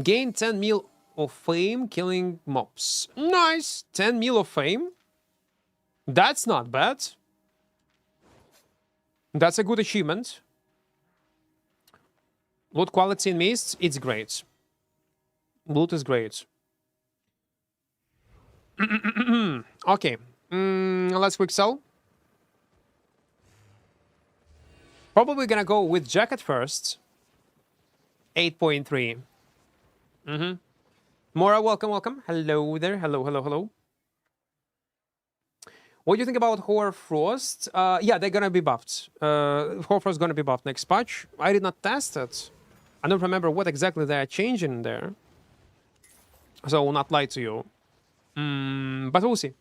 Gain 10 mil of fame killing mobs. Nice! 10 mil of fame? That's not bad. That's a good achievement. Loot quality in Mist, it's great. Loot is great. Okay. Let's quick sell. Probably gonna go with jacket first. 8.3. Mora, welcome. Hello there. Hello. What do you think about Hoarfrost? Yeah, they're gonna be buffed. Hoarfrost is gonna be buffed next patch. I did not test it. I don't remember what exactly they are changing there. So I will not lie to you. But we'll see.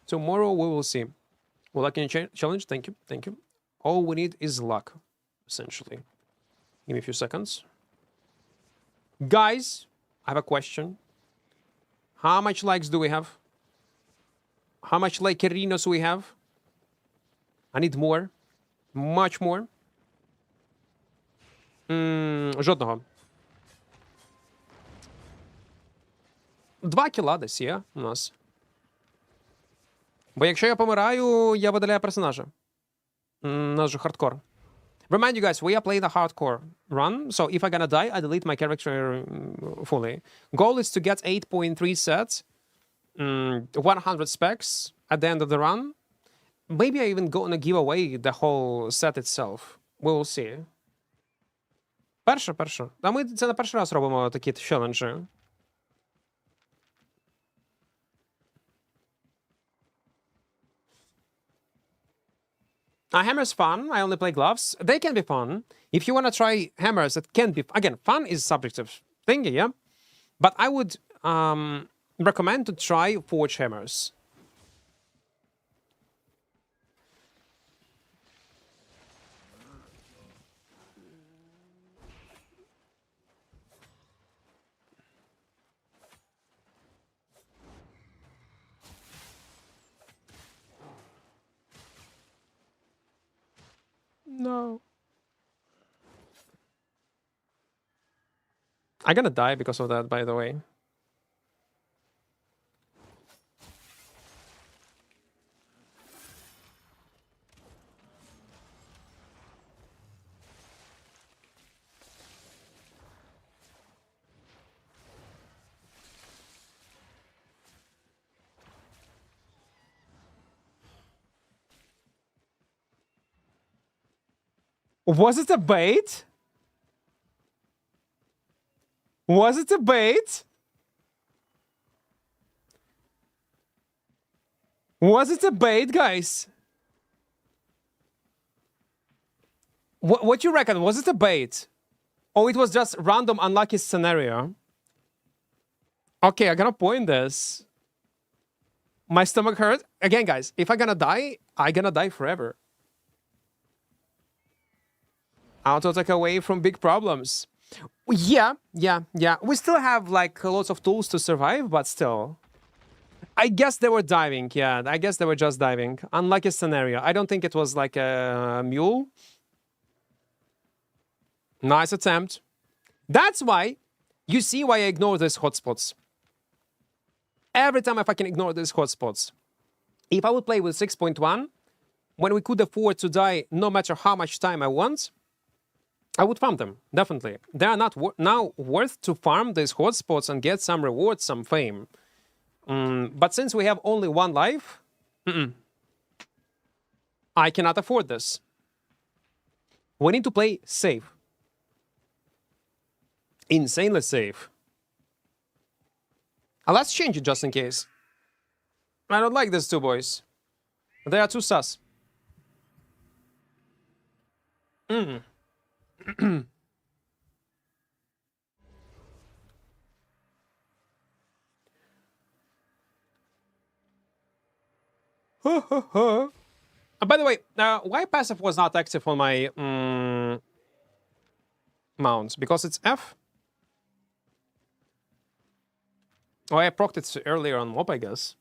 Tomorrow we will see. Well, luck in challenge. Thank you. All we need is luck, essentially. Give me a few seconds. Guys, I have a question. How much likes do we have? How much like arenas we have? I need more. Much more. Жодного. 2 кіла десь є у нас. Бо якщо я помираю, я видаляю персонажа. У нас же хардкор. Remind you guys, we are playing the hardcore run, so if I'm gonna die, I delete my character fully. Goal is to get 8.3 sets, 100 specs at the end of the run. Maybe I even gonna give away the whole set itself. We will see. Перше. А ми це на перший раз робимо такі челенджі. Hammer's fun. I only play gloves. They can be fun. If you want to try hammers, it can be... Again, fun is subjective thing, yeah? But I would recommend to try forge hammers. I'm gonna die because of that, by the way. Was it a bait? Was it a bait? Was it a bait, guys? What you reckon? Was it a bait? Or it was just random unlucky scenario? Okay, I gotta point this. My stomach hurt. Again, guys, if I'm gonna die, I'm gonna die forever. Auto take away from big problems. Yeah. We still have like lots of tools to survive, but still. I guess they were diving. Yeah, I guess they were just diving. Unlucky scenario. I don't think it was like a mule. Nice attempt. That's why you see why I ignore these hotspots. Every time I fucking ignore these hotspots. If I would play with 6.1, when we could afford to die no matter how much time I want, I would farm them, definitely. They are not now worth to farm these hotspots and get some rewards, some fame. But since we have only one life, I cannot afford this. We need to play safe. Insanely safe. Let's change it just in case. I don't like these two boys. They are too sus. By the way, why passive was not active on my mounts? Because it's F? Oh, I procced it earlier on MOP, I guess.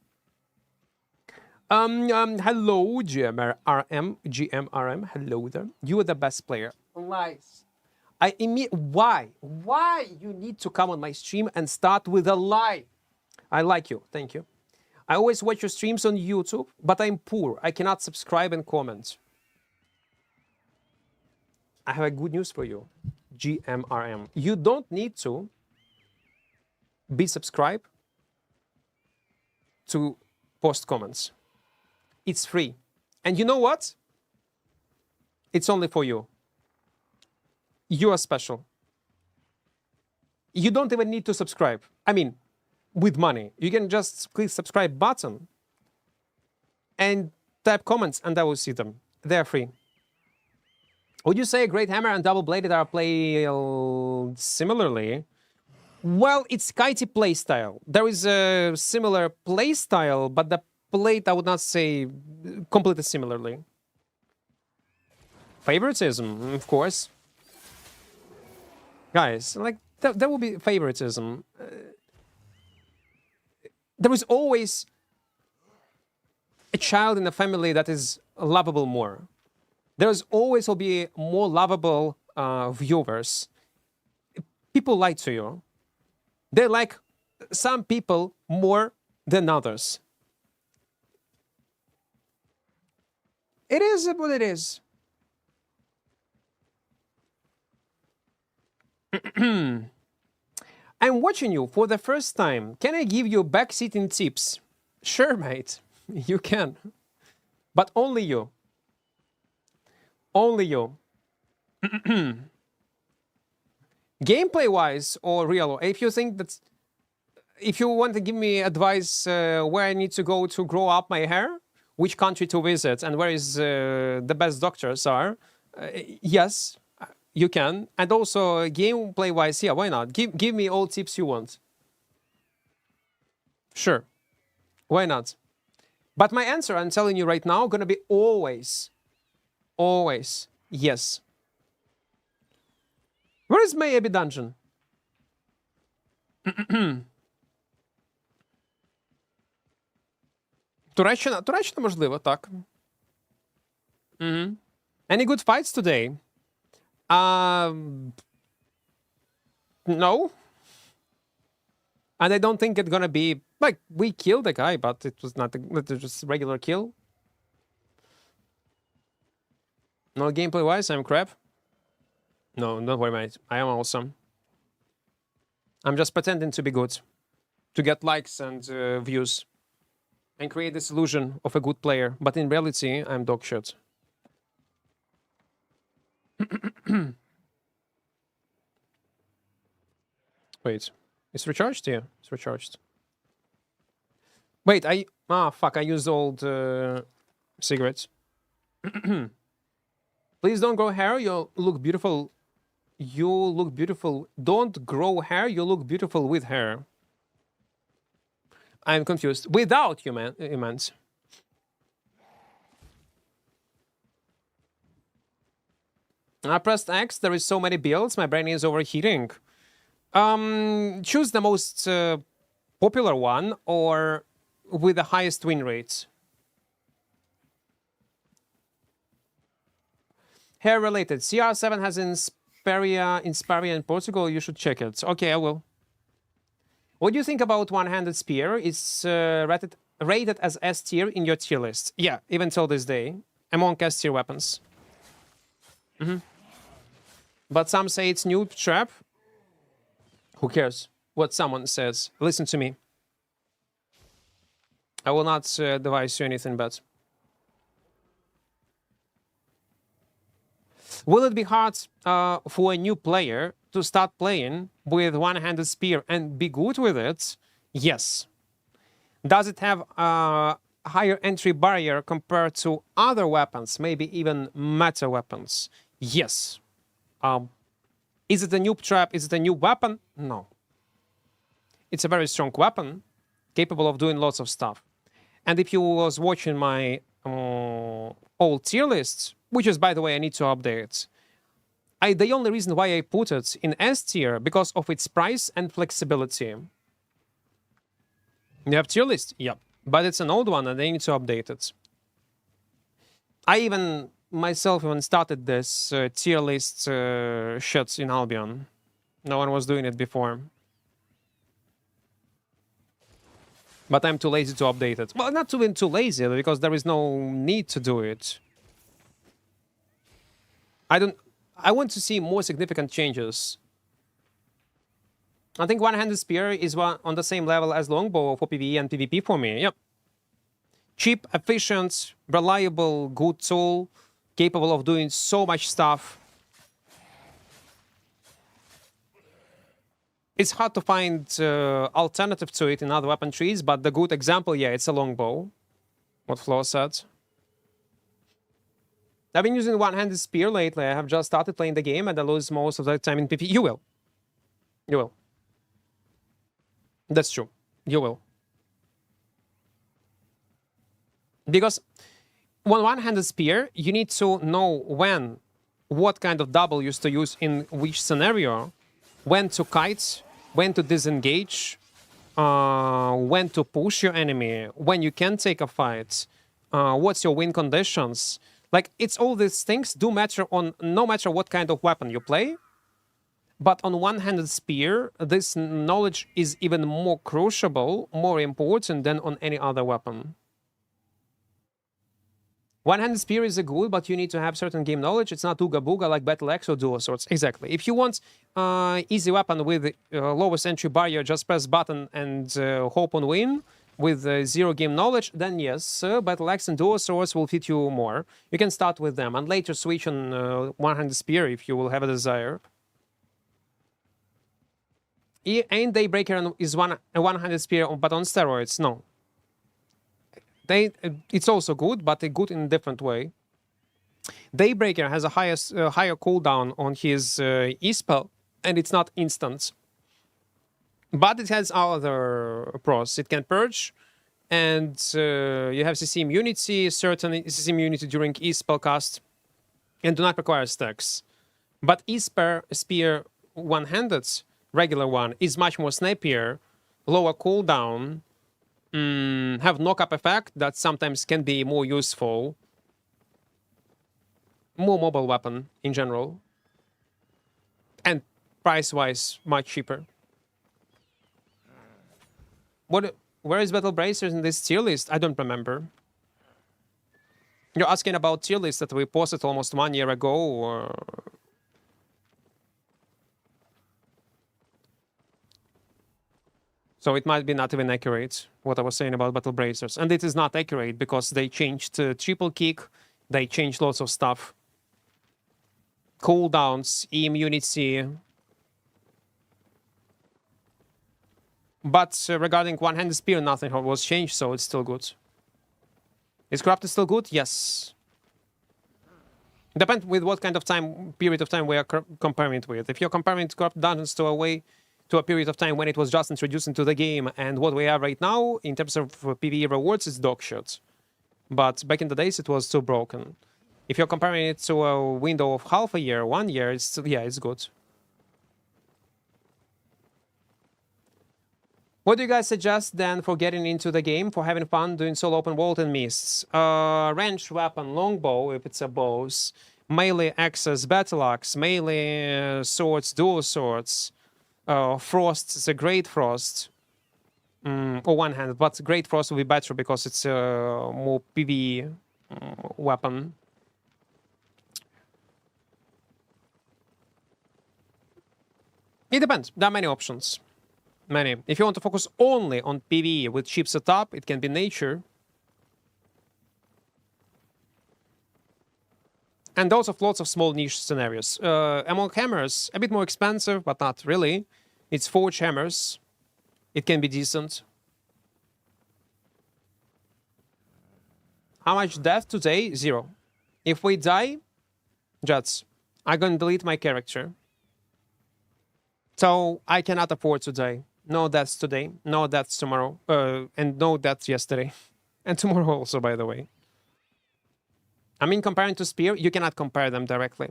Hello, GMRM. Hello there. You are the best player. Nice. Why? Why you need to come on my stream and start with a lie? I like you. Thank you. I always watch your streams on YouTube, but I'm poor. I cannot subscribe and comment. I have a good news for you, GMRM. You don't need to be subscribed to post comments. It's free. And you know what? It's only for you. You are special. You don't even need to subscribe. I mean, with money. You can just click subscribe button and type comments and I will see them. They're free. Would you say Great Hammer and Double Bladed are played similarly? Well, it's kitey playstyle. There is a similar playstyle, but the plate I would not say completely similarly. Favoritism, of course. Guys, like, there will be favoritism. There is always a child in the family that is lovable more. There is always will be more lovable viewers. People lie to you. They like some people more than others. It is what it is. I'm watching you for the first time. Can I give you backseating tips? Sure, mate. You can. But only you. Only you. Gameplay-wise or real, if you think that... If you want to give me advice where I need to go to grow up my hair, which country to visit, and where is the best doctors are, yes, you can. And also, gameplay-wise, yeah, why not? Give me all tips you want. Sure. Why not? But my answer, I'm telling you right now, gonna be always, always, yes. Where is my Abbey dungeon? Туреччина, можливо, так. Any good fights today? No. And I don't think it's gonna be like we killed the guy, but it was not just regular kill. No, gameplay wise, I'm crap. No, don't worry, mate. I am awesome. I'm just pretending to be good, to get likes and views, and create this illusion of a good player. But in reality, I'm dog shit. Wait, it's recharged? Yeah, it's recharged. Wait, fuck, I used old cigarettes. Please don't grow hair, you look beautiful. You look beautiful. Don't grow hair, you look beautiful with hair. I'm confused. Without humans. I pressed X, there is so many builds, my brain is overheating. Choose the most popular one or with the highest win rates. Hair related. CR7 has Insperia in Portugal. You should check it. Okay, I will. What do you think about one-handed spear? It's rated as S tier in your tier list. Yeah, even till this day, among S tier weapons. But some say it's noob trap. Who cares what someone says? Listen to me. I will not advise you anything but. Will it be hard for a new player to start playing with one-handed spear and be good with it? Yes. Does it have a higher entry barrier compared to other weapons, maybe even meta weapons? Yes. Is it a noob trap? Is it a new weapon? No. It's a very strong weapon, capable of doing lots of stuff. And if you was watching my old tier lists, which is, by the way, I need to update. The only reason why I put it in S tier because of its price and flexibility. You have tier list? Yep. But it's an old one and I need to update it. I even myself even started this tier list shit in Albion. No one was doing it before. But I'm too lazy to update it. Well, not too lazy, because there is no need to do it. I want to see more significant changes. I think one-handed spear is on the same level as longbow for PvE and PvP for me. Yep. Cheap, efficient, reliable, good tool, capable of doing so much stuff. It's hard to find alternative to it in other weapon trees, but the good example, yeah, it's a longbow. What Flo said. I've been using one-handed spear lately. I have just started playing the game and I lose most of the time in PvP. You will. You will. That's true. You will. Because one-handed spear, you need to know what kind of W's to use in which scenario, when to kite, when to disengage, when to push your enemy, when you can take a fight, what's your win conditions. Like, it's all these things do matter on no matter what kind of weapon you play. But on one-handed spear, this knowledge is even more crucial, more important than on any other weapon. One-handed spear is a good, but you need to have certain game knowledge. It's not Ooga Booga like Battle Axe or Dual Swords. Exactly. If you want easy weapon with lowest entry barrier, just press button and hope on win with zero game knowledge, then yes, Battle Axe and Dual Swords will fit you more. You can start with them and later switch on one-handed spear if you will have a desire. Ain't Daybreaker is a one-handed spear, but on steroids? No. It's also good, but good in a different way. Daybreaker has a higher cooldown on his E-spell, and it's not instant. But it has other pros. It can purge, and you have CC immunity, certain CC immunity during E-spell cast, and do not require stacks. But E-spear one-handed, regular one, is much more snappier, lower cooldown, have knock-up effect that sometimes can be more useful. More mobile weapon in general. And price-wise, much cheaper. What? Where is Battle Bracers in this tier list? I don't remember. You're asking about tier list that we posted almost 1 year ago, or... So it might be not even accurate, what I was saying about Battle Bracers. And it is not accurate because they changed triple kick, they changed lots of stuff. Cooldowns, immunity. But regarding one-handed spear, nothing was changed, so it's still good. Is Corrupted still good? Yes. Depends with what kind of period of time we are comparing it with. If you're comparing Corrupted Dungeons to a period of time when it was just introduced into the game, and what we have right now in terms of PvE rewards is dog shit. But back in the days, it was too broken. If you're comparing it to a window of half a year, 1 year, it's still, yeah, it's good. What do you guys suggest then for getting into the game, for having fun doing solo open world and mists? Ranged weapon, longbow if it's a bows, melee axes, battle axe, melee swords, dual swords, frost is a great frost, or one hand, but great frost will be better because it's a more PvE weapon. It depends. There are many options. Many. If you want to focus only on PvE with cheap setup, it can be nature. And also lots of small niche scenarios. Among hammers, a bit more expensive, but not really. It's forge hammers. It can be decent. How much death today? 0. If we die, Jets, I'm gonna delete my character. So I cannot afford to die. No deaths today, no deaths tomorrow, and no deaths yesterday. And tomorrow also, by the way. I mean, comparing to Spear, you cannot compare them directly.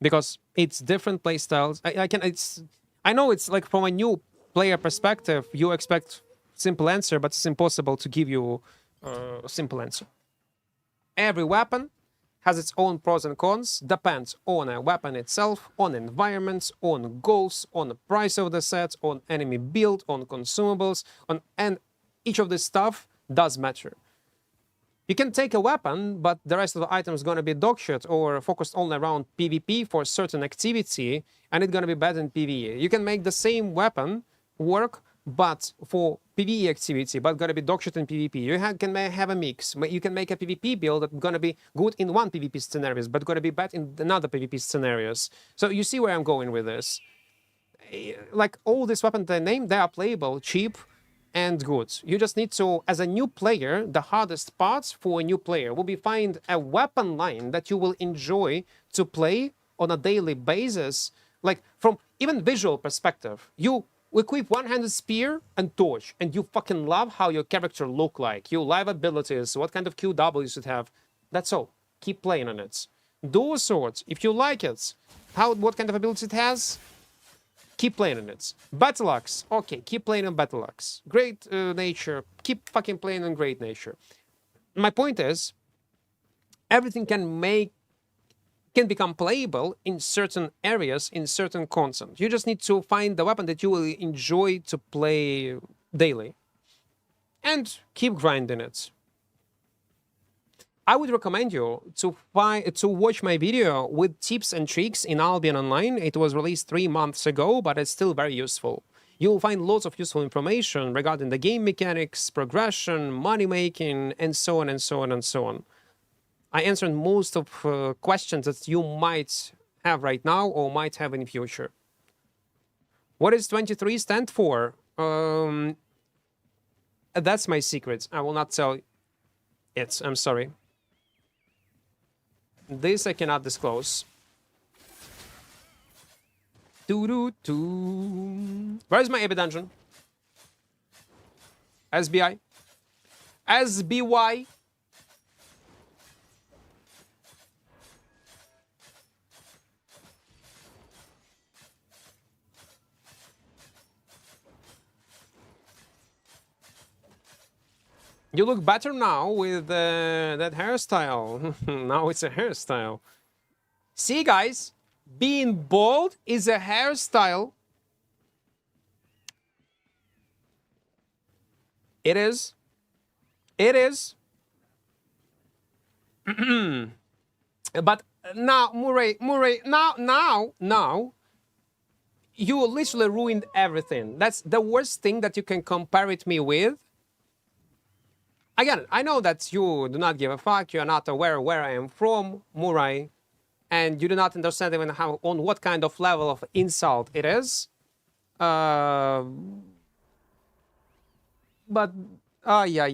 Because it's different playstyles. I know it's like from a new player perspective, you expect simple answer, but it's impossible to give you a simple answer. Every weapon has its own pros and cons, depends on a weapon itself, on environments, on goals, on the price of the sets, on enemy build, on consumables, and each of this stuff does matter. You can take a weapon, but the rest of the item is going to be dogshit or focused only around PvP for a certain activity, and it's going to be bad in PvE. You can make the same weapon work, but for PvE activity, but gonna be dogshit in PvP. You can have a mix. You can make a PvP build that's gonna be good in one PvP scenarios, but gonna be bad in another PvP scenarios. So you see where I'm going with this. Like all these weapons that I named, they are playable, cheap, and good. You just need to, as a new player, the hardest part for a new player will be find a weapon line that you will enjoy to play on a daily basis. Like from even visual perspective, you equip one-handed spear and torch, and you fucking love how your character look like, your live abilities, what kind of QW you should have. That's all. Keep playing on it. Dual swords, if you like it, what kind of ability it has, keep playing on it. Battle axe, okay, keep playing on battle axe. Great nature, keep fucking playing on great nature. My point is, everything can become playable in certain areas, in certain content. You just need to find the weapon that you will enjoy to play daily. And keep grinding it. I would recommend you to watch my video with tips and tricks in Albion Online. It was released 3 months ago, but it's still very useful. You'll find lots of useful information regarding the game mechanics, progression, money making, and so on and so on and so on. I answered most of questions that you might have right now or might have in the future. What does 23 stand for? That's my secret. I will not tell it. I'm sorry. This I cannot disclose. Where is my AB dungeon? SBI? SBY? You look better now with that hairstyle. Now it's a hairstyle. See, guys, being bald is a hairstyle. It is. It is. But now, Murray, now, you literally ruined everything. That's the worst thing that you can compare it me with. Again, I know that you do not give a fuck. You are not aware where I am from, Murray, and you do not understand even how on what kind of level of insult it is. But yeah.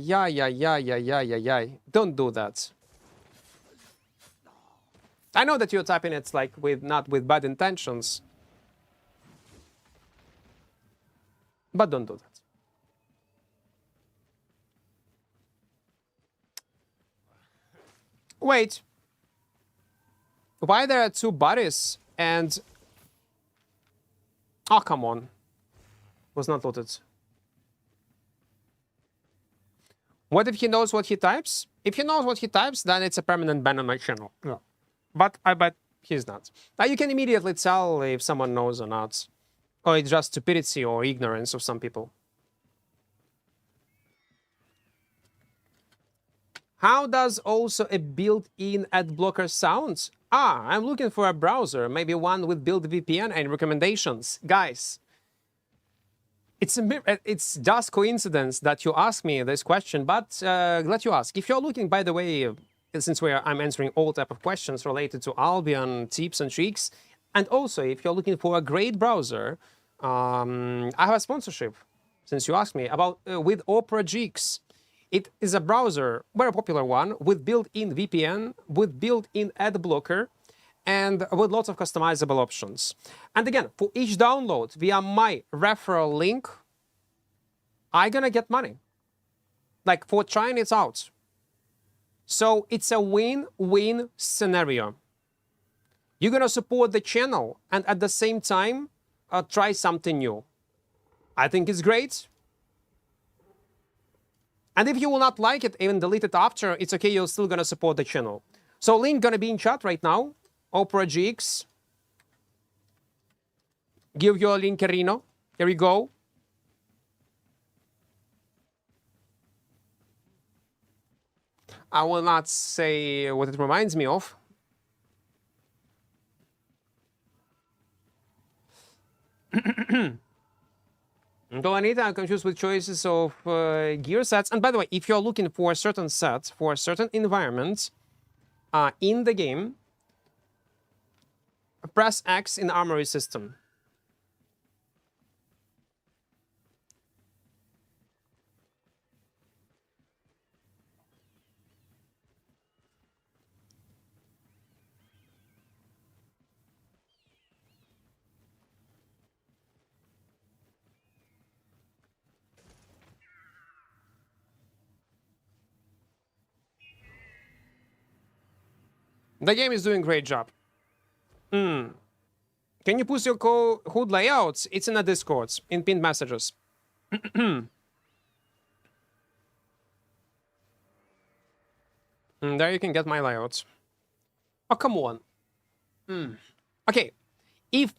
Don't do that. I know that you're typing it like with not with bad intentions, but don't do that. Wait. Why there are two bodies and... Oh, come on. Was not loaded. What if he knows what he types? If he knows what he types, then it's a permanent ban on my channel. Yeah. But I bet he's not. Now you can immediately tell if someone knows or not. Or it's just stupidity or ignorance of some people. How does also a built-in ad blocker sound? I'm looking for a browser, maybe one with built VPN and recommendations. Guys, it's just coincidence that you ask me this question, but glad you ask. If you're looking, by the way, since I'm answering all type of questions related to Albion, tips and tricks, and also if you're looking for a great browser, I have a sponsorship, since you asked me, about with mmorpg. It is a browser, very popular one, with built-in VPN, with built-in ad blocker, and with lots of customizable options. And again, for each download via my referral link, I'm gonna get money, like for trying it out. So it's a win-win scenario. You're gonna support the channel and at the same time try something new. I think it's great. And if you will not like it, even delete it after, it's okay, you're still gonna support the channel. So link gonna be in chat right now. mmorpg. Give your link, Carino. Here we go. I will not say what it reminds me of. Though Anita, I'm confused with choices of gear sets. And by the way, if you're looking for a certain set, for a certain environment in the game, press X in Armory system. The game is doing a great job. Can you post your HUD layouts? It's in the Discord, in pinned messages. There you can get my layouts. Oh, come on. Okay. If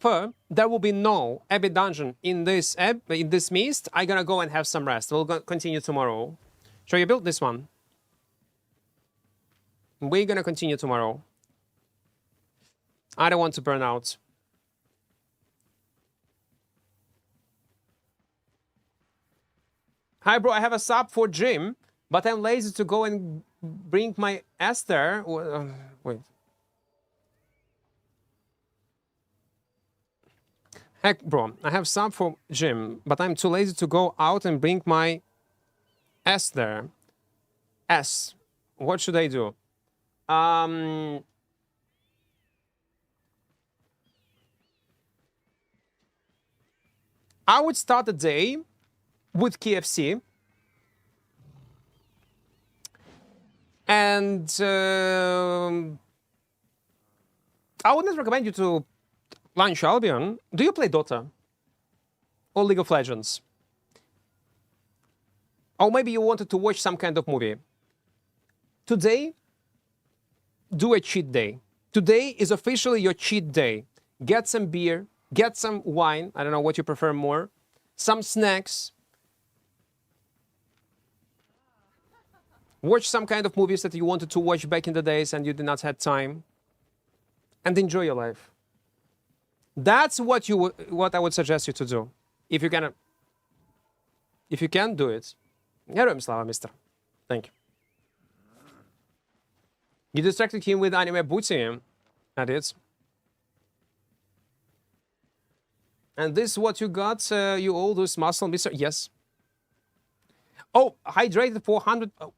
there will be no Abbey Dungeon in this mist, I'm gonna go and have some rest. We'll continue tomorrow. Shall you build this one? We're gonna continue tomorrow. I don't want to burn out. Hi, bro. I have a sub for gym, but I'm lazy to go and bring my Esther. Wait. Heck, bro. I have sub for gym, but I'm too lazy to go out and bring my Esther. What should I do? I would start the day with KFC. And I wouldn't recommend you to launch Albion. Do you play Dota? Or League of Legends? Or maybe you wanted to watch some kind of movie. Today, do a cheat day. Today is officially your cheat day. Get some beer, get some wine. I don't know what you prefer more. Some snacks. Watch some kind of movies that you wanted to watch back in the days and you did not have time. And enjoy your life. That's what I would suggest you to do. If you can do it. Героям слава, mister. Thank you. You distracted him with anime booty. That is. And this is what you got, you all those muscle, mister? Yes. Oh, hydrated 400. Oh,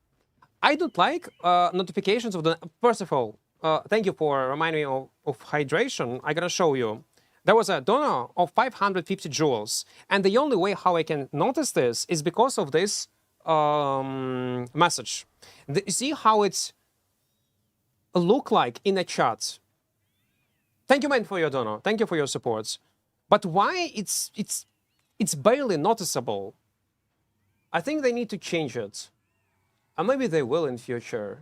I don't like notifications of the... First of all, thank you for reminding me of hydration. I gotta show you. There was a donor of 550 joules. And the only way how I can notice this is because of this message. See how it's look like in a chat. Thank you, man, for your donor. Thank you for your support. But why it's barely noticeable? I think they need to change it. And maybe they will in future.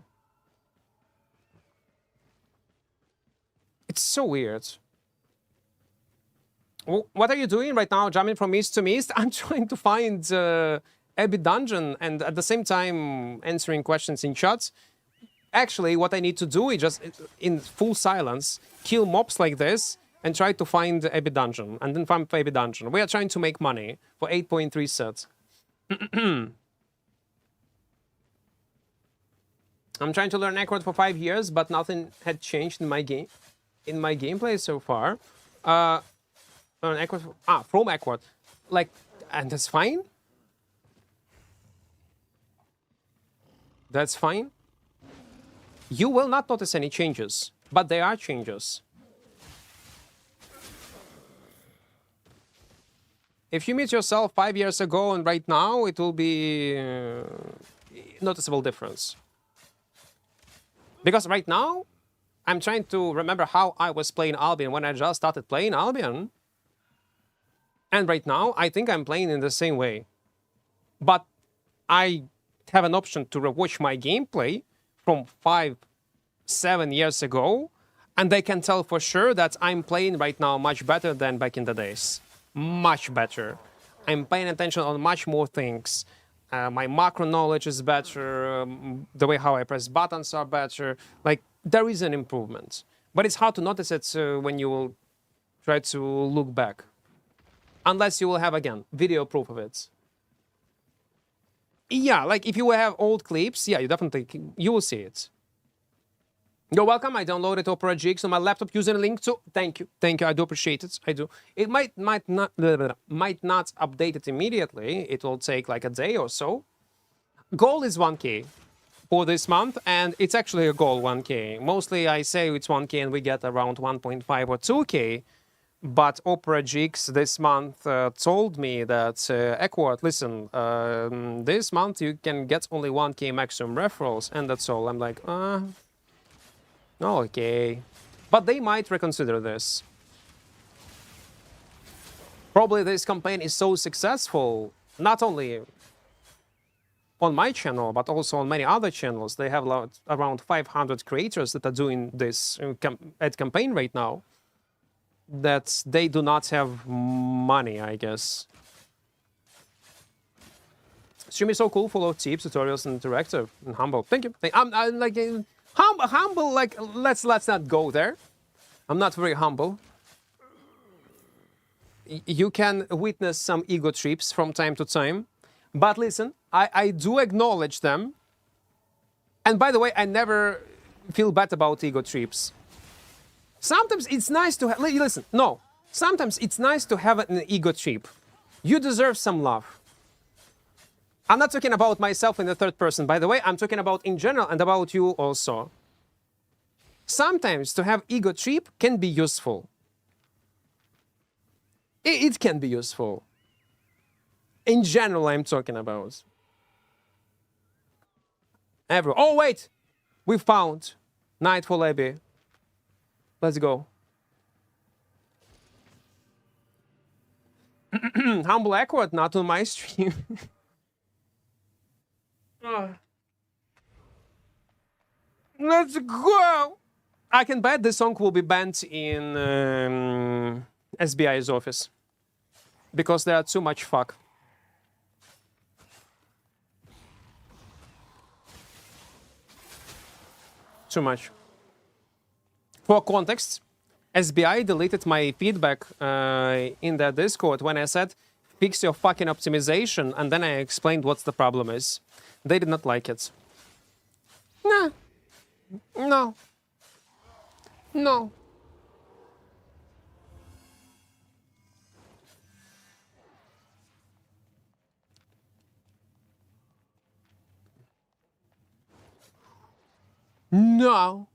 It's so weird. What are you doing right now, jumping from east to east? I'm trying to find Abbey Dungeon and at the same time answering questions in chat. Actually, what I need to do is just, in full silence, kill mobs like this and try to find Abbey Dungeon. And then find Abbey Dungeon. We are trying to make money for 8.3 sets. I'm trying to learn Equart for 5 years, but nothing had changed in my gameplay so far. Equart, from Equart. Like, and that's fine? That's fine? You will not notice any changes, but there are changes. If you meet yourself 5 years ago and right now, it will be noticeable difference. Because right now, I'm trying to remember how I was playing Albion when I just started playing Albion. And right now, I think I'm playing in the same way. But I have an option to rewatch my gameplay from 5-7 years ago, and they can tell for sure that I'm playing right now much better than back in the days. Much better. I'm paying attention on much more things. My macro knowledge is better. The way how I press buttons are better. Like, there is an improvement. But it's hard to notice it when you will try to look back. Unless you will have, again, video proof of it. Yeah, like if you will have old clips, yeah, you will see it. You're welcome. I downloaded mmorpg on my laptop using a link to. Thank you, I do appreciate it. I do. It might not update it immediately. It will take like a day or so. Goal is 1K for this month, and it's actually a goal 1K. Mostly I say it's 1K, and we get around 1.5 or 2K. But mmorpg this month told me that, Equart, listen, this month you can get only 1K maximum referrals, and that's all. I'm like, okay. But they might reconsider this. Probably this campaign is so successful, not only on my channel, but also on many other channels. They have around 500 creators that are doing this ad campaign right now, that they do not have money, I guess. Stream is so cool, full of tips, tutorials, and interactive, and humble. Thank you. I'm like humble. Like let's not go there. I'm not very humble. You can witness some ego trips from time to time, but listen, I do acknowledge them. And by the way, I never feel bad about ego trips. Sometimes it's nice to have... Listen, no. Sometimes it's nice to have an ego trip. You deserve some love. I'm not talking about myself in the third person, by the way. I'm talking about in general and about you also. Sometimes to have ego trip can be useful. It can be useful. In general, I'm talking about. Oh, wait! We found Nightfall Abbey. Let's go. Humble Equart, not on my stream. Let's go! I can bet this song will be banned in SBI's office. Because they are too much fuck. too much. For context, SBI deleted my feedback in the Discord when I said, fix your fucking optimization, and then I explained what the problem is. They did not like it. No. No. No. No.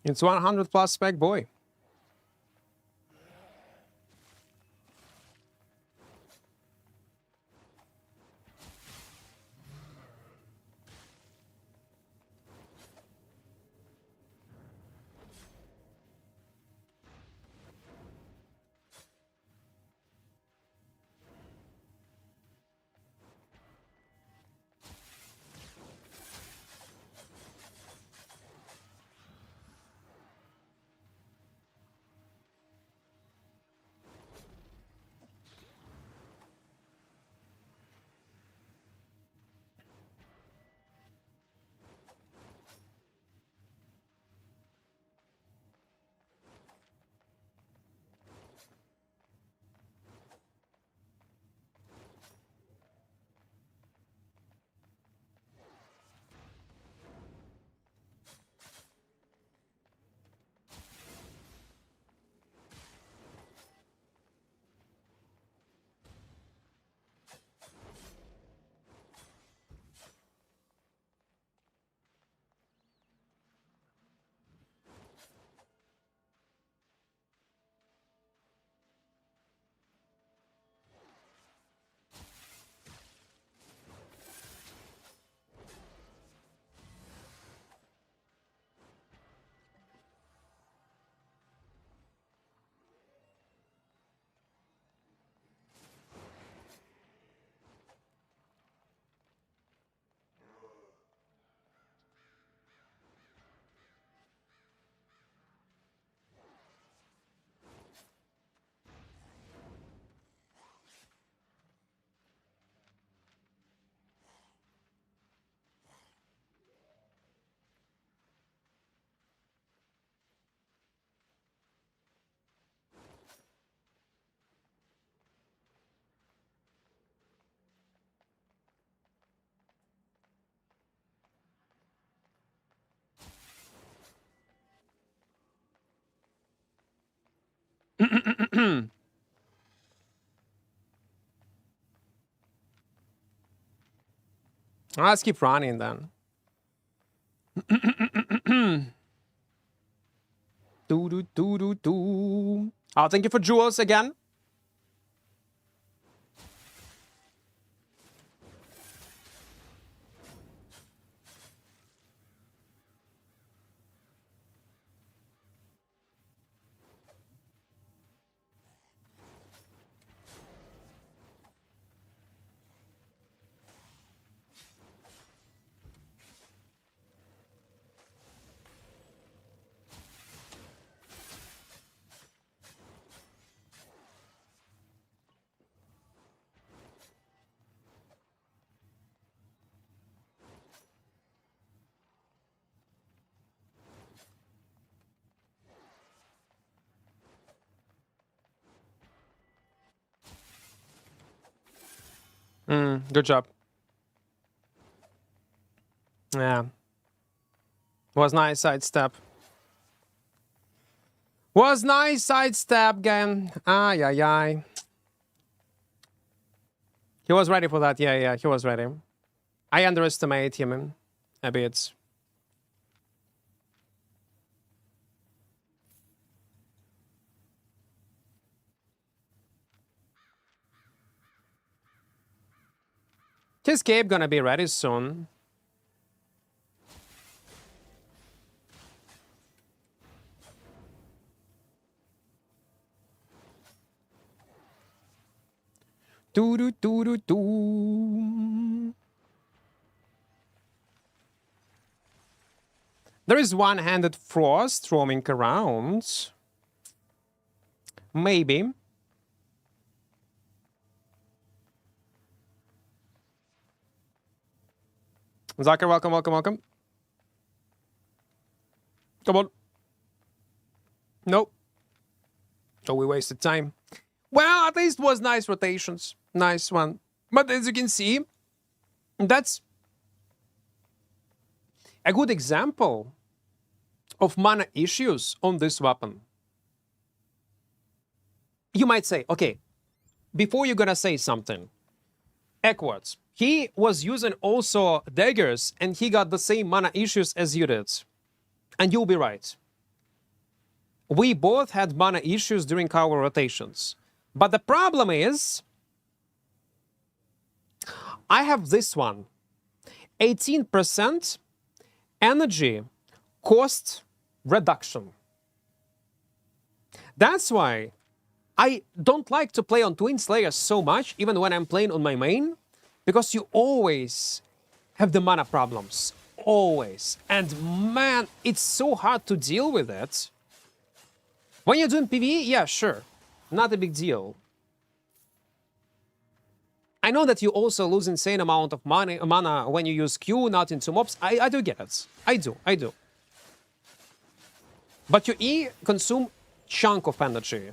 It's 100 plus spec, boy. Let's keep running then. Oh, thank you for jewels again. Good job. Yeah. Was nice sidestep. Was nice sidestep again. Ay, ay, ay. He was ready for that. Yeah, yeah, he was ready. I underestimate him a bit. His cape gonna be ready soon. Do do do do do. There is one-handed frost roaming around. Maybe. Zakir, welcome, welcome, welcome. Come on. Nope. So we wasted time. Well, at least was nice rotations. Nice one. But as you can see, that's a good example of mana issues on this weapon. You might say, okay, before you're gonna say something, Equart, he was using also daggers and he got the same mana issues as you did. And you'll be right. We both had mana issues during our rotations. But the problem is, I have this one. 18% energy cost reduction. That's why I don't like to play on Twin Slayers so much, even when I'm playing on my main, because you always have the mana problems. Always. And man, it's so hard to deal with it. When you're doing PvE, yeah, sure. Not a big deal. I know that you also lose insane amount of mana when you use Q, not into mobs. I do get it. I do. But your E consume chunk of energy.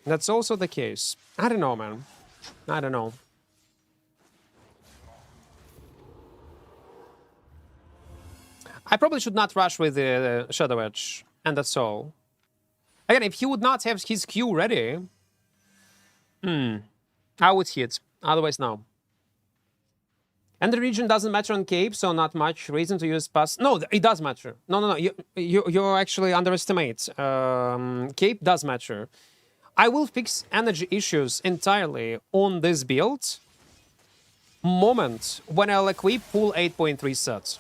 That's also the case. I don't know, man. I don't know. I probably should not rush with the Shadow Edge, and that's all. Again, if he would not have his Q ready, I would hit. Otherwise, no. And the region doesn't matter on Cape, so not much reason to use pass. No, it does matter. No. You actually underestimate. Cape does matter. I will fix energy issues entirely on this build moment when I'll equip full 8.3 sets.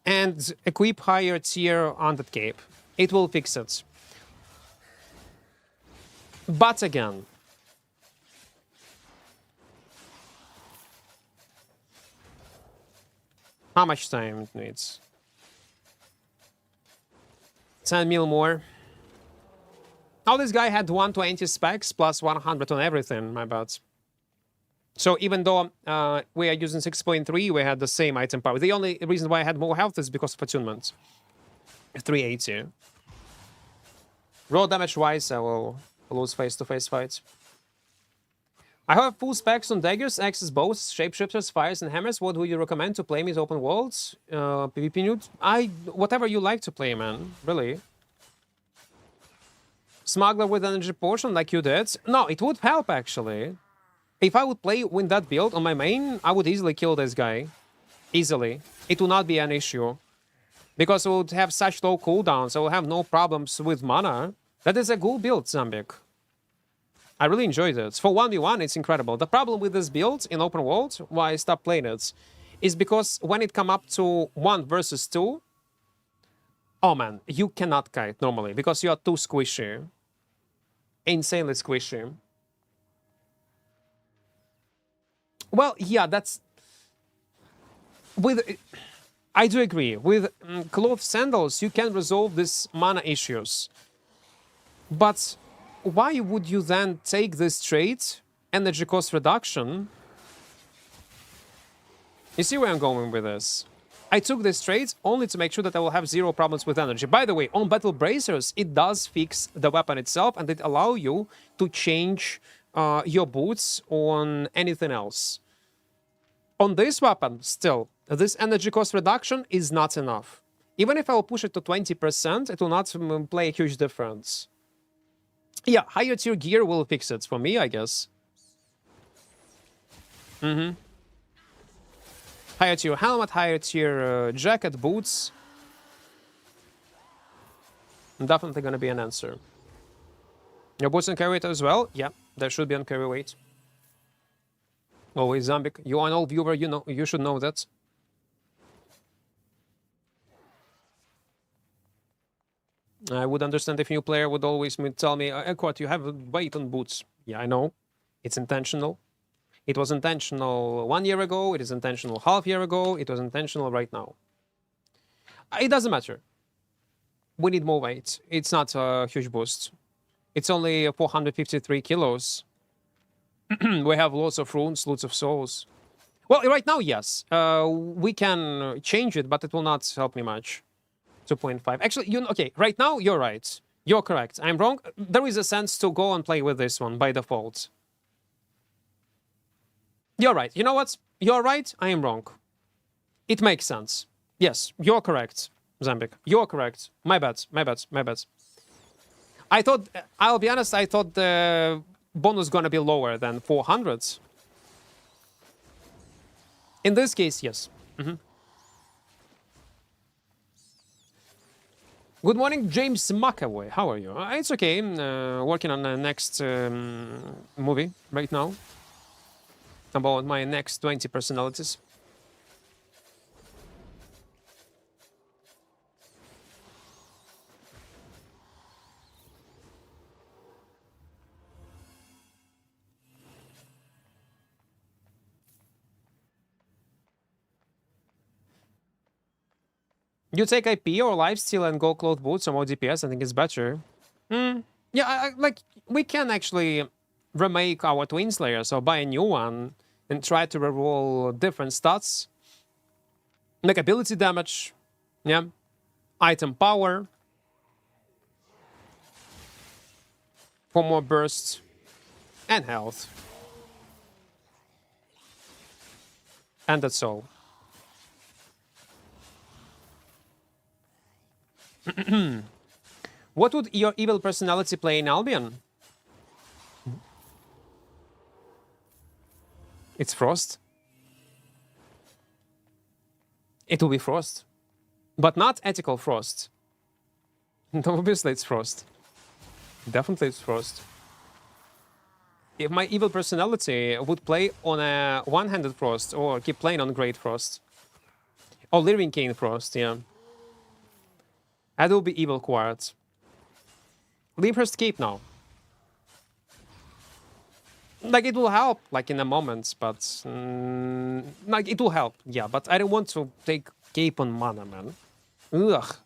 And equip higher tier on that cape. It will fix it. But again, how much time it needs? 10 mil more. Oh, this guy had 120 specs plus 100 on everything, my bad. So even though we are using 6.3, we had the same item power. The only reason why I had more health is because of attunement. 380. Raw damage-wise, I will lose face-to-face fights. I have full specs on daggers, axes, bows, shapeshifters, fires, and hammers. What would you recommend to play me open worlds? PvP nude? Whatever you like to play, man. Really. Smuggler with energy potion like you did? No, it would help, actually. If I would play with that build on my main, I would easily kill this guy. Easily. It will not be an issue. Because it would have such low cooldowns, I will have no problems with mana. That is a good build, Zambik. I really enjoyed it. For 1v1, it's incredible. The problem with this build in open world, why I stopped playing it, is because when it come up to 1 versus 2, oh man, you cannot kite normally, because you are too squishy. Insanely squishy. Well, yeah, that's... I do agree. With cloth sandals, you can resolve these mana issues. But why would you then take this trait, energy cost reduction? You see where I'm going with this? I took this trait only to make sure that I will have 0 problems with energy. By the way, on Battle Bracers, it does fix the weapon itself, and it allows you to change your boots on anything else. On this weapon, still, this energy cost reduction is not enough. Even if I'll push it to 20%, it will not play a huge difference. Yeah, higher tier gear will fix it for me, I guess. Higher tier helmet, higher tier jacket, boots. Definitely gonna be an answer. Your boots on carry weight as well? Yeah, there should be on carry weight. Always Zambic. You are an old viewer, you know, you should know that. I would understand if new player would always tell me, Equart, you have weight on boots. Yeah, I know. It's intentional. It was intentional 1 year ago. It is intentional half year ago. It was intentional right now. It doesn't matter. We need more weight. It's not a huge boost. It's only 453 kilos. We have lots of runes, lots of souls. Well, right now, yes. We can change it, but it will not help me much. 2.5. Actually, okay, right now, you're right. You're correct. I'm wrong. There is a sense to go and play with this one by default. You're right. You know what? You're right. I am wrong. It makes sense. Yes, you're correct, Zambic. You're correct. My bad. My bad. My bad. I thought, I'll be honest, I thought the bonus gonna be lower than 400. In this case, yes. Good morning, James McAvoy. How are you? It's okay. Working on the next movie right now. About my next 20 personalities. You take IP or lifesteal and go cloth boots or more DPS, I think it's better. Yeah, like, we can actually remake our Twin Slayer, so buy a new one and try to reroll different stats. Like ability damage, yeah. Item power. For more bursts. And health. And that's all. What would your evil personality play in Albion? It's Frost. It will be Frost. But not ethical Frost. Obviously it's Frost. Definitely it's Frost. If my evil personality would play on a one-handed Frost or keep playing on Great Frost. Or Living Cane Frost, yeah. That will be evil Quartz. Leave her cape now. Like, it will help, like, in a moment, but... like, it will help, yeah, but I don't want to take cape on mana, man. Ugh.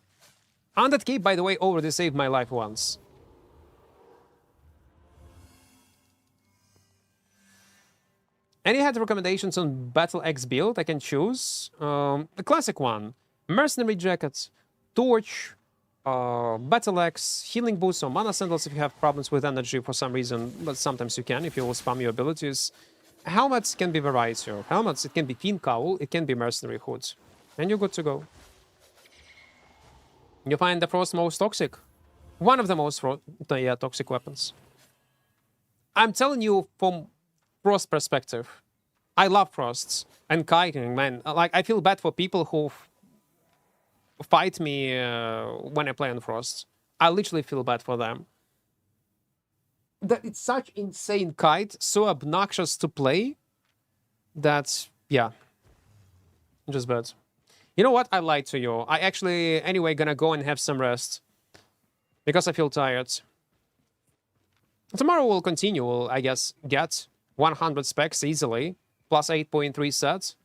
And that cape, by the way, already saved my life once. Any head recommendations on Battle X build I can choose? The classic one. Mercenary Jackets, Torch, Battle Axe, Healing Boots, or Mana Sandals if you have problems with energy for some reason, but sometimes you can if you will spam your abilities. Helmets can be variety of helmets. It can be Fiend Cowl, it can be Mercenary Hood. And you're good to go. You find the Frost most toxic? One of the most toxic weapons. I'm telling you from Frost perspective. I love Frosts and kiting, man. Like, I feel bad for people who fight me when I play on Frost. I literally feel bad for them. That it's such insane kite, so obnoxious to play, that, yeah, just bad. You know what? I lied to you. I actually, anyway, gonna go and have some rest. Because I feel tired. Tomorrow we'll continue. We'll, I guess, get 100 specs easily. Plus 8.3 sets.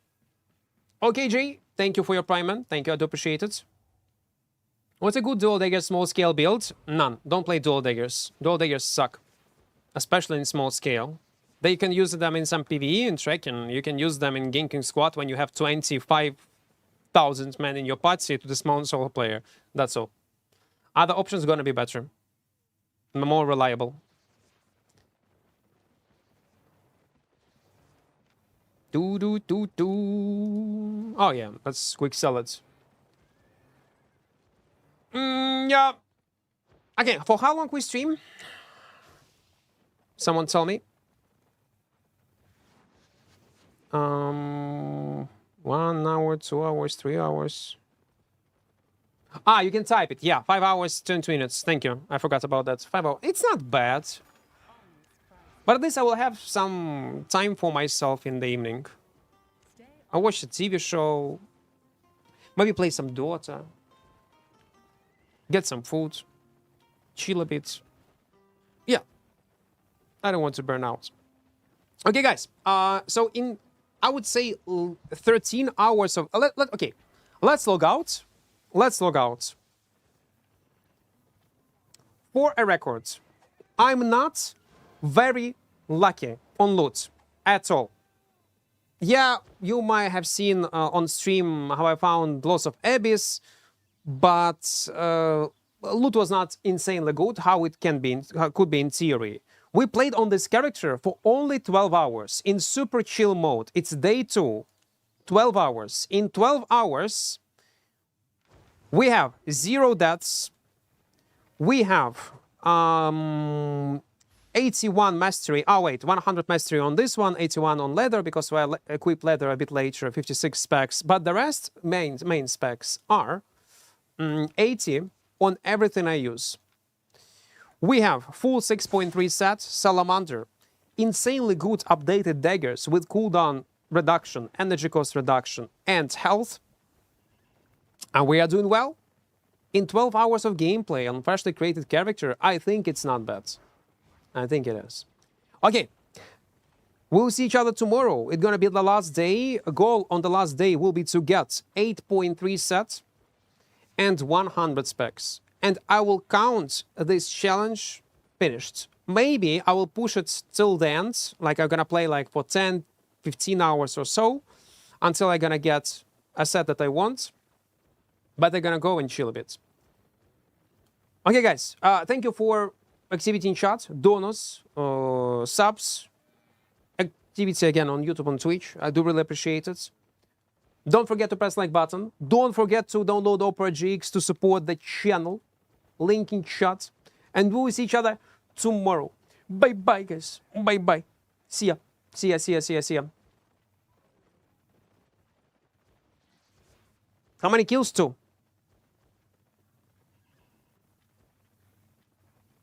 Okay, Jay. Thank you for your prime, man. Thank you, I do appreciate it. What's a good dual dagger small scale build? None. Don't play dual daggers. Dual daggers suck. Especially in small scale. They can use them in some PvE and Trekking. You can use them in Ganking Squad when you have 25,000 men in your party to dismount solo player. That's all. Other options gonna be better. More reliable. Oh yeah, let's quick sell it. Yeah. Okay, for how long we stream? Someone tell me. 1 hour, 2 hours, 3 hours. Ah, you can type it. Yeah, 5 hours, 20 minutes. Thank you. I forgot about that. 5 hours. It's not bad. But at least I will have some time for myself in the evening. I watch a TV show. Maybe play some Dota. Get some food. Chill a bit. Yeah. I don't want to burn out. Okay, guys. So in, I would say 13 hours of... okay. Let's log out. Let's log out. For a record, I'm not very lucky on loot at all. Yeah, you might have seen on stream how I found lots of Abyss, but loot was not insanely good. How it can be, how it could be in theory. We played on this character for only 12 hours in super chill mode. It's day 2, 12 hours. In 12 hours, we have 0 deaths. We have 81 mastery. Oh wait, 100 mastery on this one, 81 on leather because I equipped leather a bit later, 56 specs. But the rest main specs are 80 on everything I use. We have full 6.3 set Salamander, insanely good updated daggers with cooldown reduction, energy cost reduction, and health. And we are doing well. In 12 hours of gameplay on freshly created character, I think it's not bad. I think it is. Okay. We'll see each other tomorrow. It's gonna be the last day. A goal on the last day will be to get 8.3 sets and 100 specs. And I will count this challenge finished. Maybe I will push it till the end. Like I'm gonna play like for 10, 15 hours or so until I'm gonna get a set that I want. But I'm gonna go and chill a bit. Okay, guys. Thank you for activity in chat, donos, subs, activity again on YouTube and Twitch. I do really appreciate it. Don't forget to press like button. Don't forget to download mmorpg to support the channel. Link in chat. And we will see each other tomorrow. Bye-bye, guys. Bye-bye. See ya. See ya, see ya, see ya, see ya. How many kills? 2.